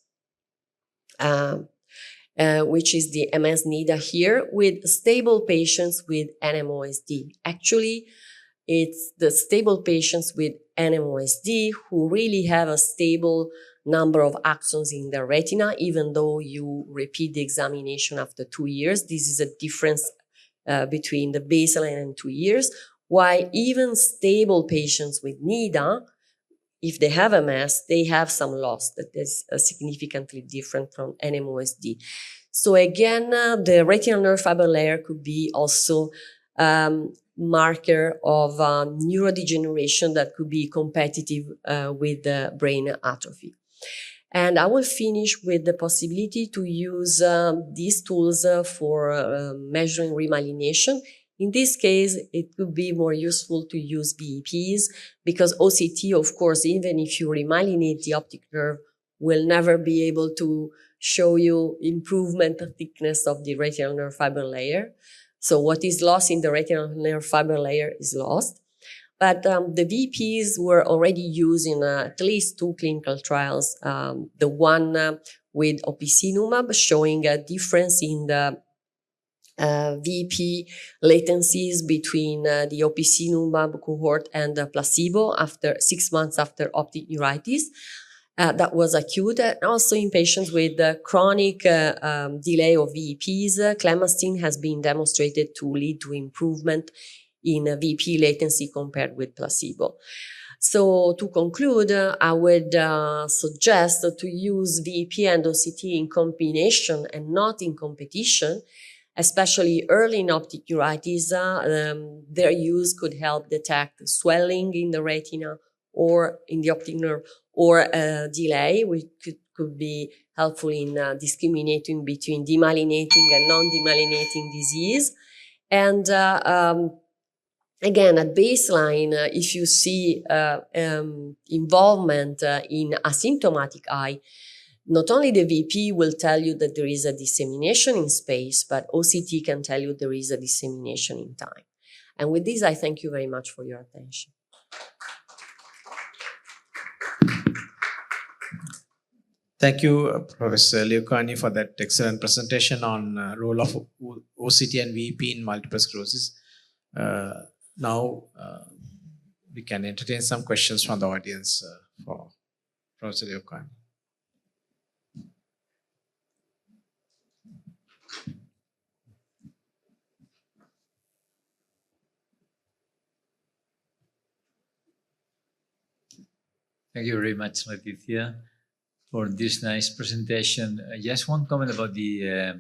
Speaker 8: which is the MS NIDA here, with stable patients with NMOSD. Actually, it's the stable patients with NMOSD who really have a stable number of axons in the retina, even though you repeat the examination after 2 years. This is a difference between the baseline and 2 years, while even stable patients with NIDA, if they have MS, they have some loss that is significantly different from NMOSD. So again, the retinal nerve fiber layer could be also marker of neurodegeneration that could be competitive with brain atrophy. And I will finish with the possibility to use these tools for measuring remyelination. In this case, it could be more useful to use VEPs because OCT, of course, even if you remyelinate the optic nerve, will never be able to show you improvement of thickness of the retinal nerve fiber layer. So what is lost in the retinal nerve fiber layer is lost. But the VPs were already used in at least 2 clinical trials. The one with opicinumab showing a difference in the VP latencies between the opicinumab cohort and the placebo after 6 months after optic neuritis. That was acute, and also in patients with chronic delay of VEPs, clemastine has been demonstrated to lead to improvement in VP latency compared with placebo. So to conclude, I would suggest to use VEP and OCT in combination and not in competition, especially early in optic neuritis. Their use could help detect swelling in the retina or in the optic nerve, or delay, which could be helpful in discriminating between demyelinating and non-demyelinating disease. And again, at baseline, if you see involvement in asymptomatic eye, not only the VP will tell you that there is a dissemination in space, but OCT can tell you there is a dissemination in time. And with this, I thank you very much for your attention.
Speaker 9: Thank you, Professor Leocani, for that excellent presentation on role of OCT and VEP in multiple sclerosis. Now we can entertain some questions from the audience for Professor Leocani.
Speaker 3: Thank you very much, Letizia, for this nice presentation. Just one comment about the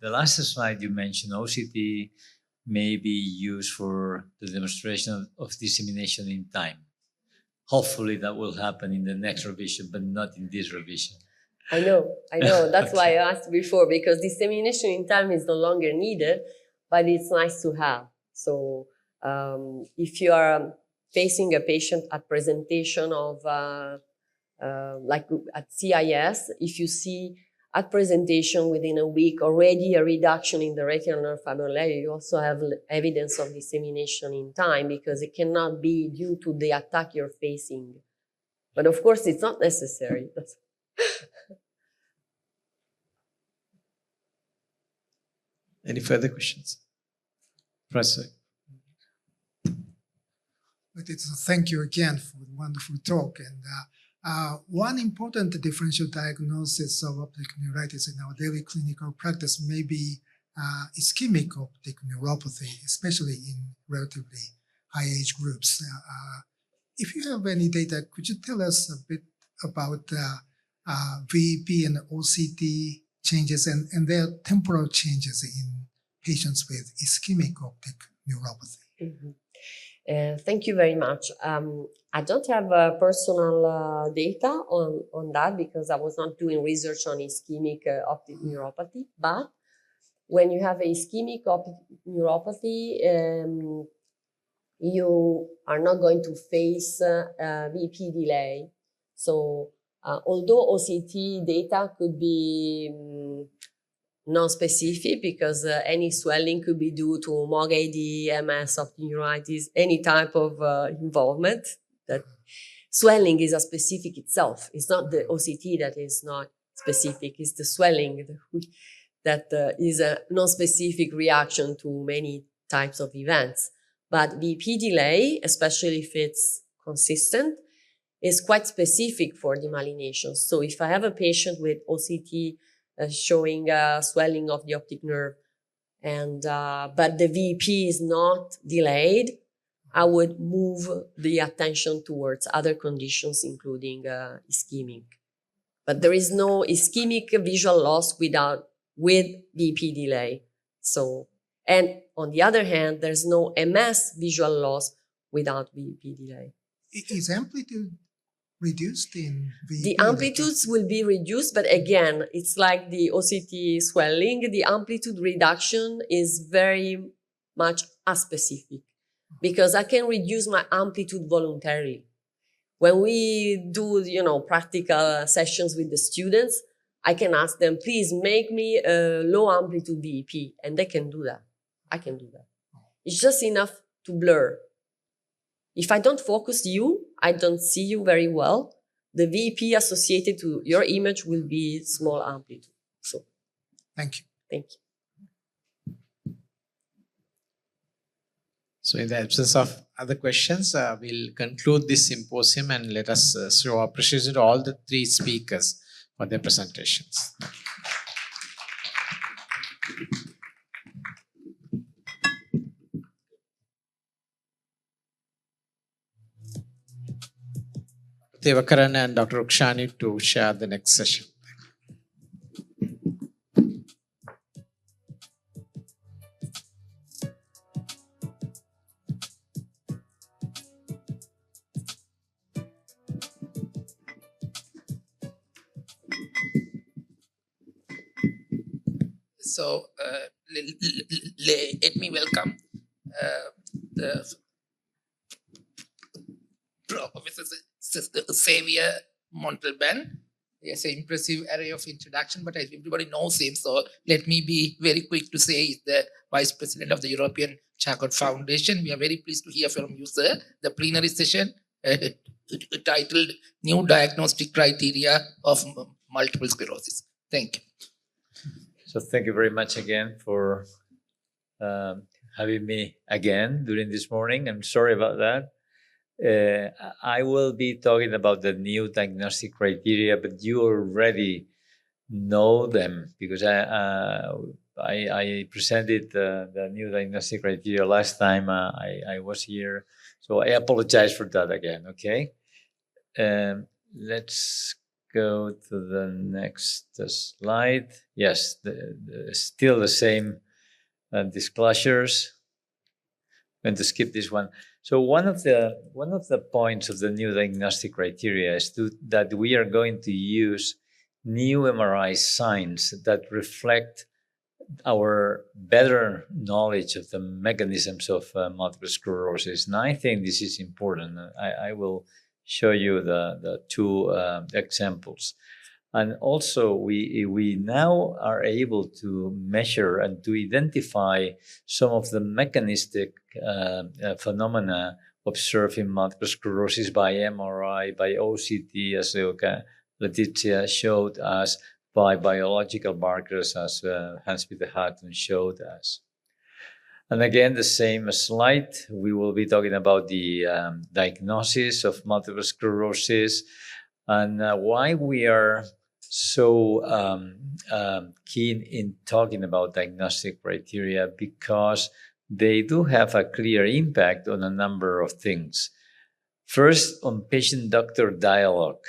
Speaker 3: last slide you mentioned. OCT may be used for the demonstration of dissemination in time. Hopefully that will happen in the next revision, but not in this revision.
Speaker 8: I know. That's why I asked before, because dissemination in time is no longer needed, but it's nice to have. So if you are facing a patient at presentation of, like at CIS, if you see at presentation within a week already a reduction in the retinal nerve fiber layer, you also have evidence of dissemination in time, because it cannot be due to the attack you're facing. But of course, it's not necessary.
Speaker 9: Any further questions? Professor.
Speaker 7: Thank you again for the wonderful talk. And one important differential diagnosis of optic neuritis in our daily clinical practice may be ischemic optic neuropathy, especially in relatively high age groups. If you have any data, could you tell us a bit about VEP and OCT changes and their temporal changes in patients with ischemic optic neuropathy?
Speaker 8: Mm-hmm. Thank you very much. I don't have personal data on that, because I was not doing research on ischemic optic neuropathy. But when you have a ischemic optic neuropathy, you are not going to face VP delay. So although OCT data could be non-specific, because any swelling could be due to MOGAD, MS, optic neuritis, any type of involvement. That swelling is a specific itself. It's not the OCT that is not specific, it's the swelling that is a non-specific reaction to many types of events. But VP delay, especially if it's consistent, is quite specific for demyelination. So if I have a patient with OCT showing swelling of the optic nerve, and but the VP is not delayed, I would move the attention towards other conditions, including ischemic. But there is no ischemic visual loss with VP delay. So, and on the other hand, there's no MS visual loss without VP delay.
Speaker 7: Is amplitude reduced in VP?
Speaker 8: The amplitudes will be reduced, but again, it's like the OCT swelling. The amplitude reduction is very much aspecific, because I can reduce my amplitude voluntarily. When we do, practical sessions with the students, I can ask them, please make me a low amplitude VEP, and they can do that. I can do that. It's just enough to blur. If I don't focus you, I don't see you very well, the VEP associated to your image will be small amplitude. So,
Speaker 7: thank you.
Speaker 8: Thank you.
Speaker 9: So in the absence of other questions, we'll conclude this symposium, and let us show our appreciation to all the three speakers for their presentations. Devakaran and Dr. Ukshani to share the next session.
Speaker 12: So let me welcome the Professor Xavier Montalban. He has an impressive array of introduction, but everybody knows him. So let me be very quick to say he's the Vice President of the European Charcot Foundation. We are very pleased to hear from you, sir. The plenary session titled New Diagnostic Criteria of Multiple Sclerosis. Thank you.
Speaker 3: So thank you very much again for having me again during this morning. I'm sorry about that. I will be talking about the new diagnostic criteria, but you already know them because I presented the new diagnostic criteria last time I was here. So I apologize for that again, okay? Let's go to the next slide. Yes, still the same disclosures. I'm going to skip this one. So one of the points of the new diagnostic criteria is that we are going to use new MRI signs that reflect our better knowledge of the mechanisms of multiple sclerosis. And I think this is important. I will show you the two examples. And also, we now are able to measure and to identify some of the mechanistic phenomena observed in multiple sclerosis by MRI, by OCT, as Letizia showed us, by biological markers, as Hans-Peter Hartung showed us. And again, the same slide. We will be talking about the diagnosis of multiple sclerosis and why we are so keen in talking about diagnostic criteria, because they do have a clear impact on a number of things. First, on patient-doctor dialogue.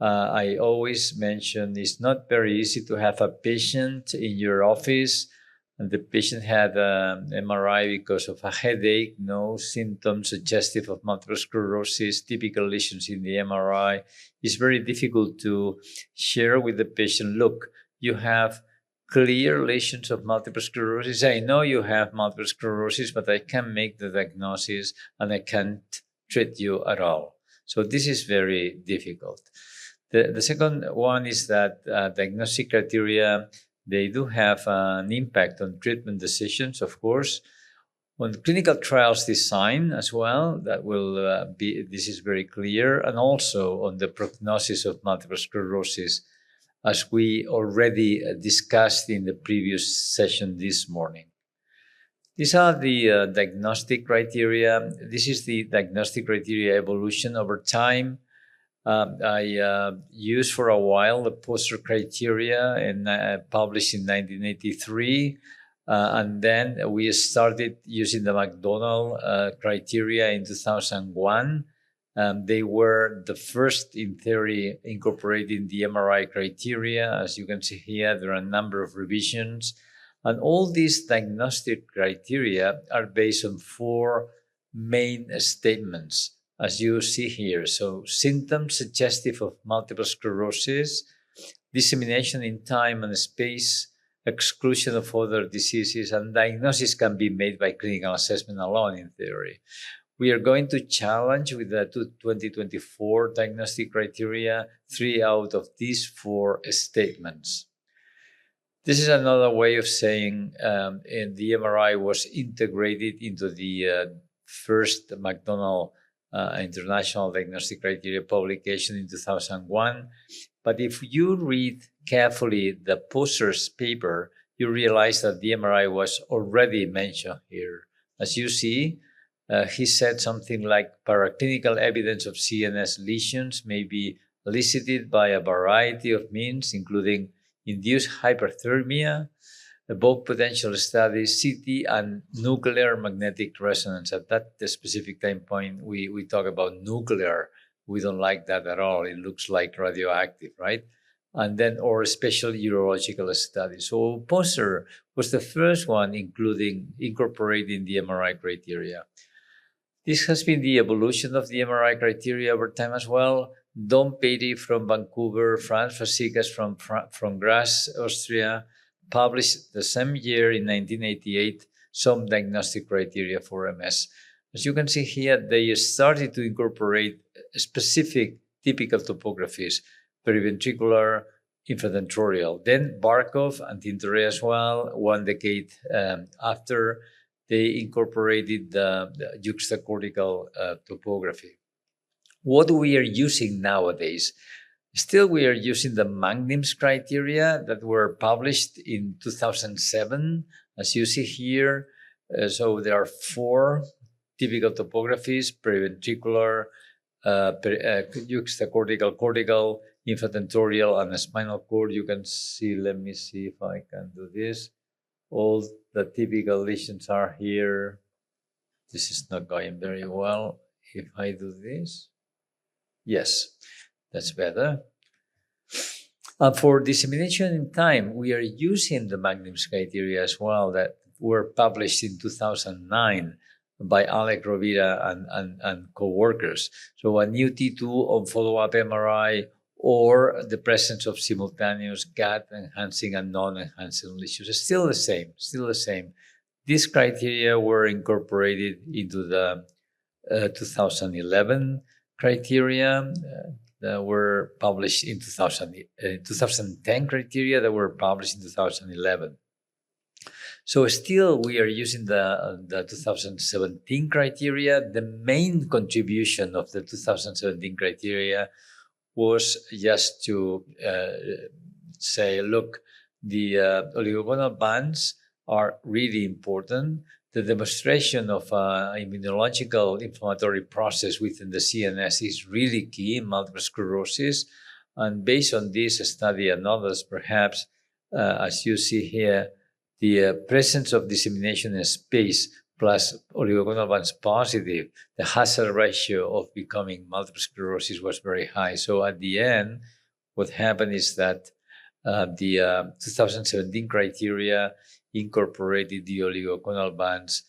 Speaker 3: I always mention it's not very easy to have a patient in your office and the patient had an MRI because of a headache, no symptoms suggestive of multiple sclerosis, typical lesions in the MRI. It's very difficult to share with the patient, look, you have clear lesions of multiple sclerosis. I know you have multiple sclerosis, but I can't make the diagnosis and I can't treat you at all. So this is very difficult. The second one is that diagnostic criteria, they do have an impact on treatment decisions, of course, on clinical trials design as well. That will this is very clear, and also on the prognosis of multiple sclerosis, as we already discussed in the previous session this morning. These are the diagnostic criteria. This is the diagnostic criteria evolution over time. I used for a while the poster criteria and published in 1983. And then we started using the McDonald criteria in 2001. They were the first, in theory, incorporating the MRI criteria. As you can see here, there are a number of revisions. And all these diagnostic criteria are based on four main statements, as you see here. So symptoms suggestive of multiple sclerosis, dissemination in time and space, exclusion of other diseases, and diagnosis can be made by clinical assessment alone, in theory. We are going to challenge with the 2024 diagnostic criteria 3 out of these 4 statements. This is another way of saying the MRI was integrated into the first McDonald International Diagnostic Criteria publication in 2001. But if you read carefully the poster's paper, you realize that the MRI was already mentioned here. As you see, he said something like paraclinical evidence of CNS lesions may be elicited by a variety of means, including induced hyperthermia, both potential studies, CT and nuclear magnetic resonance. At that specific time point, we talk about nuclear. We don't like that at all. It looks like radioactive, right? And then, or special urological studies. So poster was the first one incorporating the MRI criteria. This has been the evolution of the MRI criteria over time as well. Don Petty from Vancouver, Franz Fasikas from Graz, Austria, published the same year in 1988 some diagnostic criteria for MS. As you can see here, they started to incorporate specific typical topographies, periventricular, infratentorial. Then Barkov and Tintoret as well, 1 decade after, they incorporated the juxtacortical topography. What we are using nowadays, still we are using the Magnims criteria that were published in 2007, as you see here. So there are 4 typical topographies: periventricular, juxtacortical, cortical, infratentorial, and spinal cord. You can see, let me see if I can do this. All the typical lesions are here. This is not going very well. If I do this, Yes, that's better. For dissemination in time, we are using the Magnum's criteria as well that were published in 2009 by Alec Rovira and co-workers. So a new T2 on follow-up MRI or the presence of simultaneous GAD-enhancing and non-enhancing lesions. It's still the same. These criteria were incorporated into the 2011 criteria that were published in 2010 criteria that were published in 2011. So still we are using the 2017 criteria. The main contribution of the 2017 criteria was just to say, look, the oligogonal bands are really important. The demonstration of immunological inflammatory process within the CNS is really key in multiple sclerosis. And based on this study and others, perhaps, as you see here, the presence of dissemination in space plus oligogonal bands positive, the hazard ratio of becoming multiple sclerosis was very high. So at the end, what happened is that the 2017 criteria incorporated the oligogonal bands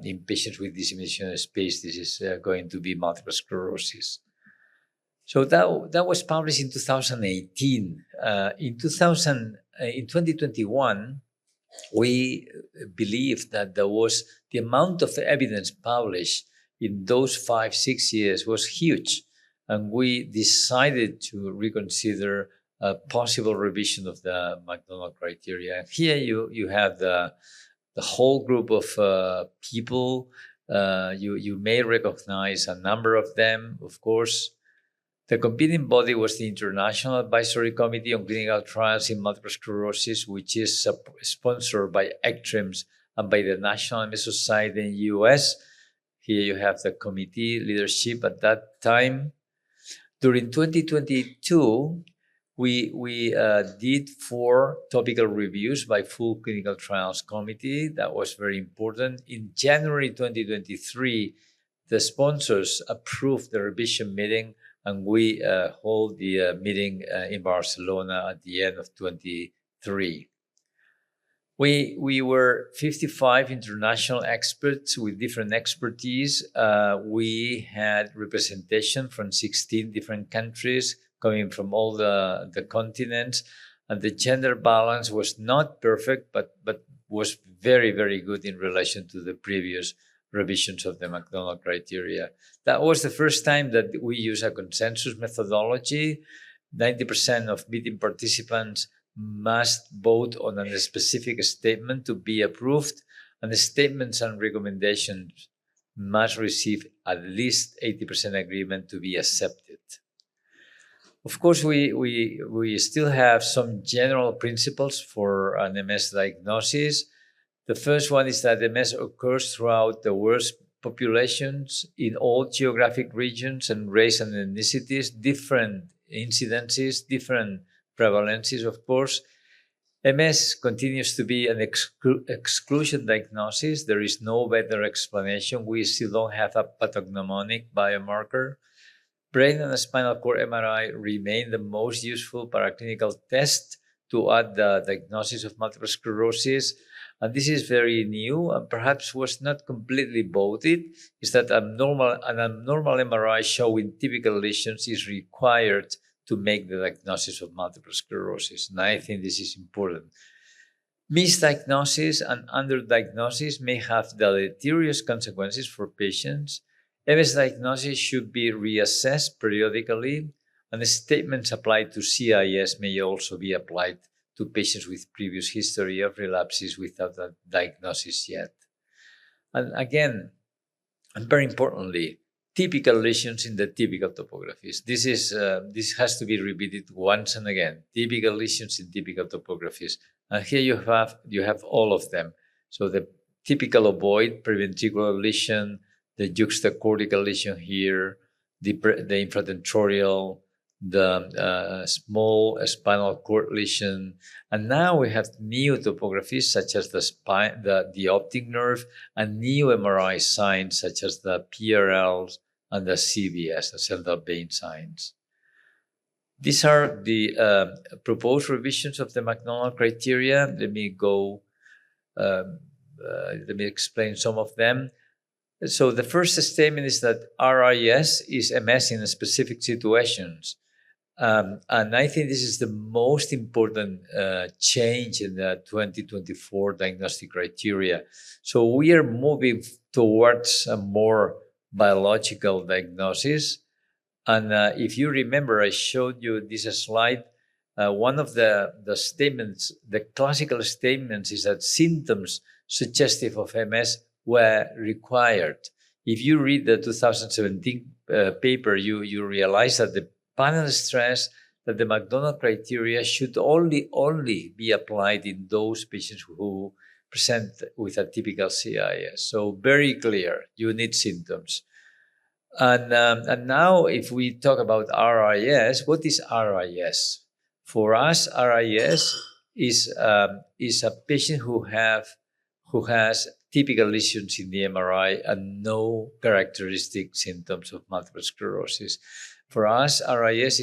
Speaker 3: in patients with dissemination in space. This is going to be multiple sclerosis. So that was published in 2018. In 2021, we believe that there was the amount of evidence published in those 5-6 years was huge. And we decided to reconsider a possible revision of the McDonald criteria. Here you have the whole group of people. You may recognize a number of them, of course. The competing body was the International Advisory Committee on Clinical Trials in Multiple Sclerosis, which is sponsored by SLCTRIMS and by the National MS Society in the US. Here you have the committee leadership at that time. During 2022, we did 4 topical reviews by full clinical trials committee. That was very important. In January 2023, the sponsors approved the revision meeting, and we hold the meeting in Barcelona at the end of 23. We were 55 international experts with different expertise. We had representation from 16 different countries coming from all the continents, and the gender balance was not perfect, but was very, very good in relation to the previous revisions of the McDonald criteria. That was the first time that we use a consensus methodology. 90% of meeting participants must vote on a specific statement to be approved, and the statements and recommendations must receive at least 80% agreement to be accepted. Of course, we still have some general principles for an MS diagnosis. The first one is that MS occurs throughout the world's populations in all geographic regions and race and ethnicities, different incidences, different prevalences, of course. MS continues to be an exclusion diagnosis. There is no better explanation. We still don't have a pathognomonic biomarker. Brain and spinal cord MRI remain the most useful paraclinical test to add the diagnosis of multiple sclerosis. And this is very new and perhaps was not completely voted, is that an abnormal MRI showing typical lesions is required to make the diagnosis of multiple sclerosis. And I think this is important. Misdiagnosis and underdiagnosis may have deleterious consequences for patients. MS diagnosis should be reassessed periodically, and the statements applied to CIS may also be applied to patients with previous history of relapses without a diagnosis yet. And again, and very importantly, typical lesions in the typical topographies. This has to be repeated once and again. Typical lesions in typical topographies. And here you have all of them. So the typical ovoid preventricular lesion, the juxtacortical lesion here, the infratentorial, the small spinal cord lesion, and now we have new topographies such as the spine, the optic nerve, and new MRI signs such as the PRLs, and the CVS, the central vein signs. These are the proposed revisions of the McDonald criteria. Let me explain some of them. So the first statement is that RIS is MS in specific situations. And I think this is the most important change in the 2024 diagnostic criteria. So we are moving towards a more biological diagnosis. And if you remember, I showed you this slide. One of the statements, the classical statements, is that symptoms suggestive of MS were required. If you read the 2017 paper, you realize that the panel stressed that the McDonald criteria should only be applied in those patients who present with a typical CIS. So very clear, you need symptoms. And now if we talk about RIS, what is RIS? For us, RIS is a patient who has typical lesions in the MRI and no characteristic symptoms of multiple sclerosis. For us, RIS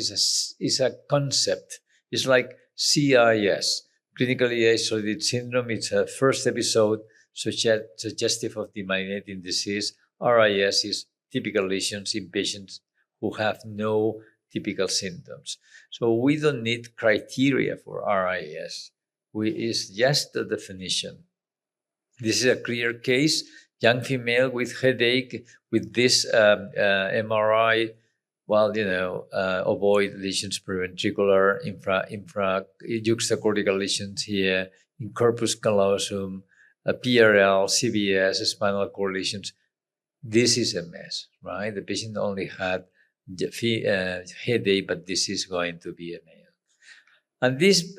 Speaker 3: is a concept. It's like CIS, clinically isolated syndrome. It's a first episode suggestive of demyelinating disease. RIS is typical lesions in patients who have no typical symptoms. So we don't need criteria for RIS. It's just the definition. This is a clear case, young female with headache, with this MRI, ovoid lesions, periventricular, juxtacortical lesions here, in corpus callosum, PRL, CVS, spinal cord lesions. This is MS, right? The patient only had headache, but this is going to be MS. And this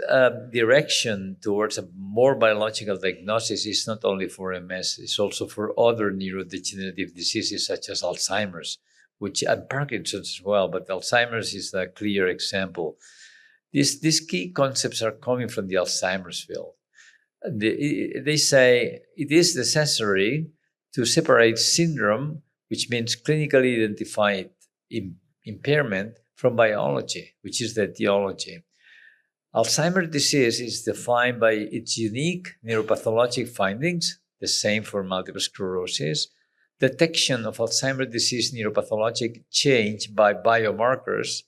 Speaker 3: direction towards a more biological diagnosis is not only for MS, it's also for other neurodegenerative diseases such as Alzheimer's, and Parkinson's as well, but Alzheimer's is a clear example. These key concepts are coming from the Alzheimer's field. They say it is necessary to separate syndrome, which means clinically identified impairment, from biology, which is the etiology. Alzheimer's disease is defined by its unique neuropathologic findings, the same for multiple sclerosis, detection of Alzheimer's disease neuropathologic change by biomarkers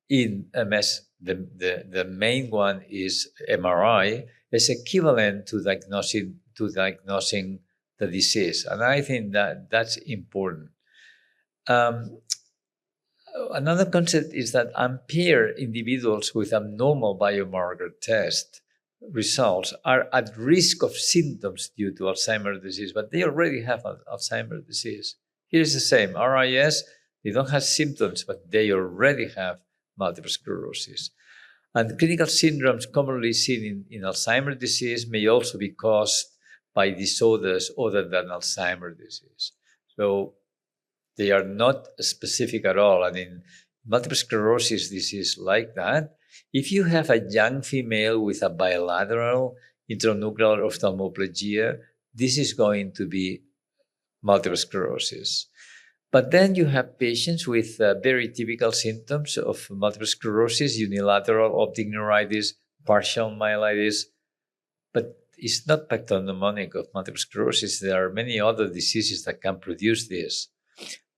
Speaker 3: in MS. The main one is MRI, is equivalent to diagnosing the disease. And I think that that's important. Another concept is that impaired individuals with abnormal biomarker test results are at risk of symptoms due to Alzheimer's disease, but they already have Alzheimer's disease. Here is the same. RIS, they don't have symptoms, but they already have multiple sclerosis. And clinical syndromes commonly seen in Alzheimer's disease may also be caused by disorders other than Alzheimer's disease. So they are not specific at all. And in multiple sclerosis, this is like that. If you have a young female with a bilateral intranuclear ophthalmoplegia, this is going to be multiple sclerosis. But then you have patients with very typical symptoms of multiple sclerosis, unilateral optic neuritis, partial myelitis, but it's not pathognomonic of multiple sclerosis. There are many other diseases that can produce this.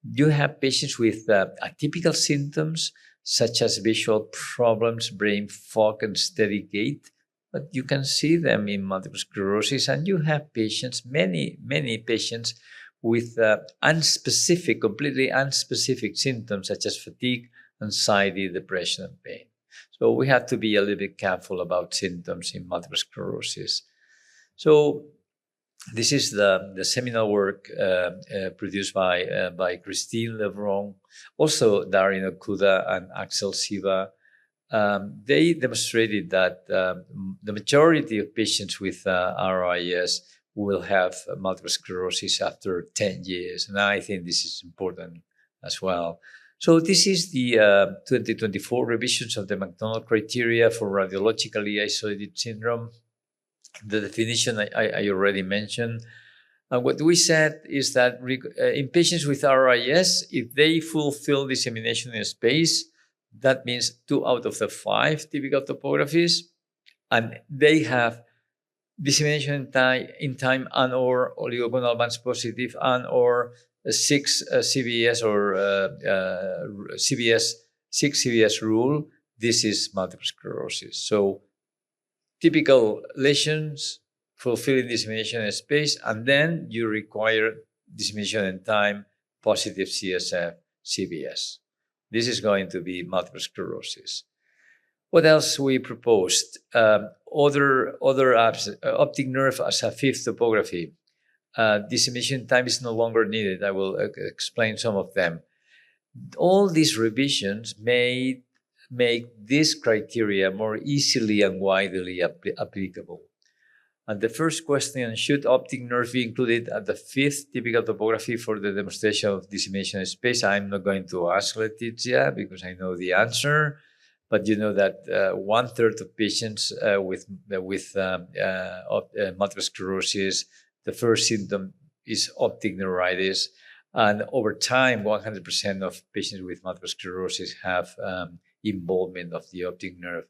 Speaker 3: You have patients with atypical symptoms, such as visual problems, brain fog, and steady gait, but you can see them in multiple sclerosis. And you have patients, many patients, with unspecific, completely unspecific symptoms, such as fatigue, anxiety, depression, and pain. So we have to be a little bit careful about symptoms in multiple sclerosis. So this is the seminal work produced by Christine Levron, also Darin Okuda and Axel Siva. They demonstrated that the majority of patients with RIS will have multiple sclerosis after 10 years. And I think this is important as well. So this is the 2024 revisions of the McDonald criteria for radiologically isolated syndrome. The definition I already mentioned. And what we said is that in patients with RIS, if they fulfill dissemination in space, that means 2 out of the 5 typical topographies, and they have dissemination in time and or oligogonal bands positive and or 6 CBS or CBS 6 CBS rule. This is multiple sclerosis. So typical lesions fulfilling dissemination in space, and then you require dissemination in time positive CSF CBS. This is going to be multiple sclerosis. What else we proposed? Other apps, optic nerve as a 5th topography. Dissemination time is no longer needed. I will explain some of them. All these revisions make this criteria more easily and widely applicable. And the first question, should optic nerve be included at the 5th typical topography for the demonstration of dissemination in space? I'm not going to ask Letizia because I know the answer. But you know that 1/3 of patients with multiple sclerosis, the first symptom is optic neuritis. And over time, 100% of patients with multiple sclerosis have involvement of the optic nerve.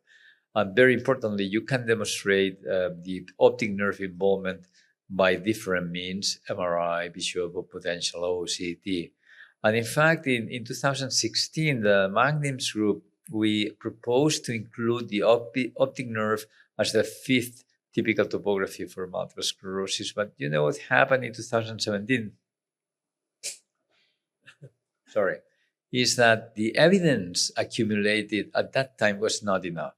Speaker 3: And very importantly, you can demonstrate the optic nerve involvement by different means, MRI, visual potential, OCT. And in fact, in 2016, the Magnims group, we proposed to include the optic nerve as the 5th typical topography for multiple sclerosis. But you know what happened in 2017? Sorry, is that the evidence accumulated at that time was not enough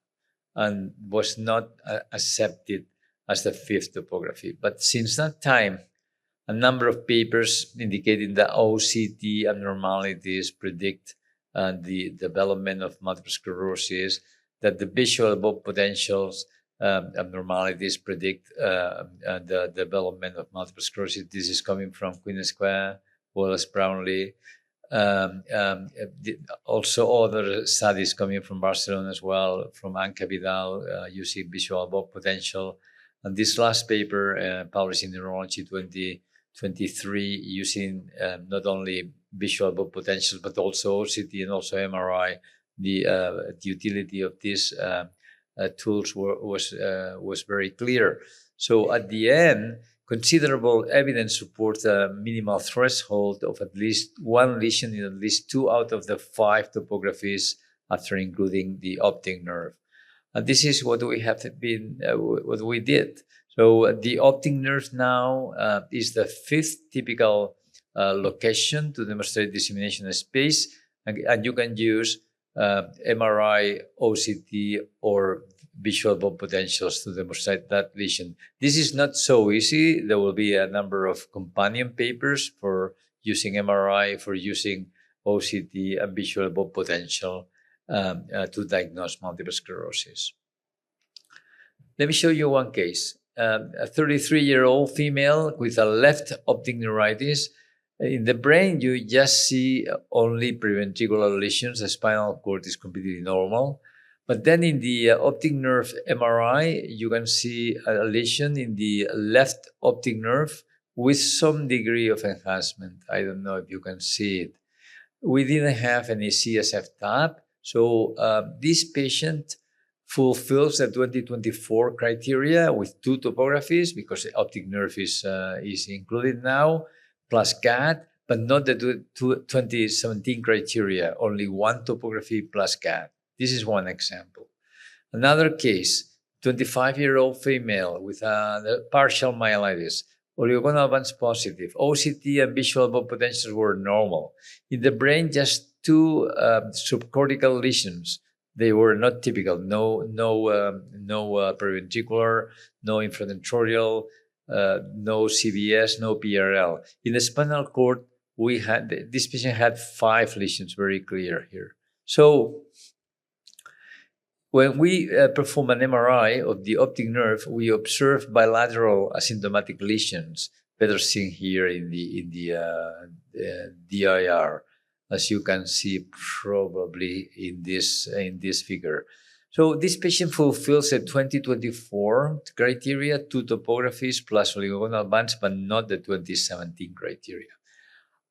Speaker 3: and was not accepted as the 5th topography. But since that time, a number of papers indicating that OCT abnormalities predict the development of multiple sclerosis, that the visual above potentials abnormalities predict the development of multiple sclerosis. This is coming from Queen Square, Wallace Brownlee. Also other studies coming from Barcelona as well, from Anca Vidal using visual above potential. And this last paper published in Neurology 2023 using not only visual above potentials, but also OCT and also MRI. The utility of these tools was very clear. So at the end, considerable evidence supports a minimal threshold of at least 1 lesion in at least 2 out of the 5 topographies after including the optic nerve. And this is what we have been, what we did. So the optic nerve now is the 5th typical location to demonstrate dissemination in space, and you can use MRI, OCT, or visual above potentials to demonstrate that lesion. This is not so easy. There will be a number of companion papers for using MRI, for using OCT and visual above potential to diagnose multiple sclerosis. Let me show you one case. A 33-year-old female with a left optic neuritis. In the brain, you just see only preventricular lesions. The spinal cord is completely normal. But then in the optic nerve MRI, you can see a lesion in the left optic nerve with some degree of enhancement. I don't know if you can see it. We didn't have any CSF tap. So this patient fulfills the 2024 criteria with 2 topographies because the optic nerve is included now, plus GAD, but not the 2017 criteria, only 1 topography plus GAD. This is one example. Another case, 25-year-old female with a partial myelitis, oligogonal bands positive, OCT and visual above potentials were normal. In the brain, just 2 subcortical lesions. They were not typical. No preventricular, no infradentorial, no CVS, no PRL. In the spinal cord, this patient had 5 lesions, very clear here. So when we perform an MRI of the optic nerve, we observe bilateral asymptomatic lesions, better seen here in the DIR, as you can see probably in this figure. So this patient fulfills a 2024 criteria, 2 topographies plus oligogonal bands, but not the 2017 criteria.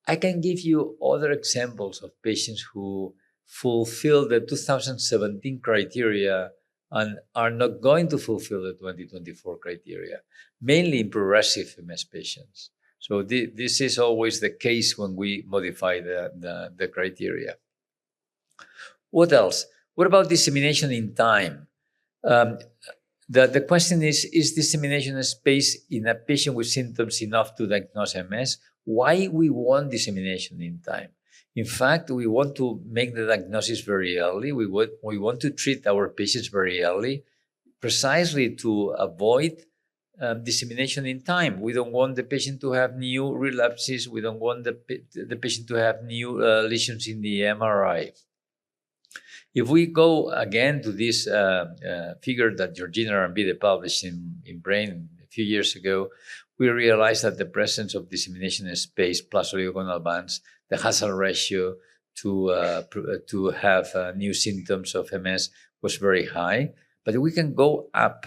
Speaker 3: I can give you other examples of patients who fulfill the 2017 criteria and are not going to fulfill the 2024 criteria, mainly in progressive MS patients. So this is always the case when we modify the criteria. What else? What about dissemination in time? The question is dissemination space in a patient with symptoms enough to diagnose MS? Why we want dissemination in time? In fact, we want to make the diagnosis very early. We want to treat our patients very early, precisely to avoid dissemination in time. We don't want the patient to have new relapses. We don't want the patient to have new lesions in the MRI. If we go again to this figure that Georgina Arambide published in Brain a few years ago, we realized that the presence of dissemination space plus oligogonal bands, the hazard ratio to have new symptoms of MS was very high. But we can go up.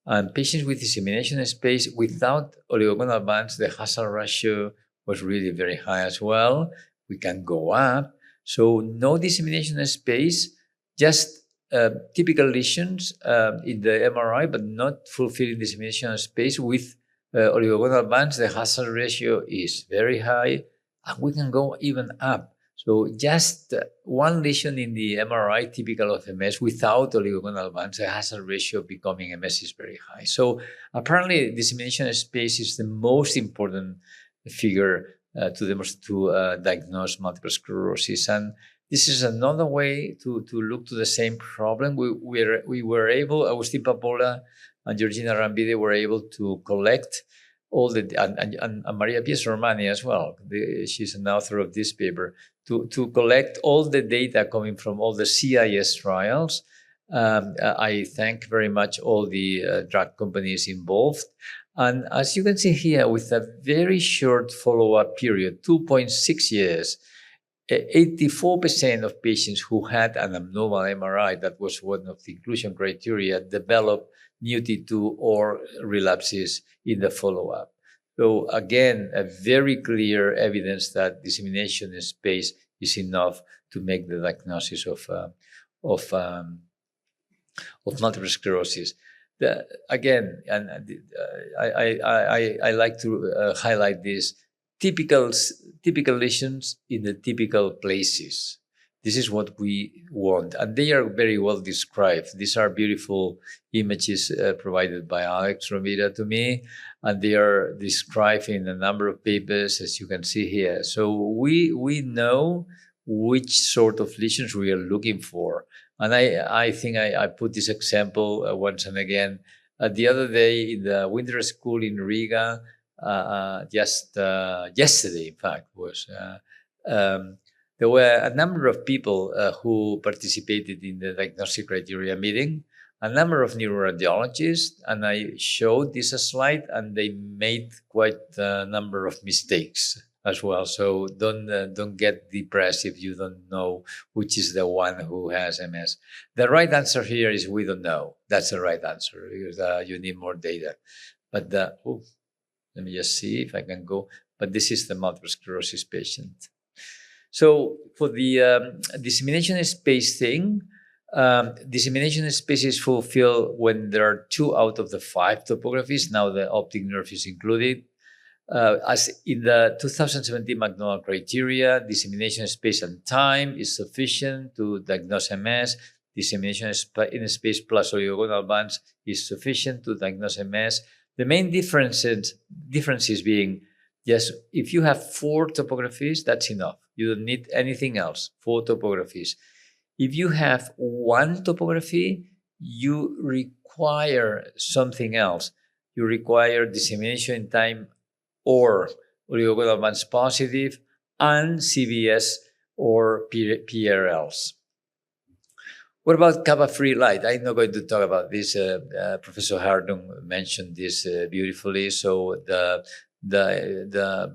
Speaker 3: And patients with dissemination space without oligogonal bands, the hazard ratio was really very high as well. We can go up. So no dissemination space, just typical lesions in the MRI, but not fulfilling dissemination space with oligogonal bands. The hazard ratio is very high, and we can go even up. So just one lesion in the MRI, typical of MS, without oligogonal bands, the hazard ratio of becoming MS is very high. So apparently, dissemination space is the most important figure to diagnose multiple sclerosis. And this is another way to look to the same problem. We were able, Agustin Papola and Georgina Arambide were able to collect all the, and Maria P. Sormani as well. She's an author of this paper, to collect all the data coming from all the CIS trials. I thank very much all the drug companies involved. And as you can see here, with a very short follow-up period, 2.6 years, 84% of patients who had an abnormal MRI, that was one of the inclusion criteria, developed new T2 or relapses in the follow-up. So again, a very clear evidence that dissemination in space is enough to make the diagnosis of multiple sclerosis. Again, and I like to highlight this, typical lesions in the typical places. This is what we want, and they are very well described. These are beautiful images provided by Alex Rovira to me, and they are described in a number of papers, as you can see here. So we know which sort of lesions we are looking for. And I think I put this example once and again. The other day in the winter school in Riga, just yesterday, in fact, there were a number of people who participated in the diagnostic criteria meeting, a number of neuroradiologists, and I showed this slide, and they made quite a number of mistakes as well. So don't get depressed if you don't know which is the one who has MS. The right answer here is we don't know. That's the right answer, because you need more data. But let me just see if I can go. But this is the multiple sclerosis patient. So for the dissemination space thing, dissemination space is fulfilled when there are 2 out of the 5 topographies. Now the optic nerve is included. As in the 2017 McDonald criteria, dissemination space and time is sufficient to diagnose MS. Dissemination in space plus oligogonal bands is sufficient to diagnose MS. The main differences being, yes, if you have 4 topographies, that's enough. You don't need anything else, 4 topographies. If you have 1 topography, you require something else. You require dissemination in time or oligogonal bands positive and CBS or PRLs. What about kappa-free light? I'm not going to talk about this. Professor Hartung mentioned this beautifully. So the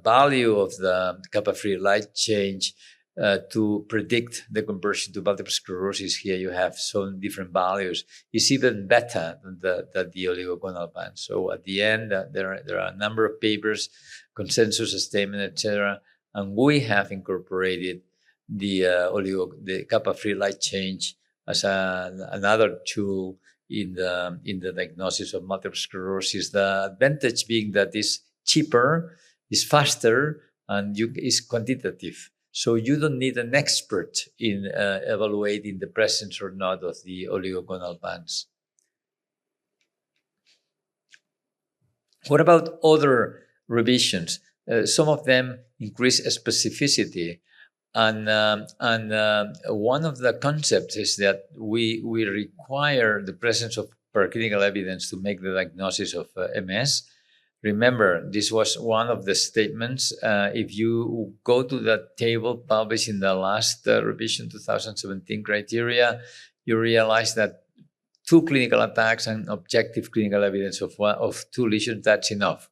Speaker 3: value of the kappa-free light change to predict the conversion to multiple sclerosis. Here you have some different values. It's even better than the oligogonal band. So at the end, there are a number of papers, consensus statement, etc., and we have incorporated the kappa-free light change as another tool in the diagnosis of multiple sclerosis. The advantage being that it's cheaper, it's faster, and it's quantitative. So you don't need an expert in evaluating the presence or not of the oligogonal bands. What about other revisions? Some of them increase specificity. And one of the concepts is that we require the presence of preclinical evidence to make the diagnosis of MS. Remember, this was one of the statements. If you go to the table published in the last revision 2017 criteria, you realize that 2 clinical attacks and objective clinical evidence of 2 lesions, that's enough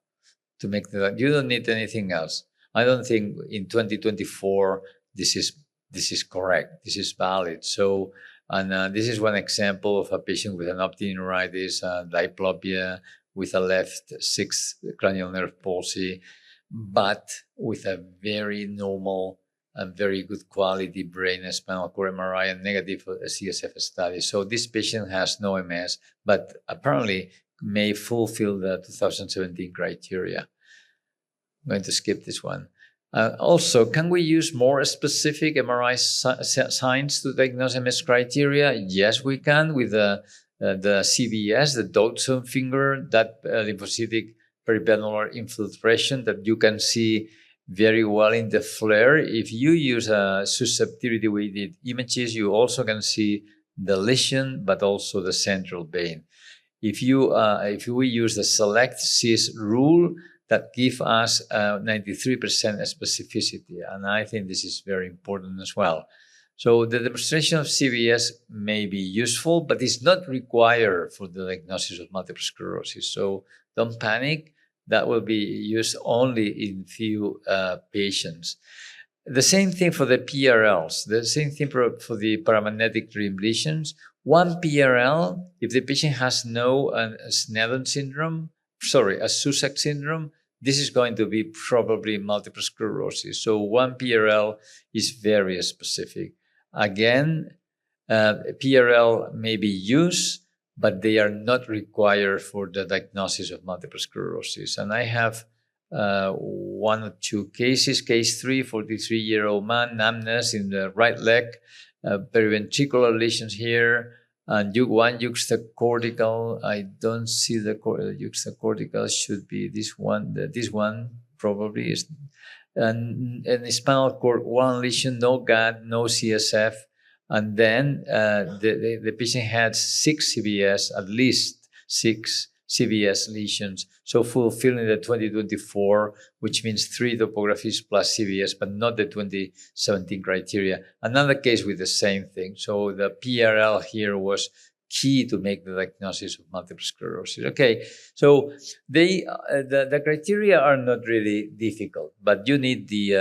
Speaker 3: to make the. You don't need anything else. I don't think in 2024 this is correct. This is valid. So, and this is one example of a patient with an optic neuritis, diplopia, with a left 6th cranial nerve palsy, but with a very normal and very good quality brain and spinal cord MRI and negative CSF study. So this patient has no MS, but apparently may fulfill the 2017 criteria. I'm going to skip this one. Also, can we use more specific MRI signs to diagnose MS criteria? Yes, we can with the CBS, the Dodson finger, that lymphocytic peripennular infiltration that you can see very well in the flare. If you use susceptibility-weighted images, you also can see the lesion, but also the central vein. If we use the SELECT-CIS rule, that give us 93% specificity, and I think this is very important as well. So the demonstration of CBS may be useful, but it's not required for the diagnosis of multiple sclerosis. So don't panic. That will be used only in few patients. The same thing for the PRLs. The same thing for the paramagnetic rim lesions. One PRL, if the patient has no Sneddon syndrome, a Susak syndrome, this is going to be probably multiple sclerosis. So one PRL is very specific. Again, PRL may be used, but they are not required for the diagnosis of multiple sclerosis. And I have 1 or 2 cases. Case 3, 43-year-old man, numbness in the right leg, periventricular lesions here, and one juxtacortical. I don't see the juxtacortical. Should be this one. This one probably is. And spinal cord, 1 lesion, no GAD, no CSF. And then the patient had 6 CBS, at least 6 CBS lesions. So fulfilling the 2024, which means 3 topographies plus CBS, but not the 2017 criteria. Another case with the same thing. So the PRL here was key to make the diagnosis of multiple sclerosis. Okay, so the criteria are not really difficult, but you need the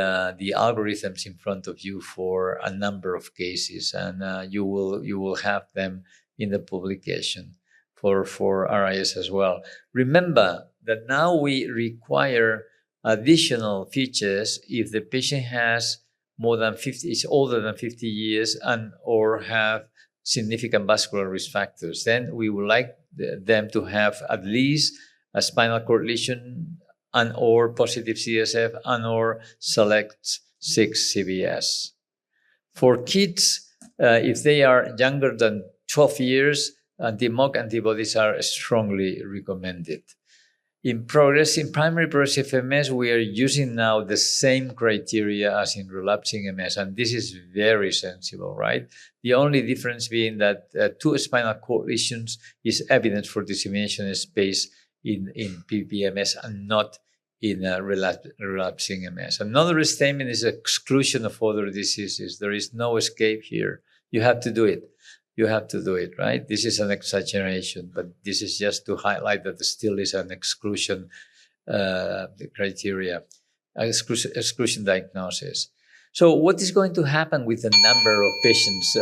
Speaker 3: algorithms in front of you for a number of cases, and you will have them in the publication for RIS as well. Remember that now we require additional features if the patient has more than 50, is older than 50 years, and or have significant vascular risk factors. Then we would like them to have at least a spinal cord lesion and or positive CSF and or SELECT-6 CBS. For kids, if they are younger than 12 years, anti-MOG antibodies are strongly recommended. In primary progressive MS, we are using now the same criteria as in relapsing MS, and this is very sensible, right? The only difference being that 2 spinal cord lesions is evidence for dissemination space in PPMS and not in relapsing MS. Another statement is exclusion of other diseases. There is no escape here. You have to do it. You have to do it, right? This is an exaggeration, but this is just to highlight that there still is an exclusion criteria, exclusion diagnosis. So what is going to happen with the number of patients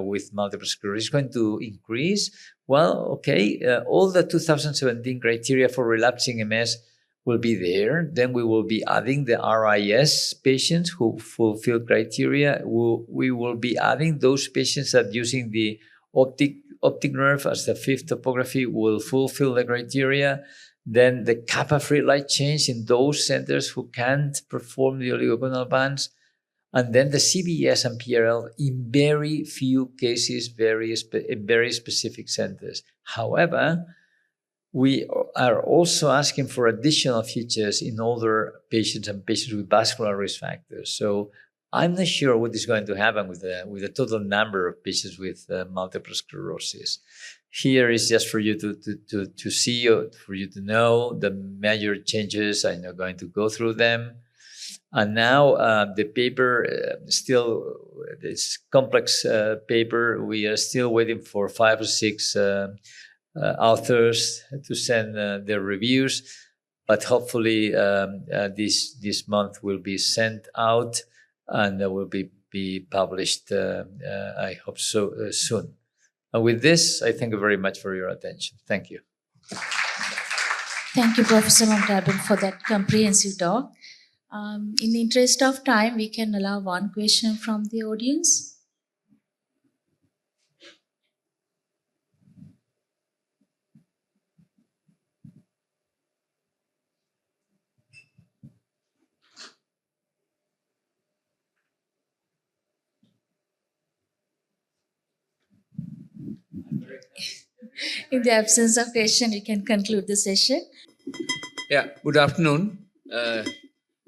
Speaker 3: with multiple sclerosis? Is going to increase? Well, okay, all the 2017 criteria for relapsing MS will be there. Then we will be adding the RIS patients who fulfill criteria. We will be adding those patients that using the optic nerve as the fifth topography will fulfill the criteria. Then the kappa-free light change in those centers who can't perform the oligogonal bands. And then the CBS and PRL in very few cases, very specific centers. However, we are also asking for additional features in older patients and patients with vascular risk factors. So I'm not sure what is going to happen with the total number of patients with multiple sclerosis. Here is just for you to see, for you to know the major changes. I'm not going to go through them. And now the paper, still this complex paper, we are still waiting for 5 or 6 authors to send their reviews, but hopefully this month will be sent out and will be published, I hope so soon. And with this, I thank you very much for your attention. Thank you.
Speaker 13: Thank you, Professor Montalban, for that comprehensive talk. In the interest of time, we can allow one question from the audience. In the absence of question, we can conclude the session.
Speaker 14: Yeah, good afternoon.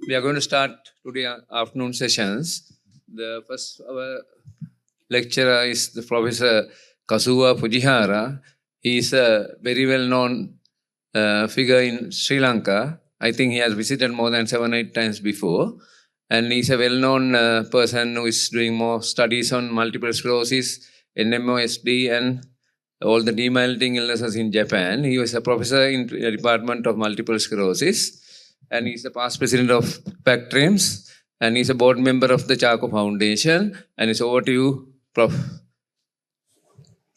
Speaker 14: We are going to start today afternoon sessions. The first lecturer is the Professor Kazuo Fujihara. He is a very well-known figure in Sri Lanka. I think he has visited more than 7 or 8 times before. And he's a well-known person who is doing more studies on multiple sclerosis, NMOSD, and all the demyelinating illnesses in Japan. He was a professor in the Department of Multiple Sclerosis. And he's the past president of SLCTRIMS. And he's a board member of the Charco Foundation. And it's over to you, Prof.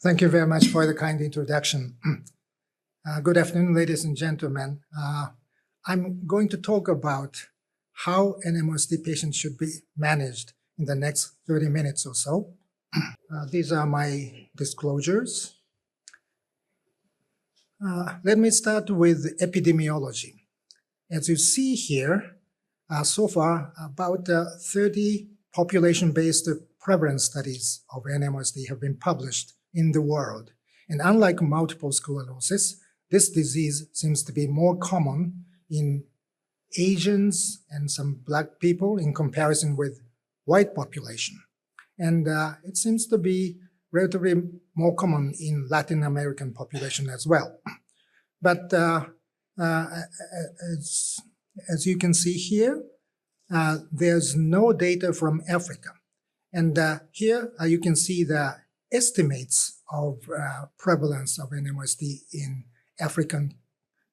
Speaker 7: Thank you very much for the kind introduction. Good afternoon, ladies and gentlemen. I'm going to talk about how NMOSD patients should be managed in the next 30 minutes or so. These are my disclosures. Let me start with epidemiology. As you see here, so far, about 30 population-based prevalence studies of NMOSD have been published in the world. And unlike multiple sclerosis, this disease seems to be more common in Asians and some Black people in comparison with white population. And it seems to be relatively more common in Latin American population as well. But as you can see here, there's no data from Africa. And here you can see the estimates of prevalence of NMOSD in African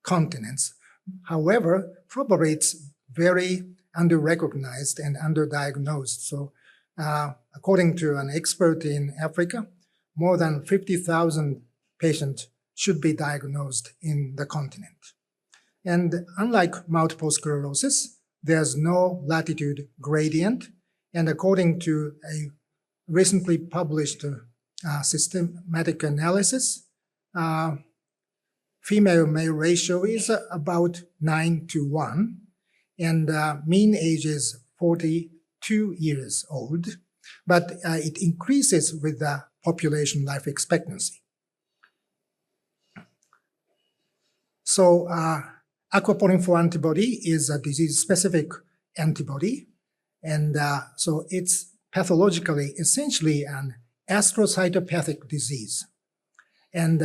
Speaker 7: continents. However, probably it's very under-recognized and under-diagnosed. So according to an expert in Africa, more than 50,000 patients should be diagnosed in the continent. And unlike multiple sclerosis, there's no latitude gradient. And according to a recently published systematic analysis, female-male ratio is about 9:1, and mean age is 42 years old, but it increases with the population life expectancy. So aquaporin 4 antibody is a disease-specific antibody, and so it's pathologically essentially an astrocytopathic disease. And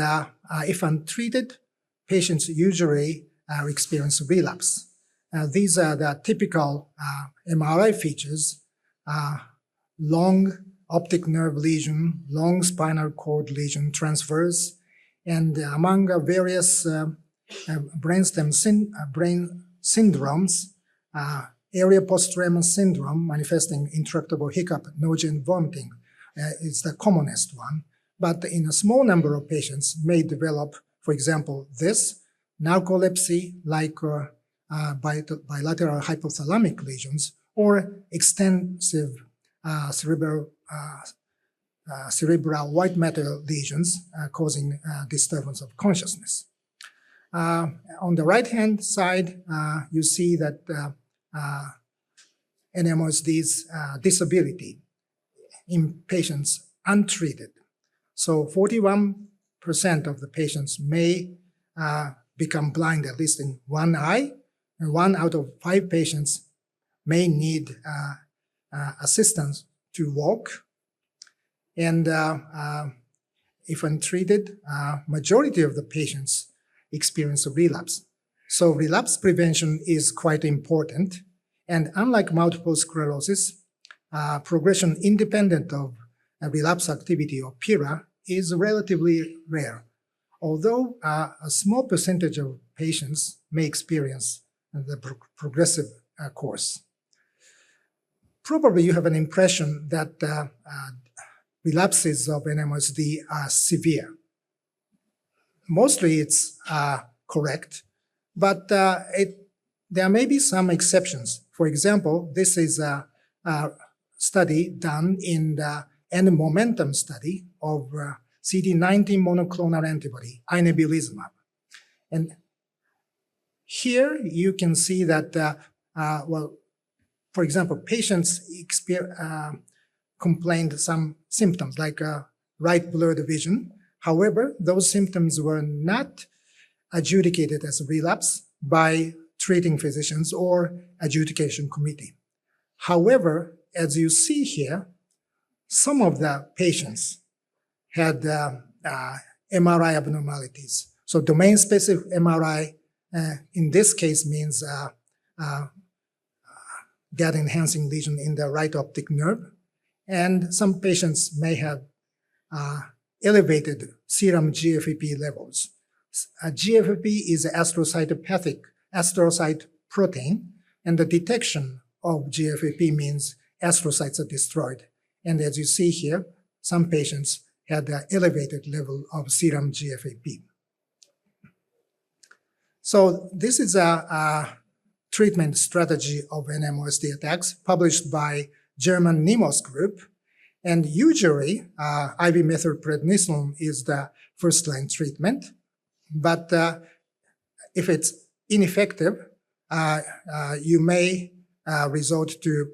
Speaker 7: if untreated, patients usually experience relapse. These are the typical MRI features: long optic nerve lesion, long spinal cord lesion transfers, and among various brainstem brain syndromes, area post-traumatic syndrome manifesting intractable hiccup, nausea, and vomiting is the commonest one. But in a small number of patients may develop, for example, this narcolepsy like bilateral hypothalamic lesions or extensive cerebral white matter lesions causing disturbance of consciousness. On the right-hand side, you see that NMOSD's disability in patients untreated. So 41% of the patients may become blind at least in one eye, and 1 out of 5 patients may need assistance to walk. And if untreated, majority of the patients experience a relapse. So relapse prevention is quite important. And unlike multiple sclerosis, progression independent of relapse activity or PIRA is relatively rare, although a small percentage of patients may experience the progressive course. Probably you have an impression that relapses of NMOSD are severe. Mostly it's correct, but there may be some exceptions. For example, this is a study done in the N momentum study of CD19 monoclonal antibody, inebilizumab. And here you can see that, for example, patients complained some symptoms like right blurred vision. However, those symptoms were not adjudicated as a relapse by treating physicians or adjudication committee. However, as you see here, some of the patients had MRI abnormalities. So domain-specific MRI in this case means gadolinium-enhancing lesion in the right optic nerve. And some patients may have elevated serum GFAP levels. GFAP is an astrocyte protein, and the detection of GFAP means astrocytes are destroyed. And as you see here, some patients had an elevated level of serum GFAP. So this is a treatment strategy of NMOSD attacks published by German NMOSD group. And usually, IV methylprednisolone is the first-line treatment. But if it's ineffective, you may resort to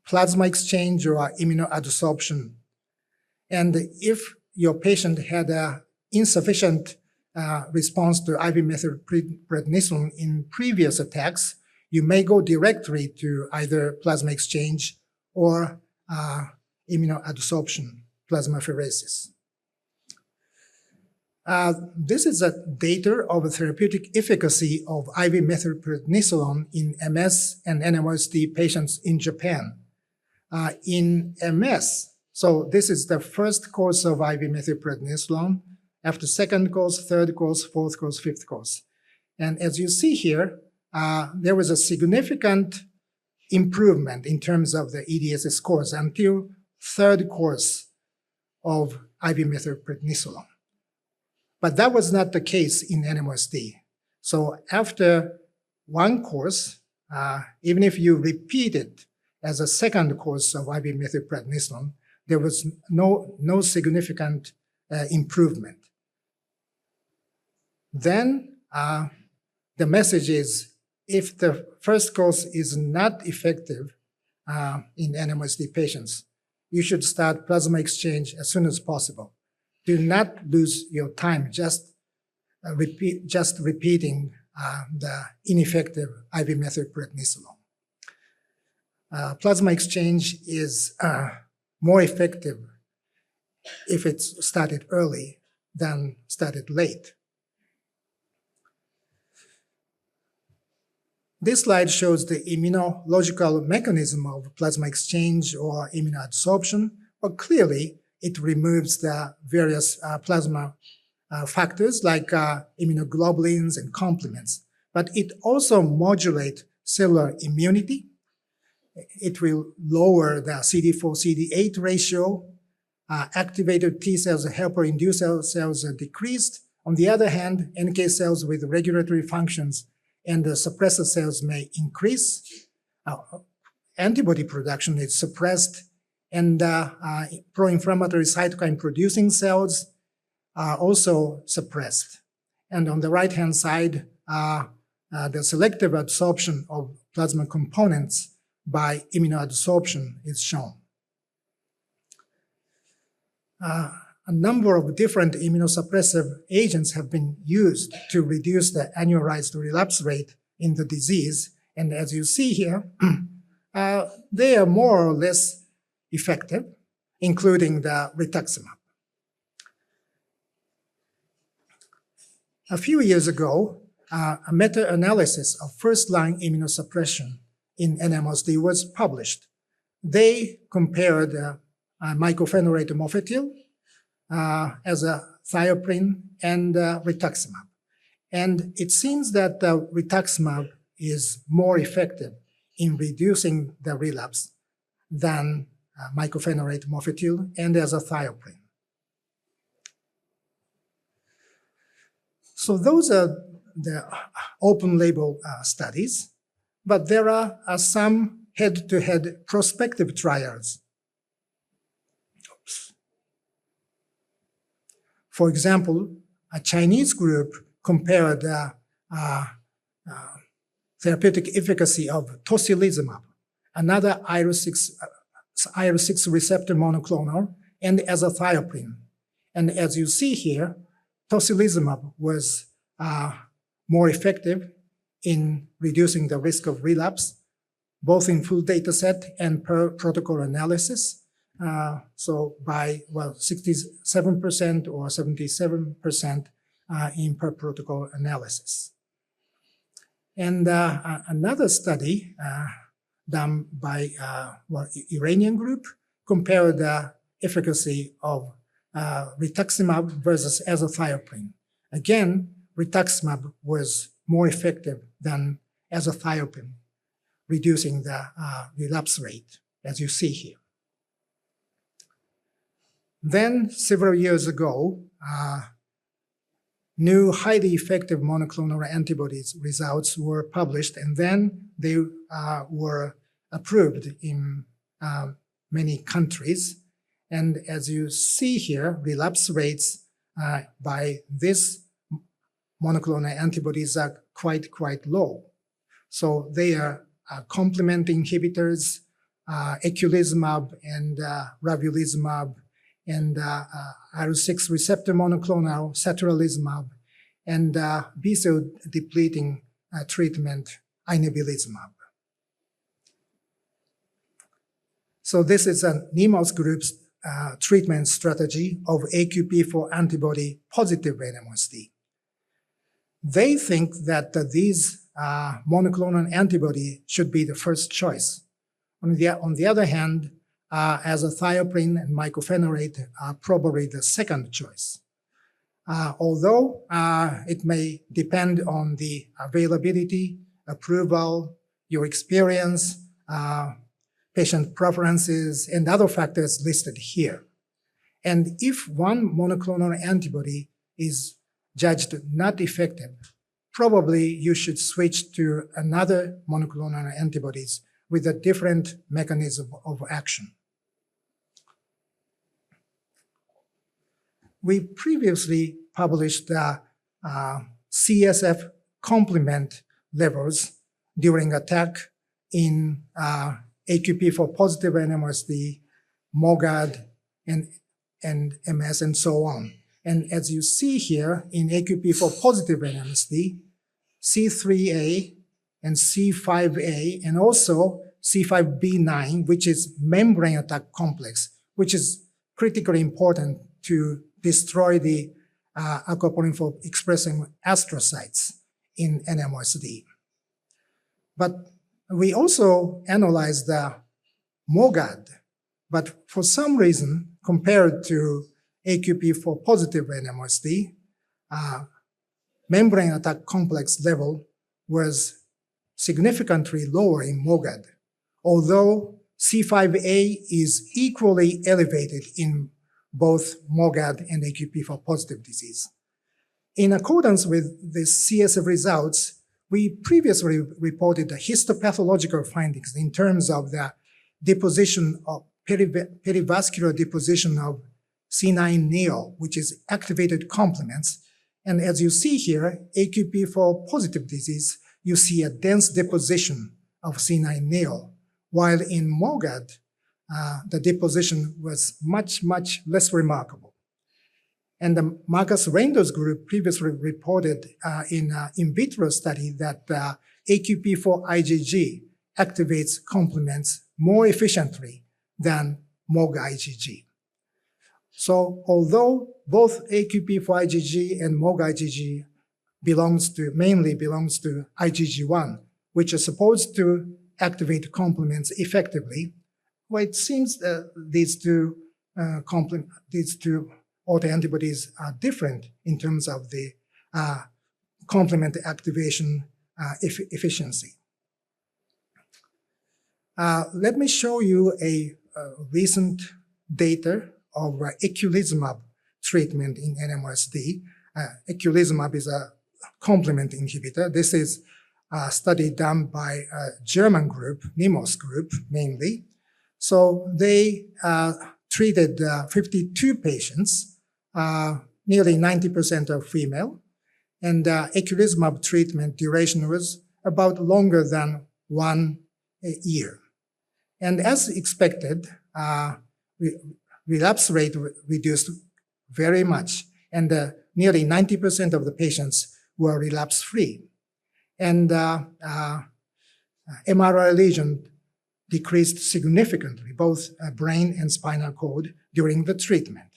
Speaker 7: plasma exchange or immunoadsorption. And if your patient had an insufficient response to IV methylprednisolone in previous attacks, you may go directly to either plasma exchange or immunoadsorption, plasmapheresis. This is a data of a therapeutic efficacy of IV methylprednisolone in MS and NMOSD patients in Japan. In MS, so this is the first course of IV methylprednisolone, after second course, third course, fourth course, fifth course. And as you see here, there was a significant improvement in terms of the EDSS scores until third course of IV methylprednisolone. But that was not the case in NMOSD. So after one course, even if you repeat it as a second course of IV methylprednisolone, there was no significant improvement. Then the message is, if the first course is not effective in NMOSD patients, you should start plasma exchange as soon as possible. Do not lose your time just repeating the ineffective IV methylprednisolone. Plasma exchange is more effective if it's started early than started late. This slide shows the immunological mechanism of plasma exchange or immunoadsorption, but clearly it removes the various plasma factors like immunoglobulins and complements, but it also modulates cellular immunity it will lower the CD4-CD8 ratio. Activated T cells, helper-induced cells are decreased. On the other hand, NK cells with regulatory functions and the suppressor cells may increase. Antibody production is suppressed, and pro-inflammatory cytokine-producing cells are also suppressed. And on the right-hand side, the selective absorption of plasma components by immunoadsorption is shown. A number of different immunosuppressive agents have been used to reduce the annualized relapse rate in the disease. And as you see here, they are more or less effective, including the rituximab. A few years ago, a meta-analysis of first-line immunosuppression in NMOSD was published. They compared mycophenolate mofetil as a thioprin and rituximab. And it seems that rituximab is more effective in reducing the relapse than mycophenolate mofetil and as a thioprin. So those are the open label studies, but there are some head-to-head prospective trials. For example, a Chinese group compared therapeutic efficacy of tocilizumab, another IL-6 receptor monoclonal, and azathioprine. And as you see here, tocilizumab was more effective in reducing the risk of relapse, both in full data set and per protocol analysis. So by, 67% or 77% in per protocol analysis. And another study done by Iranian group compared the efficacy of rituximab versus azathioprine. Again, rituximab was more effective than azathioprine, reducing the relapse rate, as you see here. Then, several years ago, new highly effective monoclonal antibodies results were published, and then they were approved in many countries. And as you see here, relapse rates by this monoclonal antibodies are quite low. So they are complement inhibitors, eculizumab and ravulizumab, and IL-6 receptor monoclonal, satralizumab, and B-cell depleting treatment, inebilizumab. So this is a NEMOS group's treatment strategy of AQP for antibody positive NMOSD. They think that these monoclonal antibody should be the first choice. On the other hand, azathioprine and mycophenolate are probably the second choice. Although it may depend on the availability, approval, your experience, patient preferences, and other factors listed here. And if one monoclonal antibody is judged not effective, probably you should switch to another monoclonal antibodies with a different mechanism of action. We previously published CSF complement levels during attack in AQP for positive NMOSD, MOGAD, and MS, and so on. And as you see here, in AQP for positive NMOSD, C3A and C5A, and also C5b9, which is membrane attack complex, which is critically important to destroy the aquaporin for expressing astrocytes in NMOSD. But we also analyzed the MOGAD, but for some reason, compared to AQP for positive NMOSD, membrane attack complex level was significantly lower in MOGAD, although C5a is equally elevated in both MOGAD and AQP4 positive disease. In accordance with the CSF results, we previously reported the histopathological findings in terms of the deposition of perivascular deposition of C9neo, which is activated complements. And as you see here, AQP4 positive disease, you see a dense deposition of C9neo, while in MOGAD, the deposition was much, much less remarkable. And the Marcus Reinder's group previously reported in vitro study that AQP4 IgG activates complements more efficiently than MOG IgG. So although both AQP4 IgG and MOG IgG mainly belongs to IgG1, which is supposed to activate complements effectively, well, it seems that these two autoantibodies are different in terms of the complement activation efficiency. Let me show you a recent data of eculizumab treatment in NMOSD. Eculizumab is a complement inhibitor. This is a study done by a German group, NMOSD group mainly. So they treated 52 patients, nearly 90% are female, and eculizumab treatment duration was about longer than 1 year. And as expected, relapse rate reduced very much, and nearly 90% of the patients were relapse-free. And MRI lesion decreased significantly, both brain and spinal cord, during the treatment.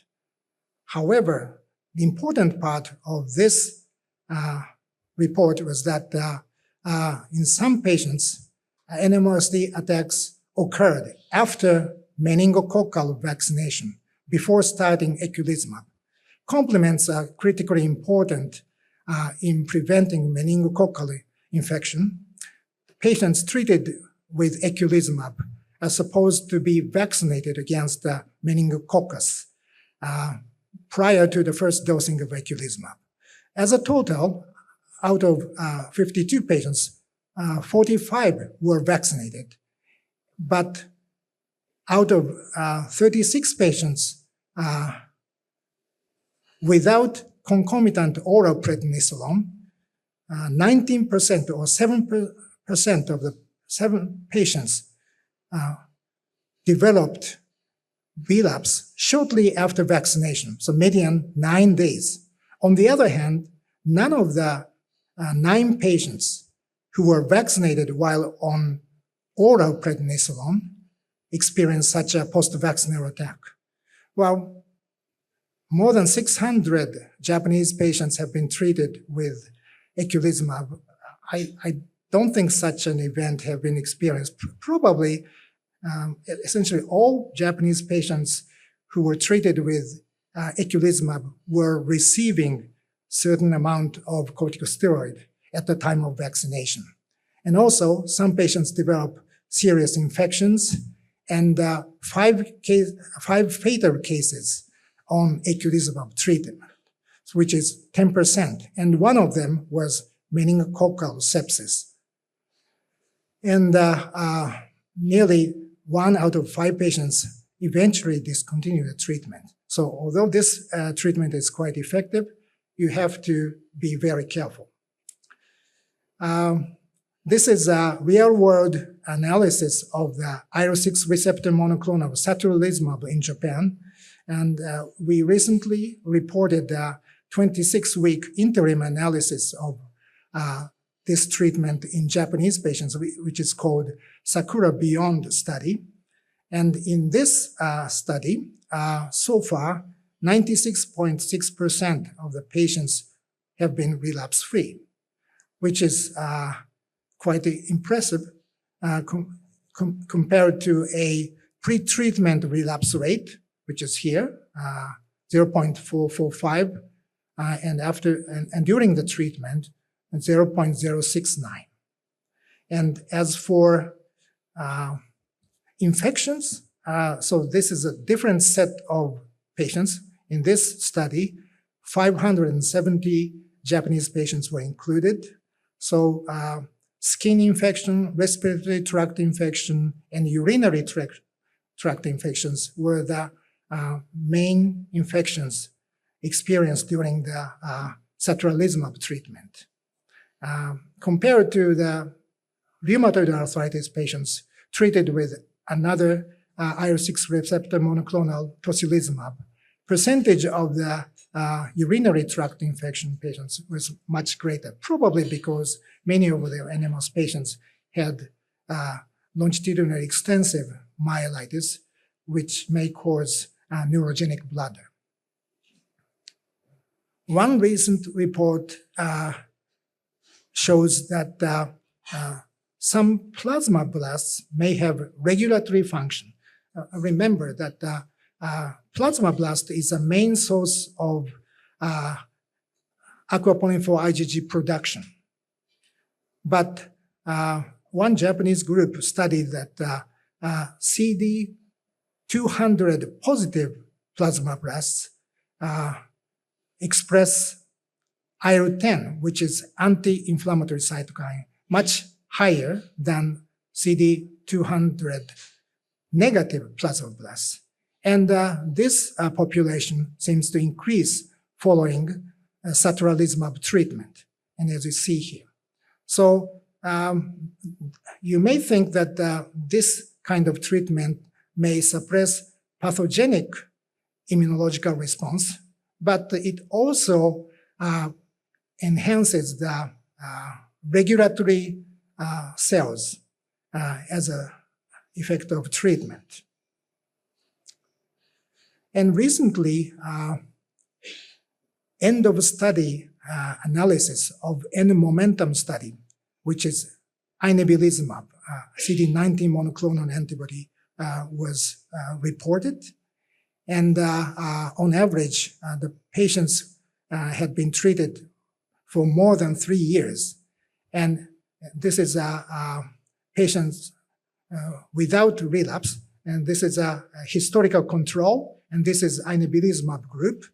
Speaker 7: However, the important part of this report was that in some patients, NMOSD attacks occurred after meningococcal vaccination before starting eculizumab. Complements are critically important in preventing meningococcal infection. Patients treated with eculizumab are supposed to be vaccinated against meningococcus prior to the first dosing of eculizumab. As a total, out of 52 patients, 45 were vaccinated, but out of 36 patients without concomitant oral prednisolone, 19% or 7% of the 7 patients developed relapse shortly after vaccination, so median 9 days. On the other hand, none of the 9 patients who were vaccinated while on oral prednisolone experienced such a post-vaccinal attack. Well, more than 600 Japanese patients have been treated with eculizumab. I don't think such an event have been experienced. Probably, essentially all Japanese patients who were treated with eculizumab were receiving certain amount of corticosteroid at the time of vaccination. And also, some patients develop serious infections, and 5 fatal cases on eculizumab treatment, which is 10%. And one of them was meningococcal sepsis. And nearly 1 out of 5 patients eventually discontinued the treatment. So although this treatment is quite effective, you have to be very careful. This is a real-world analysis of the IL-6 receptor monoclonal satralizumab in Japan. And we recently reported a 26-week interim analysis of this treatment in Japanese patients, which is called Sakura Beyond study. And in this study, so far, 96.6% of the patients have been relapse-free, which is quite impressive compared to a pre-treatment relapse rate, which is here, 0.445, and during the treatment, 0.069. And as for infections, so this is a different set of patients. In this study, 570 Japanese patients were included. So skin infection, respiratory tract infection, and urinary tract infections were the main infections experienced during the satralizumab treatment. Compared to the rheumatoid arthritis patients treated with another IL-6 receptor monoclonal tocilizumab, percentage of the urinary tract infection patients was much greater, probably because many of the NMOS patients had longitudinal extensive myelitis, which may cause neurogenic bladder. One recent report shows that some plasmablasts may have regulatory function. Remember that plasmablast is a main source of aquaporin 4 IgG production. But one Japanese group studied that CD200 positive plasmablasts express IL-10, which is anti-inflammatory cytokine, much higher than CD200 negative plasmablasts. And this population seems to increase following satralizumab treatment, and as you see here. So you may think that this kind of treatment may suppress pathogenic immunological response, but it also enhances the regulatory cells as an effect of treatment. And recently, end of study analysis of N-momentum study, which is inebilizumab, CD19 monoclonal antibody, was reported. And on average, the patients had been treated for more than 3 years. And this is patients without relapse. And this is a historical control. And this is inebilizumab group.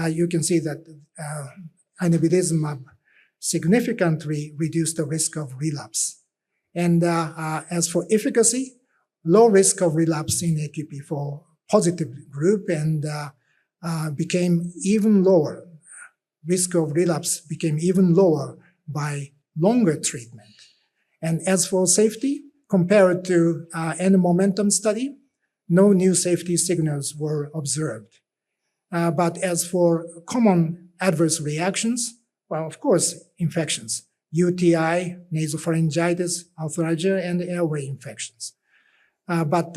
Speaker 7: You can see that inebilizumab significantly reduced the risk of relapse. And as for efficacy, low risk of relapse in AQP for positive group and became even lower. Risk of relapse became even lower by longer treatment. And as for safety, compared to N-momentum study, no new safety signals were observed. But as for common adverse reactions, well, of course, infections, UTI, nasopharyngitis, arthralgia, and airway infections. But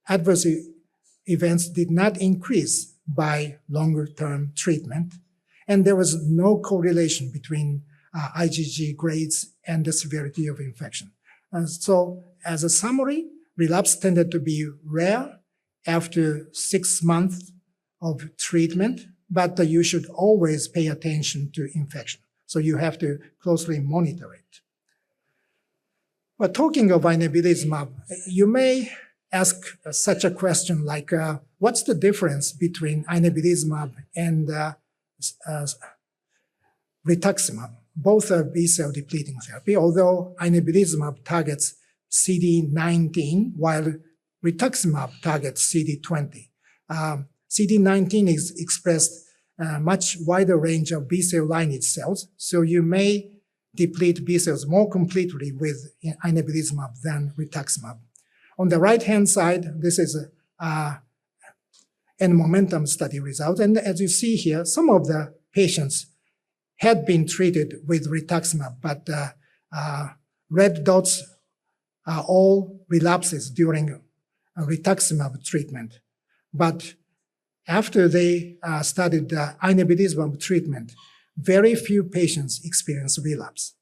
Speaker 7: adverse events did not increase by longer-term treatment, and there was no correlation between IgG grades and the severity of infection. So as a summary, relapse tended to be rare after 6 months of treatment, but you should always pay attention to infection. So you have to closely monitor it. But talking of inebilizumab, you may ask such a question like, what's the difference between inebilizumab and rituximab? Both are B-cell depleting therapy, although inebilizumab targets CD19, while rituximab targets CD20. CD19 is expressed much wider range of B-cell lineage cells, so you may deplete B-cells more completely with inebilizumab than rituximab. On the right-hand side, this is a N-momentum study result, and as you see here, some of the patients had been treated with rituximab, but red dots are all relapses during rituximab treatment. But after they started the inebilizumab treatment, very few patients experienced relapse.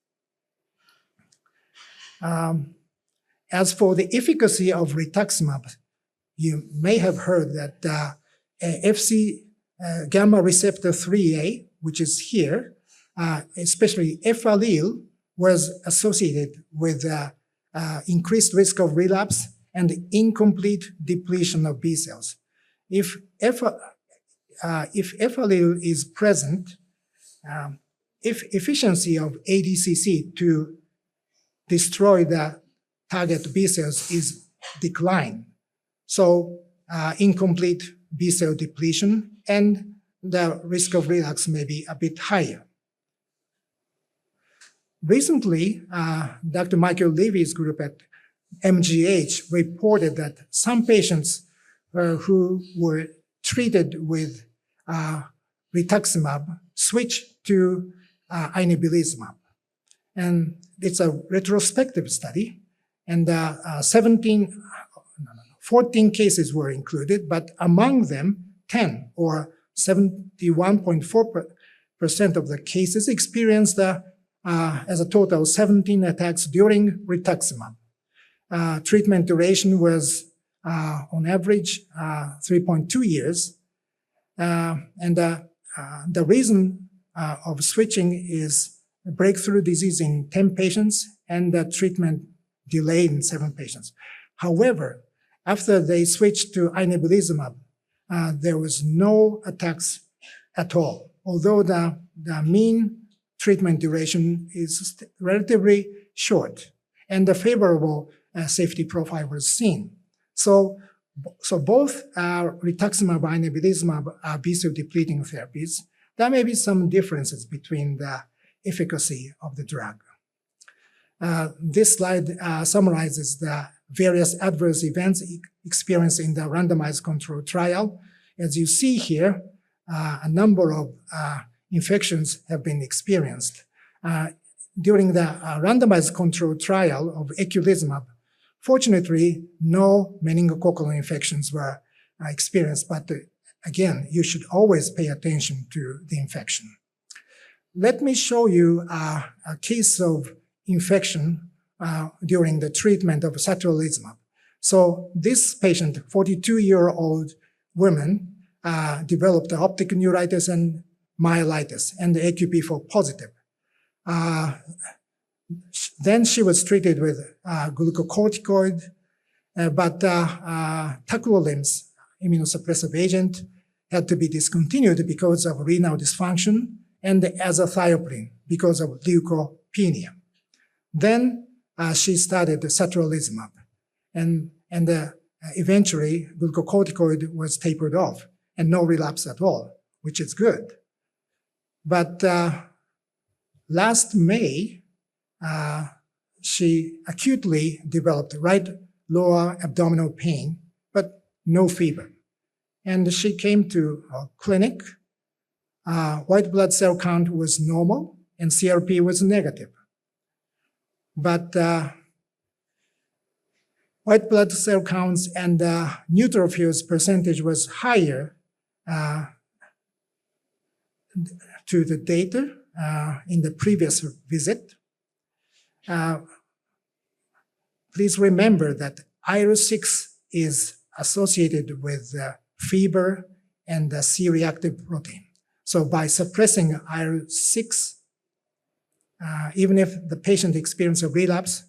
Speaker 7: As for the efficacy of rituximab, you may have heard that FC gamma receptor 3A, which is here, especially F allele, was associated with increased risk of relapse and incomplete depletion of B cells. If F allele is present, if efficiency of ADCC to destroy the target B cells is declined, so incomplete B cell depletion and the risk of relapse may be a bit higher. Recently, Dr. Michael Levy's group at MGH reported that some patients who were treated with rituximab switched to inebilizumab. And it's a retrospective study, and 14 cases were included, but among them, 10 or 71.4% of the cases experienced as a total 17 attacks during rituximab. Treatment duration was on average 3.2 years. And the reason of switching is breakthrough disease in 10 patients and the treatment delay in 7 patients. However, after they switched to inebilizumab, there was no attacks at all, although the mean treatment duration is relatively short and a favorable safety profile was seen. So both rituximab and inebilizumab are B-cell depleting therapies. There may be some differences between the efficacy of the drug. This slide summarizes the various adverse events experienced in the randomized control trial. As you see here, a number of infections have been experienced. During the randomized control trial of eculizumab, fortunately, no meningococcal infections were experienced, but again, you should always pay attention to the infection. Let me show you a case of infection during the treatment of satralizumab. So this patient, 42-year-old woman, developed optic neuritis and myelitis and the AQP4 positive. Then she was treated with glucocorticoid, but tacrolimus, immunosuppressive agent, had to be discontinued because of renal dysfunction, and azathioprine because of leukopenia. Then she started satralizumab, and eventually glucocorticoid was tapered off, and no relapse at all, which is good. But last May, she acutely developed right lower abdominal pain, but no fever. And she came to a clinic. White blood cell count was normal and CRP was negative. But white blood cell counts and neutrophils percentage was higher to the data in the previous visit. Please remember that IL-6 is associated with fever and the C-reactive protein. So by suppressing IL-6, even if the patient experiences a relapse,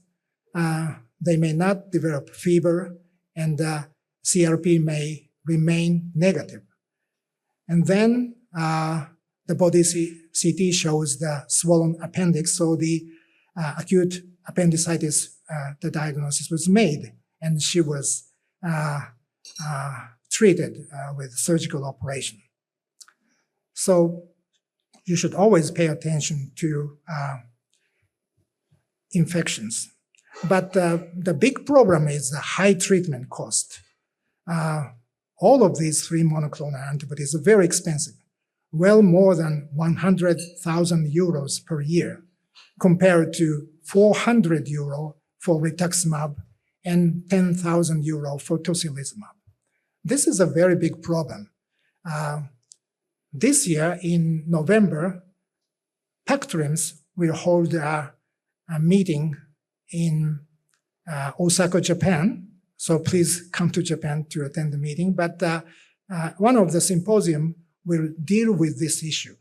Speaker 7: they may not develop fever and CRP may remain negative. And then the body CT shows the swollen appendix, so the acute appendicitis, the diagnosis was made, and she was treated with surgical operation. So you should always pay attention to infections. But the big problem is the high treatment cost. All of these 3 monoclonal antibodies are very expensive, well more than 100,000 euros per year, compared to 400 euro for rituximab and 10,000 euro for tocilizumab. This is a very big problem. This year in November, SLCTRIMS will hold a meeting in Osaka, Japan. So please come to Japan to attend the meeting. But one of the symposium will deal with this issue.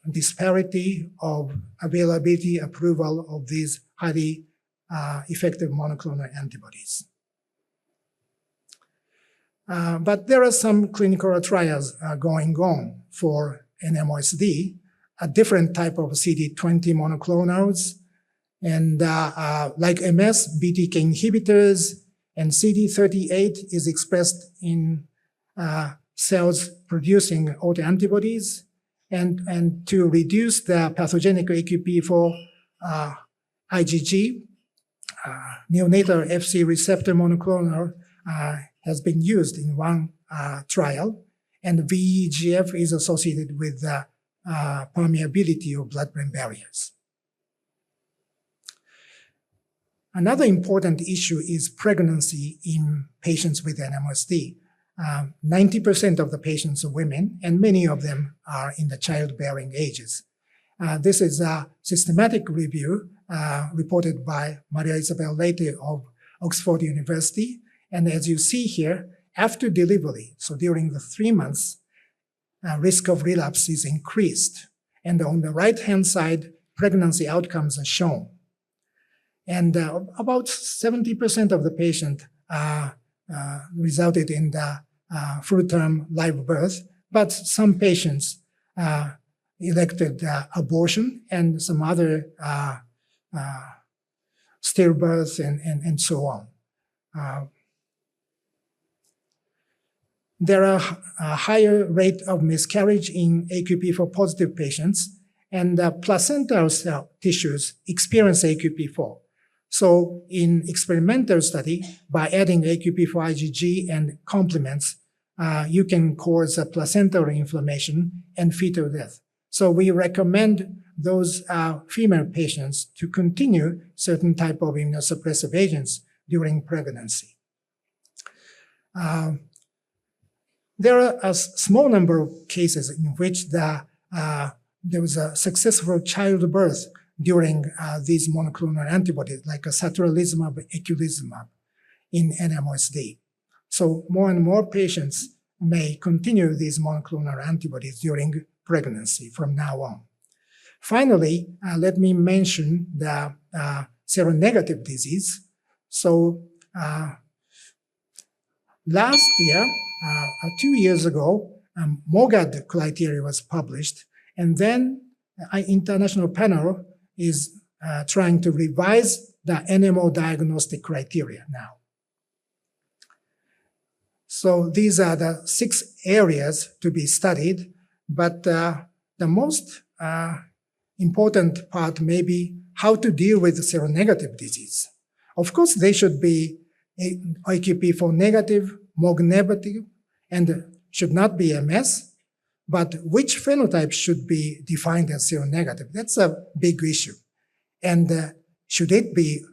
Speaker 7: disparity of availability, approval of these highly effective monoclonal antibodies. But there are some clinical trials going on for NMOSD, a different type of CD20 monoclonals, and like MS, BTK inhibitors, and CD38 is expressed in cells producing autoantibodies, and to reduce the pathogenic AQP4 IgG, neonatal Fc receptor monoclonal has been used in one trial, and VEGF is associated with the permeability of blood-brain barriers. Another important issue is pregnancy in patients with NMOSD. 90% of the patients are women, and many of them are in the childbearing ages. This is a systematic review reported by Maria Isabel Leite of Oxford University. And as you see here, after delivery, so during the 3 months, risk of relapse is increased. And on the right-hand side, pregnancy outcomes are shown. And about 70% of the patient resulted in the full-term live birth, but some patients elected abortion and some other stillbirth and so on. There are a higher rate of miscarriage in AQP4 positive patients, and placental cell tissues experience AQP4. So in experimental study, by adding AQP4 IgG and complements, you can cause a placental inflammation and fetal death. So we recommend those female patients to continue certain type of immunosuppressive agents during pregnancy. There are a small number of cases in which there was a successful childbirth during these monoclonal antibodies, like satralizumab, eculizumab in NMOSD. So more and more patients may continue these monoclonal antibodies during pregnancy from now on. Finally, let me mention the seronegative disease. So last year, 2 years ago, MOGAD criteria was published, and then an international panel is trying to revise the NMO diagnostic criteria now. So these are the 6 areas to be studied, but the most important part may be how to deal with seronegative disease. Of course, they should be AQP4 negative, MOG negative, and should not be MS, but which phenotype should be defined as seronegative? That's a big issue. And should it be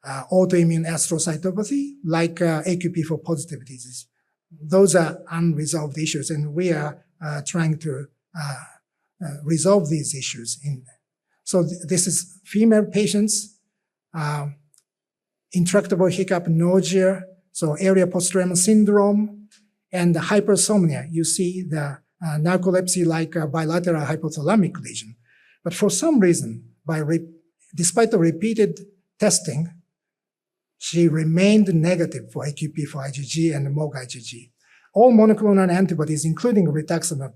Speaker 7: autoimmune astrocytopathy like AQP4 positive disease? Those are unresolved issues, and we are trying to resolve these issues. So this is female patients, intractable hiccup, nausea, so area post-traumatic syndrome, and the hypersomnia. You see the narcolepsy like a bilateral hypothalamic lesion. But for some reason, despite the repeated testing, she remained negative for AQP4 IgG and MOG IgG. All monoclonal antibodies, including rituximab,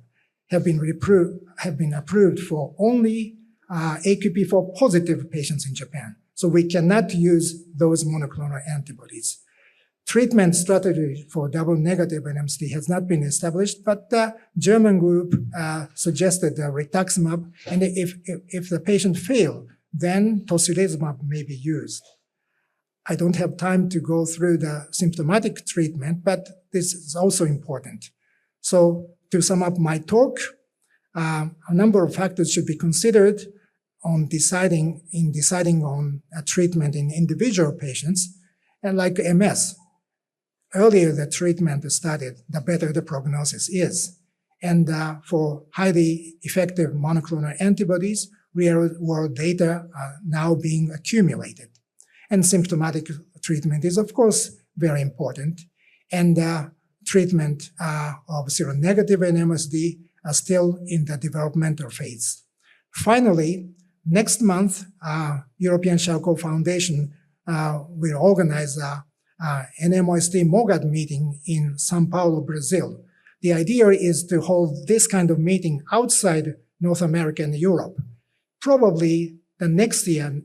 Speaker 7: have been approved for only AQP4 positive patients in Japan. So we cannot use those monoclonal antibodies. Treatment strategy for double negative NMOSD has not been established, but the German group suggested rituximab, and if the patient failed, then tocilizumab may be used. I don't have time to go through the symptomatic treatment, but this is also important. So to sum up my talk, a number of factors should be considered on deciding on a treatment in individual patients, and like MS. Earlier the treatment started, the better the prognosis is. And for highly effective monoclonal antibodies, real-world data are now being accumulated. And symptomatic treatment is, of course, very important. And treatment of seronegative NMOSD still in the developmental phase. Finally, next month, European Charcot Foundation will organize a NMOSD MOGAD meeting in Sao Paulo, Brazil. The idea is to hold this kind of meeting outside North America and Europe. Probably the next year,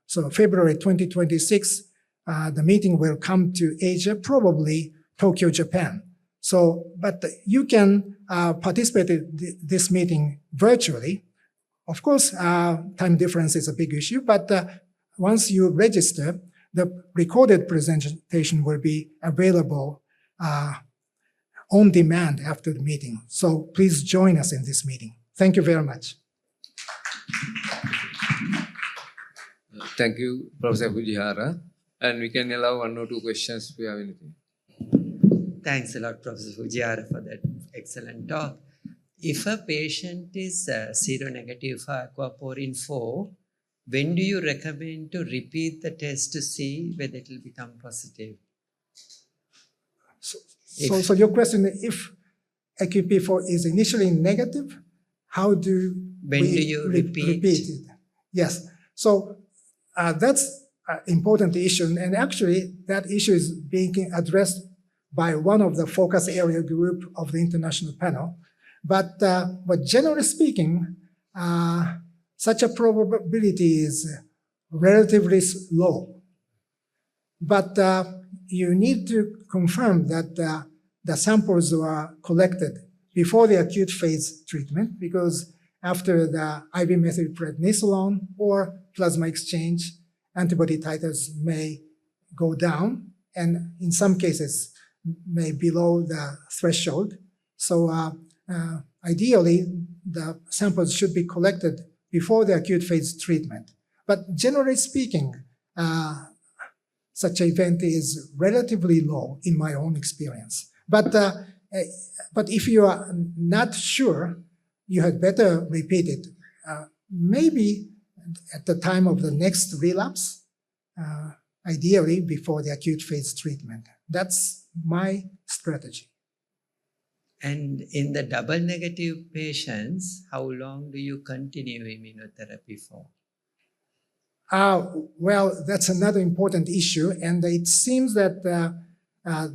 Speaker 7: so February 2026, the meeting will come to Asia, probably Tokyo, Japan. So, but you can participate in this meeting virtually. Of course, time difference is a big issue, but once you register, the recorded presentation will be available on demand after the meeting. So please join us in this meeting. Thank you very much.
Speaker 14: Thank you, Professor Fujihara. And we can allow 1 or 2 questions if you have anything.
Speaker 4: Thanks a lot, Professor Fujihara, for that excellent talk. If a patient is seronegative for aquaporin 4, when do you recommend to repeat the test to see whether it will become positive?
Speaker 7: So your question, if AQP4 is initially negative, how do
Speaker 4: when do you repeat
Speaker 7: it? Yes. So that's an important issue. And actually, that issue is being addressed by one of the focus area group of the international panel. But generally speaking, such a probability is relatively low. But you need to confirm that the samples were collected before the acute phase treatment, because after the IV methylprednisolone or plasma exchange, antibody titers may go down, and in some cases may below the threshold. So ideally, the samples should be collected before the acute phase treatment. But generally speaking, such an event is relatively low in my own experience. But if you are not sure, you had better repeat it. Maybe at the time of the next relapse, ideally before the acute phase treatment. That's my strategy.
Speaker 4: And in the double negative patients, how long do you continue immunotherapy for?
Speaker 7: Well, that's another important issue. And it seems that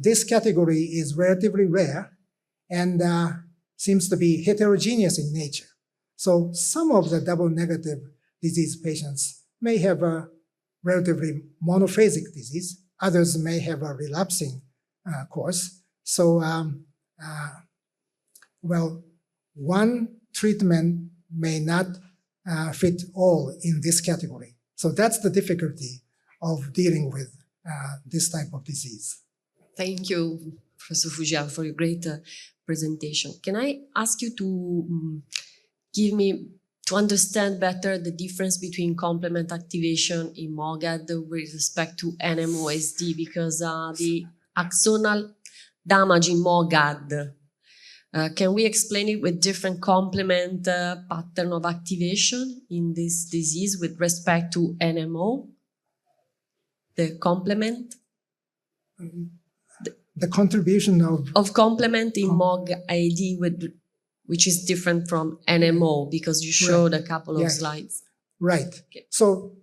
Speaker 7: this category is relatively rare and seems to be heterogeneous in nature. So some of the double negative disease patients may have a relatively monophasic disease. Others may have a relapsing course. So, well, one treatment may not fit all in this category. So that's the difficulty of dealing with this type of disease.
Speaker 8: Thank you, Professor Fujihara, for your great presentation. Can I ask you to to understand better the difference between complement activation in MOGAD with respect to NMOSD, because the axonal damage in MOGAD, can we explain it with different complement pattern of activation in this disease with respect to NMO, the complement?
Speaker 7: The contribution of
Speaker 8: complement in MOGAD which is different from NMO, because you showed a couple of slides.
Speaker 7: Right. Okay. So,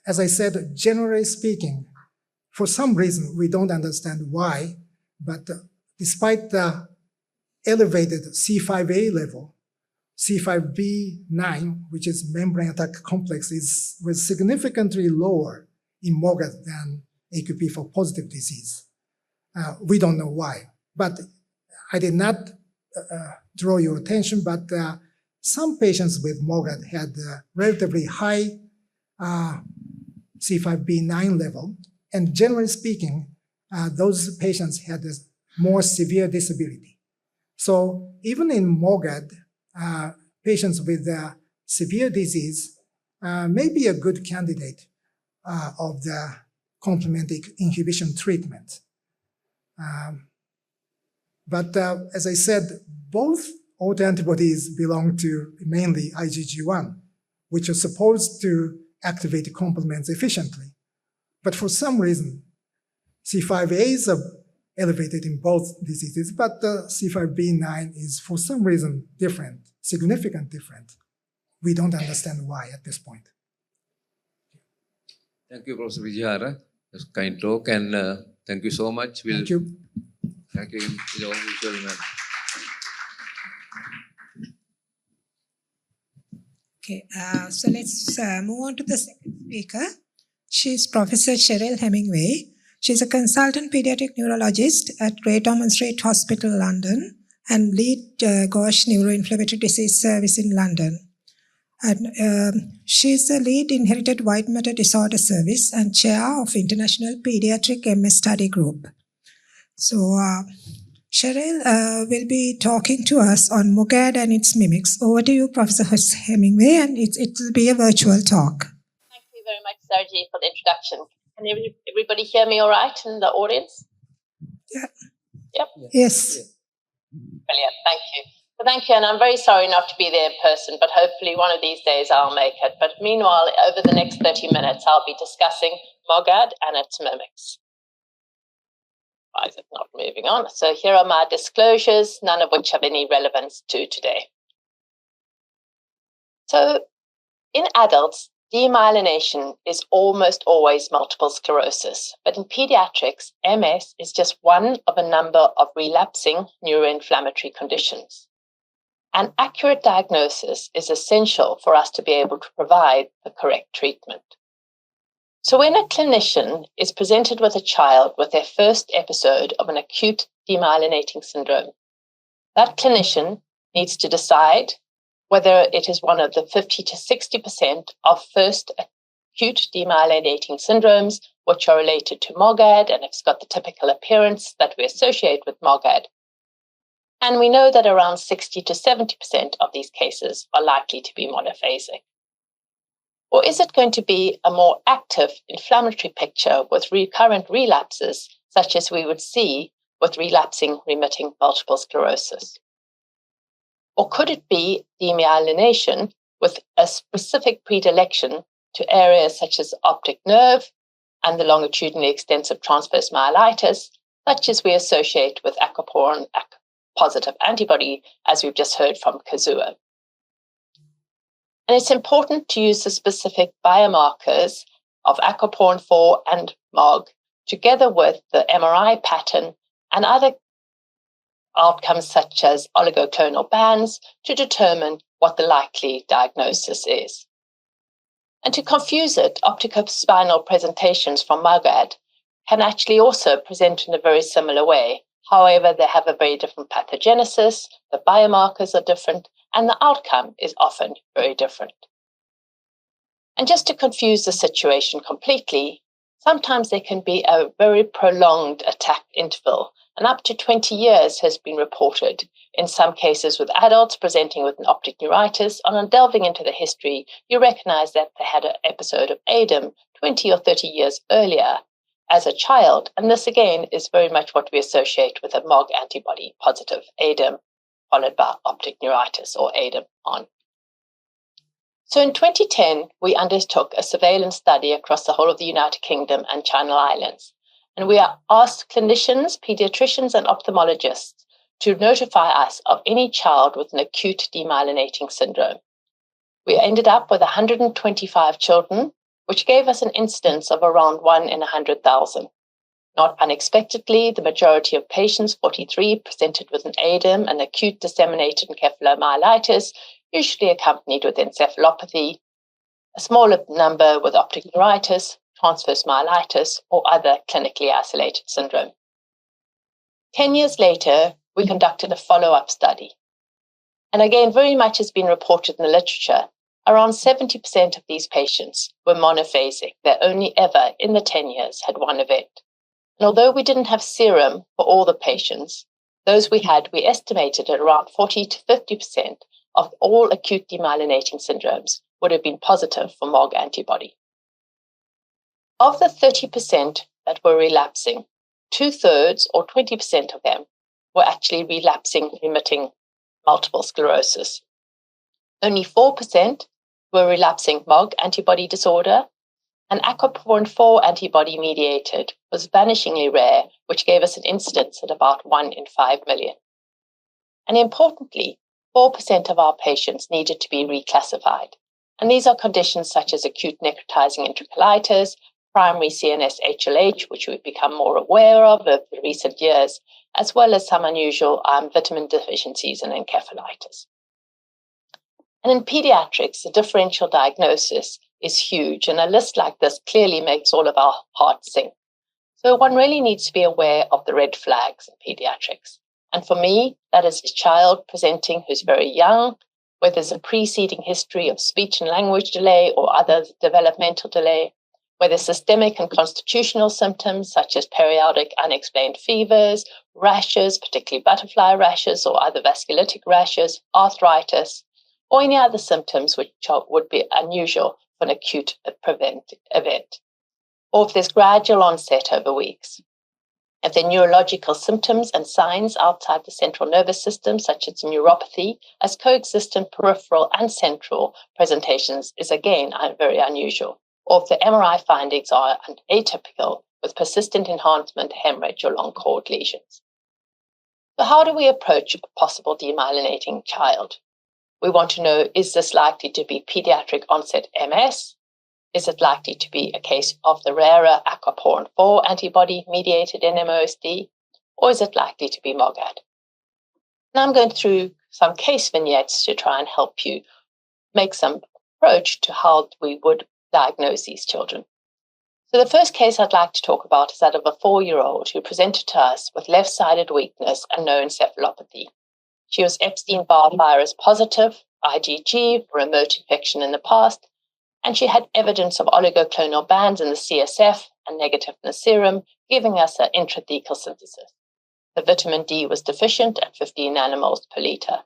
Speaker 7: as I said, generally speaking, for some reason, we don't understand why, but despite the elevated C5a level, C5b9, which is membrane attack complex, was significantly lower in MOGAD than AQP4 positive disease. We don't know why, but I did not draw your attention, but some patients with MOGAD had a relatively high C5b9 level, and generally speaking, those patients had a more severe disability. So even in MOGAD, patients with severe disease may be a good candidate of the complement inhibition treatment. But as I said, both autoantibodies belong to mainly IgG1, which are supposed to activate complements efficiently. But for some reason, C5As are elevated in both diseases, but the C5b9 is for some reason different, significant different. We don't understand why at this point.
Speaker 14: Thank you, Professor Fujihara. That's a kind talk, and thank you so much.
Speaker 7: Thank you.
Speaker 14: Thank you.
Speaker 15: Okay, so let's move on to the second speaker. She's Professor Cheryl Hemingway. She's a consultant pediatric neurologist at Great Ormond Street Hospital, London, and lead Gauche Neuroinflammatory Disease Service in London. And she's the lead Inherited White Matter Disorder Service and chair of International Pediatric MS Study Group. So Cheryl will be talking to us on MOGAD and its mimics. Over to you, Professor Hemingway, and it will be a virtual talk.
Speaker 16: Thank you very much, Sarji, for the introduction. Can everybody hear me all right in the audience?
Speaker 15: Yeah.
Speaker 16: Yep.
Speaker 15: Yes.
Speaker 16: Brilliant. Thank you. So thank you, and I'm very sorry not to be there in person, but hopefully one of these days I'll make it. But meanwhile, over the next 30 minutes, I'll be discussing MOGAD and its mimics. Why is it not moving on? So here are my disclosures, none of which have any relevance to today. So in adults, demyelination is almost always multiple sclerosis, but in pediatrics, MS is just one of a number of relapsing neuroinflammatory conditions. An accurate diagnosis is essential for us to be able to provide the correct treatment. So when a clinician is presented with a child with their first episode of an acute demyelinating syndrome, that clinician needs to decide whether it is one of the 50 to 60% of first acute demyelinating syndromes, which are related to MOGAD, and it's got the typical appearance that we associate with MOGAD. And we know that around 60 to 70% of these cases are likely to be monophasic. Or is it going to be a more active inflammatory picture with recurrent relapses, such as we would see with relapsing remitting multiple sclerosis? Or could it be demyelination with a specific predilection to areas such as optic nerve and the longitudinally extensive transverse myelitis, such as we associate with aquaporin positive antibody, as we've just heard from Kazuo? And it's important to use the specific biomarkers of aquaporin 4 and MOG together with the MRI pattern and other outcomes such as oligoclonal bands to determine what the likely diagnosis is. And to confuse it, opticospinal presentations from MOGAD can actually also present in a very similar way. However, they have a very different pathogenesis, the biomarkers are different, and the outcome is often very different. And just to confuse the situation completely, sometimes there can be a very prolonged attack interval, and up to 20 years has been reported in some cases with adults presenting with an optic neuritis. And on delving into the history, you recognize that they had an episode of ADEM 20 or 30 years earlier as a child. And this again is very much what we associate with a MOG antibody positive ADEM followed by optic neuritis or ADEM on. So in 2010, we undertook a surveillance study across the whole of the United Kingdom and Channel Islands. And we asked clinicians, pediatricians, and ophthalmologists to notify us of any child with an acute demyelinating syndrome. We ended up with 125 children, which gave us an incidence of around 1 in 100,000. Not unexpectedly, the majority of patients, 43, presented with an ADEM, an acute disseminated encephalomyelitis, usually accompanied with encephalopathy, a smaller number with optic neuritis, transverse myelitis, or other clinically isolated syndrome. 10 years later, we conducted a follow-up study. And again, very much has been reported in the literature. Around 70% of these patients were monophasic. They only ever, in the 10 years, had one event. And although we didn't have serum for all the patients, those we had, we estimated at around 40 to 50% of all acute demyelinating syndromes would have been positive for MOG antibody. Of the 30% that were relapsing, 2/3 or 20% of them were actually relapsing remitting multiple sclerosis. Only 4% were relapsing MOG antibody disorder, And aquaporin 4 antibody mediated was vanishingly rare, which gave us an incidence at about 1 in 5 million. And importantly, 4% of our patients needed to be reclassified. And these are conditions such as acute necrotizing enterocolitis, primary CNS HLH, which we've become more aware of over recent years, as well as some unusual vitamin deficiencies and encephalitis. And in pediatrics, the differential diagnosis is huge, and a list like this clearly makes all of our hearts sing. So one really needs to be aware of the red flags in pediatrics. And for me, that is a child presenting who's very young, where there's a preceding history of speech and language delay or other developmental delay, where there's systemic and constitutional symptoms such as periodic unexplained fevers, rashes, particularly butterfly rashes or other vasculitic rashes, arthritis, or any other symptoms which would be unusual for an acute event, or if there's gradual onset over weeks. If there are neurological symptoms and signs outside the central nervous system, such as neuropathy, as coexistent peripheral and central presentations is again very unusual, or if the MRI findings are atypical with persistent enhancement, hemorrhage, or long cord lesions. So how do we approach a possible demyelinating child? We want to know, is this likely to be pediatric onset MS? Is it likely to be a case of the rarer aquaporin 4 antibody-mediated NMOSD, or is it likely to be MOGAD? Now I'm going through some case vignettes to try and help you make some approach to how we would diagnose these children. So the first case I'd like to talk about is that of a 4-year-old who presented to us with left-sided weakness and no encephalopathy. She was Epstein-Barr virus positive, IgG, remote infection in the past, and she had evidence of oligoclonal bands in the CSF and negative in the serum, giving us an intrathecal synthesis. The vitamin D was deficient at 15 nanomoles per liter.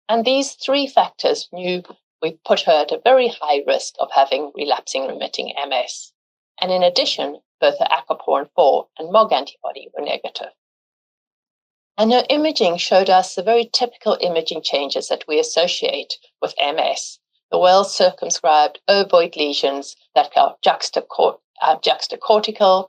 Speaker 16: And these three factors knew we put her at a very high risk of having relapsing remitting MS. And in addition, both her aquaporin 4 and MOG antibody were negative. And her imaging showed us the very typical imaging changes that we associate with MS. The well-circumscribed ovoid lesions that are juxtacortical,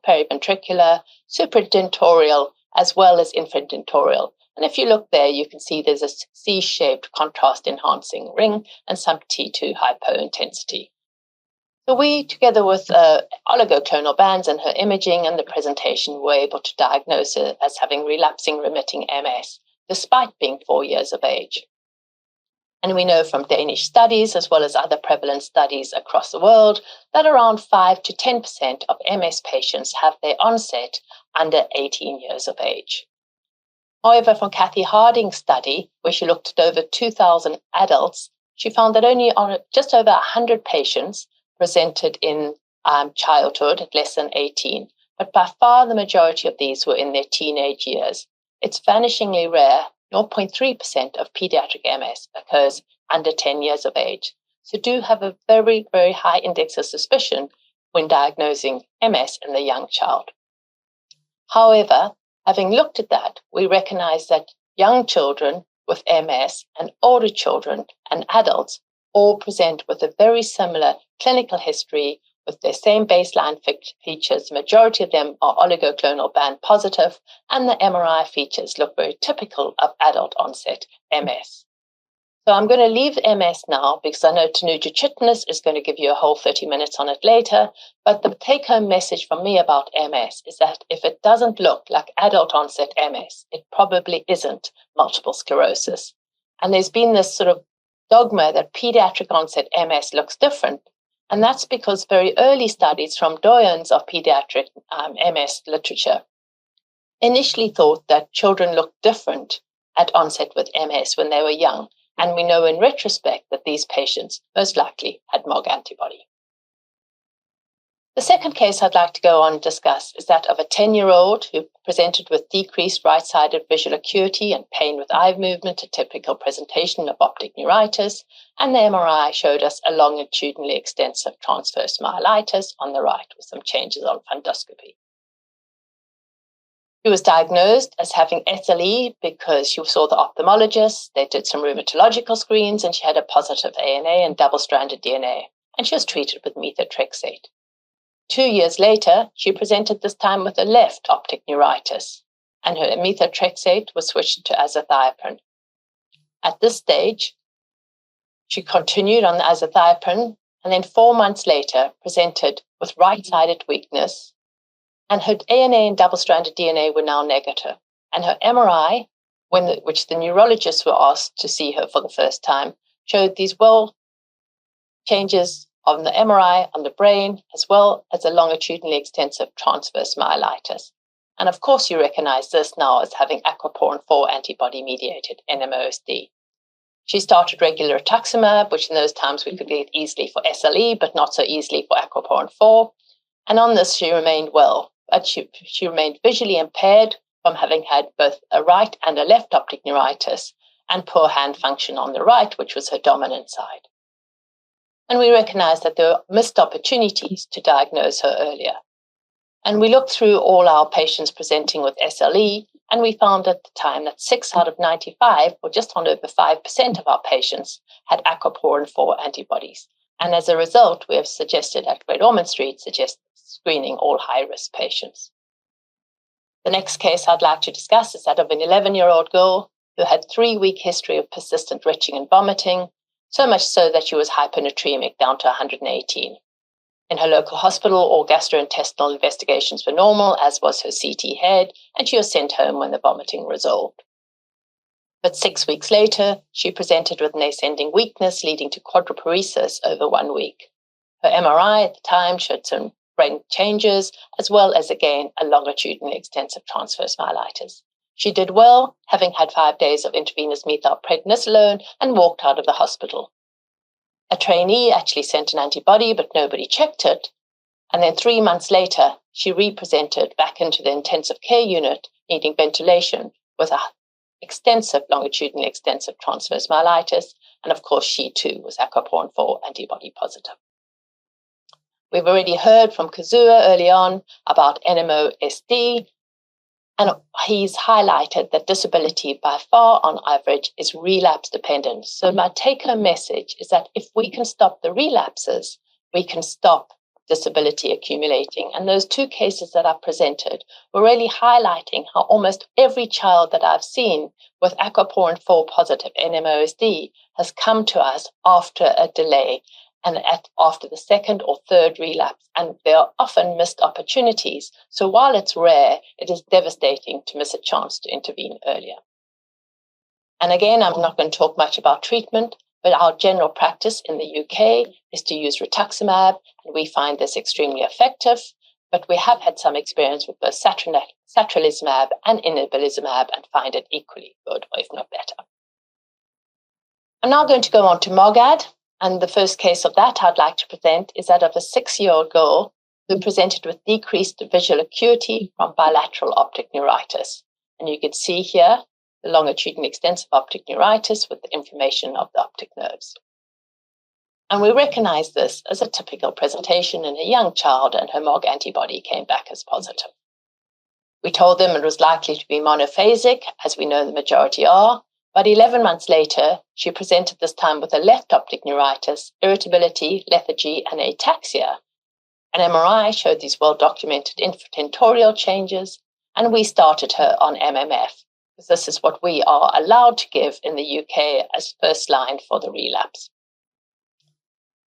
Speaker 16: periventricular, supradentorial, as well as infradentorial. And if you look there, you can see there's a C-shaped contrast-enhancing ring and some T2 hypointensity. So we, together with oligoclonal bands and her imaging and the presentation, were able to diagnose her as having relapsing remitting MS, despite being 4 years of age. And we know from Danish studies, as well as other prevalent studies across the world, that around 5 to 10% of MS patients have their onset under 18 years of age. However, from Kathy Harding's study, where she looked at over 2,000 adults, she found that only on just over 100 patients presented in childhood at less than 18, but by far the majority of these were in their teenage years. It's vanishingly rare. 0.3% of pediatric MS occurs under 10 years of age. So do have a very, very high index of suspicion when diagnosing MS in the young child. However, having looked at that, we recognize that young children with MS and older children and adults all present with a very similar clinical history with their same baseline features. The majority of them are oligoclonal band positive, and the MRI features look very typical of adult onset MS. So I'm going to leave MS now because I know Tanuja Chitnis is going to give you a whole 30 minutes on it later. But the take-home message from me about MS is that if it doesn't look like adult onset MS, it probably isn't multiple sclerosis. And there's been this sort of dogma that pediatric onset MS looks different. And that's because very early studies from doyens of pediatric MS literature initially thought that children looked different at onset with MS when they were young. And we know in retrospect that these patients most likely had MOG antibody. The second case I'd like to go on and discuss is that of a 10-year-old who presented with decreased right-sided visual acuity and pain with eye movement, a typical presentation of optic neuritis, and the MRI showed us a longitudinally extensive transverse myelitis on the right with some changes on fundoscopy. She was diagnosed as having SLE because she saw the ophthalmologist, they did some rheumatological screens, and she had a positive ANA and double-stranded DNA, and she was treated with methotrexate. 2 years later, she presented this time with a left optic neuritis, and her methotrexate was switched to azathioprine. At this stage, she continued on the azathioprine, and then 4 months later presented with right-sided weakness, and her ANA and double-stranded DNA were now negative. And her MRI, which the neurologists were asked to see her for the first time, showed these changes on the MRI on the brain, as well as a longitudinally extensive transverse myelitis. And of course, you recognize this now as having aquaporin 4 antibody-mediated NMOSD. She started regular rituximab, which in those times we could get easily for SLE, but not so easily for aquaporin 4. And on this, she remained well, but she remained visually impaired from having had both a right and a left optic neuritis and poor hand function on the right, which was her dominant side. And we recognized that there were missed opportunities to diagnose her earlier. And we looked through all our patients presenting with SLE, and we found at the time that 6 out of 95, or just on over 5% of our patients, had aquaporin 4 antibodies. And as a result, we have suggested at Great Ormond Street, screening all high-risk patients. The next case I'd like to discuss is that of an 11-year-old girl who had 3-week history of persistent retching and vomiting, so much so that she was hyponatremic down to 118. In her local hospital, all gastrointestinal investigations were normal, as was her CT head, and she was sent home when the vomiting resolved. But 6 weeks later, she presented with an ascending weakness leading to quadriparesis over 1 week. Her MRI at the time showed some brain changes, as well as, again, a longitudinally extensive transverse myelitis. She did well, having had 5 days of intravenous methylprednisolone, and walked out of the hospital. A trainee actually sent an antibody, but nobody checked it. And then 3 months later, she re-presented back into the intensive care unit, needing ventilation, with a longitudinally extensive transverse myelitis. And of course, she too was aquaporin 4 antibody positive. We've already heard from Kazuo early on about NMOSD, and he's highlighted that disability by far on average is relapse dependent. So my take-home message is that if we can stop the relapses, we can stop disability accumulating. And those 2 cases that I presented were really highlighting how almost every child that I've seen with aquaporin 4 positive NMOSD has come to us after a delay and after the 2nd or 3rd relapse. And there are often missed opportunities. So while it's rare, it is devastating to miss a chance to intervene earlier. And again, I'm not going to talk much about treatment, but our general practice in the UK is to use rituximab, and we find this extremely effective. But we have had some experience with both satralizumab and inebilizumab and find it equally good, or if not better. I'm now going to go on to MOGAD. And the first case of that I'd like to present is that of a 6-year-old girl who presented with decreased visual acuity from bilateral optic neuritis. And you can see here the longitudinal extensive optic neuritis with the inflammation of the optic nerves. And we recognize this as a typical presentation in a young child, and her MOG antibody came back as positive. We told them it was likely to be monophasic, as we know the majority are. But 11 months later, she presented this time with a left optic neuritis, irritability, lethargy, and ataxia. An MRI showed these well-documented infratentorial changes, and we started her on MMF, because this is what we are allowed to give in the UK as first line for the relapse.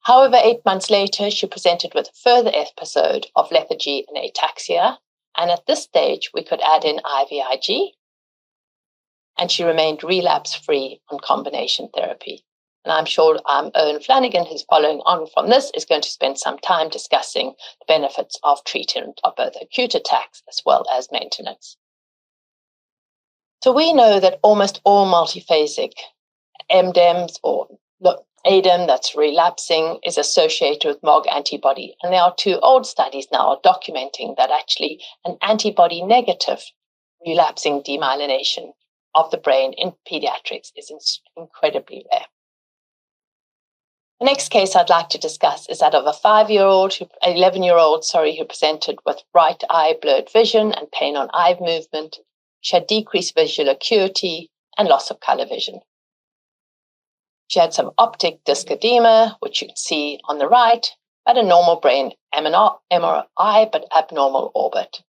Speaker 16: However, 8 months later, she presented with a further episode of lethargy and ataxia, and at this stage, we could add in IVIG, and she remained relapse-free on combination therapy. And I'm sure Eoin Flannagan, who's following on from this, is going to spend some time discussing the benefits of treatment of both acute attacks as well as maintenance. So we know that almost all multiphasic MDEMs or ADEM that's relapsing is associated with MOG antibody. And there are 2 old studies now documenting that actually an antibody negative relapsing demyelination of the brain in pediatrics is incredibly rare. The next case I'd like to discuss is that of a 11-year-old, who presented with right eye blurred vision and pain on eye movement. She had decreased visual acuity and loss of color vision. She had some optic disc edema, which you can see on the right, but a normal brain MRI, but abnormal orbit.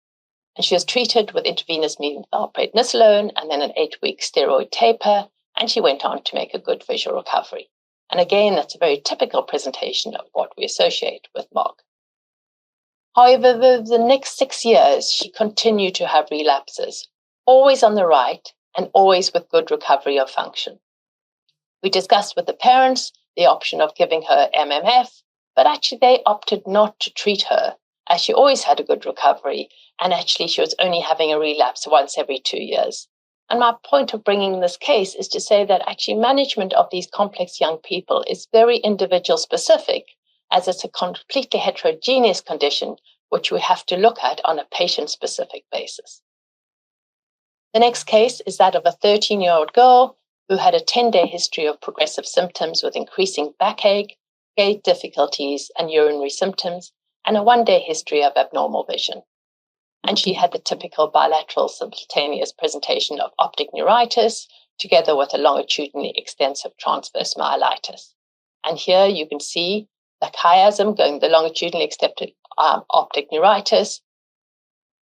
Speaker 16: And she was treated with intravenous methylprednisolone and then an 8-week steroid taper, and she went on to make a good visual recovery. And again, that's a very typical presentation of what we associate with MOG. However, the next 6 years, she continued to have relapses, always on the right and always with good recovery of function. We discussed with the parents the option of giving her MMF, but actually they opted not to treat her, as she always had a good recovery, and actually she was only having a relapse once every 2 years. And my point of bringing this case is to say that actually management of these complex young people is very individual specific, as it's a completely heterogeneous condition, which we have to look at on a patient-specific basis. The next case is that of a 13-year-old girl who had a 10-day history of progressive symptoms with increasing backache, gait difficulties, and urinary symptoms, and a 1-day history of abnormal vision. And she had the typical bilateral simultaneous presentation of optic neuritis, together with a longitudinally extensive transverse myelitis. And here you can see the chiasm going the longitudinally extended optic neuritis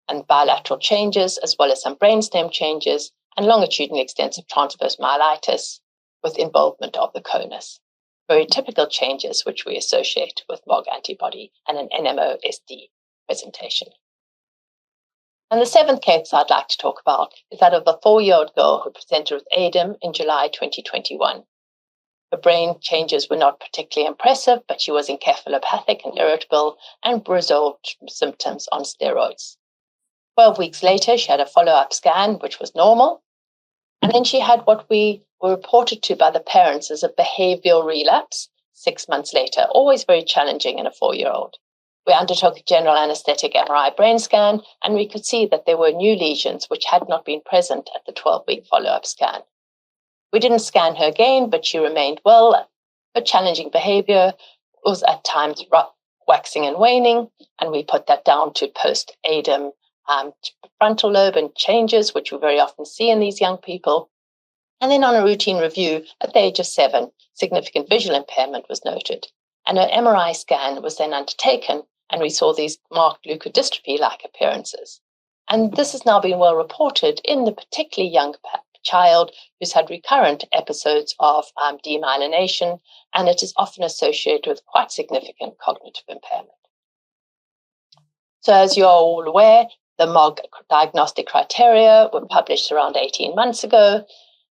Speaker 16: and bilateral changes, as well as some brainstem changes, and longitudinally extensive transverse myelitis with involvement of the conus. Very typical changes which we associate with MOG antibody and an NMOSD presentation. And the 7th case I'd like to talk about is that of a 4-year-old girl who presented with ADEM in July 2021. Her brain changes were not particularly impressive, but she was encephalopathic and irritable and resolved symptoms on steroids. 12 weeks later, she had a follow-up scan, which was normal. And then she had what we were reported to by the parents as a behavioral relapse 6 months later, always very challenging in a 4-year-old. We undertook a general anesthetic MRI brain scan, and we could see that there were new lesions which had not been present at the 12-week follow-up scan. We didn't scan her again, but she remained well. Her challenging behavior was at times waxing and waning, and we put that down to post-ADEM frontal lobe and changes, which we very often see in these young people. And then on a routine review at the age of 7, significant visual impairment was noted. And her MRI scan was then undertaken, and we saw these marked leukodystrophy-like appearances. And this has now been well reported in the particularly young child who's had recurrent episodes of demyelination, and it is often associated with quite significant cognitive impairment. So as you're all aware, the MOG diagnostic criteria were published around 18 months ago,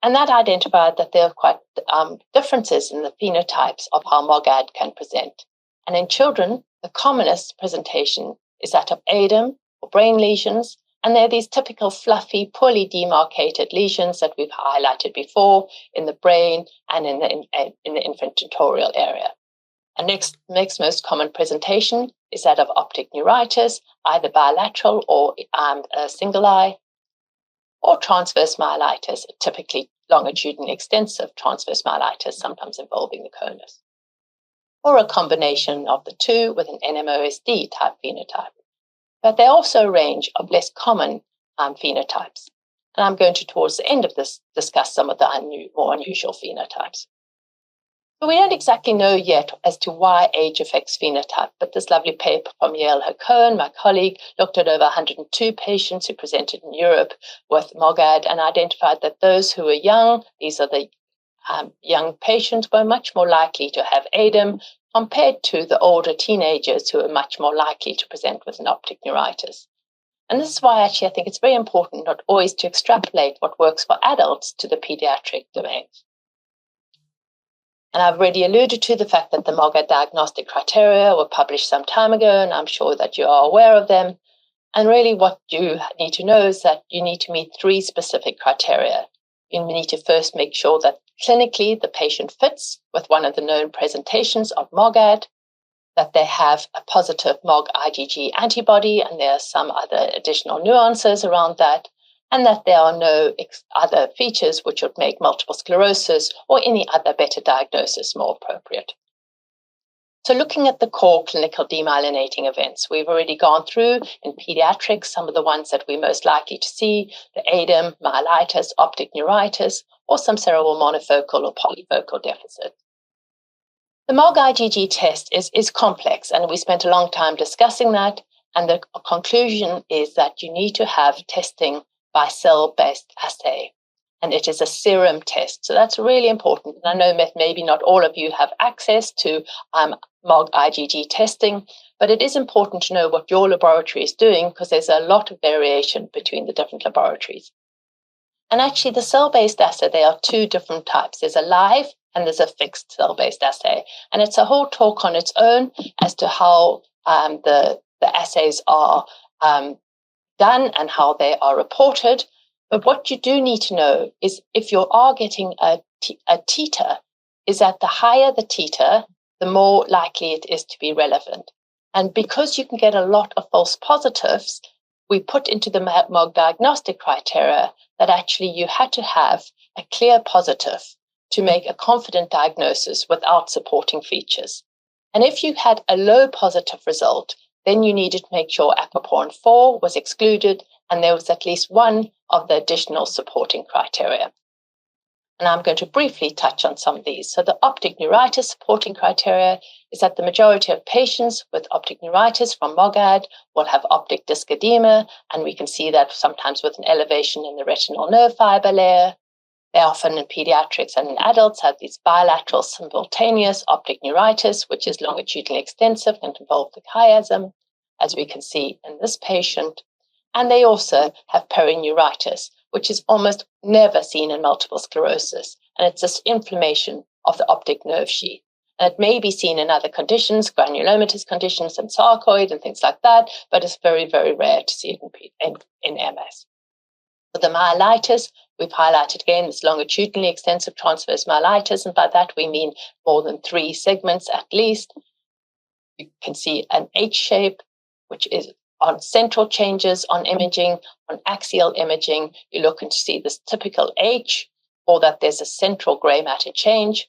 Speaker 16: and that identified that there are quite differences in the phenotypes of how MOGAD can present. And in children, the commonest presentation is that of ADEM, or brain lesions, and they're these typical fluffy, poorly demarcated lesions that we've highlighted before in the brain and in the infantile area. And next most common presentation is that of optic neuritis, either bilateral or a single eye, or transverse myelitis, typically longitudinally extensive transverse myelitis, sometimes involving the conus, or a combination of the two with an NMOSD type phenotype. But there are also a range of less common phenotypes. And I'm going to, towards the end of this, discuss some of the more unusual phenotypes. But we don't exactly know yet as to why age affects phenotype, but this lovely paper from Yael Cohen, my colleague, looked at over 102 patients who presented in Europe with MOGAD and identified that those who were young, these are the young patients, were much more likely to have ADEM compared to the older teenagers who are much more likely to present with an optic neuritis. And this is why actually I think it's very important not always to extrapolate what works for adults to the pediatric domains. And I've already alluded to the fact that the MOGAD diagnostic criteria were published some time ago, and I'm sure that you are aware of them. And really what you need to know is that you need to meet 3 specific criteria. You need to first make sure that clinically the patient fits with one of the known presentations of MOGAD, that they have a positive MOG IgG antibody, and there are some other additional nuances around that, and that there are no other features which would make multiple sclerosis or any other better diagnosis more appropriate. So looking at the core clinical demyelinating events, we've already gone through in pediatrics some of the ones that we're most likely to see, the ADEM, myelitis, optic neuritis, or some cerebral monofocal or polyfocal deficit. The MOG-IgG test is complex, and we spent a long time discussing that. And the conclusion is that you need to have testing by cell-based assay, and it is a serum test. So that's really important. And I know that maybe not all of you have access to MOG-IgG testing, but it is important to know what your laboratory is doing, because there's a lot of variation between the different laboratories. And actually, the cell-based assay, there are two different types. There's a live and there's a fixed cell-based assay. And it's a whole talk on its own as to how the assays are done and how they are reported. But what you do need to know is if you are getting a titer, is that the higher the titer, the more likely it is to be relevant. And because you can get a lot of false positives, we put into the MOG diagnostic criteria that actually you had to have a clear positive to make a confident diagnosis without supporting features. And if you had a low positive result, then you needed to make sure aquaporin 4 was excluded and there was at least one of the additional supporting criteria. And I'm going to briefly touch on some of these. So the optic neuritis supporting criteria is that the majority of patients with optic neuritis from MOGAD will have optic disc edema, and we can see that sometimes with an elevation in the retinal nerve fiber layer. They often in pediatrics and in adults have these bilateral simultaneous optic neuritis, which is longitudinally extensive and involve the chiasm, as we can see in this patient. And they also have perineuritis, which is almost never seen in multiple sclerosis. And it's this inflammation of the optic nerve sheath. And it may be seen in other conditions, granulomatous conditions and sarcoid and things like that, but it's very, very rare to see it in MS. For the myelitis, we've highlighted again this longitudinally extensive transverse myelitis, and by that we mean more than 3 segments at least. You can see an H shape, which is on central changes on imaging, on axial imaging. You look and see this typical H, or that there's a central gray matter change,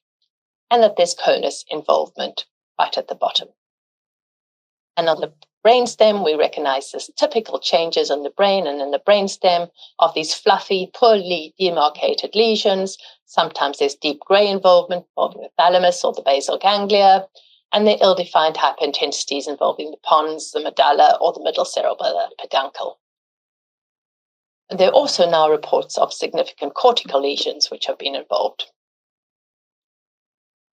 Speaker 16: and that there's conus involvement right at the bottom. And on the brainstem, we recognize this typical changes in the brain and in the brainstem of these fluffy, poorly demarcated lesions. Sometimes there's deep gray involvement involving the thalamus or the basal ganglia, and the ill-defined hyperintensities involving the pons, the medulla, or the middle cerebellar peduncle. And there are also now reports of significant cortical lesions which have been involved.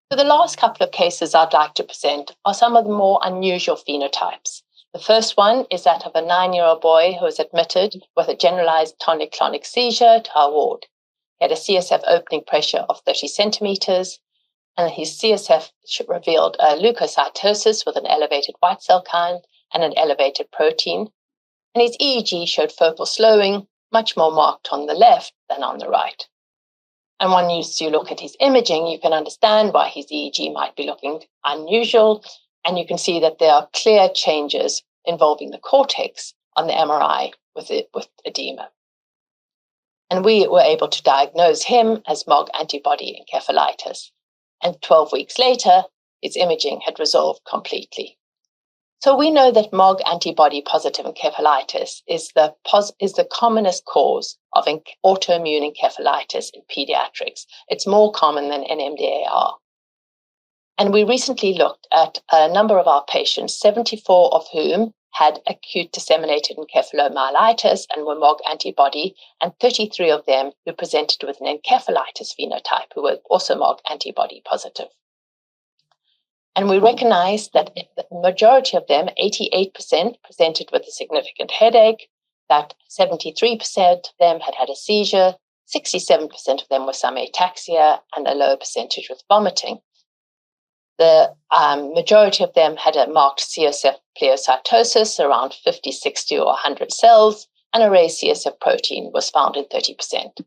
Speaker 16: So the last couple of cases I'd like to present are some of the more unusual phenotypes. The first one is that of a 9-year-old boy who was admitted with a generalized tonic-clonic seizure to our ward. He had a CSF opening pressure of 30 centimeters, and his CSF revealed a leukocytosis with an elevated white cell count and an elevated protein. And his EEG showed focal slowing, much more marked on the left than on the right. And once you look at his imaging, you can understand why his EEG might be looking unusual. And you can see that there are clear changes involving the cortex on the MRI with edema. And we were able to diagnose him as MOG antibody encephalitis. And 12 weeks later, its imaging had resolved completely. So we know that MOG antibody positive encephalitis is the commonest cause of autoimmune encephalitis in pediatrics. It's more common than NMDAR. And we recently looked at a number of our patients, 74 of whom had acute disseminated encephalomyelitis and were MOG antibody, and 33 of them who presented with an encephalitis phenotype, who were also MOG antibody positive. And we recognized that the majority of them, 88%, presented with a significant headache, that 73% of them had had a seizure, 67% of them with some ataxia, and a low percentage with vomiting. The majority of them had a marked CSF pleocytosis, around 50, 60, or 100 cells, and a raised CSF protein was found in 30%.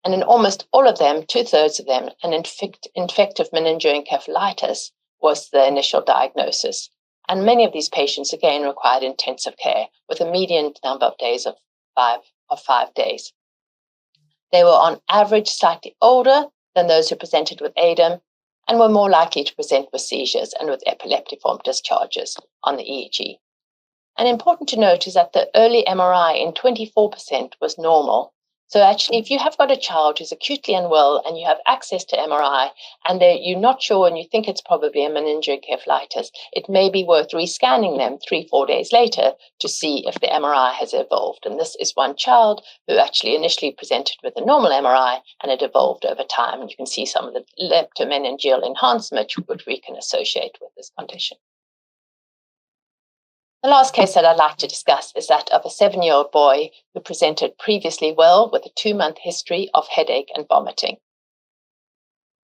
Speaker 16: And in almost all of them, 2/3 of them, an infective meningoencephalitis was the initial diagnosis. And many of these patients, again, required intensive care with a median number of days of 5 days. They were on average slightly older than those who presented with ADEM, and were more likely to present with seizures and with epileptiform discharges on the EEG. And important to note is that the early MRI in 24% was normal, So actually, if you have got a child who's acutely unwell and you have access to MRI and you're not sure and you think it's probably a meningoencephalitis, it may be worth rescanning them 3-4 days later to see if the MRI has evolved. And this is one child who actually initially presented with a normal MRI and it evolved over time. And you can see some of the leptomeningeal enhancement which we can associate with this condition. The last case that I'd like to discuss is that of a 7-year-old boy who presented previously well with a 2-month history of headache and vomiting.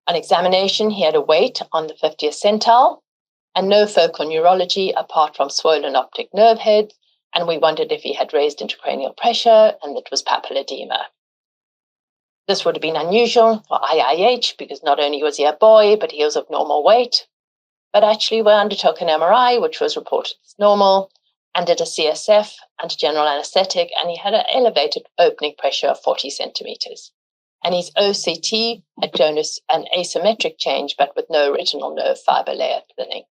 Speaker 16: On examination, he had a weight on the 50th centile and no focal neurology apart from swollen optic nerve heads, and we wondered if he had raised intracranial pressure and that was papilledema. This would have been unusual for IIH because not only was he a boy, but he was of normal weight. But actually, we undertook an MRI, which was reported as normal, and did a CSF under general anesthetic, and he had an elevated opening pressure of 40 centimeters. And his OCT had shown us an asymmetric change, but with no retinal nerve fiber layer thinning.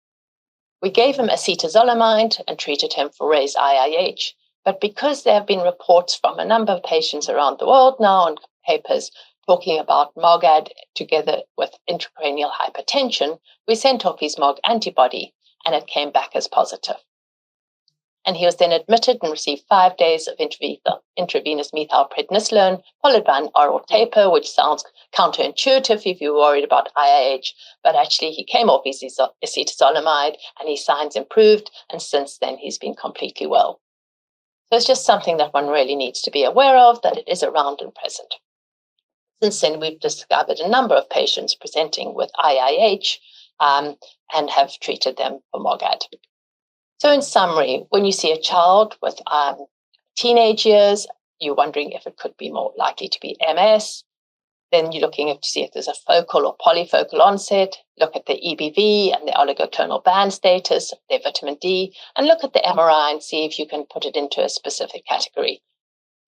Speaker 16: We gave him acetazolamide and treated him for raised IIH, but because there have been reports from a number of patients around the world now on papers talking about MOGAD together with intracranial hypertension, we sent off his MOG antibody and it came back as positive. And he was then admitted and received 5 days of intravenous methylprednisolone, followed by an oral taper, which sounds counterintuitive if you're worried about IIH, but actually he came off his acetazolamide and his signs improved, and since then he's been completely well. So it's just something that one really needs to be aware of, that it is around and present. Since then, we've discovered a number of patients presenting with IIH and have treated them for MOGAD. So in summary, when you see a child with teenage years, you're wondering if it could be more likely to be MS. Then you're looking to see if there's a focal or polyfocal onset. Look at the EBV and the oligoclonal band status, their vitamin D, and look at the MRI and see if you can put it into a specific category.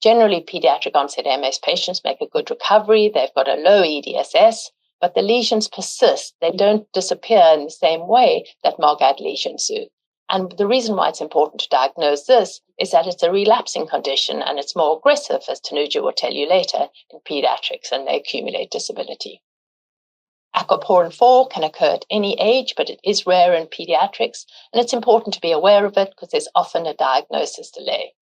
Speaker 16: Generally, pediatric onset MS patients make a good recovery. They've got a low EDSS, but the lesions persist. They don't disappear in the same way that MOGAD lesions do. And the reason why it's important to diagnose this is that it's a relapsing condition and it's more aggressive, as Tanuja will tell you later, in pediatrics, and they accumulate disability. Aquaporin 4 can occur at any age, but it is rare in pediatrics, and it's important to be aware of it because there's often a diagnosis delay.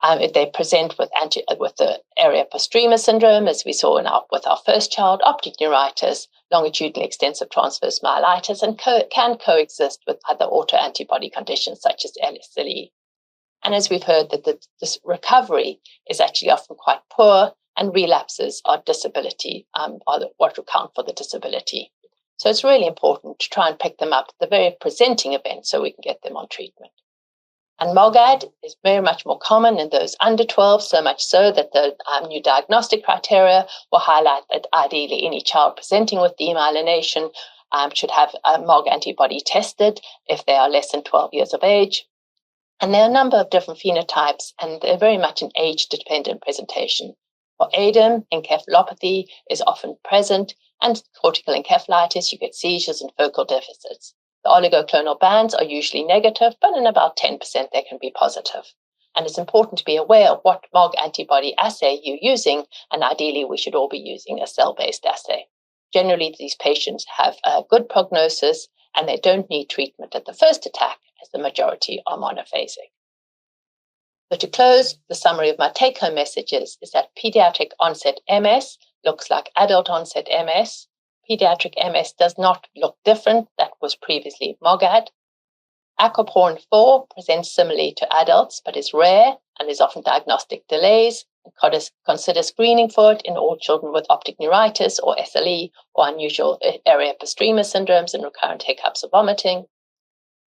Speaker 16: If they present with the area postrema syndrome, as we saw with our first child, optic neuritis, longitudinal extensive transverse myelitis, and can coexist with other autoantibody conditions such as LSLE. And as we've heard, that this recovery is actually often quite poor, and relapses are disability, are what account for the disability. So it's really important to try and pick them up at the very presenting event so we can get them on treatment. And MOGAD is very much more common in those under 12, so much so that the new diagnostic criteria will highlight that ideally any child presenting with demyelination should have a MOG antibody tested if they are less than 12 years of age. And there are a number of different phenotypes, and they're very much an age-dependent presentation. For ADEM, encephalopathy is often present, and cortical encephalitis, you get seizures and focal deficits. The oligoclonal bands are usually negative, but in about 10% they can be positive. And it's important to be aware of what MOG antibody assay you're using, and ideally we should all be using a cell-based assay. Generally, these patients have a good prognosis and they don't need treatment at the first attack, as the majority are monophasic. So to close, the summary of my take-home messages is that pediatric onset MS looks like adult onset MS. Pediatric MS does not look different. That was previously MOGAD. Aquaporin 4 presents similarly to adults, but is rare and is often diagnostic delays. Consider screening for it in all children with optic neuritis or SLE or unusual area postrema syndromes and recurrent hiccups or vomiting.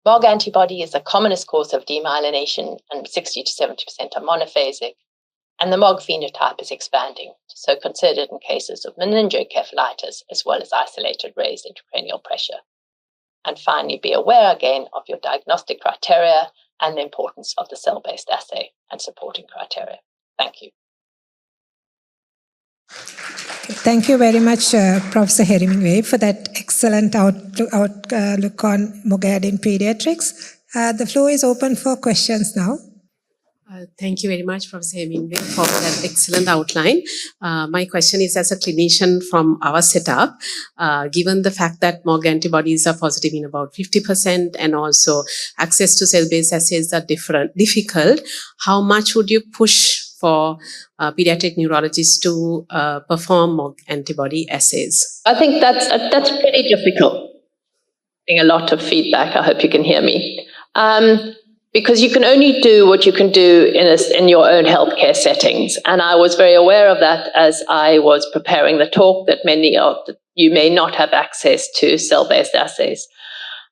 Speaker 16: MOG antibody is the commonest cause of demyelination, and 60 to 70% are monophasic. And the MOG phenotype is expanding, so considered in cases of meningoencephalitis as well as isolated raised intracranial pressure. And finally, be aware again of your diagnostic criteria and the importance of the cell-based assay and supporting criteria. Thank you.
Speaker 15: Thank you very much, Professor Hemingway, for that excellent outlook on MOGAD in pediatrics. The floor is open for questions now.
Speaker 17: Thank you very much, Prof Hemingway, for that excellent outline. My question is, as a clinician from our setup, given the fact that MOG antibodies are positive in about 50% and also access to cell-based assays are difficult, how much would you push for pediatric neurologists to perform MOG antibody assays?
Speaker 16: I think that's pretty difficult. Getting a lot of feedback. I hope you can hear me. Because you can only do what you can do in your own healthcare settings. And I was very aware of that as I was preparing the talk, that many of you may not have access to cell-based assays.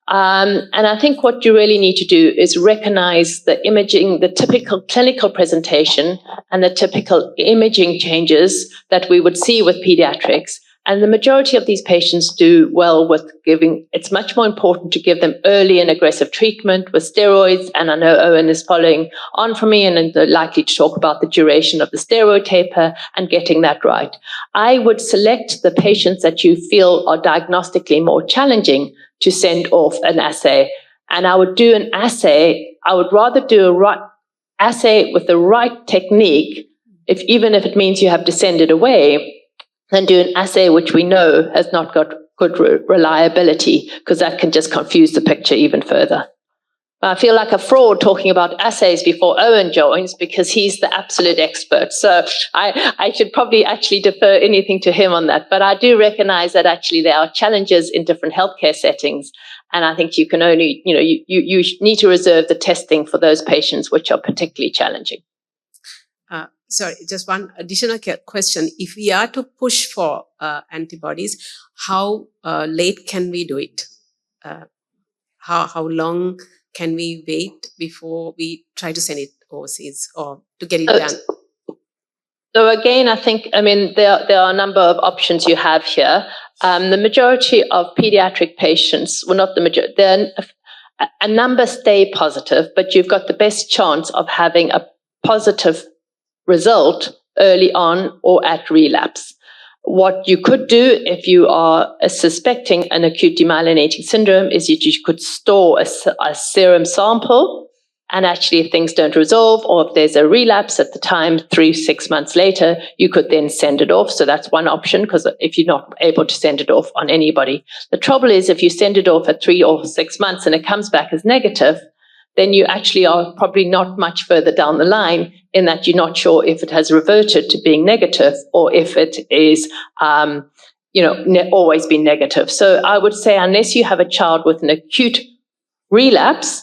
Speaker 16: And I think what you really need to do is recognize the imaging, the typical clinical presentation and the typical imaging changes that we would see with pediatrics. And the majority of these patients do well with giving, it's much more important to give them early and aggressive treatment with steroids. And I know Owen is following on from me and they're likely to talk about the duration of the steroid taper and getting that right. I would select the patients that you feel are diagnostically more challenging to send off an assay. And I would do an assay, I would rather do a right assay with the right technique, even if it means you have to send it away, than do an assay which we know has not got good reliability, because that can just confuse the picture even further. I feel like a fraud talking about assays before Owen joins, because he's the absolute expert. So I should probably actually defer anything to him on that. But I do recognize that actually there are challenges in different healthcare settings. And I think you can only, you need to reserve the testing for those patients which are particularly challenging.
Speaker 17: Sorry, just one additional question. If we are to push for antibodies, how late can we do it? How long can we wait before we try to send it overseas or to get it done?
Speaker 16: So again, I think, there are a number of options you have here. The majority of pediatric patients, well, not the majority, a number stay positive, but you've got the best chance of having a positive result early on or at relapse. What you could do if you are suspecting an acute demyelinating syndrome is that you could store a serum sample, and actually if things don't resolve or if there's a relapse at the time, 3-6 months later, you could then send it off. So that's one option, because if you're not able to send it off on anybody. The trouble is if you send it off at 3 or 6 months and it comes back as negative, then you actually are probably not much further down the line, in that you're not sure if it has reverted to being negative or if it is, always been negative. So I would say unless you have a child with an acute relapse,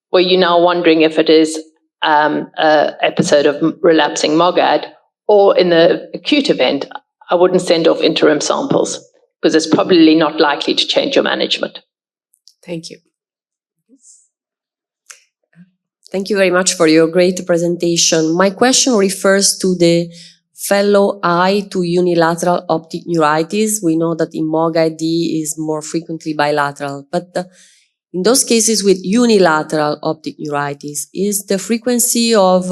Speaker 16: where you're now wondering if it is an episode of relapsing MOGAD, or in the acute event, I wouldn't send off interim samples, because it's probably not likely to change your management.
Speaker 17: Thank you.
Speaker 8: Thank you very much for your great presentation. My question refers to the fellow eye to unilateral optic neuritis. We know that in MOGAD is more frequently bilateral, but in those cases with unilateral optic neuritis, is the frequency of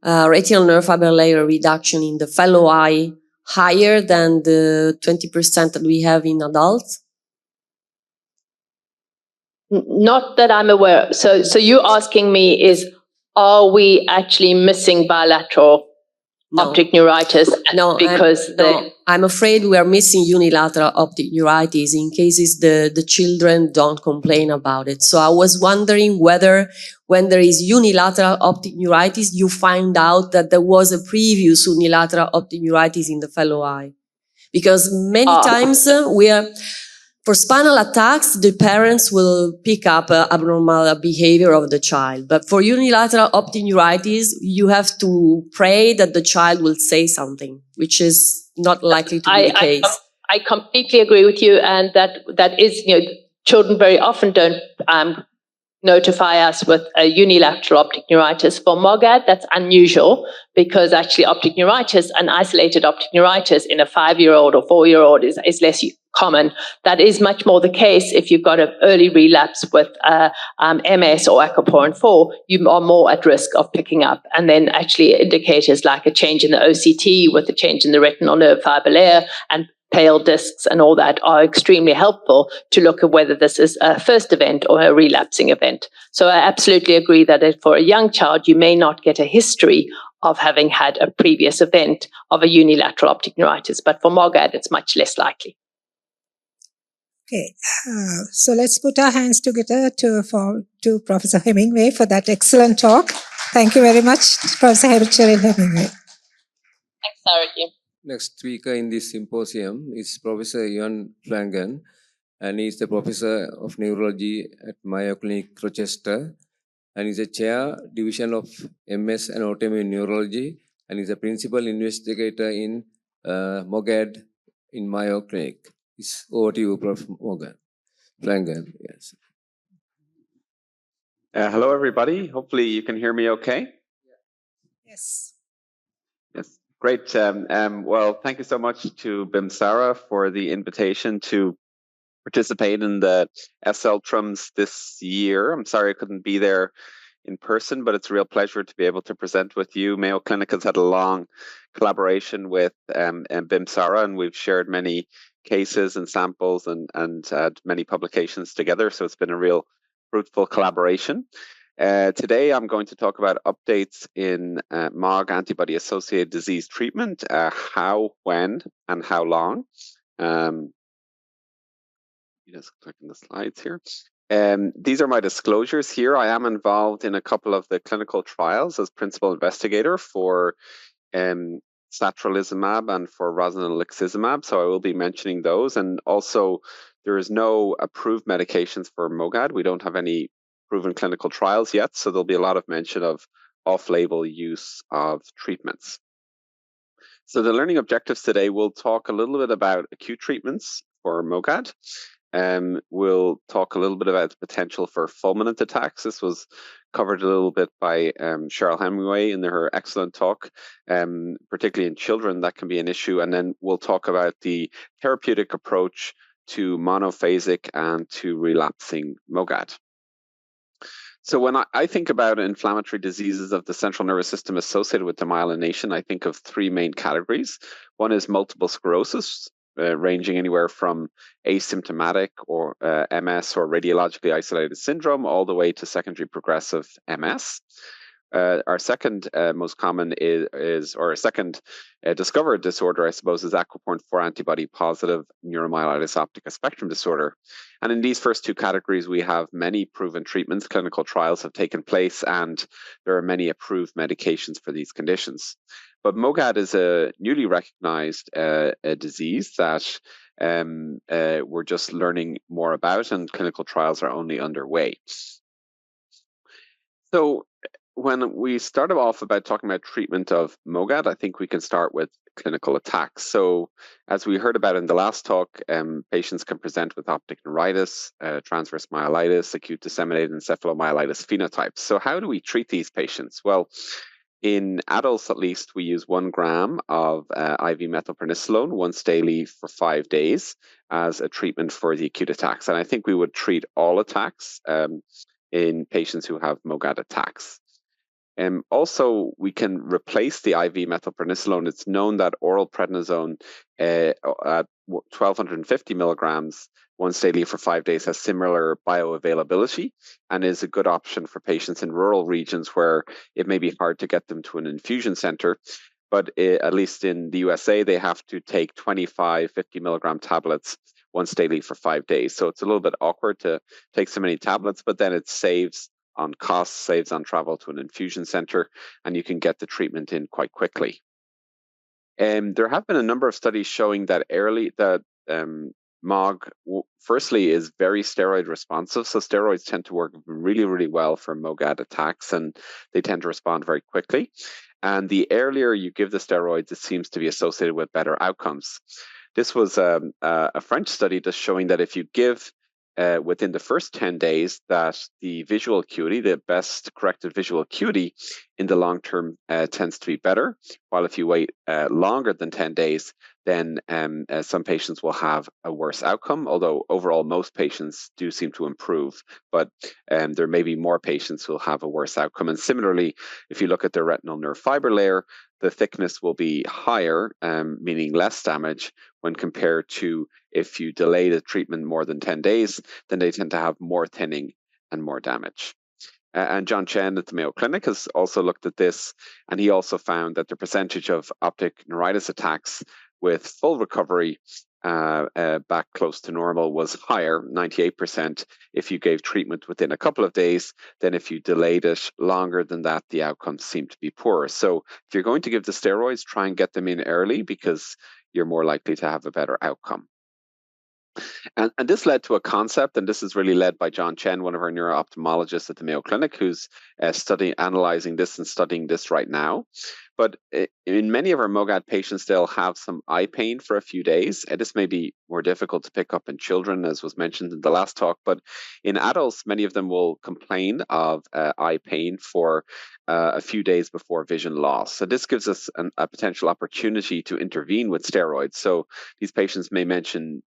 Speaker 8: retinal nerve fiber layer reduction in the fellow eye higher than the 20% that we have in adults?
Speaker 16: Not that I'm aware of. So you're asking me is, are we actually missing bilateral optic neuritis?
Speaker 8: No, I'm afraid we are missing unilateral optic neuritis in cases the children don't complain about it. So I was wondering whether when there is unilateral optic neuritis, you find out that there was a previous unilateral optic neuritis in the fellow eye. Because many times for spinal attacks, the parents will pick up abnormal behavior of the child. But for unilateral optic neuritis, you have to pray that the child will say something, which is not likely to be the case.
Speaker 16: I completely agree with you. And that is, children very often don't notify us with a unilateral optic neuritis. For MOGAD, that's unusual, because actually optic neuritis, an isolated optic neuritis in a 5-year-old or 4-year-old is less common. That is much more the case if you've got an early relapse with MS or aquaporin 4, you are more at risk of picking up. And then actually indicators like a change in the OCT with a change in the retinal nerve fiber layer and pale discs and all that are extremely helpful to look at whether this is a first event or a relapsing event. So I absolutely agree that for a young child, you may not get a history of having had a previous event of a unilateral optic neuritis, but for MOGAD, it's much less likely.
Speaker 15: Okay, so let's put our hands together to Professor Hemingway for that excellent talk. Thank you very much, Professor Cheryl Hemingway.
Speaker 16: Thanks, Sarah.
Speaker 14: Next speaker in this symposium is Professor Eoin Flannagan, and he is the Professor of Neurology at Mayo Clinic, Rochester, and is a Chair, Division of MS and Autoimmune Neurology, and is a Principal Investigator in MOGAD in Mayo Clinic. It's over to you, Prof. Flannagan. Yes.
Speaker 18: Hello, everybody. Hopefully you can hear me okay.
Speaker 15: Yes.
Speaker 18: Yes, great. Well, thank you so much to BIMSARA for the invitation to participate in the SLCTRIMS this year. I'm sorry I couldn't be there in person, but it's a real pleasure to be able to present with you. Mayo Clinic has had a long collaboration with BIMSARA, and we've shared many cases and samples and had many publications together. So it's been a real fruitful collaboration. Today, I'm going to talk about updates in MOG antibody-associated disease treatment, how, when, and how long. Just clicking the slides here. These are my disclosures here. I am involved in a couple of the clinical trials as principal investigator for satralizumab and for rozanolixizumab, so I will be mentioning those. And also, there is no approved medications for MOGAD. We don't have any proven clinical trials yet, so there'll be a lot of mention of off-label use of treatments. So the learning objectives today, we'll talk a little bit about acute treatments for MOGAD. We'll talk a little bit about the potential for fulminant attacks. This was covered a little bit by Cheryl Hemingway in her excellent talk, particularly in children, that can be an issue. And then we'll talk about the therapeutic approach to monophasic and to relapsing MOGAD. So when I think about inflammatory diseases of the central nervous system associated with demyelination, I think of three main categories. One is multiple sclerosis, ranging anywhere from asymptomatic or MS or radiologically isolated syndrome all the way to secondary progressive MS. Our second most common or a second discovered disorder, I suppose, is aquaporin 4 antibody positive neuromyelitis optica spectrum disorder. And in these first two categories, we have many proven treatments. Clinical trials have taken place, and there are many approved medications for these conditions. But MOGAD is a newly recognized a disease that we're just learning more about, and clinical trials are only underway. So when we started off about talking about treatment of MOGAD, I think we can start with clinical attacks. So as we heard about in the last talk, patients can present with optic neuritis, transverse myelitis, acute disseminated encephalomyelitis phenotypes. So how do we treat these patients? Well, in adults, at least, we use 1 gram of IV methylprednisolone once daily for 5 days as a treatment for the acute attacks. And I think we would treat all attacks in patients who have MOGAD attacks. Also, we can replace the IV methylprednisolone. It's known that oral prednisone at 1,250 milligrams once daily for 5 days has similar bioavailability and is a good option for patients in rural regions where it may be hard to get them to an infusion center. But at least in the USA, they have to take 25 50 milligram tablets once daily for 5 days. So it's a little bit awkward to take so many tablets, but then it saves on costs, saves on travel to an infusion center, and you can get the treatment in quite quickly. There have been a number of studies showing that MOG, firstly, is very steroid responsive. So steroids tend to work really, really well for MOGAD attacks, and they tend to respond very quickly. And the earlier you give the steroids, it seems to be associated with better outcomes. This was a French study just showing that if you give within the first 10 days, that the visual acuity, the best corrected visual acuity in the long term tends to be better. While if you wait longer than 10 days, then some patients will have a worse outcome, although overall most patients do seem to improve, but there may be more patients who will have a worse outcome. And similarly, if you look at the retinal nerve fiber layer, the thickness will be higher, meaning less damage, when compared to if you delay the treatment more than 10 days, then they tend to have more thinning and more damage. And John Chen at the Mayo Clinic has also looked at this, and he also found that the percentage of optic neuritis attacks with full recovery back close to normal was higher, 98%, if you gave treatment within a couple of days than if you delayed it longer than that. The outcomes seem to be poorer. So if you're going to give the steroids, try and get them in early, because you're more likely to have a better outcome. And this led to a concept, and this is really led by John Chen, one of our neuro-ophthalmologists at the Mayo Clinic, who's analyzing this and studying this right now. But in many of our MOGAD patients, they'll have some eye pain for a few days. This may be more difficult to pick up in children, as was mentioned in the last talk, but in adults, many of them will complain of eye pain for a few days before vision loss. So this gives us a potential opportunity to intervene with steroids. So these patients may mention,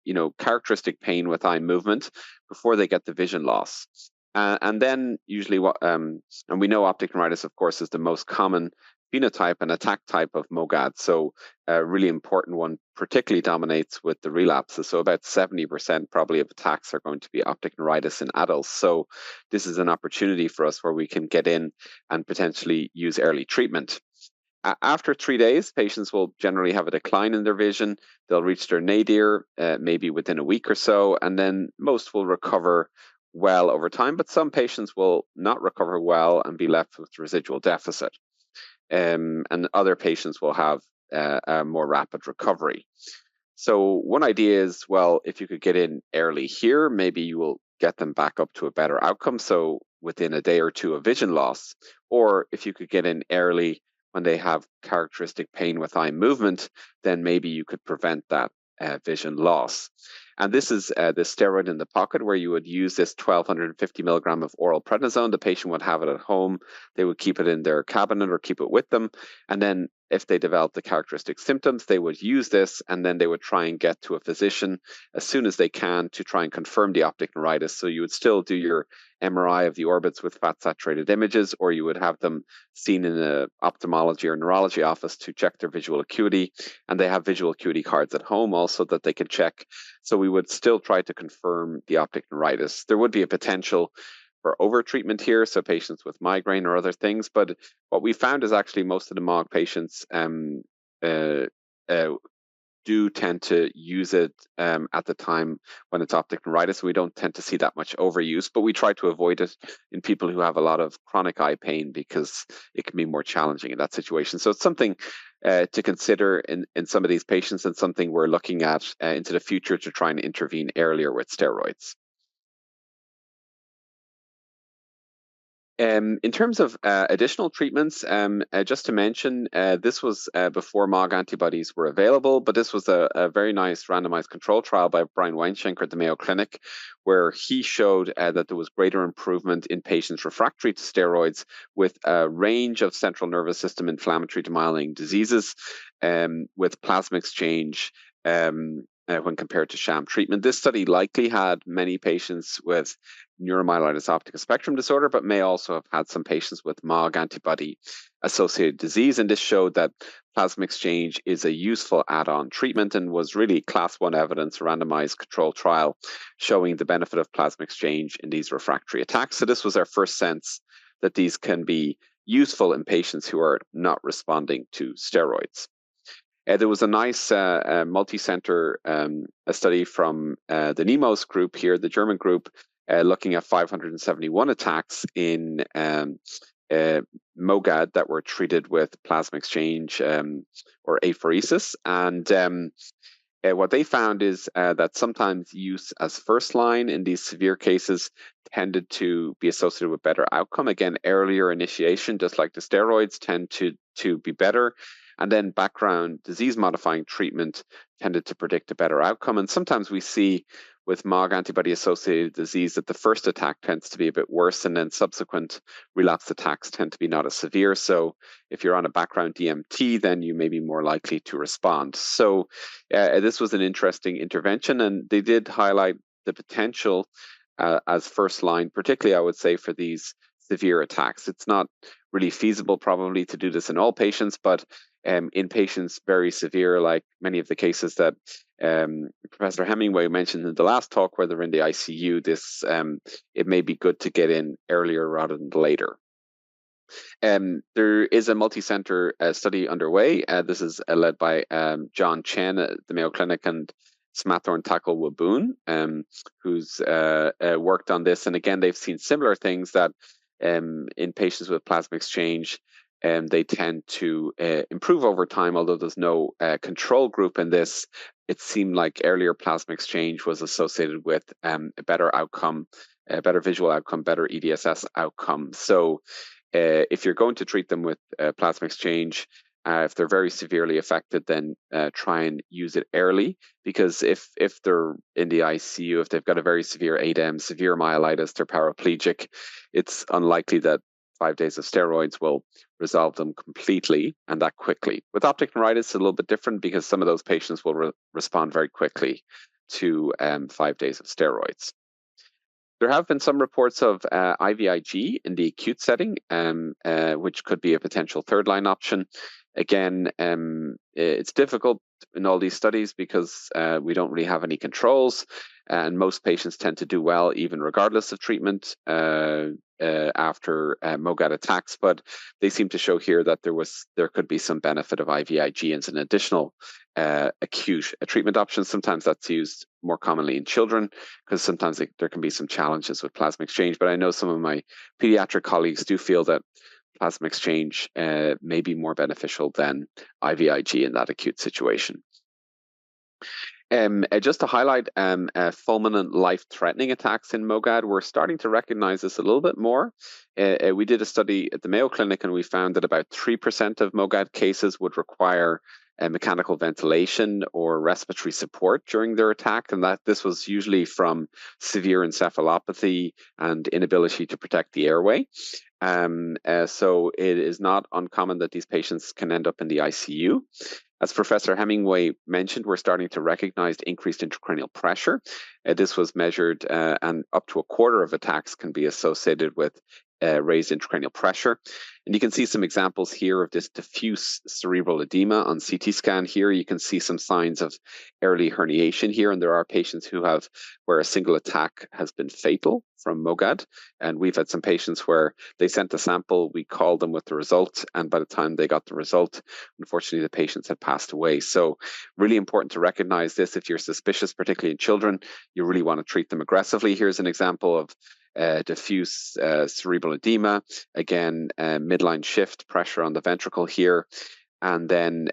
Speaker 18: characteristic pain with eye movement before they get the vision loss. And then usually and we know optic neuritis, of course, is the most common phenotype and attack type of MOGAD. So a really important one particularly dominates with the relapses. So about 70% probably of attacks are going to be optic neuritis in adults. So this is an opportunity for us where we can get in and potentially use early treatment. After 3 days, patients will generally have a decline in their vision. They'll reach their nadir maybe within a week or so, and then most will recover well over time, but some patients will not recover well and be left with residual deficit. And other patients will have a more rapid recovery. So one idea is, well, if you could get in early here, maybe you will get them back up to a better outcome, so within a day or two of vision loss. Or if you could get in early when they have characteristic pain with eye movement, then maybe you could prevent that vision loss. And this is the steroid in the pocket, where you would use this 1,250 milligram of oral prednisone. The patient would have it at home. They would keep it in their cabinet or keep it with them. And then if they develop the characteristic symptoms, they would use this, and then they would try and get to a physician as soon as they can to try and confirm the optic neuritis. So you would still do your MRI of the orbits with fat-saturated images, or you would have them seen in an ophthalmology or neurology office to check their visual acuity. And they have visual acuity cards at home also that they can check. So we would still try to confirm the optic neuritis. There would be a potential for over-treatment here, so patients with migraine or other things. But what we found is actually most of the MOG patients do tend to use it at the time when it's optic neuritis. We don't tend to see that much overuse, but we try to avoid it in people who have a lot of chronic eye pain, because it can be more challenging in that situation. So it's something to consider in some of these patients, and something we're looking at into the future to try and intervene earlier with steroids. In terms of additional treatments, just to mention, this was before MOG antibodies were available, but this was a very nice randomized control trial by Brian Weinschenker at the Mayo Clinic, where he showed that there was greater improvement in patients refractory to steroids with a range of central nervous system inflammatory demyelinating diseases with plasma exchange when compared to sham treatment. This study likely had many patients with neuromyelitis optica spectrum disorder, but may also have had some patients with MOG antibody-associated disease. And this showed that plasma exchange is a useful add-on treatment, and was really class 1 evidence, randomized control trial showing the benefit of plasma exchange in these refractory attacks. So this was our first sense that these can be useful in patients who are not responding to steroids. There was a nice multi-center study from the NMOSD group here, the German group, looking at 571 attacks in MOGAD that were treated with plasma exchange or apheresis. And what they found is that sometimes use as first line in these severe cases tended to be associated with better outcome. Again, earlier initiation, just like the steroids, tend to be better. And then background disease-modifying treatment tended to predict a better outcome. And sometimes we see with MOG antibody-associated disease that the first attack tends to be a bit worse, and then subsequent relapse attacks tend to be not as severe. So if you're on a background DMT, then you may be more likely to respond. So this was an interesting intervention, and they did highlight the potential as first line, particularly, I would say, for these severe attacks. It's not really feasible probably to do this in all patients, but in patients very severe, like many of the cases that Professor Hemingway mentioned in the last talk, where they're in the ICU, it may be good to get in earlier rather than later. There is a multi-center study underway. This is led by John Chen at the Mayo Clinic and Smathorn Tackle Waboon, who's worked on this. And again, they've seen similar things that in patients with plasma exchange, they tend to improve over time, although there's no control group in this. It seemed like earlier plasma exchange was associated with a better outcome, a better visual outcome, better EDSS outcome. So if you're going to treat them with plasma exchange, if they're very severely affected, then try and use it early, because if they're in the ICU, if they've got a very severe ADEM, severe myelitis, they're paraplegic, it's unlikely that 5 days of steroids will resolve them completely and that quickly. With optic neuritis, it's a little bit different, because some of those patients will respond very quickly to 5 days of steroids. There have been some reports of IVIG in the acute setting, which could be a potential third-line option. Again, it's difficult in all these studies because we don't really have any controls, and most patients tend to do well even regardless of treatment after MOGAD attacks. But they seem to show here that there could be some benefit of IVIG as an additional acute treatment option. Sometimes that's used more commonly in children, because sometimes there can be some challenges with plasma exchange. But I know some of my pediatric colleagues do feel that plasma exchange may be more beneficial than IVIG in that acute situation. Just to highlight fulminant life-threatening attacks in MOGAD, we're starting to recognize this a little bit more. We did a study at the Mayo Clinic, and we found that about 3% of MOGAD cases would require mechanical ventilation or respiratory support during their attack, and that this was usually from severe encephalopathy and inability to protect the airway. So it is not uncommon that these patients can end up in the ICU. As Professor Hemingway mentioned, we're starting to recognize increased intracranial pressure. This was measured, and up to a quarter of attacks can be associated with raised intracranial pressure. And you can see some examples here of this diffuse cerebral edema on CT scan. Here you can see some signs of early herniation here, and there are patients where a single attack has been fatal from MOGAD. And we've had some patients where they sent a sample, we called them with the result, and by the time they got the result, unfortunately the patients had passed away. So really important to recognize this. If you're suspicious, particularly in children, you really want to treat them aggressively. Here's an example of diffuse cerebral edema. Again, midline shift, pressure on the ventricle here. And then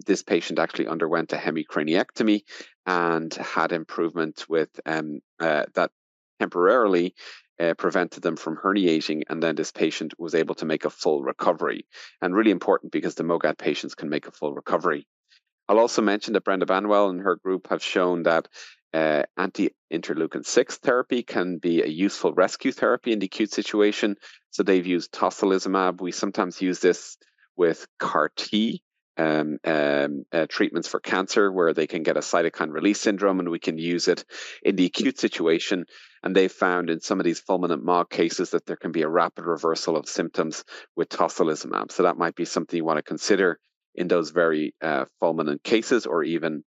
Speaker 18: this patient actually underwent a hemicraniectomy and had improvement with that temporarily prevented them from herniating. And then this patient was able to make a full recovery. And really important, because the MOGAD patients can make a full recovery. I'll also mention that Brenda Banwell and her group have shown that anti-interleukin-6 therapy can be a useful rescue therapy in the acute situation. So they've used tocilizumab. We sometimes use this with CAR-T treatments for cancer, where they can get a cytokine release syndrome, and we can use it in the acute situation. And they've found in some of these fulminant MOG cases that there can be a rapid reversal of symptoms with tocilizumab. So that might be something you want to consider in those very fulminant cases, or even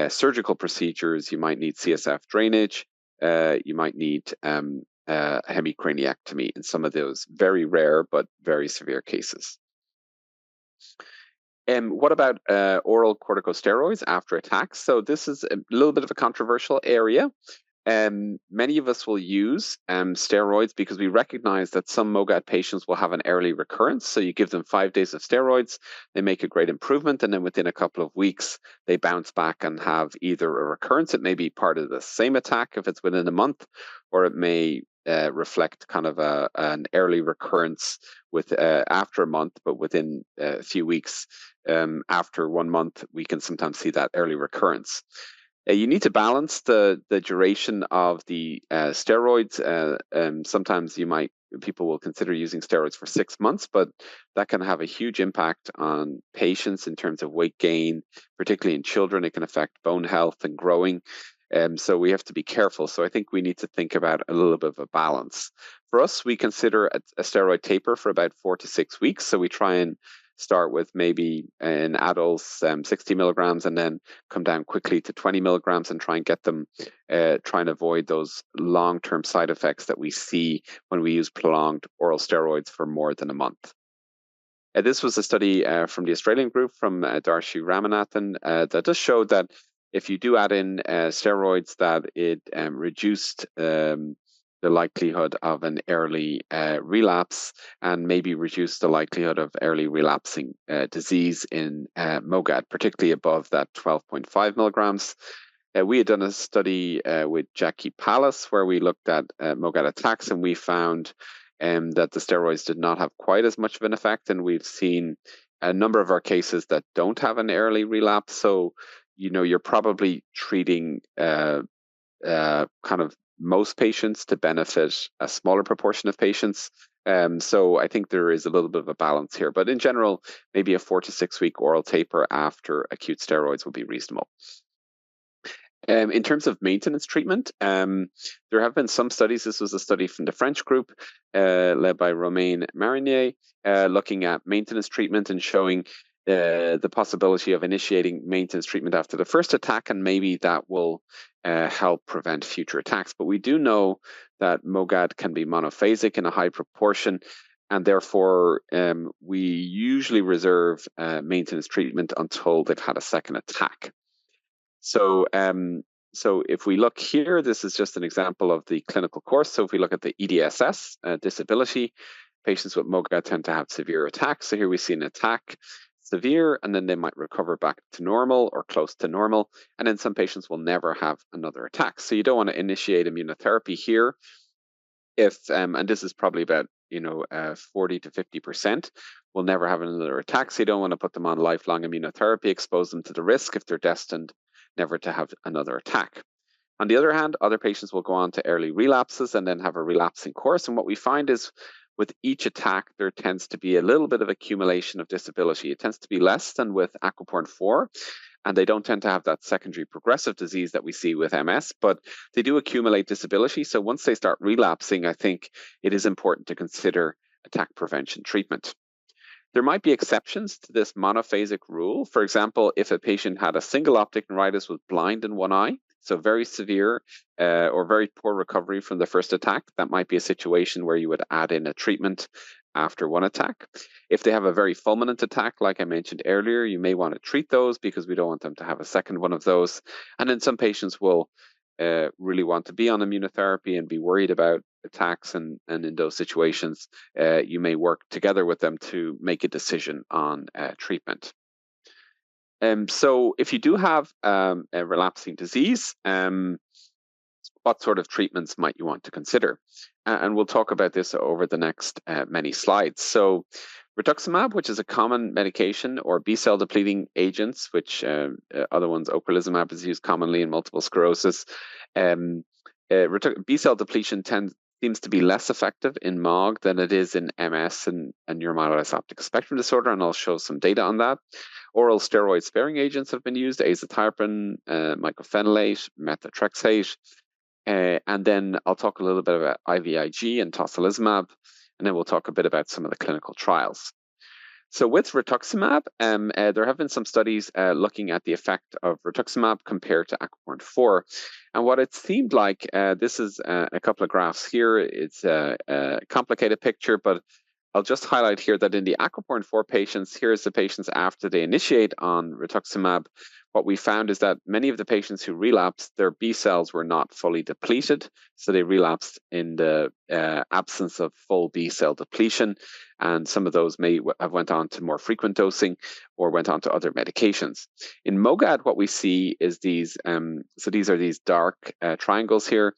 Speaker 18: surgical procedures. You might need CSF drainage. You might need hemicraniectomy in some of those very rare but very severe cases. What about oral corticosteroids after attacks? So this is a little bit of a controversial area. Many of us will use steroids because we recognize that some MOGAD patients will have an early recurrence. So you give them 5 days of steroids, they make a great improvement, and then within a couple of weeks, they bounce back and have either a recurrence. It may be part of the same attack if it's within a month, or it may reflect kind of an early recurrence with after a month, but within a few weeks. After 1 month, we can sometimes see that early recurrence. You need to balance the duration of the steroids. Sometimes people will consider using steroids for 6 months, but that can have a huge impact on patients in terms of weight gain, particularly in children. It can affect bone health and growing. So we have to be careful. So I think we need to think about a little bit of a balance. For us, we consider a steroid taper for about 4 to 6 weeks. So we try and start with maybe in adults 60 milligrams and then come down quickly to 20 milligrams and try and get them, try and avoid those long-term side effects that we see when we use prolonged oral steroids for more than a month. This was a study from the Australian group from Darshi Ramanathan that just showed that if you do add in steroids, that it reduced the likelihood of an early relapse and maybe reduced the likelihood of early relapsing disease in MOGAD, particularly above that 12.5 milligrams. We had done a study with Jackie Pallas where we looked at MOGAD attacks, and we found that the steroids did not have quite as much of an effect, and we've seen a number of our cases that don't have an early relapse. So, you know, you're probably treating kind of most patients to benefit a smaller proportion of patients. So I think there is a little bit of a balance here, but in general, maybe a 4 to 6 week oral taper after acute steroids would be reasonable. In terms of maintenance treatment, there have been some studies. This was a study from the French group led by Romain Marinier, looking at maintenance treatment and showing the possibility of initiating maintenance treatment after the first attack, and maybe that will help prevent future attacks. But we do know that MOGAD can be monophasic in a high proportion, and therefore we usually reserve maintenance treatment until they've had a second attack. So, so if we look here, this is just an example of the clinical course. So if we look at the EDSS disability, patients with MOGAD tend to have severe attacks. So here we see an attack, severe, and then they might recover back to normal or close to normal. And then some patients will never have another attack. So you don't want to initiate immunotherapy here. If, and this is probably about 40 to 50% will never have another attack. So you don't want to put them on lifelong immunotherapy, expose them to the risk if they're destined never to have another attack. On the other hand, other patients will go on to early relapses and then have a relapsing course. And what we find is with each attack, there tends to be a little bit of accumulation of disability. It tends to be less than with aquaportin 4, and they don't tend to have that secondary progressive disease that we see with MS, but they do accumulate disability. So once they start relapsing, I think it is important to consider attack prevention treatment. There might be exceptions to this monophasic rule. For example, if a patient had a single optic neuritis with blind in one eye, so very severe or very poor recovery from the first attack, that might be a situation where you would add in a treatment after one attack. If they have a very fulminant attack, like I mentioned earlier, you may want to treat those because we don't want them to have a second one of those. And then some patients will really want to be on immunotherapy and be worried about attacks, and in those situations, you may work together with them to make a decision on treatment. So if you do have a relapsing disease, what sort of treatments might you want to consider? And we'll talk about this over the next many slides. So rituximab, which is a common medication, or B-cell depleting agents, which other ones, ocrelizumab is used commonly in multiple sclerosis. B-cell depletion seems to be less effective in MOG than it is in MS and neuromyelitis optica spectrum disorder, and I'll show some data on that. Oral steroid-sparing agents have been used, azathioprine, mycophenolate, methotrexate, and then I'll talk a little bit about IVIG and tocilizumab, and then we'll talk a bit about some of the clinical trials. So with rituximab, there have been some studies looking at the effect of rituximab compared to aquaportin 4. And what it seemed like, this is a couple of graphs here. It's a complicated picture, but I'll just highlight here that in the aquaportin 4 patients, here's the patients after they initiate on rituximab. What we found is that many of the patients who relapsed, their B cells were not fully depleted. So they relapsed in the absence of full B cell depletion. And some of those may have went on to more frequent dosing or went on to other medications. In MOGAD, what we see is these, so these are these dark triangles here,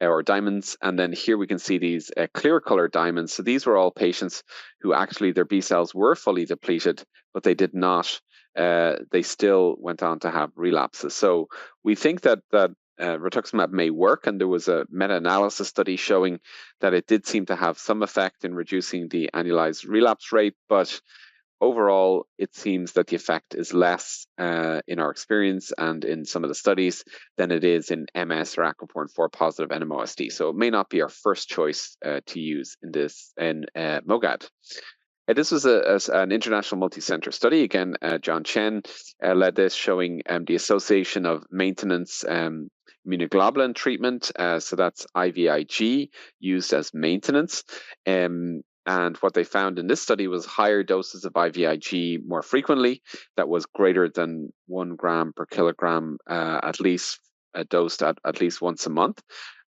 Speaker 18: or diamonds, and then here we can see these clear colored diamonds. So these were all patients who actually their B cells were fully depleted, but they did not, they still went on to have relapses. So we think that rituximab may work, and there was a meta-analysis study showing that it did seem to have some effect in reducing the annualized relapse rate, but overall, it seems that the effect is less in our experience and in some of the studies than it is in MS or aquaportin 4 positive NMOSD. So it may not be our first choice to use in this in MOGAD. This was an international multi-center study. Again, John Chen led this, showing the association of maintenance immunoglobulin treatment. So that's IVIG used as maintenance. And what they found in this study was higher doses of IVIG more frequently, that was greater than 1 gram per kilogram, at least dosed at least once a month.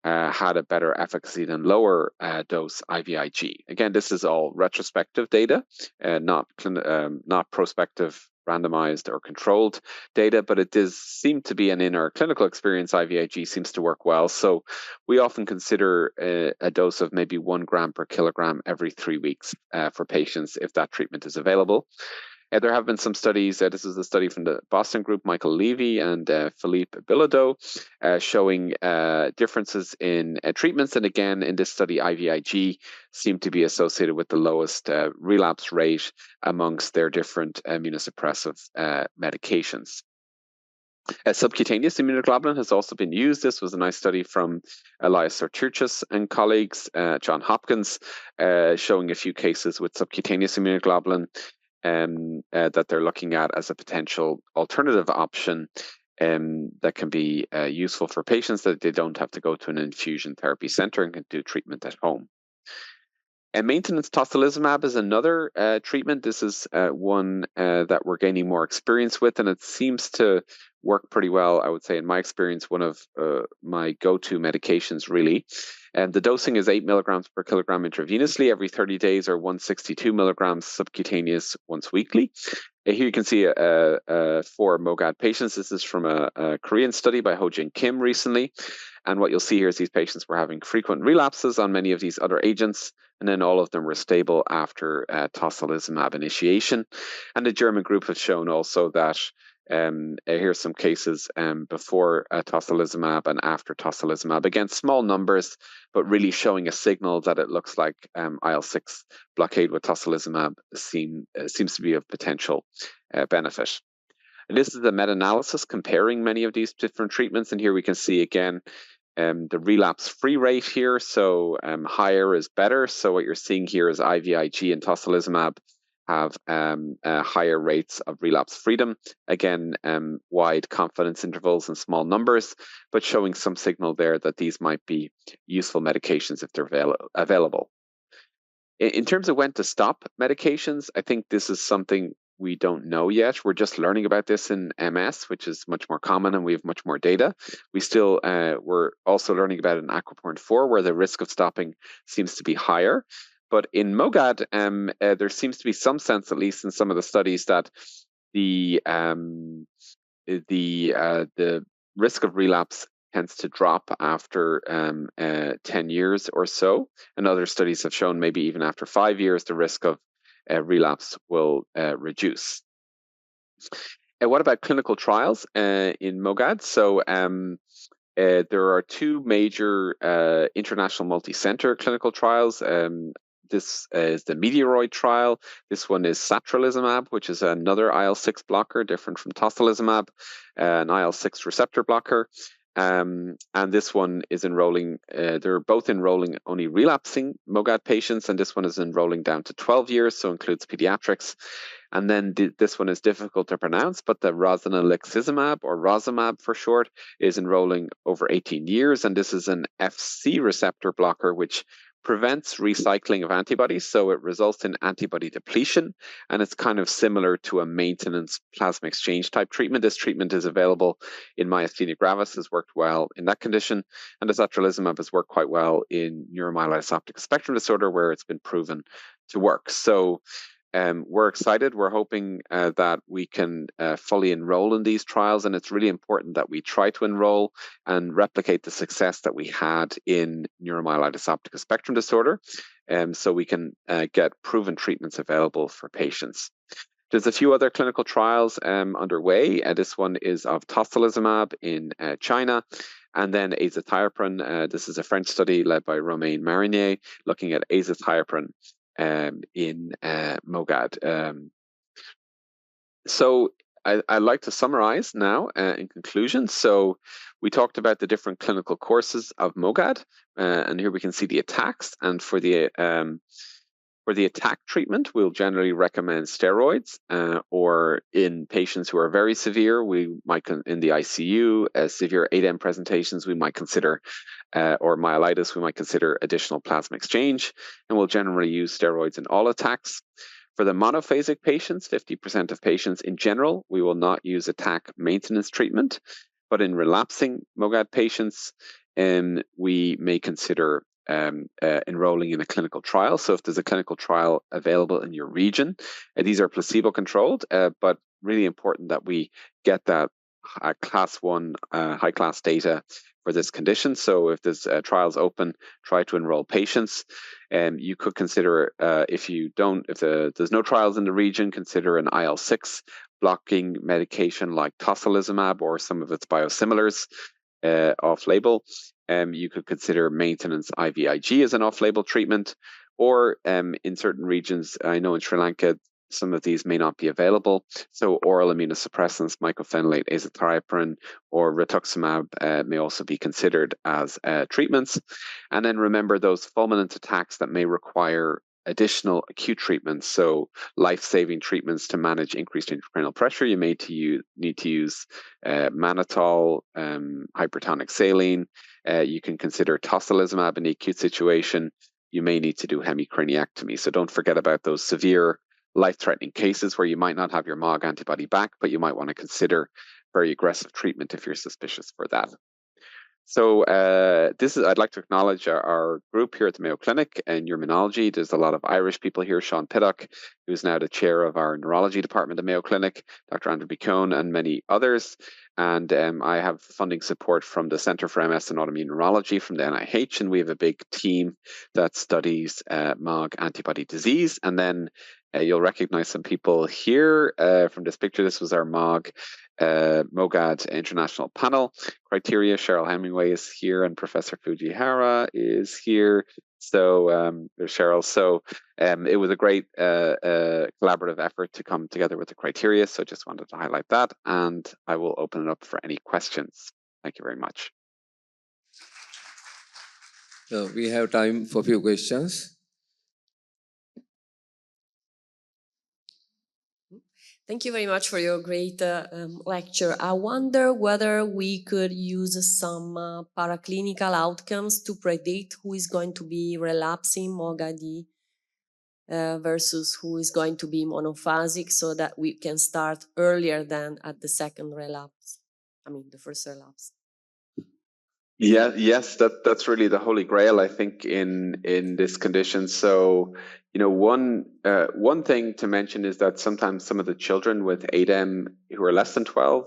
Speaker 18: Had a better efficacy than lower dose IVIG. Again, this is all retrospective data, not prospective, randomized or controlled data, but it does seem to be, and in our clinical experience, IVIG seems to work well. So we often consider a dose of maybe 1 gram per kilogram every 3 weeks for patients if that treatment is available. There have been some studies, this is a study from the Boston group, Michael Levy and Philippe Bilodeau, showing differences in treatments. And again, in this study, IVIG seemed to be associated with the lowest relapse rate amongst their different immunosuppressive medications. Subcutaneous immunoglobulin has also been used. This was a nice study from Elias Sorturchis and colleagues, John Hopkins, showing a few cases with subcutaneous immunoglobulin that they're looking at as a potential alternative option that can be useful for patients, that they don't have to go to an infusion therapy center and can do treatment at home. And maintenance tocilizumab is another treatment. This is one that we're gaining more experience with, and it seems to work pretty well, I would say, in my experience, one of my go-to medications, really. And the dosing is 8 milligrams per kilogram intravenously every 30 days, or 162 milligrams subcutaneous once weekly. Here you can see 4 MOGAD patients. This is from a Korean study by Ho-Jin Kim recently. And what you'll see here is these patients were having frequent relapses on many of these other agents, and then all of them were stable after tocilizumab initiation. And the German group has shown also that here's some cases before tocilizumab and after tocilizumab. Again, small numbers, but really showing a signal that it looks like IL-6 blockade with tocilizumab seems to be of potential benefit. And this is a meta-analysis comparing many of these different treatments, and here we can see again the relapse-free rate here. So higher is better. So what you're seeing here is IVIG and tocilizumab have higher rates of relapse freedom. Again, wide confidence intervals and small numbers, but showing some signal there that these might be useful medications if they're available. In terms of when to stop medications, I think this is something we don't know yet. We're just learning about this in MS, which is much more common, and we have much more data. We're also learning about it in Aquaporin 4, where the risk of stopping seems to be higher. But in MOGAD, there seems to be some sense, at least in some of the studies, that the risk of relapse tends to drop after 10 years or so. And other studies have shown maybe even after 5 years, the risk of relapse will reduce. And what about clinical trials in MOGAD? So there are 2 major international multi-center clinical trials. This is the Meteoroid trial. This one is satralizumab, which is another IL-6 blocker, different from tocilizumab, an IL-6 receptor blocker. And this one is enrolling, they're both enrolling only relapsing MOGAD patients, and this one is enrolling down to 12 years, so includes pediatrics. And then this one is difficult to pronounce, but the rozanolixizumab, or rozamab for short, is enrolling over 18 years, and this is an FC receptor blocker, which prevents recycling of antibodies, so it results in antibody depletion, and it's kind of similar to a maintenance plasma exchange type treatment. This treatment is available in myasthenia gravis, has worked well in that condition, and satralizumab has worked quite well in neuromyelitis optica spectrum disorder, where it's been proven to work. So we're excited. We're hoping that we can fully enroll in these trials, and it's really important that we try to enroll and replicate the success that we had in neuromyelitis optica spectrum disorder, so we can get proven treatments available for patients. There's a few other clinical trials underway. This one is of tocilizumab in China, and then azathioprine. This is a French study led by Romain Marinier, looking at azathioprine in MOGAD. So I'd like to summarize now in conclusion. So we talked about the different clinical courses of MOGAD, and here we can see the attacks. And for the For the attack treatment, we'll generally recommend steroids, or in patients who are very severe, we might, in the ICU, severe ADEM presentations, we might consider, or myelitis, we might consider additional plasma exchange, and we'll generally use steroids in all attacks. For the monophasic patients, 50% of patients in general, we will not use attack maintenance treatment, but in relapsing MOGAD patients, we may consider enrolling in a clinical trial. So if there's a clinical trial available in your region, these are placebo controlled, but really important that we get that class 1 high class data for this condition. So if there's trials open, try to enroll patients. You could consider, if there's no trials in the region, consider an IL-6 blocking medication like tocilizumab or some of its biosimilars off-label. You could consider maintenance IVIG as an off-label treatment, or in certain regions, I know in Sri Lanka, some of these may not be available. So oral immunosuppressants, mycophenolate, azathioprine, or rituximab may also be considered as treatments. And then remember those fulminant attacks that may require additional acute treatments, so life-saving treatments to manage increased intracranial pressure. You may need to use mannitol, hypertonic saline. You can consider tocilizumab in the acute situation. You may need to do hemicraniectomy. So don't forget about those severe life-threatening cases where you might not have your MOG antibody back, but you might want to consider very aggressive treatment if you're suspicious for that. So I'd like to acknowledge our group here at the Mayo Clinic and Urology. There's a lot of Irish people here. Sean Piddock, who's now the chair of our neurology department at Mayo Clinic, Dr. Andrew Bicone, and many others. And I have funding support from the Center for MS and Autoimmune Neurology from the NIH, and we have a big team that studies MOG antibody disease. And then you'll recognize some people here from this picture. This was our MOGAD International Panel criteria. Cheryl Hemingway is here, and Professor Fujihara is here. So there's Cheryl. So it was a great collaborative effort to come together with the criteria. So just wanted to highlight that, and I will open it up for any questions. Thank you very much.
Speaker 14: So we have time for a few questions.
Speaker 8: Thank you very much for your great lecture. I wonder whether we could use some paraclinical outcomes to predict who is going to be relapsing MOGAD versus who is going to be monophasic, so that we can start earlier than at the second relapse. I mean, the first relapse.
Speaker 18: Yeah, yes, that's really the holy grail, I think, in this condition. So, you know, one thing to mention is that sometimes some of the children with ADEM who are less than 12,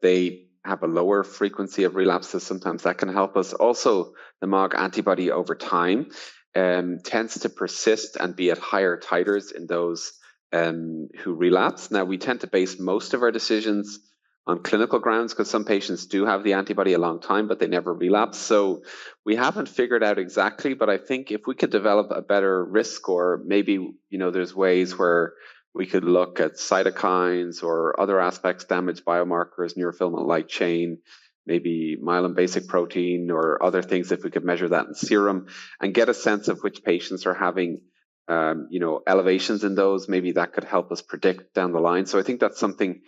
Speaker 18: they have a lower frequency of relapses. Sometimes that can help us. Also, the MOG antibody over time tends to persist and be at higher titers in those who relapse. Now, we tend to base most of our decisions on clinical grounds because some patients do have the antibody a long time, but they never relapse. So we haven't figured out exactly, but I think if we could develop a better risk score, maybe, you know, there's ways where we could look at cytokines or other aspects, damage biomarkers, neurofilament light chain, maybe myelin basic protein or other things, if we could measure that in serum and get a sense of which patients are having you know, elevations in those, maybe that could help us predict down the line. So I think that's something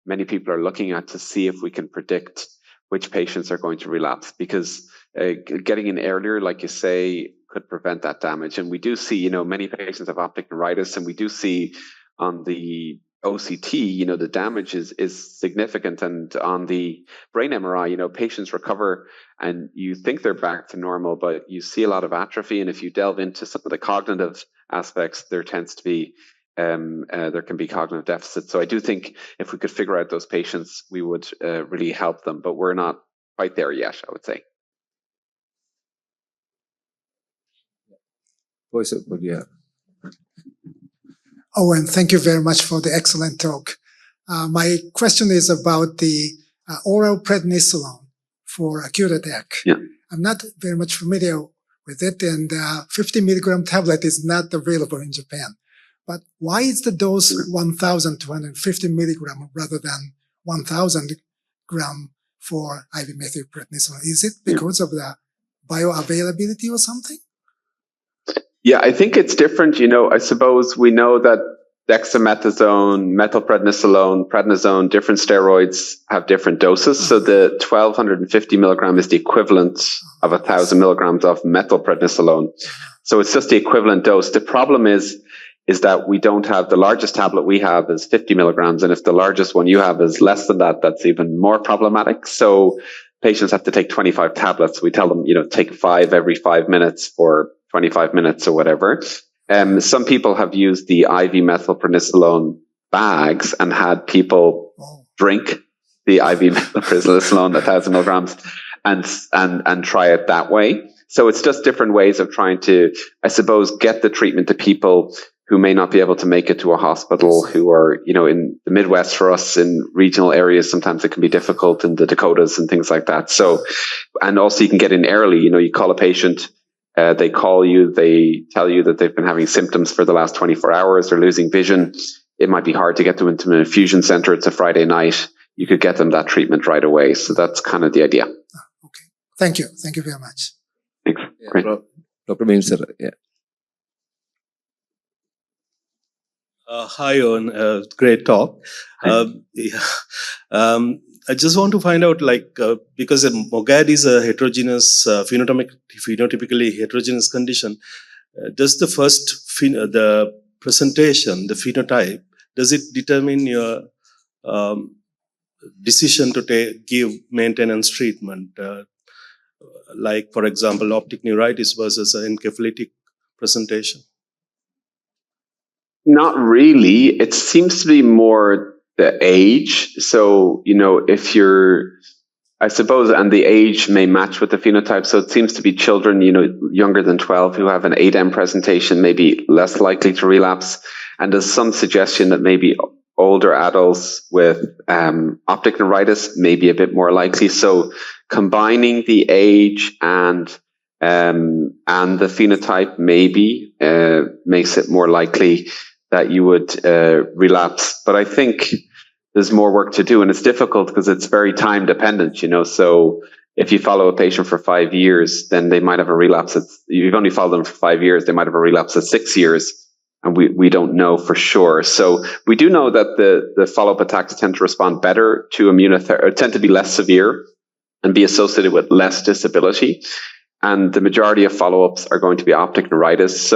Speaker 18: many people are looking at to see if we can predict which patients are going to relapse, because getting in earlier, like you say, could prevent that damage. And we do see, you know, many patients have optic neuritis, and we do see on the OCT, you know, the damage is significant. And on the brain MRI, you know, patients recover and you think they're back to normal, but you see a lot of atrophy. And if you delve into some of the cognitive aspects, there tends to be there can be cognitive deficits. So I do think if we could figure out those patients, we would really help them, but we're not quite there yet, I would say.
Speaker 7: Oh, and thank you very much for the excellent talk. My question is about the oral prednisolone for acute attack.
Speaker 18: Yeah.
Speaker 7: I'm not very much familiar with it, and 50 milligram tablet is not available in Japan. But why is the dose 1,250 milligram rather than 1,000 gram for IV methylprednisolone? Is it because of the bioavailability or something?
Speaker 18: Yeah, I think it's different. I suppose we know that dexamethasone, methylprednisolone, prednisone, different steroids have different doses. So the 1250 milligram is the equivalent of 1000 milligrams of methylprednisolone. So it's just the equivalent dose. The problem is that we don't have, the largest tablet we have is 50 milligrams. And if the largest one you have is less than that, that's even more problematic. So patients have to take 25 tablets. We tell them, take 5 every 5 minutes for 25 minutes or whatever. Some people have used the IV methylprednisolone bags and had people drink the IV methylprednisolone, 1000 milligrams, and try it that way. So it's just different ways of trying to, I suppose, get the treatment to people who may not be able to make it to a hospital, who are, in the Midwest for us, in regional areas, sometimes it can be difficult in the Dakotas and things like that. So, and also you can get in early, you call a patient, they call you, they tell you that they've been having symptoms for the last 24 hours, they're losing vision. It might be hard to get them into an infusion center. It's a Friday night. You could get them that treatment right away. So that's kind of the idea.
Speaker 7: Okay. Thank you. Thank you very much.
Speaker 18: Thanks.
Speaker 14: Yeah,
Speaker 18: Great.
Speaker 14: Dr. Beam, sir. Yeah.
Speaker 1: Hi, Eoin. Great talk. I just want to find out, because MOGAD is a heterogeneous, phenotypically heterogeneous condition, does the first, the presentation, the phenotype, does it determine your decision to give maintenance treatment? Like, for example, optic neuritis versus an encephalitic presentation?
Speaker 18: Not really. It seems to be more the age. So, if you're, I suppose, and the age may match with the phenotype. So it seems to be children, younger than 12 who have an 8M presentation, maybe less likely to relapse. And there's some suggestion that maybe older adults with optic neuritis may be a bit more likely. So combining the age and the phenotype maybe makes it more likely that you would relapse. But I think there's more work to do, and it's difficult because it's very time dependent, So if you follow a patient for 5 years, then they might have a relapse. You've only followed them for 5 years, they might have a relapse at 6 years, and we don't know for sure. So we do know that the follow-up attacks tend to respond better to immunotherapy, or tend to be less severe and be associated with less disability. And the majority of follow-ups are going to be optic neuritis.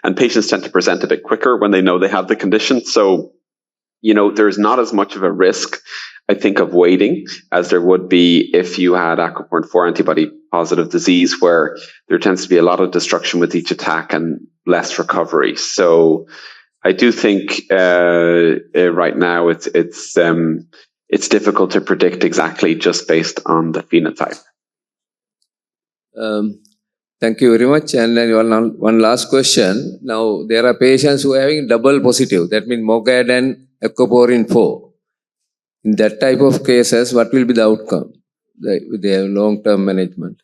Speaker 18: And patients tend to present a bit quicker when they know they have the condition. So, there's not as much of a risk, I think, of waiting as there would be if you had aquaporin 4 antibody positive disease, where there tends to be a lot of destruction with each attack and less recovery. So I do think right now it's difficult to predict exactly just based on the phenotype.
Speaker 14: Thank you very much. And then one last question. Now, there are patients who are having double positive. That means MOGAD and aquaporin 4. In that type of cases, what will be the outcome with their long-term management?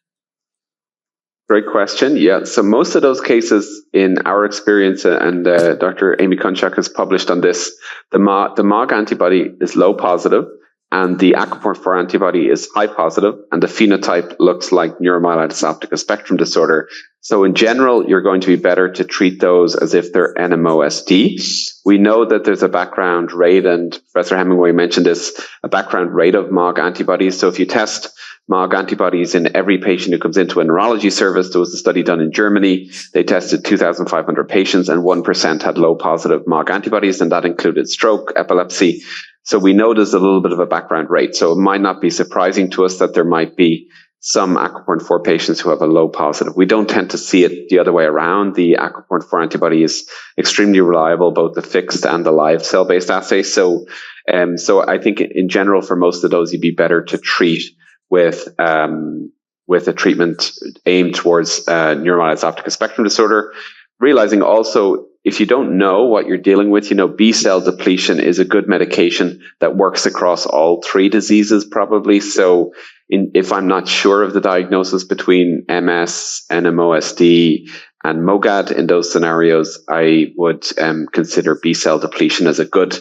Speaker 18: Great question. Yeah. So most of those cases, in our experience, and Dr. Amy Kunchak has published on this, the MOG antibody is low positive, and the aquaporin 4 antibody is high positive, and the phenotype looks like neuromyelitis optica spectrum disorder. So in general, you're going to be better to treat those as if they're NMOSD. We know that there's a background rate, and Professor Hemingway mentioned this, a background rate of MOG antibodies. So if you test MOG antibodies in every patient who comes into a neurology service, there was a study done in Germany. They tested 2,500 patients, and 1% had low positive MOG antibodies, and that included stroke, epilepsy. So we know there's a little bit of a background rate. So it might not be surprising to us that there might be some aquaporin 4 patients who have a low positive. We don't tend to see it the other way around. The aquaporin 4 antibody is extremely reliable, both the fixed and the live cell-based assay. So I think in general, for most of those, you'd be better to treat with a treatment aimed towards neuromyelitis optica spectrum disorder. Realizing also, if you don't know what you're dealing with, B-cell depletion is a good medication that works across all 3 diseases probably. So if I'm not sure of the diagnosis between MS, NMOSD, and MOGAD in those scenarios, I would consider B-cell depletion as a good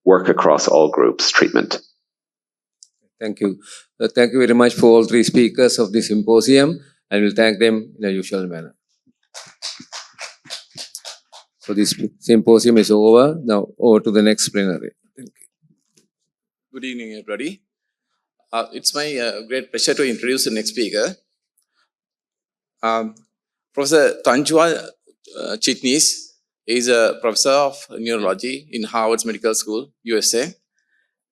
Speaker 18: work across all groups treatment.
Speaker 14: Thank you. Thank you very much for all 3 speakers of this symposium, and we'll thank them in the usual manner. So this symposium is over. Now over to the next plenary. Thank you.
Speaker 19: Good evening, everybody. It's my great pleasure to introduce the next speaker. Professor Tanuja Chitnis is a professor of neurology in Harvard Medical School, USA.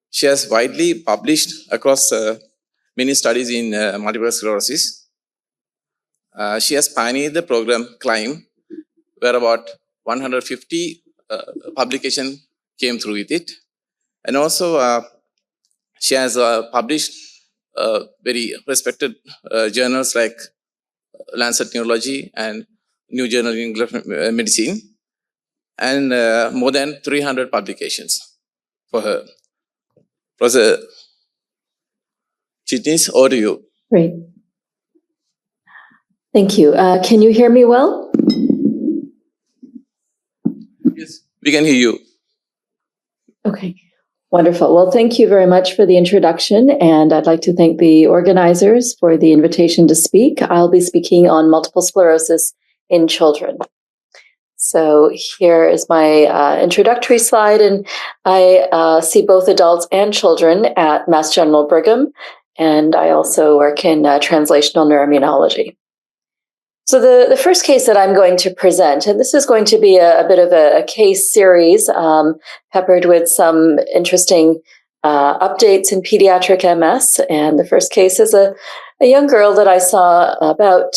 Speaker 19: She has widely published across many studies in multiple sclerosis. She has pioneered the program CLIMB, where about 150 publications came through with it. And also, she has published very respected journals like Lancet Neurology and New Journal of English Medicine, and more than 300 publications for her. Professor Chitnis, over to you.
Speaker 20: Great. Thank you. Can you hear me well?
Speaker 19: Yes, we can hear you.
Speaker 20: Okay, wonderful. Well, thank you very much for the introduction, and I'd like to thank the organizers for the invitation to speak. I'll be speaking on multiple sclerosis in children. So here is my introductory slide, and I see both adults and children at Mass General Brigham, and I also work in translational neuroimmunology. So the first case that I'm going to present, and this is going to be a bit of a case series peppered with some interesting updates in pediatric MS. And the first case is a young girl that I saw about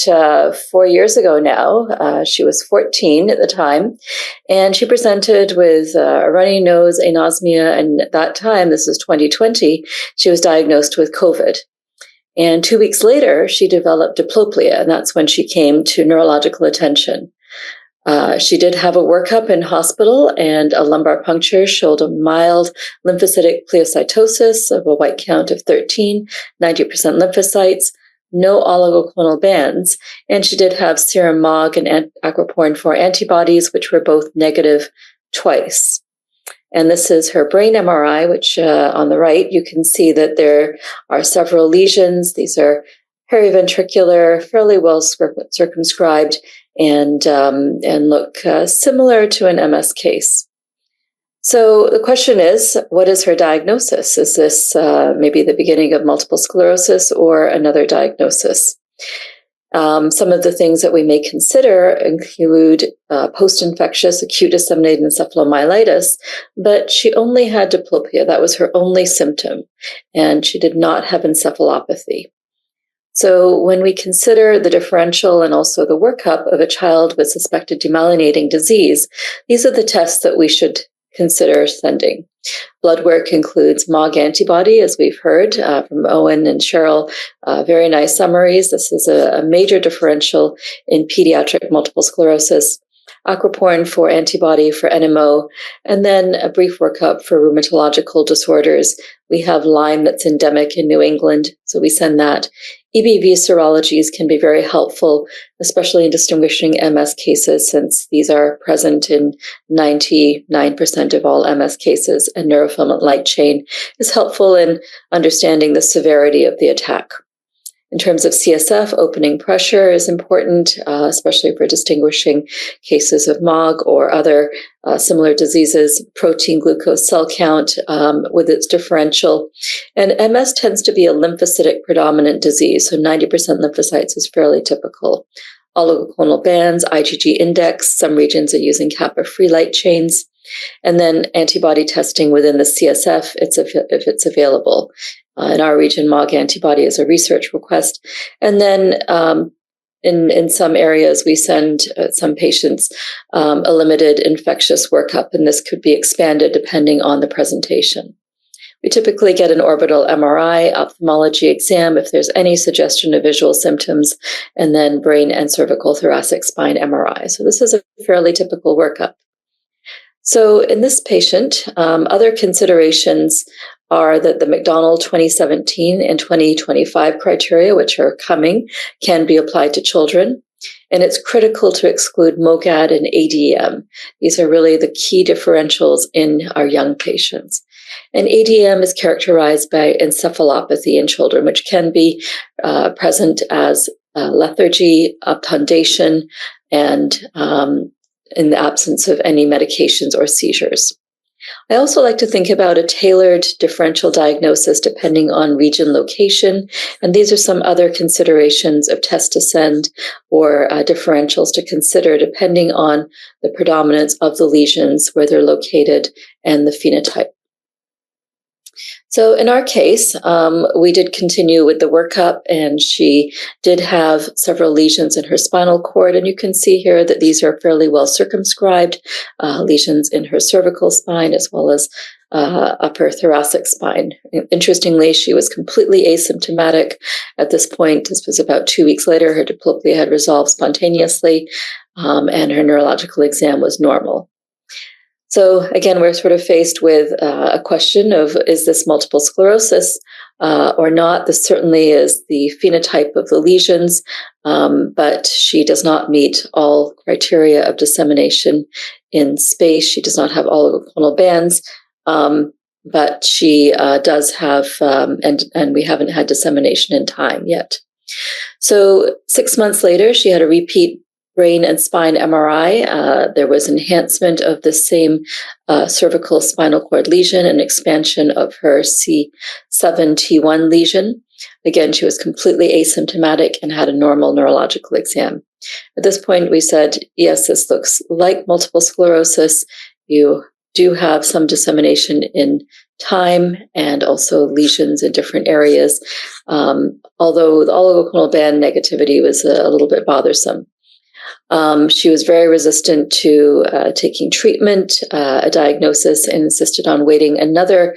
Speaker 20: 4 years ago now. She was 14 at the time, and she presented with a runny nose, anosmia, and at that time, this was 2020, she was diagnosed with COVID. And 2 weeks later, she developed diplopia, and that's when she came to neurological attention. She did have a workup in hospital, and a lumbar puncture showed a mild lymphocytic pleocytosis of a white count of 13, 90% lymphocytes, no oligoclonal bands, and she did have serum MOG and aquaporin 4 antibodies, which were both negative twice. And this is her brain MRI, which on the right, you can see that there are several lesions. These are periventricular, fairly well circumscribed, and look similar to an MS case. So the question is, what is her diagnosis? Is this maybe the beginning of multiple sclerosis or another diagnosis? Some of the things that we may consider include post-infectious acute disseminated encephalomyelitis, but she only had diplopia. That was her only symptom, and she did not have encephalopathy. So when we consider the differential and also the workup of a child with suspected demyelinating disease, these are the tests that we should consider sending. Blood work includes MOG antibody, as we've heard from Eoin and Cheryl, very nice summaries. This is a major differential in pediatric multiple sclerosis. Aquaporin 4 antibody for NMO, and then a brief workup for rheumatological disorders. We have Lyme that's endemic in New England, so we send that. EBV serologies can be very helpful, especially in distinguishing MS cases, since these are present in 99% of all MS cases, and neurofilament light chain is helpful in understanding the severity of the attack. In terms of CSF, opening pressure is important, especially for distinguishing cases of MOG or other similar diseases, protein glucose cell count with its differential. And MS tends to be a lymphocytic predominant disease, so 90% lymphocytes is fairly typical. Oligoclonal bands, IgG index, some regions are using kappa-free light chains, and then antibody testing within the CSF if it's available. In our region, MOG antibody is a research request. And then in some areas, we send some patients a limited infectious workup, and this could be expanded depending on the presentation. We typically get an orbital MRI, ophthalmology exam if there's any suggestion of visual symptoms, and then brain and cervical thoracic spine MRI. So this is a fairly typical workup. So in this patient, other considerations are that the McDonald 2017 and 2025 criteria, which are coming, can be applied to children. And it's critical to exclude MOGAD and ADM. These are really the key differentials in our young patients. And ADM is characterized by encephalopathy in children, which can be present as lethargy, obtundation, and in the absence of any medications or seizures. I also like to think about a tailored differential diagnosis depending on region location, and these are some other considerations of test descent or differentials to consider depending on the predominance of the lesions, where they're located, and the phenotype. So in our case, we did continue with the workup, and she did have several lesions in her spinal cord. And you can see here that these are fairly well circumscribed lesions in her cervical spine as well as upper thoracic spine. Interestingly, she was completely asymptomatic at this point. This was about 2 weeks later. Her diplopia had resolved spontaneously, and her neurological exam was normal. So again, we're sort of faced with a question of, is this multiple sclerosis or not? This certainly is the phenotype of the lesions, but she does not meet all criteria of dissemination in space. She does not have oligoclonal bands, but she does have, and we haven't had dissemination in time yet. So 6 months later, she had a repeat brain and spine MRI. There was enhancement of the same cervical spinal cord lesion and expansion of her C7T1 lesion. Again, she was completely asymptomatic and had a normal neurological exam. At this point, we said, yes, this looks like multiple sclerosis. You do have some dissemination in time and also lesions in different areas, although the oligoclonal band negativity was a little bit bothersome. She was very resistant to taking treatment, a diagnosis, and insisted on waiting another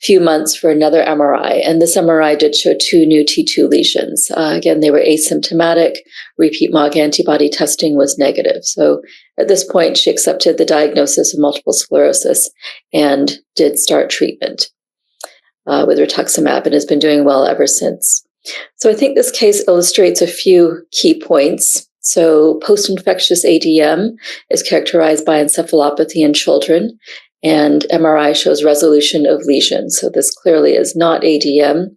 Speaker 20: few months for another MRI. And this MRI did show 2 new T2 lesions. Again, they were asymptomatic. Repeat MOG antibody testing was negative. So at this point, she accepted the diagnosis of multiple sclerosis and did start treatment with rituximab and has been doing well ever since. So I think this case illustrates a few key points. So post-infectious ADM is characterized by encephalopathy in children, and MRI shows resolution of lesions. So this clearly is not ADM.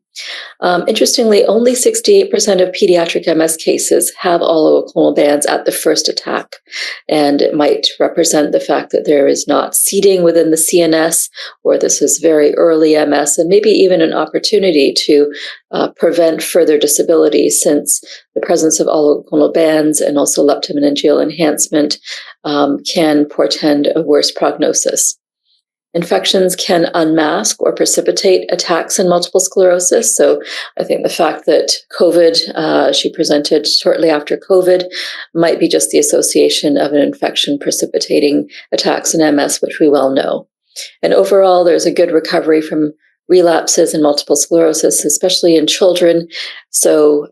Speaker 20: Interestingly, only 68% of pediatric MS cases have oligoclonal bands at the first attack, and it might represent the fact that there is not seeding within the CNS, or this is very early MS, and maybe even an opportunity to prevent further disability, since the presence of oligoclonal bands and also leptomeningeal enhancement can portend a worse prognosis. Infections can unmask or precipitate attacks in multiple sclerosis. So I think the fact that COVID, she presented shortly after COVID, might be just the association of an infection precipitating attacks in MS, which we well know. And overall, there's a good recovery from relapses in multiple sclerosis, especially in children. So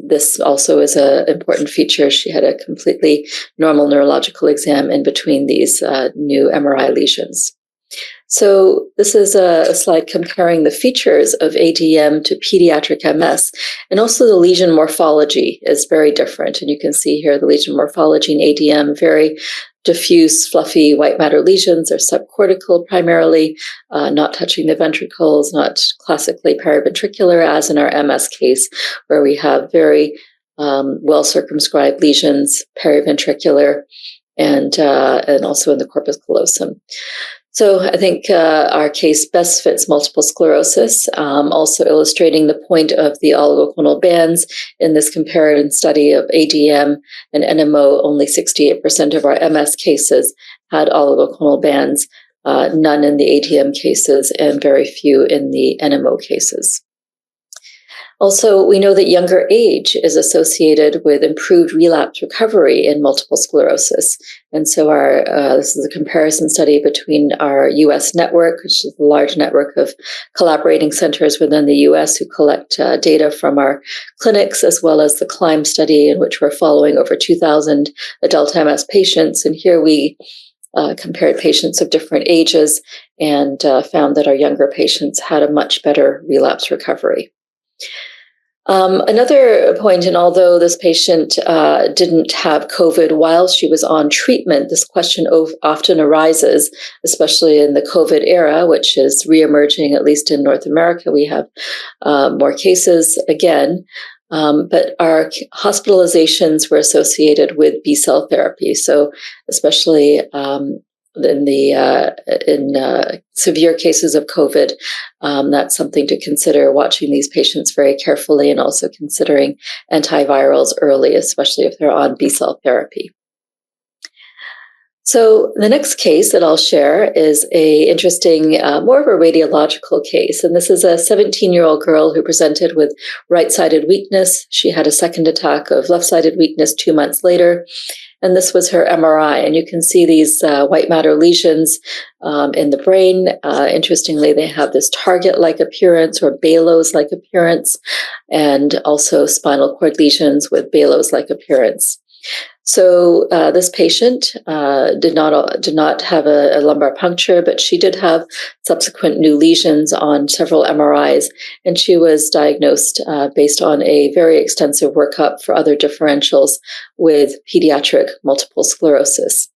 Speaker 20: this also is an important feature. She had a completely normal neurological exam in between these new MRI lesions. So this is a slide comparing the features of ADM to pediatric MS, and also the lesion morphology is very different. And you can see here the lesion morphology in ADM, very diffuse, fluffy white matter lesions are subcortical primarily, not touching the ventricles, not classically periventricular as in our MS case, where we have very well circumscribed lesions, periventricular, and also in the corpus callosum. So I think our case best fits multiple sclerosis, also illustrating the point of the oligoclonal bands. In this comparative study of ADM and NMO, only 68% of our MS cases had oligoclonal bands, none in the ADM cases, and very few in the NMO cases. Also, we know that younger age is associated with improved relapse recovery in multiple sclerosis. And so this is a comparison study between our US network, which is a large network of collaborating centers within the US who collect data from our clinics, as well as the CLIMB study, in which we're following over 2,000 adult MS patients. And here we compared patients of different ages and found that our younger patients had a much better relapse recovery. Another point, and although this patient didn't have COVID while she was on treatment, this question often arises, especially in the COVID era, which is reemerging, at least in North America. We have more cases again. But our hospitalizations were associated with B-cell therapy. So especially in severe cases of COVID, that's something to consider, watching these patients very carefully and also considering antivirals early, especially if they're on B-cell therapy. So the next case that I'll share is a interesting, more of a radiological case. And this is a 17-year-old girl who presented with right-sided weakness. She had a second attack of left-sided weakness 2 months later. And this was her MRI. And you can see these white matter lesions in the brain. Interestingly, they have this target-like appearance or Balos-like appearance, and also spinal cord lesions with Balos-like appearance. So this patient did not have a lumbar puncture, but she did have subsequent new lesions on several MRIs, and she was diagnosed based on a very extensive workup for other differentials with pediatric multiple sclerosis.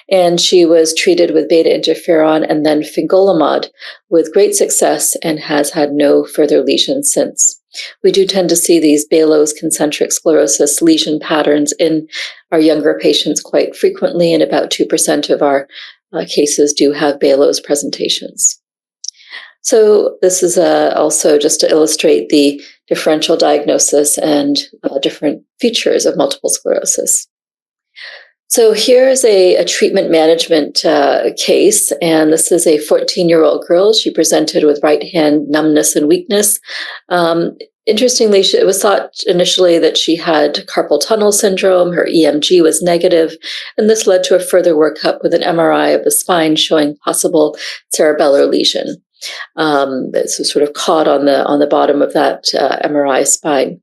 Speaker 20: And she was treated with beta interferon and then fingolimod with great success and has had no further lesions since. We do tend to see these Balos concentric sclerosis lesion patterns in our younger patients quite frequently, and about 2% of our cases do have Balos presentations. So this is also just to illustrate the differential diagnosis and different features of multiple sclerosis. So here's a treatment management case, and this is a 14-year-old girl. She presented with right hand numbness and weakness. Interestingly, it was thought initially that she had carpal tunnel syndrome. Her EMG was negative, and this led to a further workup with an MRI of the spine showing possible cerebellar lesion. This was sort of caught on the bottom of that MRI spine.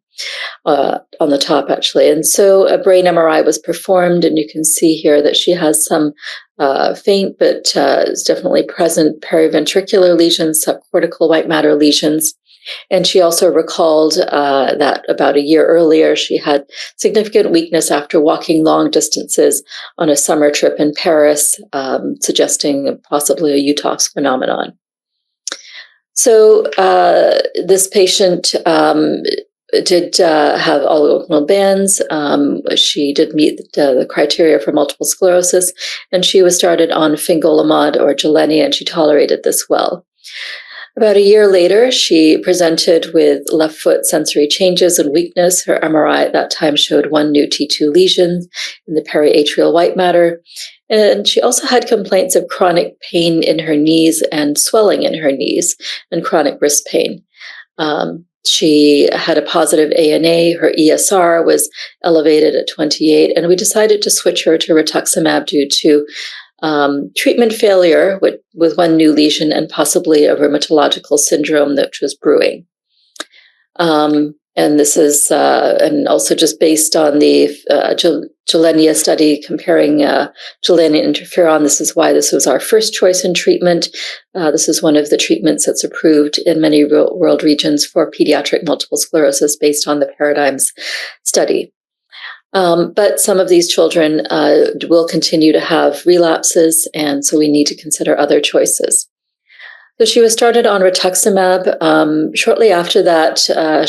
Speaker 20: On the top, actually. And so a brain MRI was performed, and you can see here that she has some faint but is definitely present periventricular lesions, subcortical white matter lesions. And she also recalled that about a year earlier, she had significant weakness after walking long distances on a summer trip in Paris, suggesting possibly a UTOX phenomenon. So this patient did have oligonucleal bands. She did meet the criteria for multiple sclerosis, and she was started on fingolimod or Gilenya, and she tolerated this well. About a year later, she presented with left foot sensory changes and weakness. Her MRI at that time showed one new T2 lesion in the periatrial white matter. And she also had complaints of chronic pain in her knees and swelling in her knees and chronic wrist pain. She had a positive ANA. Her ESR was elevated at 28, and we decided to switch her to rituximab due to treatment failure with one new lesion and possibly a rheumatological syndrome that was brewing. And this is and also just based on the Gilenya study comparing Gilenya interferon. This is why this was our first choice in treatment. This is one of the treatments that's approved in many world regions for pediatric multiple sclerosis based on the Paradigms study. But some of these children will continue to have relapses, and so we need to consider other choices. So she was started on rituximab. Shortly after that,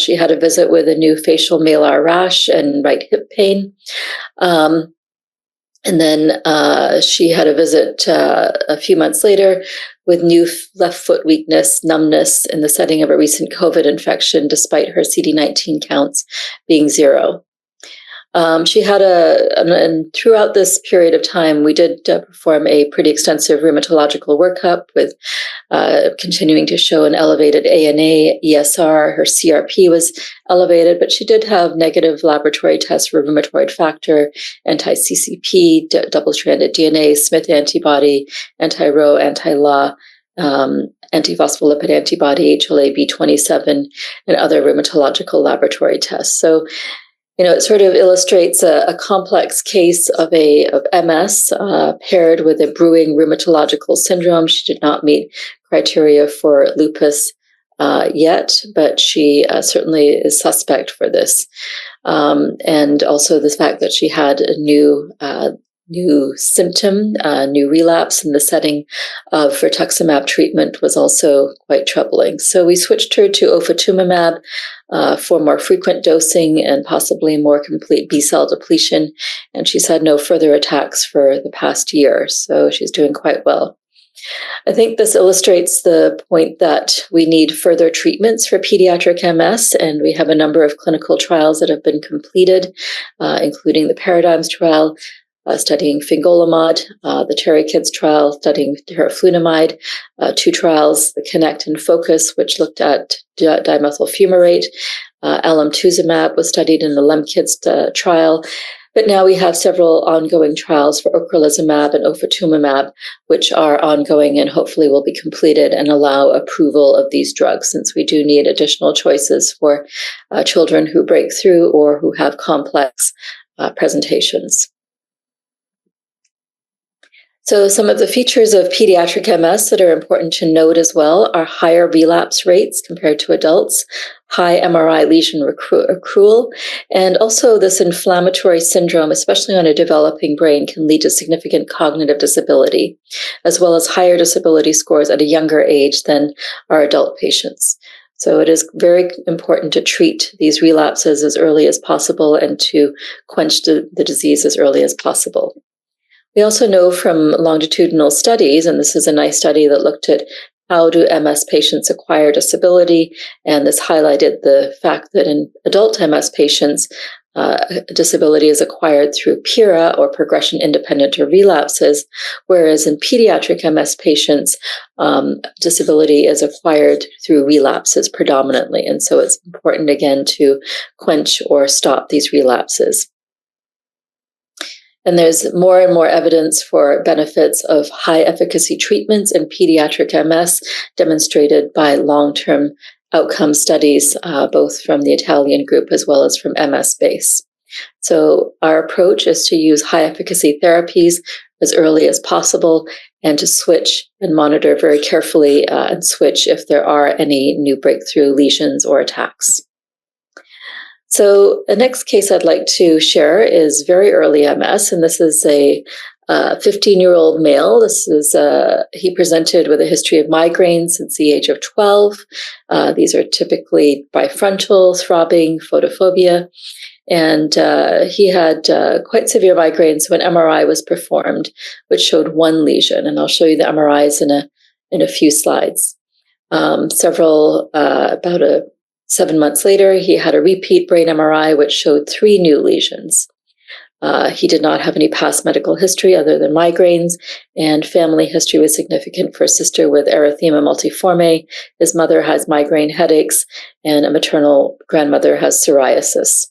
Speaker 20: she had a visit with a new facial malar rash and right hip pain. And then she had a visit a few months later with new left foot weakness, numbness in the setting of a recent COVID infection, despite her CD19 counts being 0. She had and throughout this period of time, we did perform a pretty extensive rheumatological workup with continuing to show an elevated ANA, ESR. Her CRP was elevated, but she did have negative laboratory tests for rheumatoid factor, anti-CCP, double-stranded DNA, Smith antibody, anti-Rho, anti-La, antiphospholipid antibody, HLA-B27, and other rheumatological laboratory tests. So, it sort of illustrates a complex case of MS paired with a brewing rheumatological syndrome. She did not meet criteria for lupus yet, but she certainly is suspect for this. And also the fact that she had a new new symptom, new relapse in the setting of rituximab treatment was also quite troubling. So we switched her to ofatumumab for more frequent dosing and possibly more complete B-cell depletion. And she's had no further attacks for the past year, so she's doing quite well. I think this illustrates the point that we need further treatments for pediatric MS, and we have a number of clinical trials that have been completed, including the Paradigms trial, studying fingolimod, the Cherry Kids trial studying teriflunomide, 2 trials, the Connect and Focus, which looked at dimethyl fumarate. Alemtuzumab was studied in the LEMKIDS trial. But now we have several ongoing trials for ocrelizumab and ofatumumab, which are ongoing and hopefully will be completed and allow approval of these drugs, since we do need additional choices for children who break through or who have complex presentations. So some of the features of pediatric MS that are important to note as well are higher relapse rates compared to adults, high MRI lesion accrual, and also this inflammatory syndrome, especially on a developing brain, can lead to significant cognitive disability, as well as higher disability scores at a younger age than our adult patients. So it is very important to treat these relapses as early as possible and to quench the disease as early as possible. We also know from longitudinal studies, and this is a nice study that looked at how do MS patients acquire disability, and this highlighted the fact that in adult MS patients, disability is acquired through PIRA or progression independent or relapses, whereas in pediatric MS patients, disability is acquired through relapses predominantly. And so it's important again to quench or stop these relapses. And there's more and more evidence for benefits of high efficacy treatments in pediatric MS demonstrated by long-term outcome studies, both from the Italian group as well as from MS Base. So our approach is to use high efficacy therapies as early as possible and to switch and monitor very carefully and switch if there are any new breakthrough lesions or attacks. So the next case I'd like to share is very early MS, and this is a 15-year-old male. He presented with a history of migraines since the age of 12. These are typically bifrontal, throbbing, photophobia, and he had quite severe migraines when MRI was performed, which showed one lesion, and I'll show you the MRIs in a few slides. About 7 months later, he had a repeat brain MRI, which showed 3 new lesions. He did not have any past medical history other than migraines, and family history was significant for a sister with erythema multiforme. His mother has migraine headaches, and a maternal grandmother has psoriasis.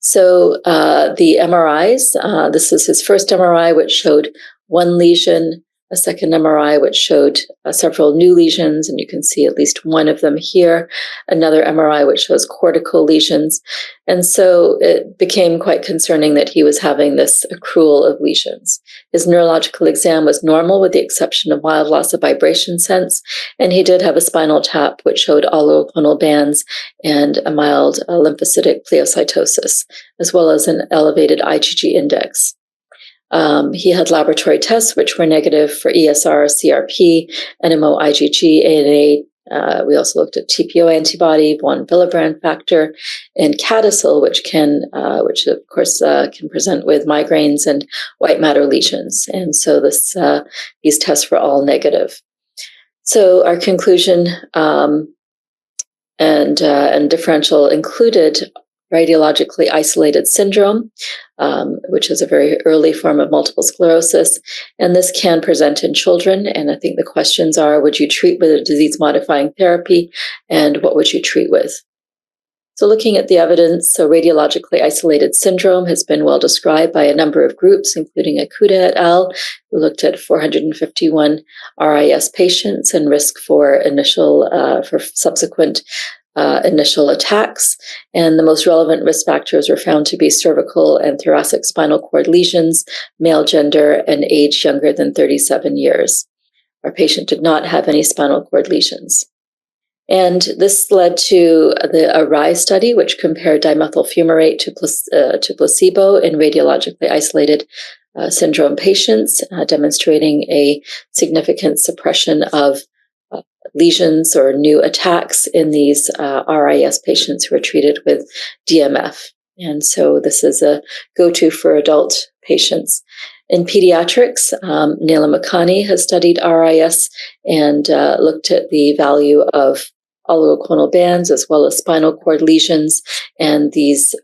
Speaker 20: So the MRIs, this is his first MRI, which showed 1 lesion, a second MRI, which showed several new lesions, and you can see at least one of them here, another MRI, which shows cortical lesions. And so it became quite concerning that he was having this accrual of lesions. His neurological exam was normal with the exception of mild loss of vibration sense, and he did have a spinal tap, which showed alloclonal bands and a mild lymphocytic pleocytosis, as well as an elevated IgG index. He had laboratory tests which were negative for ESR, CRP, NMOIgG, ANA. We also looked at TPO antibody, von Willebrand factor, and CADASIL, which of course can present with migraines and white matter lesions. And so these tests were all negative. So our conclusion and differential included radiologically isolated syndrome, which is a very early form of multiple sclerosis. And this can present in children. And I think the questions are, would you treat with a disease-modifying therapy? And what would you treat with? So looking at the evidence, so radiologically isolated syndrome has been well described by a number of groups, including Okuda et al., who looked at 451 RIS patients and risk for subsequent initial attacks, and the most relevant risk factors were found to be cervical and thoracic spinal cord lesions, male gender, and age younger than 37 years. Our patient did not have any spinal cord lesions. And this led to the ARISE study, which compared dimethyl fumarate to placebo in radiologically isolated syndrome patients, demonstrating a significant suppression of lesions or new attacks in these RIS patients who are treated with DMF. And so this is a go-to for adult patients. In pediatrics, Neela Makani has studied RIS and looked at the value of oligoclonal bands as well as spinal cord lesions, and these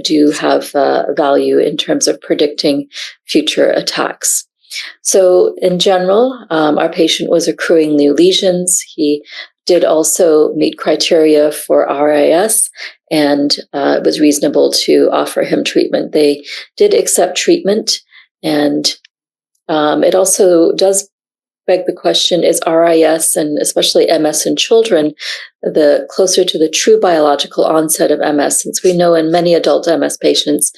Speaker 20: do have value in terms of predicting future attacks. So in general, our patient was accruing new lesions. He did also meet criteria for RIS, and it was reasonable to offer him treatment. They did accept treatment, and it also does beg the question, is RIS, and especially MS in children, the closer to the true biological onset of MS, since we know in many adult MS patients,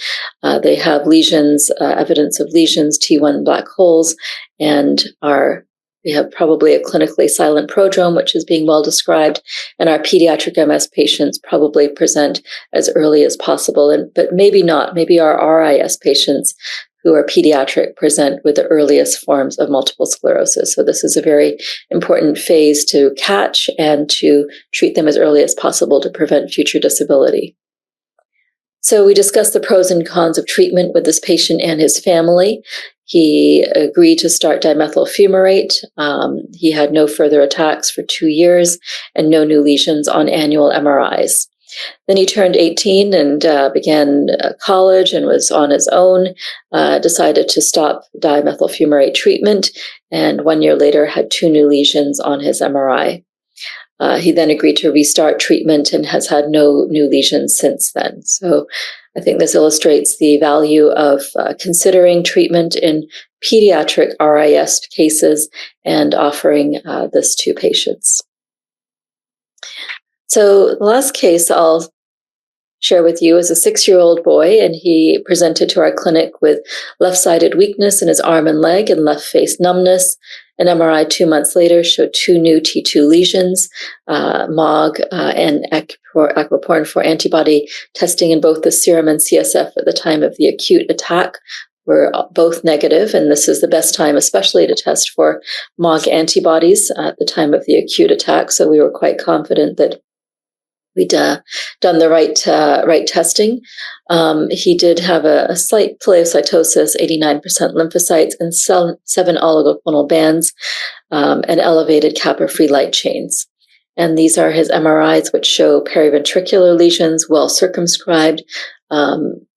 Speaker 20: they have lesions, evidence of lesions, T1 black holes, and we have probably a clinically silent prodrome, which is being well described, and our pediatric MS patients probably present as early as possible, but maybe not. Maybe our RIS patients who are pediatric present with the earliest forms of multiple sclerosis. So this is a very important phase to catch and to treat them as early as possible to prevent future disability. So we discussed the pros and cons of treatment with this patient and his family. He agreed to start dimethyl fumarate. He had no further attacks for 2 years and no new lesions on annual MRIs. Then he turned 18 and began college and was on his own, decided to stop dimethyl fumarate treatment, and 1 year later had 2 new lesions on his MRI. He then agreed to restart treatment and has had no new lesions since then. So I think this illustrates the value of considering treatment in pediatric RIS cases and offering this to patients. So the last case I'll share with you is a 6-year-old boy, and he presented to our clinic with left-sided weakness in his arm and leg and left face numbness. An MRI 2 months later showed 2 new T2 lesions, MOG and aquaporin 4 antibody testing in both the serum and CSF at the time of the acute attack were both negative, and this is the best time especially to test for MOG antibodies at the time of the acute attack, so we were quite confident that we'd done the right testing. He did have a slight pleocytosis, 89% lymphocytes, and 7 oligoclonal bands, and elevated kappa-free light chains. And these are his MRIs, which show periventricular lesions, well circumscribed,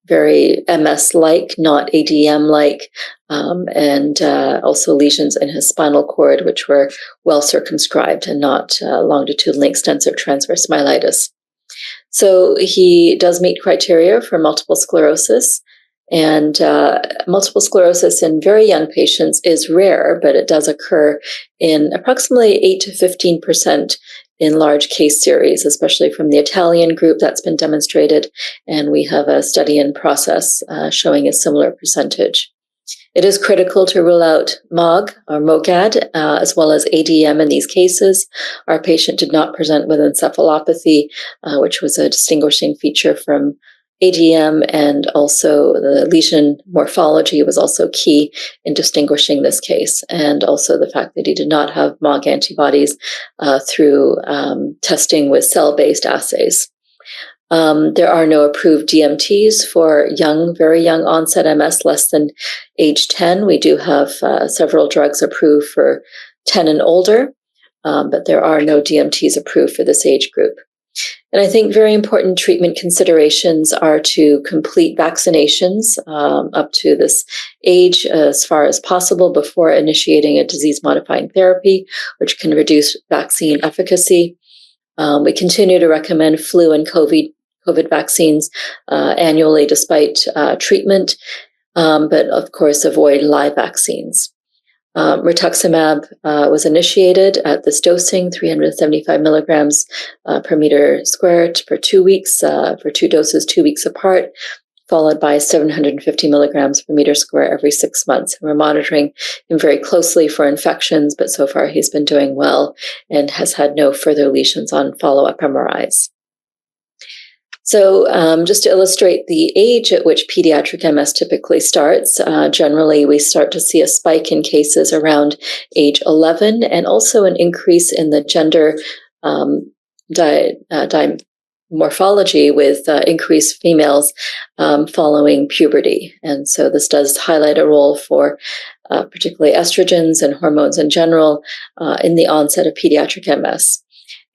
Speaker 20: very MS-like, not ADM-like, and also lesions in his spinal cord, which were well circumscribed and not longitudinally extensive transverse myelitis. So he does meet criteria for multiple sclerosis, and multiple sclerosis in very young patients is rare, but it does occur in approximately 8 to 15% in large case series, especially from the Italian group that's been demonstrated, and we have a study in process showing a similar percentage. It is critical to rule out MOG or MOGAD as well as ADM in these cases. Our patient did not present with encephalopathy, which was a distinguishing feature from ADM, and also the lesion morphology was also key in distinguishing this case, and also the fact that he did not have MOG antibodies through testing with cell-based assays. There are no approved DMTs for very young onset MS less than age 10. We do have several drugs approved for 10 and older, but there are no DMTs approved for this age group. And I think very important treatment considerations are to complete vaccinations up to this age as far as possible before initiating a disease-modifying therapy, which can reduce vaccine efficacy. We continue to recommend flu and COVID vaccines annually despite treatment, but of course avoid live vaccines. Rituximab was initiated at this dosing, 375 milligrams per meter squared for 2 weeks, for 2 doses 2 weeks apart, followed by 750 milligrams per meter square every 6 months. And we're monitoring him very closely for infections, but so far he's been doing well and has had no further lesions on follow-up MRIs. So just to illustrate the age at which pediatric MS typically starts, generally we start to see a spike in cases around age 11 and also an increase in the gender morphology with increased females following puberty. And so this does highlight a role for particularly estrogens and hormones in general in the onset of pediatric MS.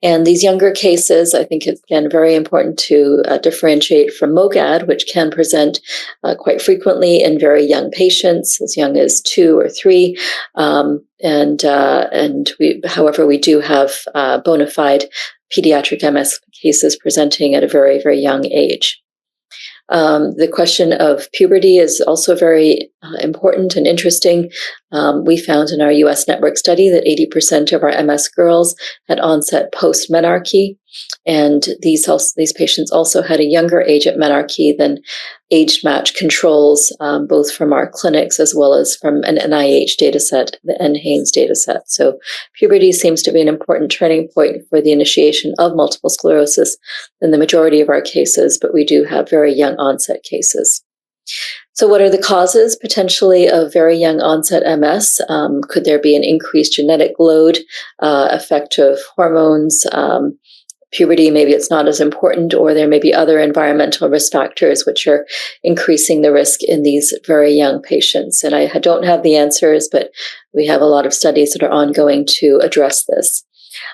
Speaker 20: And these younger cases, I think it's, again, very important to differentiate from MOGAD, which can present quite frequently in very young patients, as young as 2 or 3. However, we do have bona fide pediatric MS cases presenting at a very, very young age. The question of puberty is also very important and interesting. We found in our US network study that 80% of our MS girls had onset post-menarche, and these patients also had a younger age at menarche than age-matched controls, both from our clinics as well as from an NIH dataset, the NHANES dataset. So puberty seems to be an important turning point for the initiation of multiple sclerosis in the majority of our cases, but we do have very young onset cases. So what are the causes potentially of very young onset MS? Could there be an increased genetic load, effect of hormones, puberty? Maybe it's not as important, or there may be other environmental risk factors which are increasing the risk in these very young patients. And I don't have the answers, but we have a lot of studies that are ongoing to address this.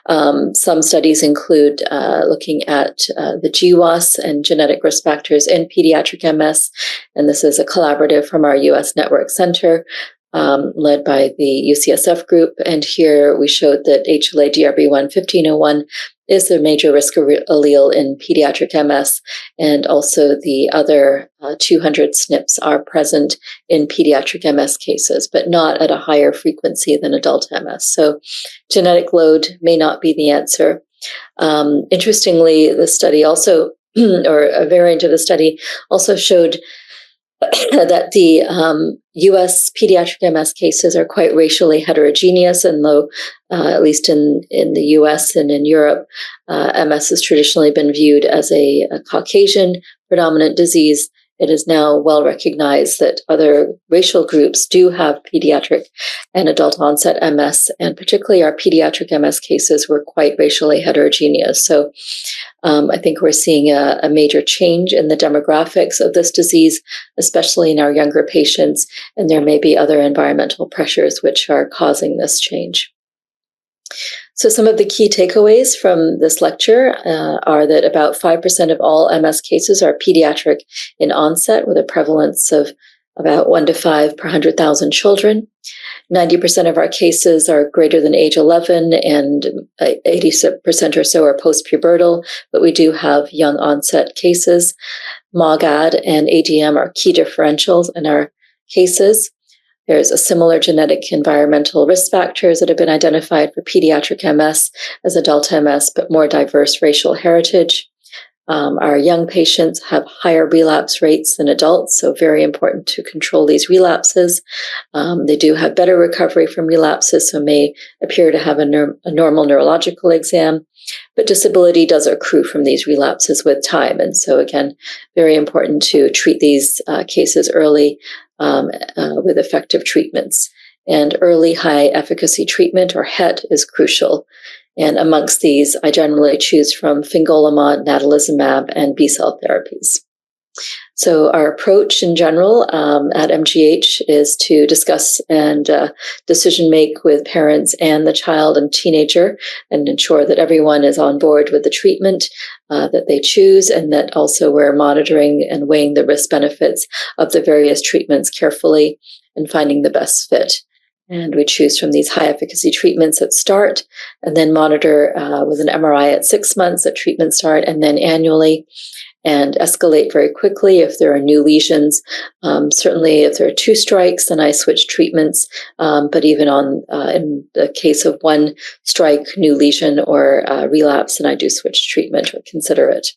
Speaker 20: Some studies include looking at the GWAS and genetic risk factors in pediatric MS, and this is a collaborative from our US Network Center led by the UCSF group. And here we showed that HLA-DRB1 is the major risk allele in pediatric MS, and also the other 200 SNPs are present in pediatric MS cases, but not at a higher frequency than adult MS. So genetic load may not be the answer. Interestingly, the study also, or a variant of the study, also showed that the U.S. pediatric MS cases are quite racially heterogeneous, and though, at least in the U.S. and in Europe, MS has traditionally been viewed as a Caucasian predominant disease, it is now well recognized that other racial groups do have pediatric and adult onset MS, and particularly our pediatric MS cases were quite racially heterogeneous. So I think we're seeing a major change in the demographics of this disease, especially in our younger patients, and there may be other environmental pressures which are causing this change. So some of the key takeaways from this lecture are that about 5% of all MS cases are pediatric in onset, with a prevalence of about 1 to 5 per 100,000 children. 90% of our cases are greater than age 11, and 80% or so are post-pubertal, but we do have young onset cases. MOGAD and ADM are key differentials in our cases. There's a similar genetic environmental risk factors that have been identified for pediatric MS as adult MS, but more diverse racial heritage. Our young patients have higher relapse rates than adults, so very important to control these relapses. They do have better recovery from relapses, so may appear to have a normal neurological exam, but disability does accrue from these relapses with time. And so again, very important to treat these cases early with effective treatments. And early high efficacy treatment, or HET, is crucial. And amongst these, I generally choose from fingolimod, natalizumab, and B-cell therapies. So our approach in general at MGH is to discuss and decision make with parents and the child and teenager, and ensure that everyone is on board with the treatment that they choose, and that also we're monitoring and weighing the risk benefits of the various treatments carefully and finding the best fit. And we choose from these high efficacy treatments at start, and then monitor with an MRI at 6 months at treatment start, and then annually, and escalate very quickly if there are new lesions. Certainly if there are 2 strikes, then I switch treatments, but even in the case of 1 strike, new lesion, or relapse, then I do switch treatment or consider it.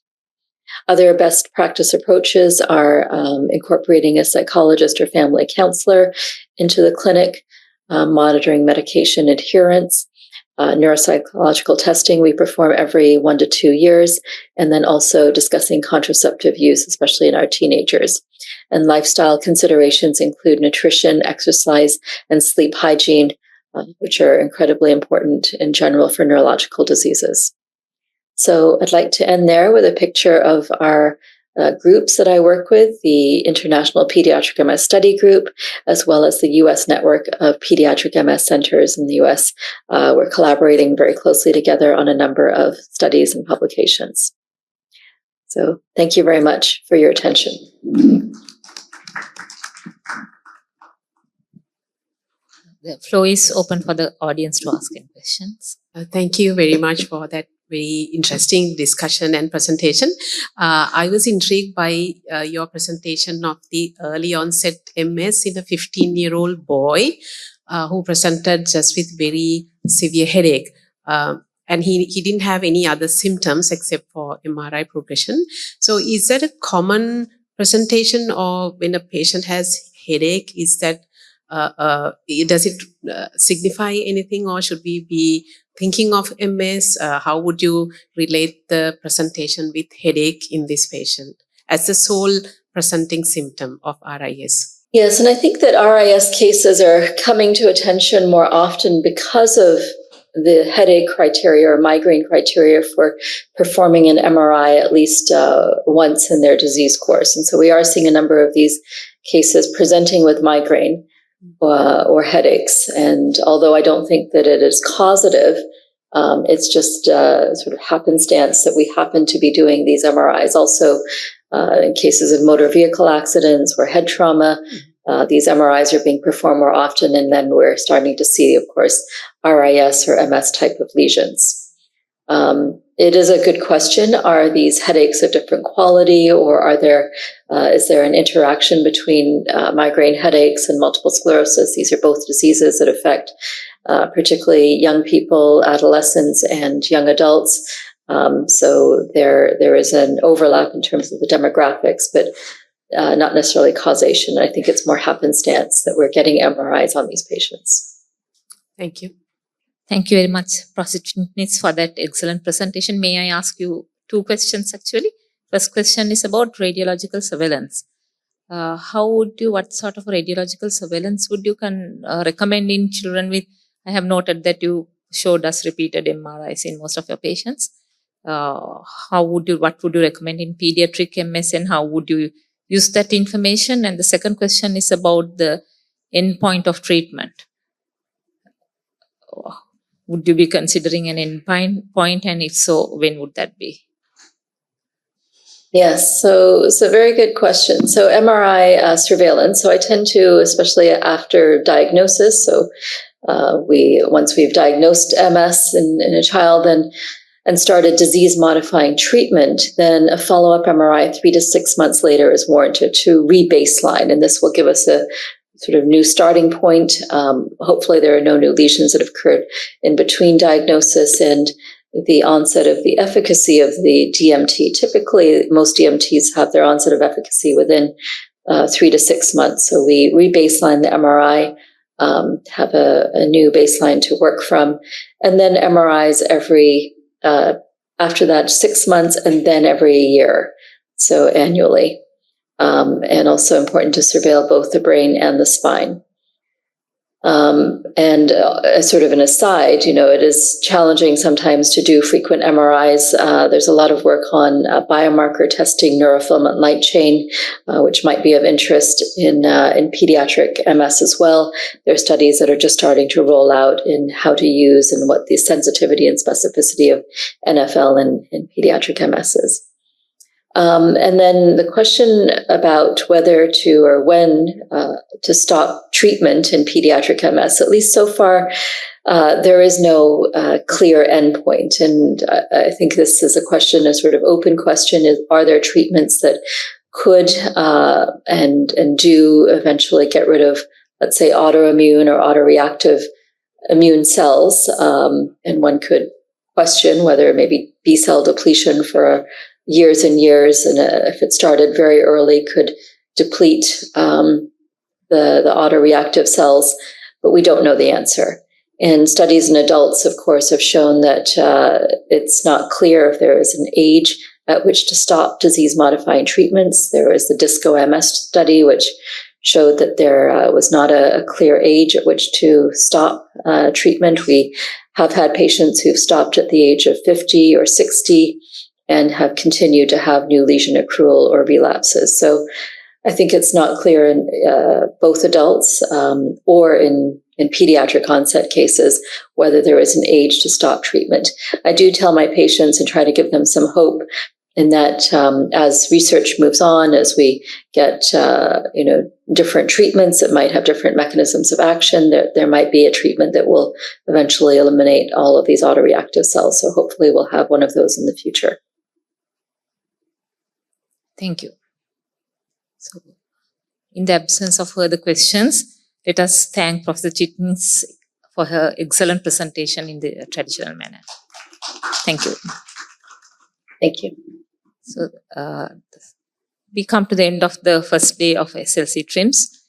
Speaker 20: Other best practice approaches are incorporating a psychologist or family counselor into the clinic, monitoring medication adherence, neuropsychological testing we perform every 1 to 2 years, and then also discussing contraceptive use, especially in our teenagers. And lifestyle considerations include nutrition, exercise, and sleep hygiene, which are incredibly important in general for neurological diseases. So I'd like to end there with a picture of our groups that I work with, the International Pediatric MS Study Group, as well as the U.S. network of pediatric MS centers in the U.S. We're collaborating very closely together on a number of studies and publications. So thank you very much for your attention.
Speaker 13: The floor is open for the audience to ask any questions.
Speaker 17: Thank you very much for that very interesting discussion and presentation. I was intrigued by your presentation of the early onset MS in a 15-year-old boy who presented just with very severe headache. And he didn't have any other symptoms except for MRI progression. So is that a common presentation, or when a patient has headache, is that does it signify anything, or should we be thinking of MS? How would you relate the presentation with headache in this patient as the sole presenting symptom of RIS?
Speaker 20: Yes, and I think that RIS cases are coming to attention more often because of the headache criteria or migraine criteria for performing an MRI at least once in their disease course. And so we are seeing a number of these cases presenting with migraine or headaches. And although I don't think that it is causative, it's just sort of happenstance that we happen to be doing these MRIs. Also, in cases of motor vehicle accidents or head trauma, these MRIs are being performed more often, and then we're starting to see, of course, RIS or MS type of lesions. It is a good question. Are these headaches of different quality, or is there an interaction between migraine headaches and multiple sclerosis? These are both diseases that affect particularly young people, adolescents, and young adults. So there is an overlap in terms of the demographics, but not necessarily causation. I think it's more happenstance that we're getting MRIs on these patients.
Speaker 17: Thank you.
Speaker 13: Thank you very much, Prof Chitnis, for that excellent presentation. May I ask you 2 questions actually? First question is about radiological surveillance. What sort of radiological surveillance would you recommend in children with, I have noted that you showed us repeated MRIs in most of your patients. What would you recommend in pediatric MS, and how would you use that information? And the second question is about the endpoint of treatment. Would you be considering an endpoint, and if so, when would that be?
Speaker 20: Yes, so very good question. So MRI surveillance. So I tend to, especially after diagnosis, so once we've diagnosed MS in a child and started disease-modifying treatment, then a follow-up MRI 3 to 6 months later is warranted to re-baseline, and this will give us a sort of new starting point. Hopefully there are no new lesions that have occurred in between diagnosis and the onset of the efficacy of the DMT. Typically, most DMTs have their onset of efficacy within 3 to 6 months. So we re-baseline the MRI, have a new baseline to work from, and then MRIs after that 6 months, and then every year, so annually. And also important to surveil both the brain and the spine. And as sort of an aside, it is challenging sometimes to do frequent MRIs. There's a lot of work on biomarker testing, neurofilament light chain, which might be of interest in pediatric MS as well. There are studies that are just starting to roll out in how to use and what the sensitivity and specificity of NFL in pediatric MS is. And then the question about whether to or when to stop treatment in pediatric MS, at least so far, there is no clear endpoint. And I think this is a sort of open question, are there treatments that could and do eventually get rid of, let's say, autoimmune or autoreactive immune cells? And one could question whether maybe B-cell depletion for years and years, and if it started very early, could deplete the autoreactive cells, but we don't know the answer. And studies in adults, of course, have shown that it's not clear if there is an age at which to stop disease-modifying treatments. There was the DISCO-MS study, which showed that there was not a clear age at which to stop treatment. We have had patients who've stopped at the age of 50 or 60 and have continued to have new lesion accrual or relapses. So I think it's not clear in both adults or in pediatric onset cases whether there is an age to stop treatment. I do tell my patients and try to give them some hope in that as research moves on, as we get different treatments that might have different mechanisms of action, there might be a treatment that will eventually eliminate all of these autoreactive cells. So hopefully we'll have one of those in the future.
Speaker 13: Thank you. So, in the absence of further questions, let us thank Professor Chitnis for her excellent presentation in the traditional manner. Thank you.
Speaker 20: Thank you.
Speaker 13: So, we come to the end of the first day of SLCTRIMS.